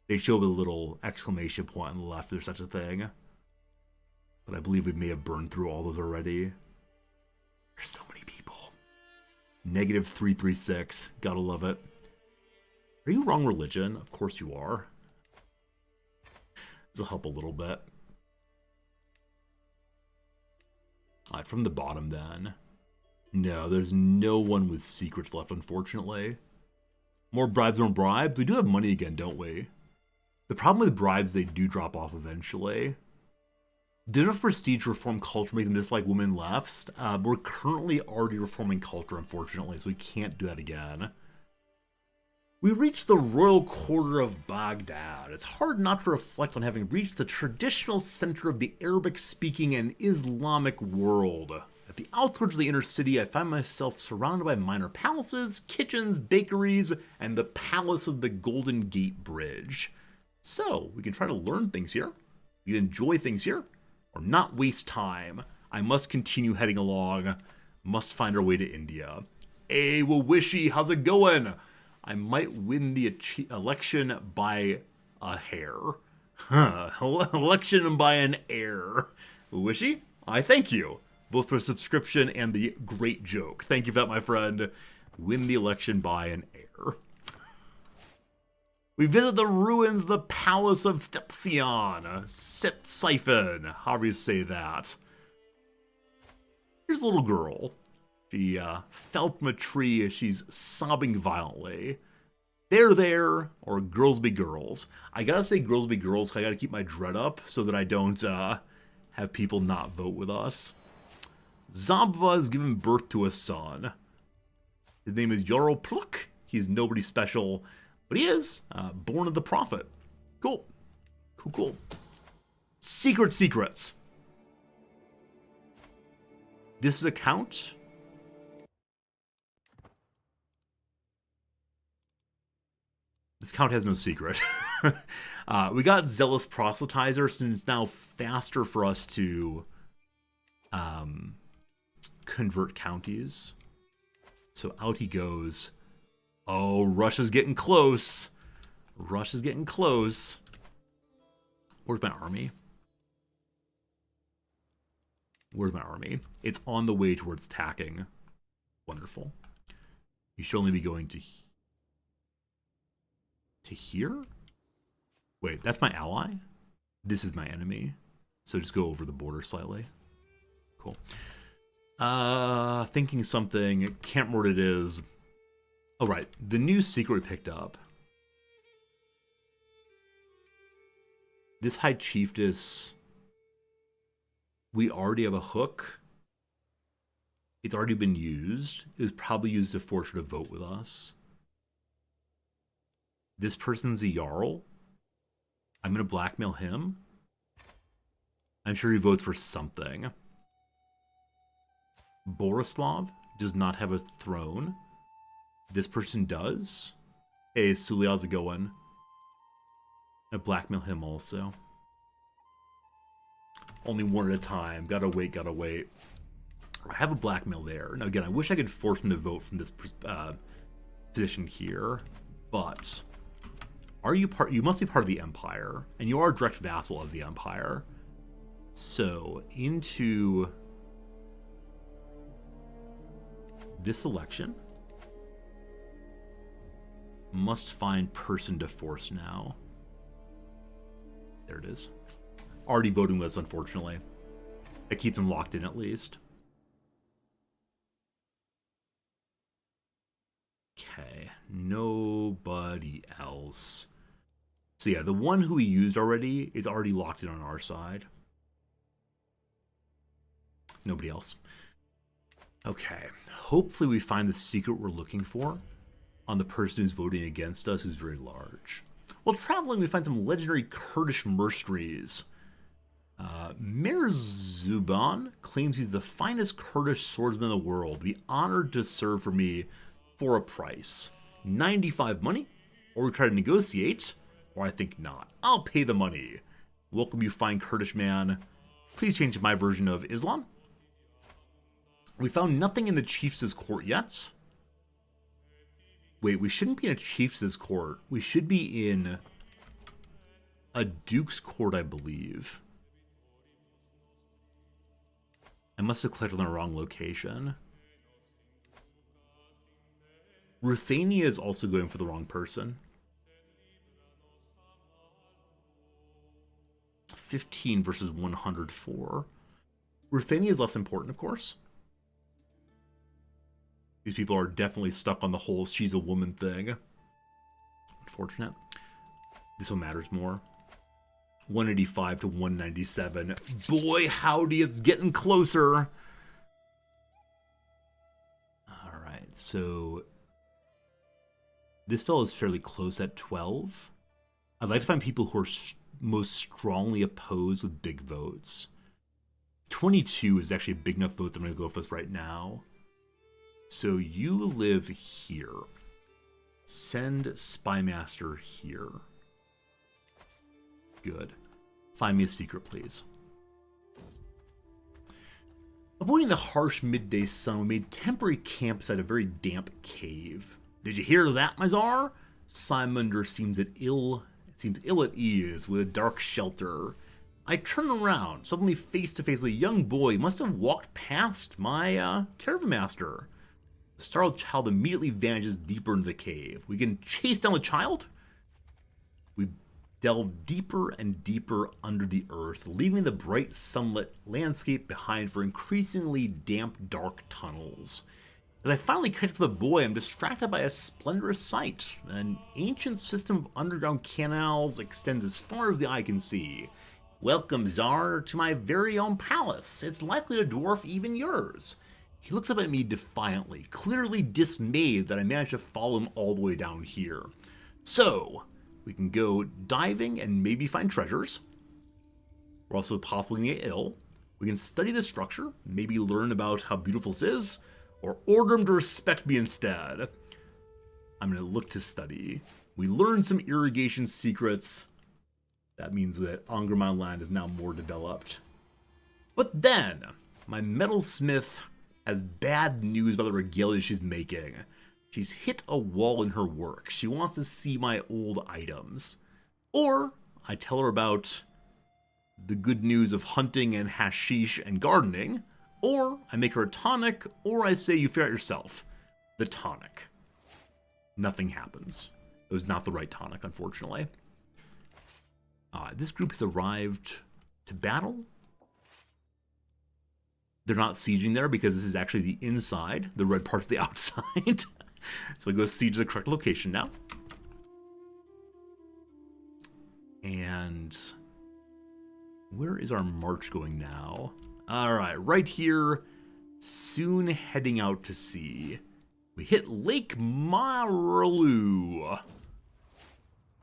They show a little exclamation point on the left if there's such a thing. But I believe we may have burned through all those already. There's so many people. Negative 336. Gotta love it. Are you wrong religion? Of course you are. This will help a little bit. Alright, from the bottom then. No, there's no one with secrets left, unfortunately. More bribes, more bribes. We do have money again, don't we? The problem with bribes, they do drop off eventually. Did enough prestige to reform culture make them dislike women left? We're currently already reforming culture, unfortunately, so we can't do that again. We reached the royal quarter of Baghdad. It's hard not to reflect on having reached the traditional center of the Arabic-speaking and Islamic world. At the outskirts of the inner city, I find myself surrounded by minor palaces, kitchens, bakeries, and the palace of the Golden Gate Bridge. So, we can try to learn things here, we can enjoy things here, or not waste time. I must continue heading along, must find our way to India. Hey, Wawishi, how's it going? I might win the election by a hair. Election by an heir. Wawishi, I thank you, both for the subscription and the great joke. Thank you for that, my friend. Win the election by an heir. We visit the ruins, the palace of Thepsion, Siphon, however you say that. Here's a little girl. She fell from a tree as she's sobbing violently. There, or girls be girls. I gotta say girls be girls because I gotta keep my dread up so that I don't have people not vote with us. Zabva has given birth to a son. His name is Yaropluk. He's nobody special, but he is born of the prophet. Cool. Cool. Secrets. This is a count. This count has no secret. We got Zealous Proselytizer, so it's now faster for us to convert counties. So out he goes. Oh, Russia's getting close. Where's my army? It's on the way towards attacking. Wonderful. You should only be going to here? Wait, that's my ally? This is my enemy. So just go over the border slightly. Cool. Thinking something. Can't remember what it is. Oh, right. The new secret we picked up. This High Chiefess. We already have a hook. It's already been used. It was probably used to force her to vote with us. This person's a Jarl. I'm going to blackmail him. I'm sure he votes for something. Borislav does not have a throne. This person does. Hey, Suli, how's it going? I blackmail him also. Only one at a time. Gotta wait. I have a blackmail there. Now, again, I wish I could force him to vote from this position here, but are you part? You must be part of the Empire, and you are a direct vassal of the Empire. So, into this election, must find person to force now. There it is. Already voting with us, unfortunately. That keeps them locked in at least. Okay, nobody else. So yeah, the one who we used already is already locked in on our side. Nobody else. Okay, hopefully we find the secret we're looking for on the person who's voting against us, who's very large. While traveling, we find some legendary Kurdish mercenaries. Mir Zuban claims he's the finest Kurdish swordsman in the world. Be honored to serve for me for a price. 95 money, or we try to negotiate, or I think not. I'll pay the money. Welcome, you fine Kurdish man. Please change my version of Islam. We found nothing in the chief's court yet. Wait, we shouldn't be in a chief's court. We should be in a duke's court, I believe. I must have clicked on the wrong location. Ruthania is also going for the wrong person. 15 versus 104. Ruthania is less important, of course. These people are definitely stuck on the whole she's a woman thing. Unfortunate. This one matters more. 185 to 197. Boy, howdy, it's getting closer. Alright, so this fellow is fairly close at 12. I'd like to find people who are most strongly opposed with big votes. 22 is actually a big enough vote that I'm going to go for this right now. So you live here. Send Spymaster here. Good. Find me a secret, please. Avoiding the harsh midday sun, we made temporary camp beside a very damp cave. Did you hear that, my czar? Simunder seems ill at ease with a dark shelter. I turn around, suddenly face to face with a young boy who must have walked past my caravan master. The startled child immediately vanishes deeper into the cave. We can chase down the child? We delve deeper and deeper under the earth, leaving the bright sunlit landscape behind for increasingly damp, dark tunnels. As I finally catch up with the boy, I'm distracted by a splendorous sight. An ancient system of underground canals extends as far as the eye can see. Welcome, Tsar, to my very own palace. It's likely to dwarf even yours. He looks up at me defiantly, clearly dismayed that I managed to follow him all the way down here. So, we can go diving and maybe find treasures. We're also possibly going to get ill. We can study the structure, maybe learn about how beautiful this is, or order him to respect me instead. I'm going to look to study. We learned some irrigation secrets. That means that Angerman land is now more developed. But then, my metalsmith has bad news about the regalia she's making. She's hit a wall in her work. She wants to see my old items. Or I tell her about the good news of hunting and hashish and gardening. Or I make her a tonic, or I say you figure out yourself. The tonic. Nothing happens. It was not the right tonic, unfortunately. This group has arrived to battle. They're not sieging there because this is actually the inside. The red part's the outside. So I go siege the correct location now. And where is our march going now? Alright, right here. Soon heading out to sea. We hit Lake Maralu.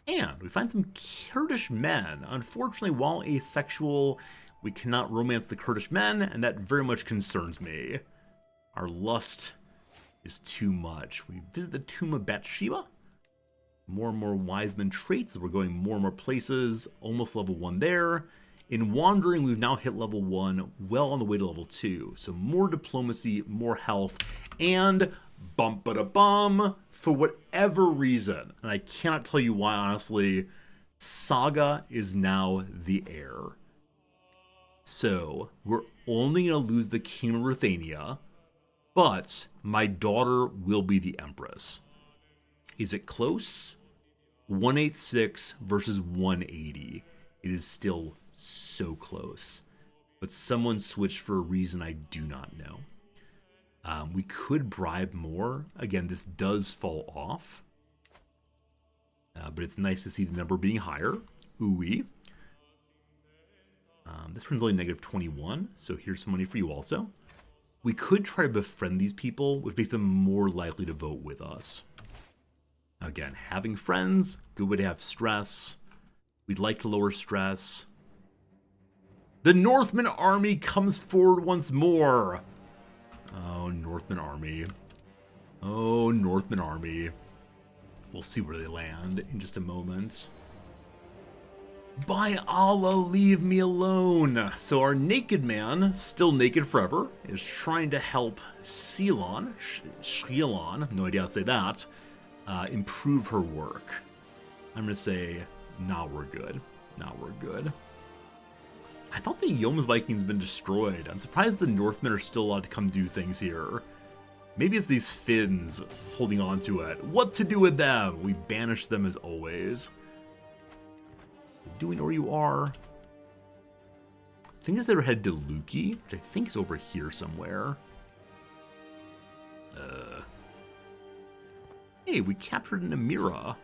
And we find some Kurdish men. Unfortunately, while asexual, we cannot romance the Kurdish men, and that very much concerns me. Our lust is too much. We visit the tomb of Bathsheba. More and more wise men traits as we're going more and more places. Almost level 1 there. In wandering, we've now hit level 1, well on the way to level 2. So more diplomacy, more health, and bum-ba-da-bum, for whatever reason, and I cannot tell you why, honestly, Saga is now the heir. So, we're only going to lose the Kingdom of Ruthania, but my daughter will be the Empress. Is it close? 186 versus 180. It is still so close. but someone switched for a reason I do not know. We could bribe more. Again, this does fall off. But it's nice to see the number being higher. Ooh-wee. This one's only negative 21, so here's some money for you also. We could try to befriend these people, which makes them more likely to vote with us. Again, having friends, good way to have stress. We'd like to lower stress. The Northman army comes forward once more. Oh, Northman army. Oh, Northman army. We'll see where they land in just a moment. By Allah, leave me alone. So our naked man, still naked forever, is trying to help Shilon, no idea how to say that, improve her work. I'm going to say, nah, we're good. Nah, we're good. I thought the Yoms Vikings been destroyed. I'm surprised the Northmen are still allowed to come do things here. Maybe it's these Finns holding on to it. What to do with them? We banish them as always. Doing where you are. I think they were headed to Luki, which I think is over here somewhere. Hey, we captured an Amira.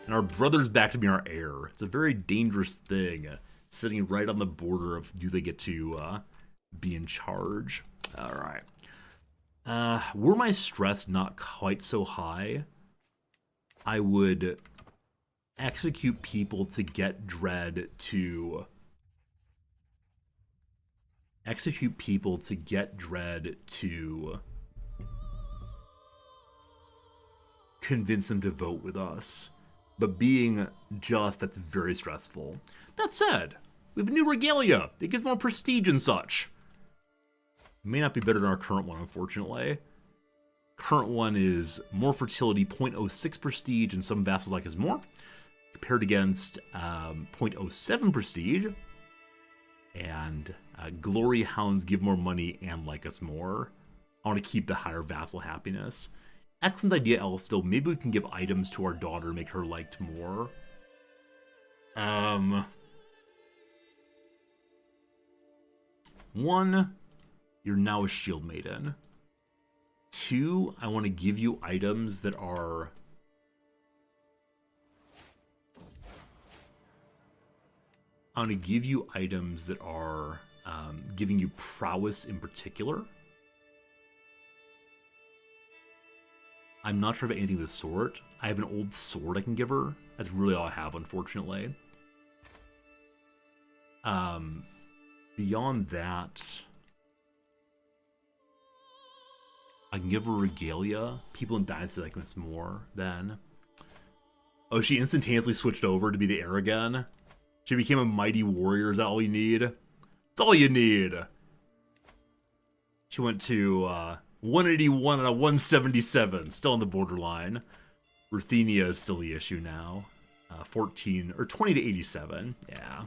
And our brother's back to be our heir. It's a very dangerous thing. Sitting right on the border of do they get to be in charge. Alright. Were my stress not quite so high, I would execute people to get dread to convince them to vote with us. But being just, that's very stressful. That said, we have a new regalia. It gives more prestige and such. It may not be better than our current one, unfortunately. Current one is more fertility, 0.06 prestige, and some vassals like us more. Compared against 0.07 prestige. And glory hounds give more money and like us more. I want to keep the higher vassal happiness. Excellent idea, Elstill. Maybe we can give items to our daughter to make her liked more. One, you're now a shield maiden. Two, I want to give you items that are giving you prowess in particular. I'm not sure of anything of the sort. I have an old sword I can give her. That's really all I have, unfortunately. Beyond that, I can give her regalia. People in Dynasty like this more then. Oh, she instantaneously switched over to be the heir again. She became a mighty warrior. Is that all you need? That's all you need. She went to 181 and a 177. Still on the borderline. Ruthenia is still the issue now. 14 or 20 to 87. Yeah.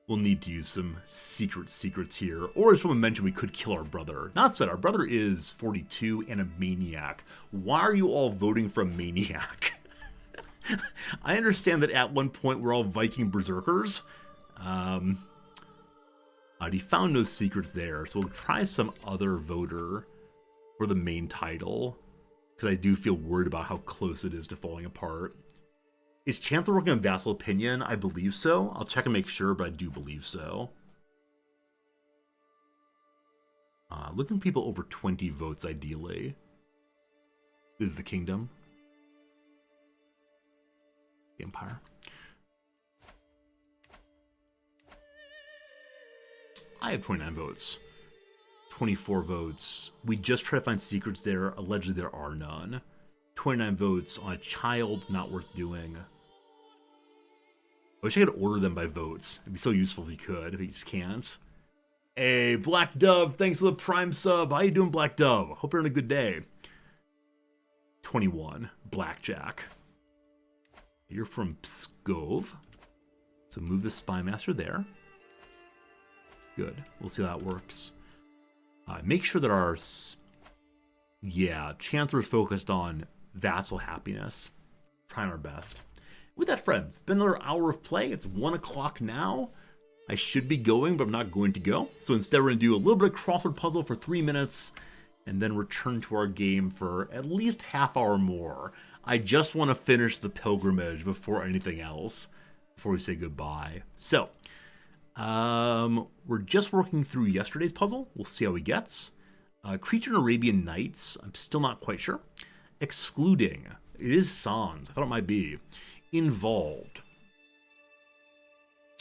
We'll need to use some secrets here. Or as someone mentioned, we could kill our brother. Not said, our brother is 42 and a maniac. Why are you all voting for a maniac? I understand that at one point we're all Viking berserkers. He found no secrets there, so we'll try some other voter for the main title. Because I do feel worried about how close it is to falling apart. Is Chancellor working on vassal opinion? I believe so. I'll check and make sure, but I do believe so. Looking for people over 20 votes, ideally. This is the kingdom. The empire. I have 29 votes. 24 votes. We just try to find secrets there. Allegedly, there are none. 29 votes on a child, not worth doing. I wish I could order them by votes. It'd be so useful if you could, but you just can't. Hey, Black Dove, thanks for the Prime sub. How you doing, Black Dove? Hope you're having a good day. 21, Blackjack. You're from Pskov. So move the Spy Master there. Good. We'll see how that works. Make sure that our... Yeah, Chancellor's focused on vassal happiness. Trying our best. With that, friends, it's been another hour of play. It's 1 o'clock now. I should be going, but I'm not going to go. So instead, we're going to do a little bit of crossword puzzle for 3 minutes, and then return to our game for at least half hour more. I just want to finish the pilgrimage before anything else, before we say goodbye. So, we're just working through yesterday's puzzle. We'll see how he gets. Creature in Arabian Nights, I'm still not quite sure. Excluding, it is sans, I thought it might be. Involved.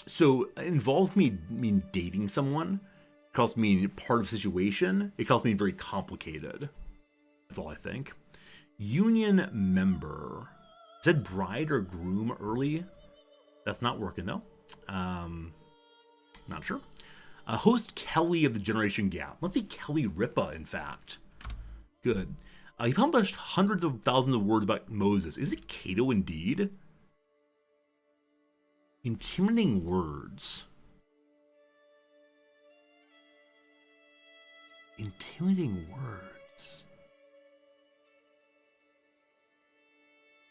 So, involved mean dating someone. It could also mean part of a situation. It could also mean very complicated. That's all I think. Union member. Is that bride or groom early? That's not working though. Not sure. Host Kelly of the Generation Gap. Must be Kelly Ripa, in fact. Good. He published hundreds of thousands of words about Moses. Is it Cato indeed? Intimidating words. Intimidating words.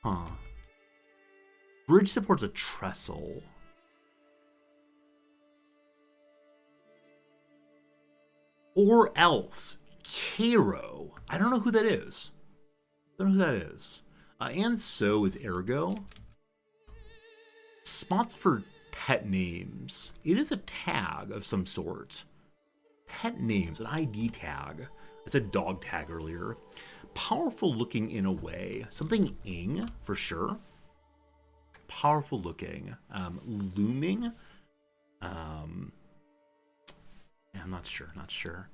Huh. Bridge supports a trestle. Or else, Cairo. I don't know who that is. And so is ergo. Spots for pet names. It is a tag of some sort. Pet names, an ID tag. I said dog tag earlier. Powerful looking in a way. Something ing, for sure. Powerful looking. Looming. I'm not sure.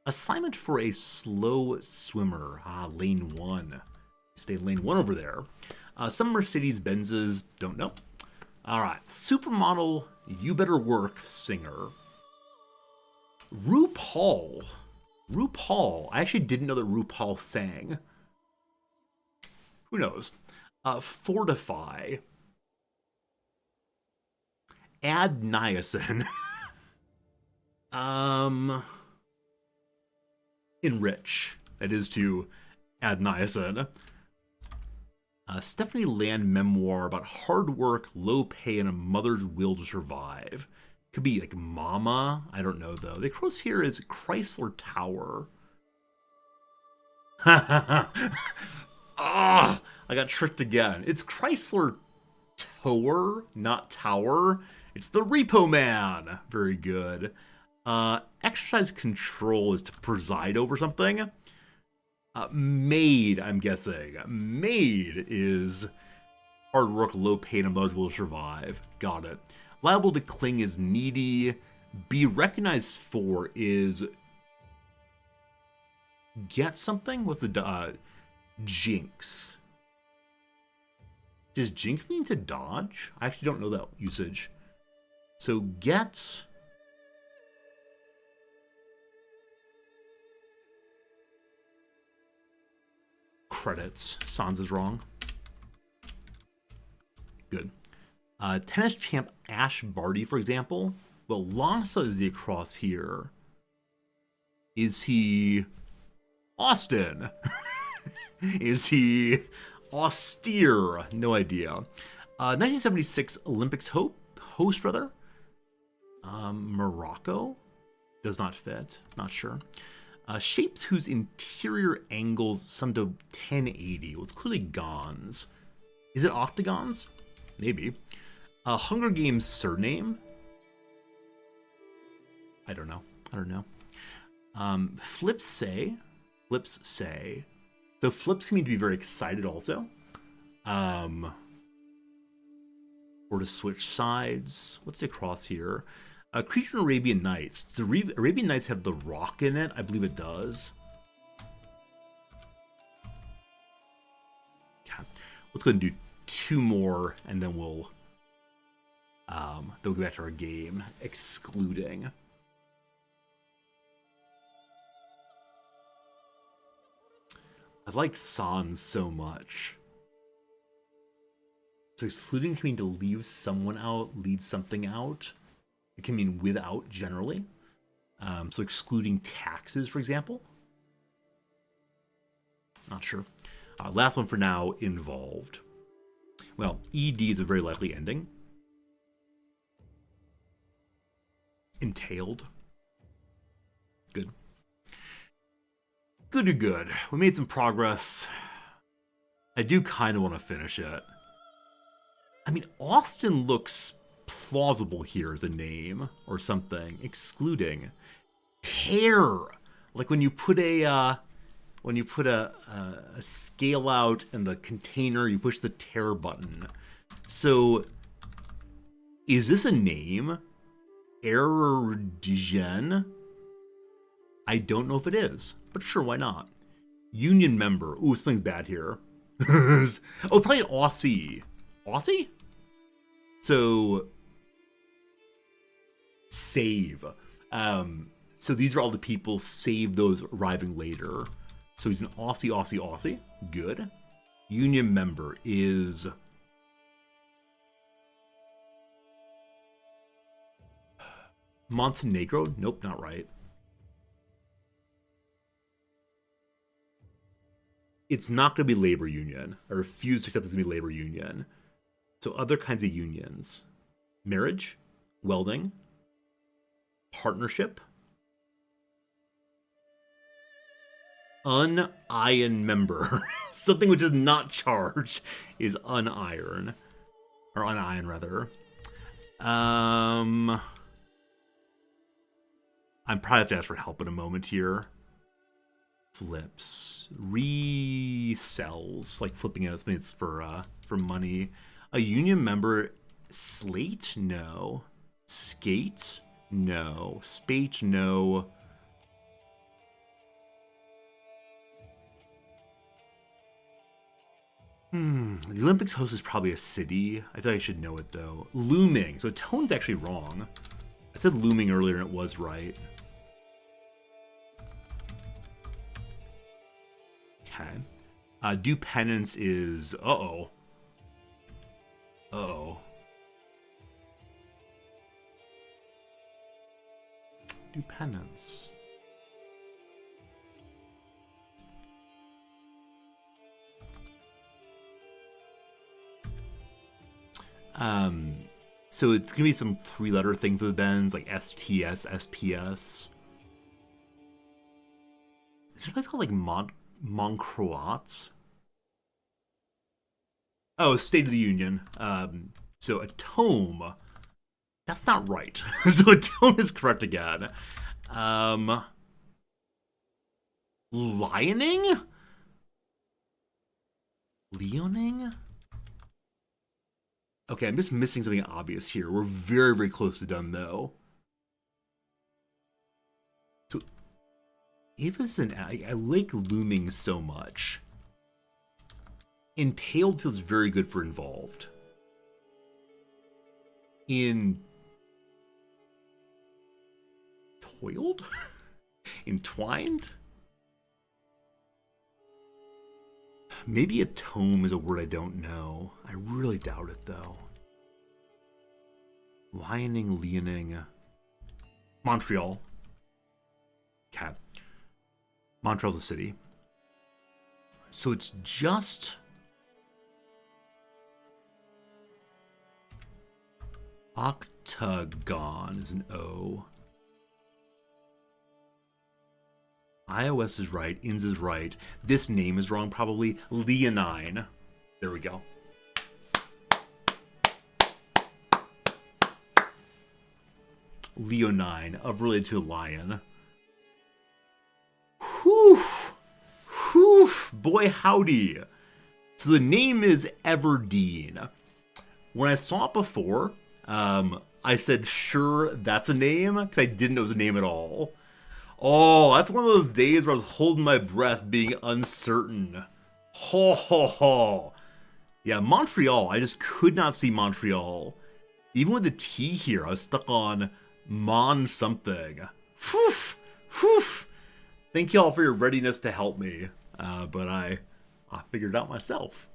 Assignment for a slow swimmer. Lane 1. Stay lane 1 over there. Some Mercedes-Benzes, don't know. Alright, supermodel, you better work, singer. RuPaul. I actually didn't know that RuPaul sang. Who knows? Fortify. Add niacin. Enrich. That is to add niacin. Stephanie Land memoir about hard work, low pay, and a mother's will to survive. Could be like Mama. I don't know though. The cross here is Chrysler Tower. I got tricked again. It's Chrysler Tower, not Tower. It's the Repo Man. Very good. Exercise control is to preside over something. Maid, I'm guessing. Maid is hard work, low pay, and eligible to survive. Got it. Liable to cling is needy. Be recognized for is get something? What's the jinx? Does jinx mean to dodge? I actually don't know that usage. So get credits. Sans is wrong. Good. Tennis champ Ash Barty, for example. Well, Lhasa is the across here. Is he Austin? Is he austere? No idea. 1976 Olympics host, rather. Morocco? Does not fit. Not sure. Shapes whose interior angles sum to 1080. Well, it's clearly gons. Is it octagons? Maybe. Hunger Games surname? I don't know. Flips say. So flips can mean to be very excited also. Or to switch sides. What's the cross here? Creature in Arabian Nights. Does Arabian Nights have the rock in it? I believe it does. Okay. Let's go ahead and do 2 more, and then we'll go back to our game. Excluding. I like sans so much. So excluding can mean to leave someone out, lead something out. It can mean without, generally. So excluding taxes, for example. Not sure. Last one for now, involved. Well, ED is a very likely ending. Entailed. Good. Good. We made some progress. I do kind of want to finish it. I mean, Austin looks plausible here as a name or something. Excluding. Tear. Like when you put a scale out in the container, you push the tear button. So, is this a name? Error Digen? I don't know if it is, but sure, why not? Union member. Ooh, something's bad here. Oh, probably an Aussie. Aussie? So, save. So these are all the people, save those arriving later. So he's an Aussie. Good. Union member is... Montenegro? Nope, not right. It's not going to be labor union. I refuse to accept this to be labor union. So other kinds of unions. Marriage, welding, partnership, uniron member. Something which is not charged is uniron. Or uniron, rather. I'm probably have to ask for help in a moment here. Flips. Resells. Like flipping it. It's for money. A union member. Slate? No. Skate? No. Spate? No. The Olympics host is probably a city. I feel like I should know it, though. Looming. So tone's actually wrong. I said looming earlier and it was right. Okay. Do penance is... Uh-oh. Do penance. So it's gonna be some 3-letter thing for the Bens, like STS, SPS. Is there a place called like Moncroats? Oh, State of the Union. So a tome. That's not right. So a tome is correct again. Lioning? Leoning? Okay, I'm just missing something obvious here. We're very, very close to done, though. So, Ava's I like looming so much. Entailed feels very good for involved. Toiled? Entwined? Maybe a tome is a word I don't know. I really doubt it, though. Lioning, leoning. Montreal. Okay. Montreal's a city. So it's just... Octagon is an O. iOS is right. INS is right. This name is wrong, probably. Leonine. There we go. Leonine, of related to a lion. Whew. Whew. Boy, howdy. So the name is Everdeen. When I saw it before, I said, sure, that's a name, because I didn't know it was a name at all. Oh, that's one of those days where I was holding my breath, being uncertain. Ho, ho, ho. Yeah, Montreal. I just could not see Montreal. Even with the T here, I was stuck on Mon something. Whew, whew. Thank y'all for your readiness to help me. But I figured it out myself.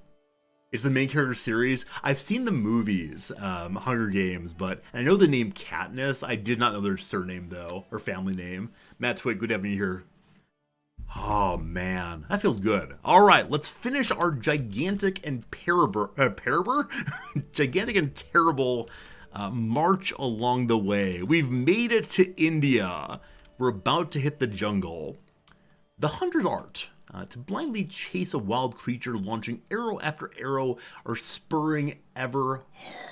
It's the main character series. I've seen the movies, Hunger Games, but I know the name Katniss. I did not know their surname, though, or family name. Matt Twig, good having you here. Oh, man. That feels good. All right, let's finish our gigantic and gigantic and terrible March along the way. We've made it to India. We're about to hit the jungle. The hunter's art. To blindly chase a wild creature, launching arrow after arrow, or spurring ever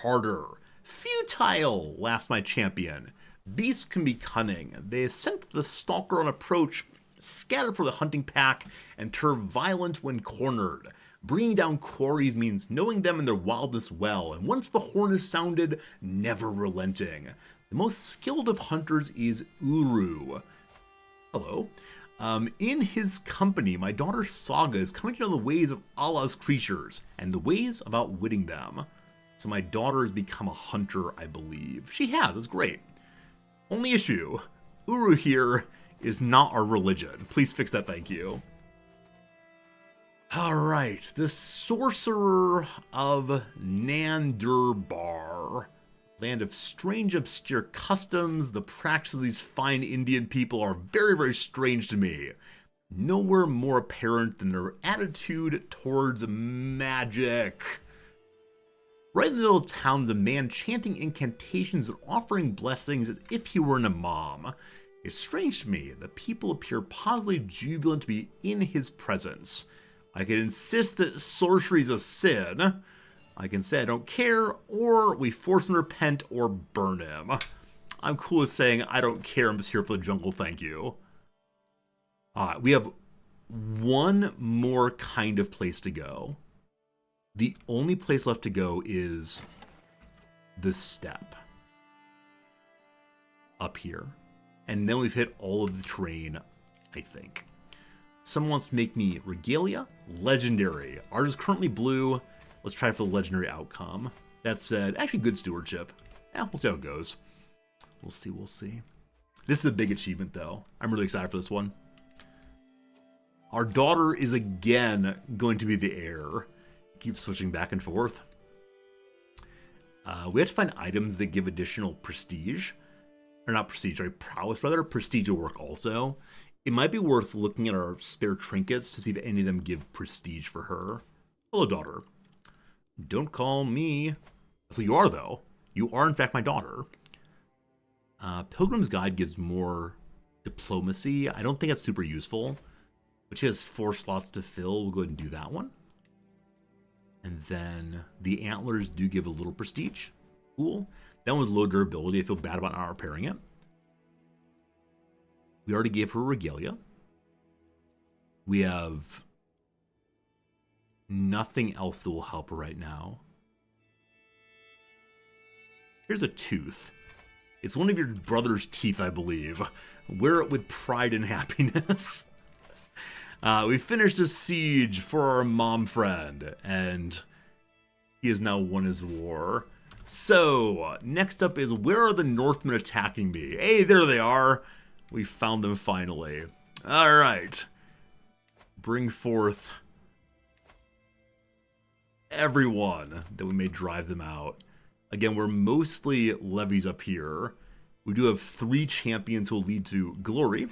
harder. Futile, laughs my champion. Beasts can be cunning. They scent the stalker on approach, scatter for the hunting pack, and turn violent when cornered. Bringing down quarries means knowing them in their wildness well, and once the horn is sounded, never relenting. The most skilled of hunters is Uru. Hello. In his company, my daughter Saga is coming to know the ways of Allah's creatures, and the ways of outwitting them. So my daughter has become a hunter, I believe. She has, that's great. Only issue, Uru here is not our religion. Please fix that, thank you. Alright, the Sorcerer of Nandurbar. Land of strange, obscure customs. The practices of these fine Indian people are very, very strange to me. Nowhere more apparent than their attitude towards magic. Right in the middle of town is a man chanting incantations and offering blessings as if he were an imam. It's strange to me. The people appear positively jubilant to be in his presence. I can insist that sorcery is a sin. I can say I don't care, or we force him to repent, or burn him. I'm cool with saying I don't care, I'm just here for the jungle, thank you. We have one more kind of place to go. The only place left to go is the steppe. Up here. And then we've hit all of the terrain, I think. Someone wants to make me Regalia, Legendary. Ours is currently blue. Let's try for the Legendary outcome. That said, actually good stewardship. Yeah, we'll see how it goes. We'll see. This is a big achievement, though. I'm really excited for this one. Our daughter is again going to be the heir. Keep switching back and forth. We have to find items that give additional prestige. Or not prestige, sorry, prowess rather. Prestige will work also. It might be worth looking at our spare trinkets to see if any of them give prestige for her. Hello, daughter. Don't call me. So you are, though. You are, in fact, my daughter. Pilgrim's Guide gives more diplomacy. I don't think that's super useful. But she has 4 slots to fill. We'll go ahead and do that one. And then the antlers do give a little prestige. Cool. That one's low durability. I feel bad about not repairing it. We already gave her Regalia. We have nothing else that will help her right now. Here's a tooth. It's one of your brother's teeth, I believe. Wear it with pride and happiness. We finished a siege for our mom friend, and he has now won his war. So, next up is, where are the Northmen attacking me? Hey, there they are. We found them finally. Alright. Bring forth everyone that we may drive them out. Again, we're mostly levies up here. We do have 3 champions who will lead to glory.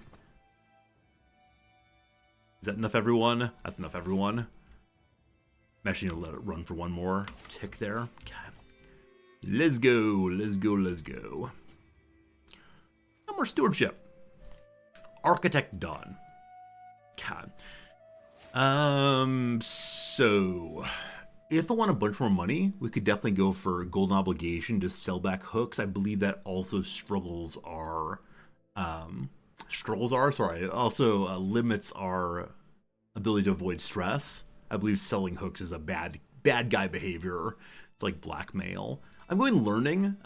Is that enough, everyone? That's enough, everyone. I'm actually going to let it run for one more tick there. Okay. Let's go. No more stewardship. Architect done. Okay. So if I want a bunch more money, we could definitely go for golden obligation to sell back hooks. I believe that also limits our ability to avoid stress. I believe selling hooks is a bad guy behavior. It's like blackmail. I'm going learning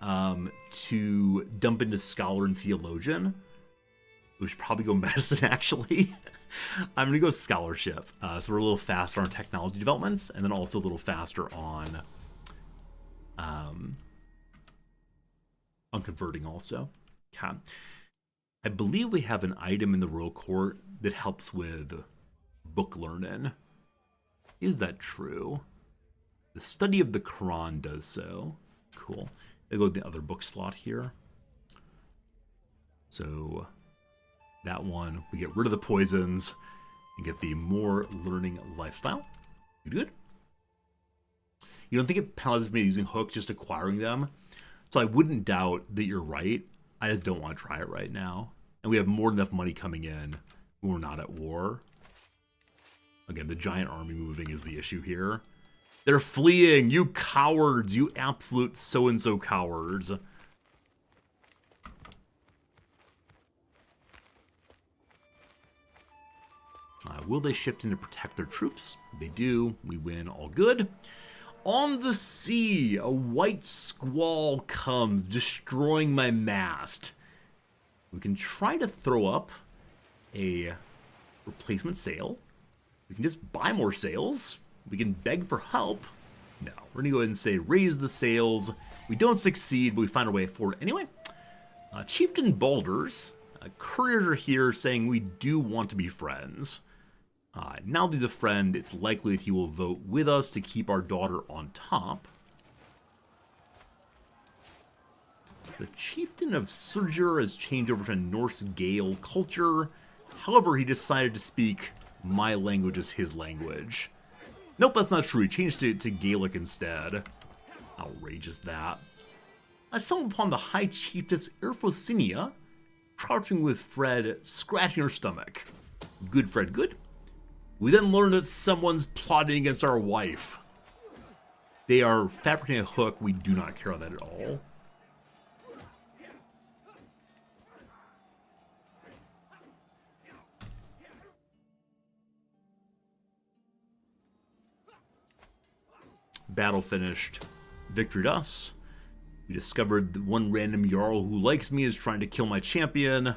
to dump into scholar and theologian. We should probably go medicine, actually. I'm going to go scholarship. So we're a little faster on technology developments, and then also a little faster on converting also. Okay. I believe we have an item in the royal court that helps with book learning. Is that true? The study of the Quran does so. Cool. I'll go to the other book slot here. So that one, we get rid of the poisons and get the more learning lifestyle. Good. You don't think it penalizes me using hooks, just acquiring them? So I wouldn't doubt that you're right. I just don't want to try it right now. And we have more than enough money coming in when we're not at war. Again, the giant army moving is the issue here. They're fleeing! You cowards! You absolute so-and-so cowards. Will they shift in to protect their troops? They do. We win. All good. On the sea, a white squall comes, destroying my mast. We can try to throw up a replacement sail. We can just buy more sails. We can beg for help. No, we're going to go ahead and say raise the sails. We don't succeed, but we find our way forward anyway. Chieftain Balders, couriers are here saying we do want to be friends. Now that he's a friend, it's likely that he will vote with us to keep our daughter on top. The Chieftain of Surgur has changed over to Norse Gael culture. However, he decided to speak my language as his language. Nope, that's not true. He changed it to Gaelic instead. Outrageous that. I stumbled upon the High Chiefess Erfosinia, crouching with Fred, scratching her stomach. Good, Fred, good. We then learn that someone's plotting against our wife. They are fabricating a hook. We do not care about that at all. Battle finished. Victory to us. We discovered that one random Jarl who likes me is trying to kill my champion.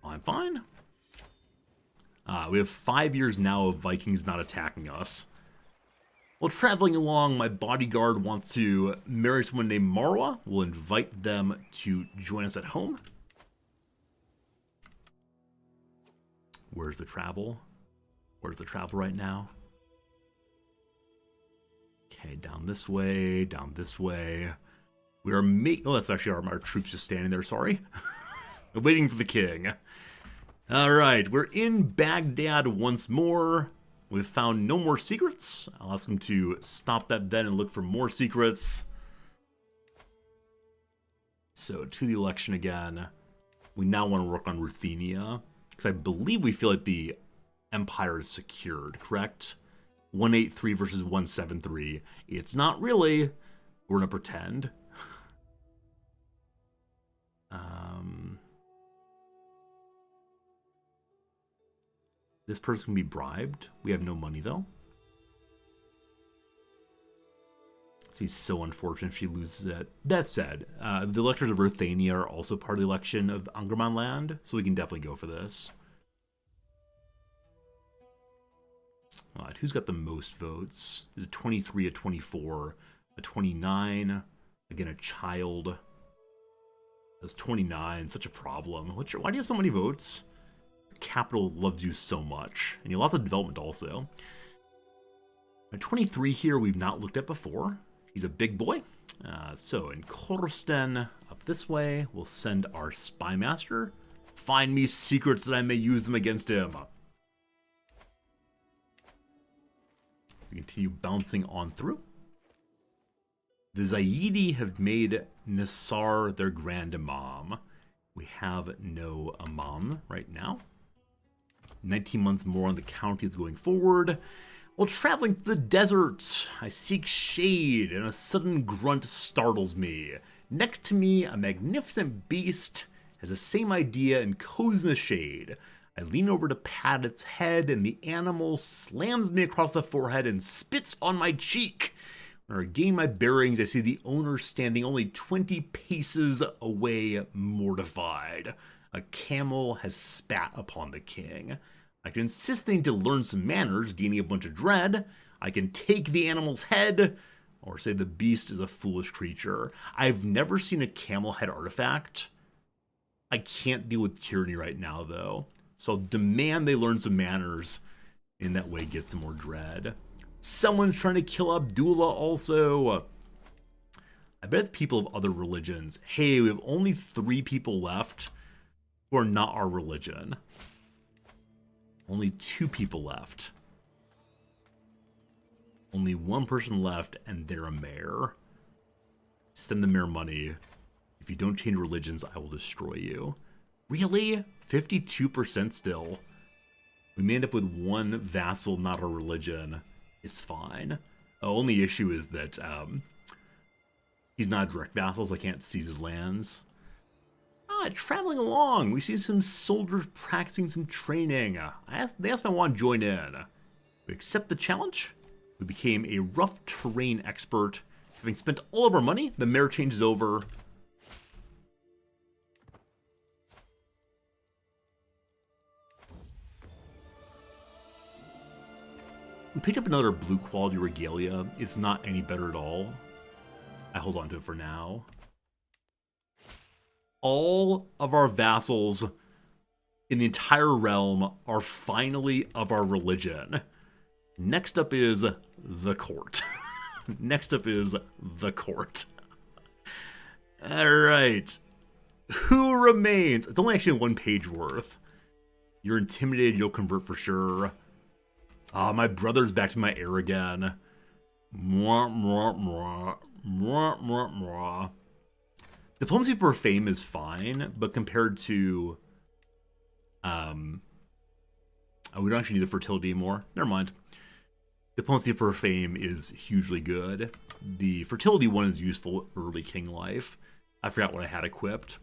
I'm fine. We have 5 years now of Vikings not attacking us. While traveling along, my bodyguard wants to marry someone named Marwa. We'll invite them to join us at home. Where's the travel? Where's the travel right now? Okay, down this way, down this way. We are oh, that's actually our troops just standing there, sorry. Waiting for the king. Alright, we're in Baghdad once more. We've found no more secrets. I'll ask him to stop that then and look for more secrets. So, to the election again. We now want to work on Ruthenia. Because I believe we feel like the Empire is secured, correct? 183 versus 173. It's not really. We're going to pretend. This person can be bribed. We have no money, though. It's be so unfortunate if she loses it. That said, the electors of Ruthenia are also part of the election of Angerman land, so we can definitely go for this. All right, who's got the most votes? There's a 23, a 24, a 29. Again, a child. That's 29. Such a problem. Why do you have so many votes? Capital loves you so much. And you have lots of development also. A 23 here we've not looked at before. He's a big boy. So in Korsten, up this way, we'll send our spy master. Find me secrets that I may use them against him. We continue bouncing on through. The Zaidi have made Nassar their grand imam. We have no imam right now. 19 months more on the county is going forward. While traveling through the desert, I seek shade, and a sudden grunt startles me. Next to me, a magnificent beast has the same idea and cozy in the shade. I lean over to pat its head, and the animal slams me across the forehead and spits on my cheek. When I regain my bearings, I see the owner standing only 20 paces away, mortified. A camel has spat upon the king. I can insist to learn some manners, gaining a bunch of dread. I can take the animal's head, or say the beast is a foolish creature. I've never seen a camel head artifact. I can't deal with tyranny right now, though. So I'll demand they learn some manners, in that way get some more dread. Someone's trying to kill Abdullah also. I bet it's people of other religions. Hey, we have only 3 people left who are not our religion. Only 2 people left. Only 1 person left, and they're a mayor. Send the mayor money. If you don't change religions, I will destroy you. Really? 52% still. We may end up with one vassal, not a religion. It's fine. The only issue is that he's not a direct vassal, so I can't seize his lands. Traveling along, we see some soldiers practicing some training. They asked if I want to join in. We accept the challenge. We became a rough terrain expert. Having spent all of our money, the mayor changes over. We picked up another blue quality regalia. It's not any better at all. I hold on to it for now. All of our vassals in the entire realm are finally of our religion. Next up is the court. Next up is the court. All right. Who remains? It's only actually one page worth. You're intimidated, you'll convert for sure. My brother's back to my heir again. Mwah, mwah, mwah. Mwah, mwah, mwah. Diplomacy for fame is fine, but compared to... we don't actually need the fertility anymore. Never mind. Diplomacy for fame is hugely good. The fertility one is useful early king life. I forgot what I had equipped.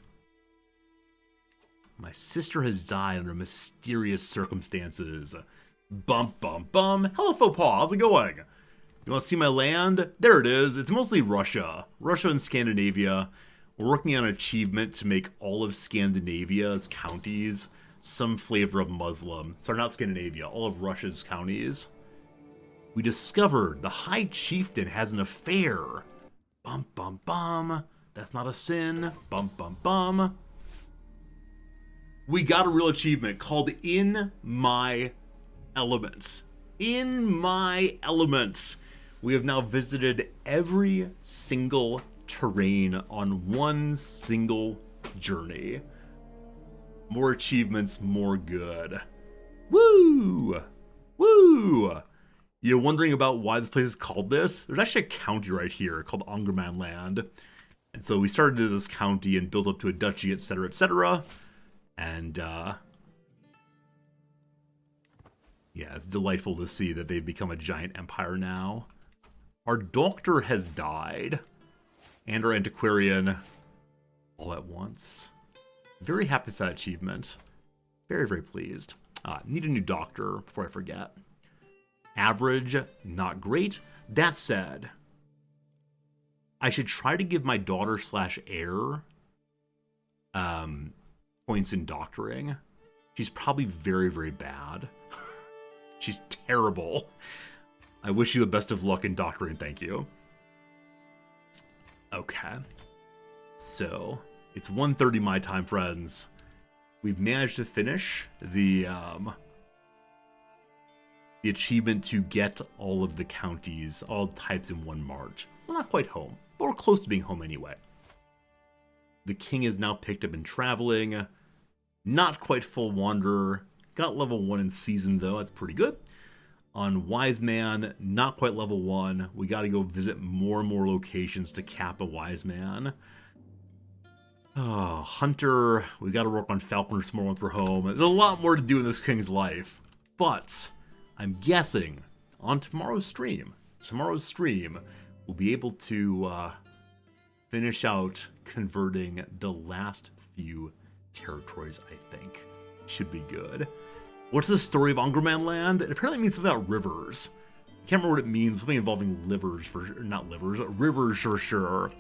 My sister has died under mysterious circumstances. Bum, bum, bum. Hello, faux pas. How's it going? You want to see my land? There it is. It's mostly Russia. Russia and Scandinavia. We're working on an achievement to make all of Scandinavia's counties some flavor of Muslim. Sorry, not Scandinavia. All of Russia's counties. We discovered the High Chieftain has an affair. Bum, bum, bum. That's not a sin. Bum, bum, bum. We got a real achievement called In My Elements. In My Elements. We have now visited every single terrain on one single journey. More achievements, more good. Woo! Woo! You're wondering about why this place is called this? There's actually a county right here called Angerman Land. And so we started as this county and built up to a duchy, etc., etc. And, yeah, it's delightful to see that they've become a giant empire now. Our doctor has died. And our antiquarian all at once. Very happy for that achievement. Very, very pleased. Need a new doctor before I forget. Average, not great. That said, I should try to give my daughter / heir points in doctoring. She's probably very, very bad. She's terrible. I wish you the best of luck in doctoring, thank you. Okay. So, it's 1:30 my time, friends. We've managed to finish the achievement to get all of the counties, all types in one march. We're not quite home, but we're close to being home anyway. The king is now picked up and traveling. Not quite full wanderer. Got level 1 in season though, that's pretty good. On Wise Man, not quite level 1. We gotta go visit more and more locations to cap a Wise Man. Oh, Hunter, we gotta work on Falconer some more once we're home. There's a lot more to do in this king's life. But, I'm guessing, on tomorrow's stream, we'll be able to finish out converting the last few territories, I think. Should be good. What's the story of Angerman Land? It apparently means something about rivers. Can't remember what it means. Something involving livers for not livers, rivers for sure.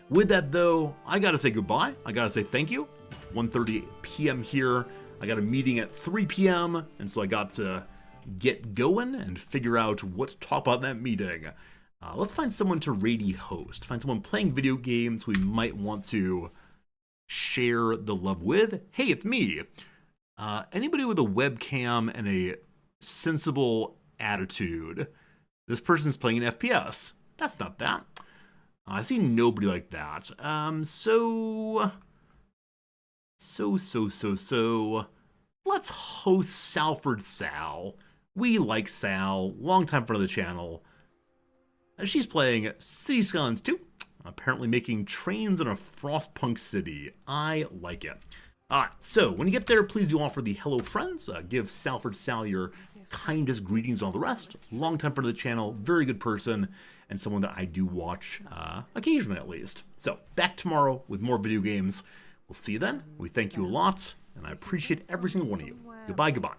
With that though, I gotta say goodbye. I gotta say thank you. It's 1:30 p.m. here. I got a meeting at 3 p.m. and so I got to get going and figure out what to talk about in that meeting. Let's find someone to raid host. Find someone playing video games we might want to share the love with. Hey, it's me. Anybody with a webcam and a sensible attitude. This person's playing an FPS. That's not bad. I see nobody like that. So let's host Salford Sal. We like Sal. Long time friend of the channel. She's playing City Skylines 2. apparently making trains in a Frostpunk city. I like it. Alright, so when you get there, please do offer the hello friends. Give Salford Sal your kindest greetings and all the rest. Long time friend of the channel, very good person, and someone that I do watch occasionally at least. So, back tomorrow with more video games. We'll see you then. We thank you a lot, and I appreciate every single one of you. Goodbye, goodbye.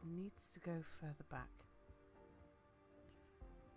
Needs to go further back.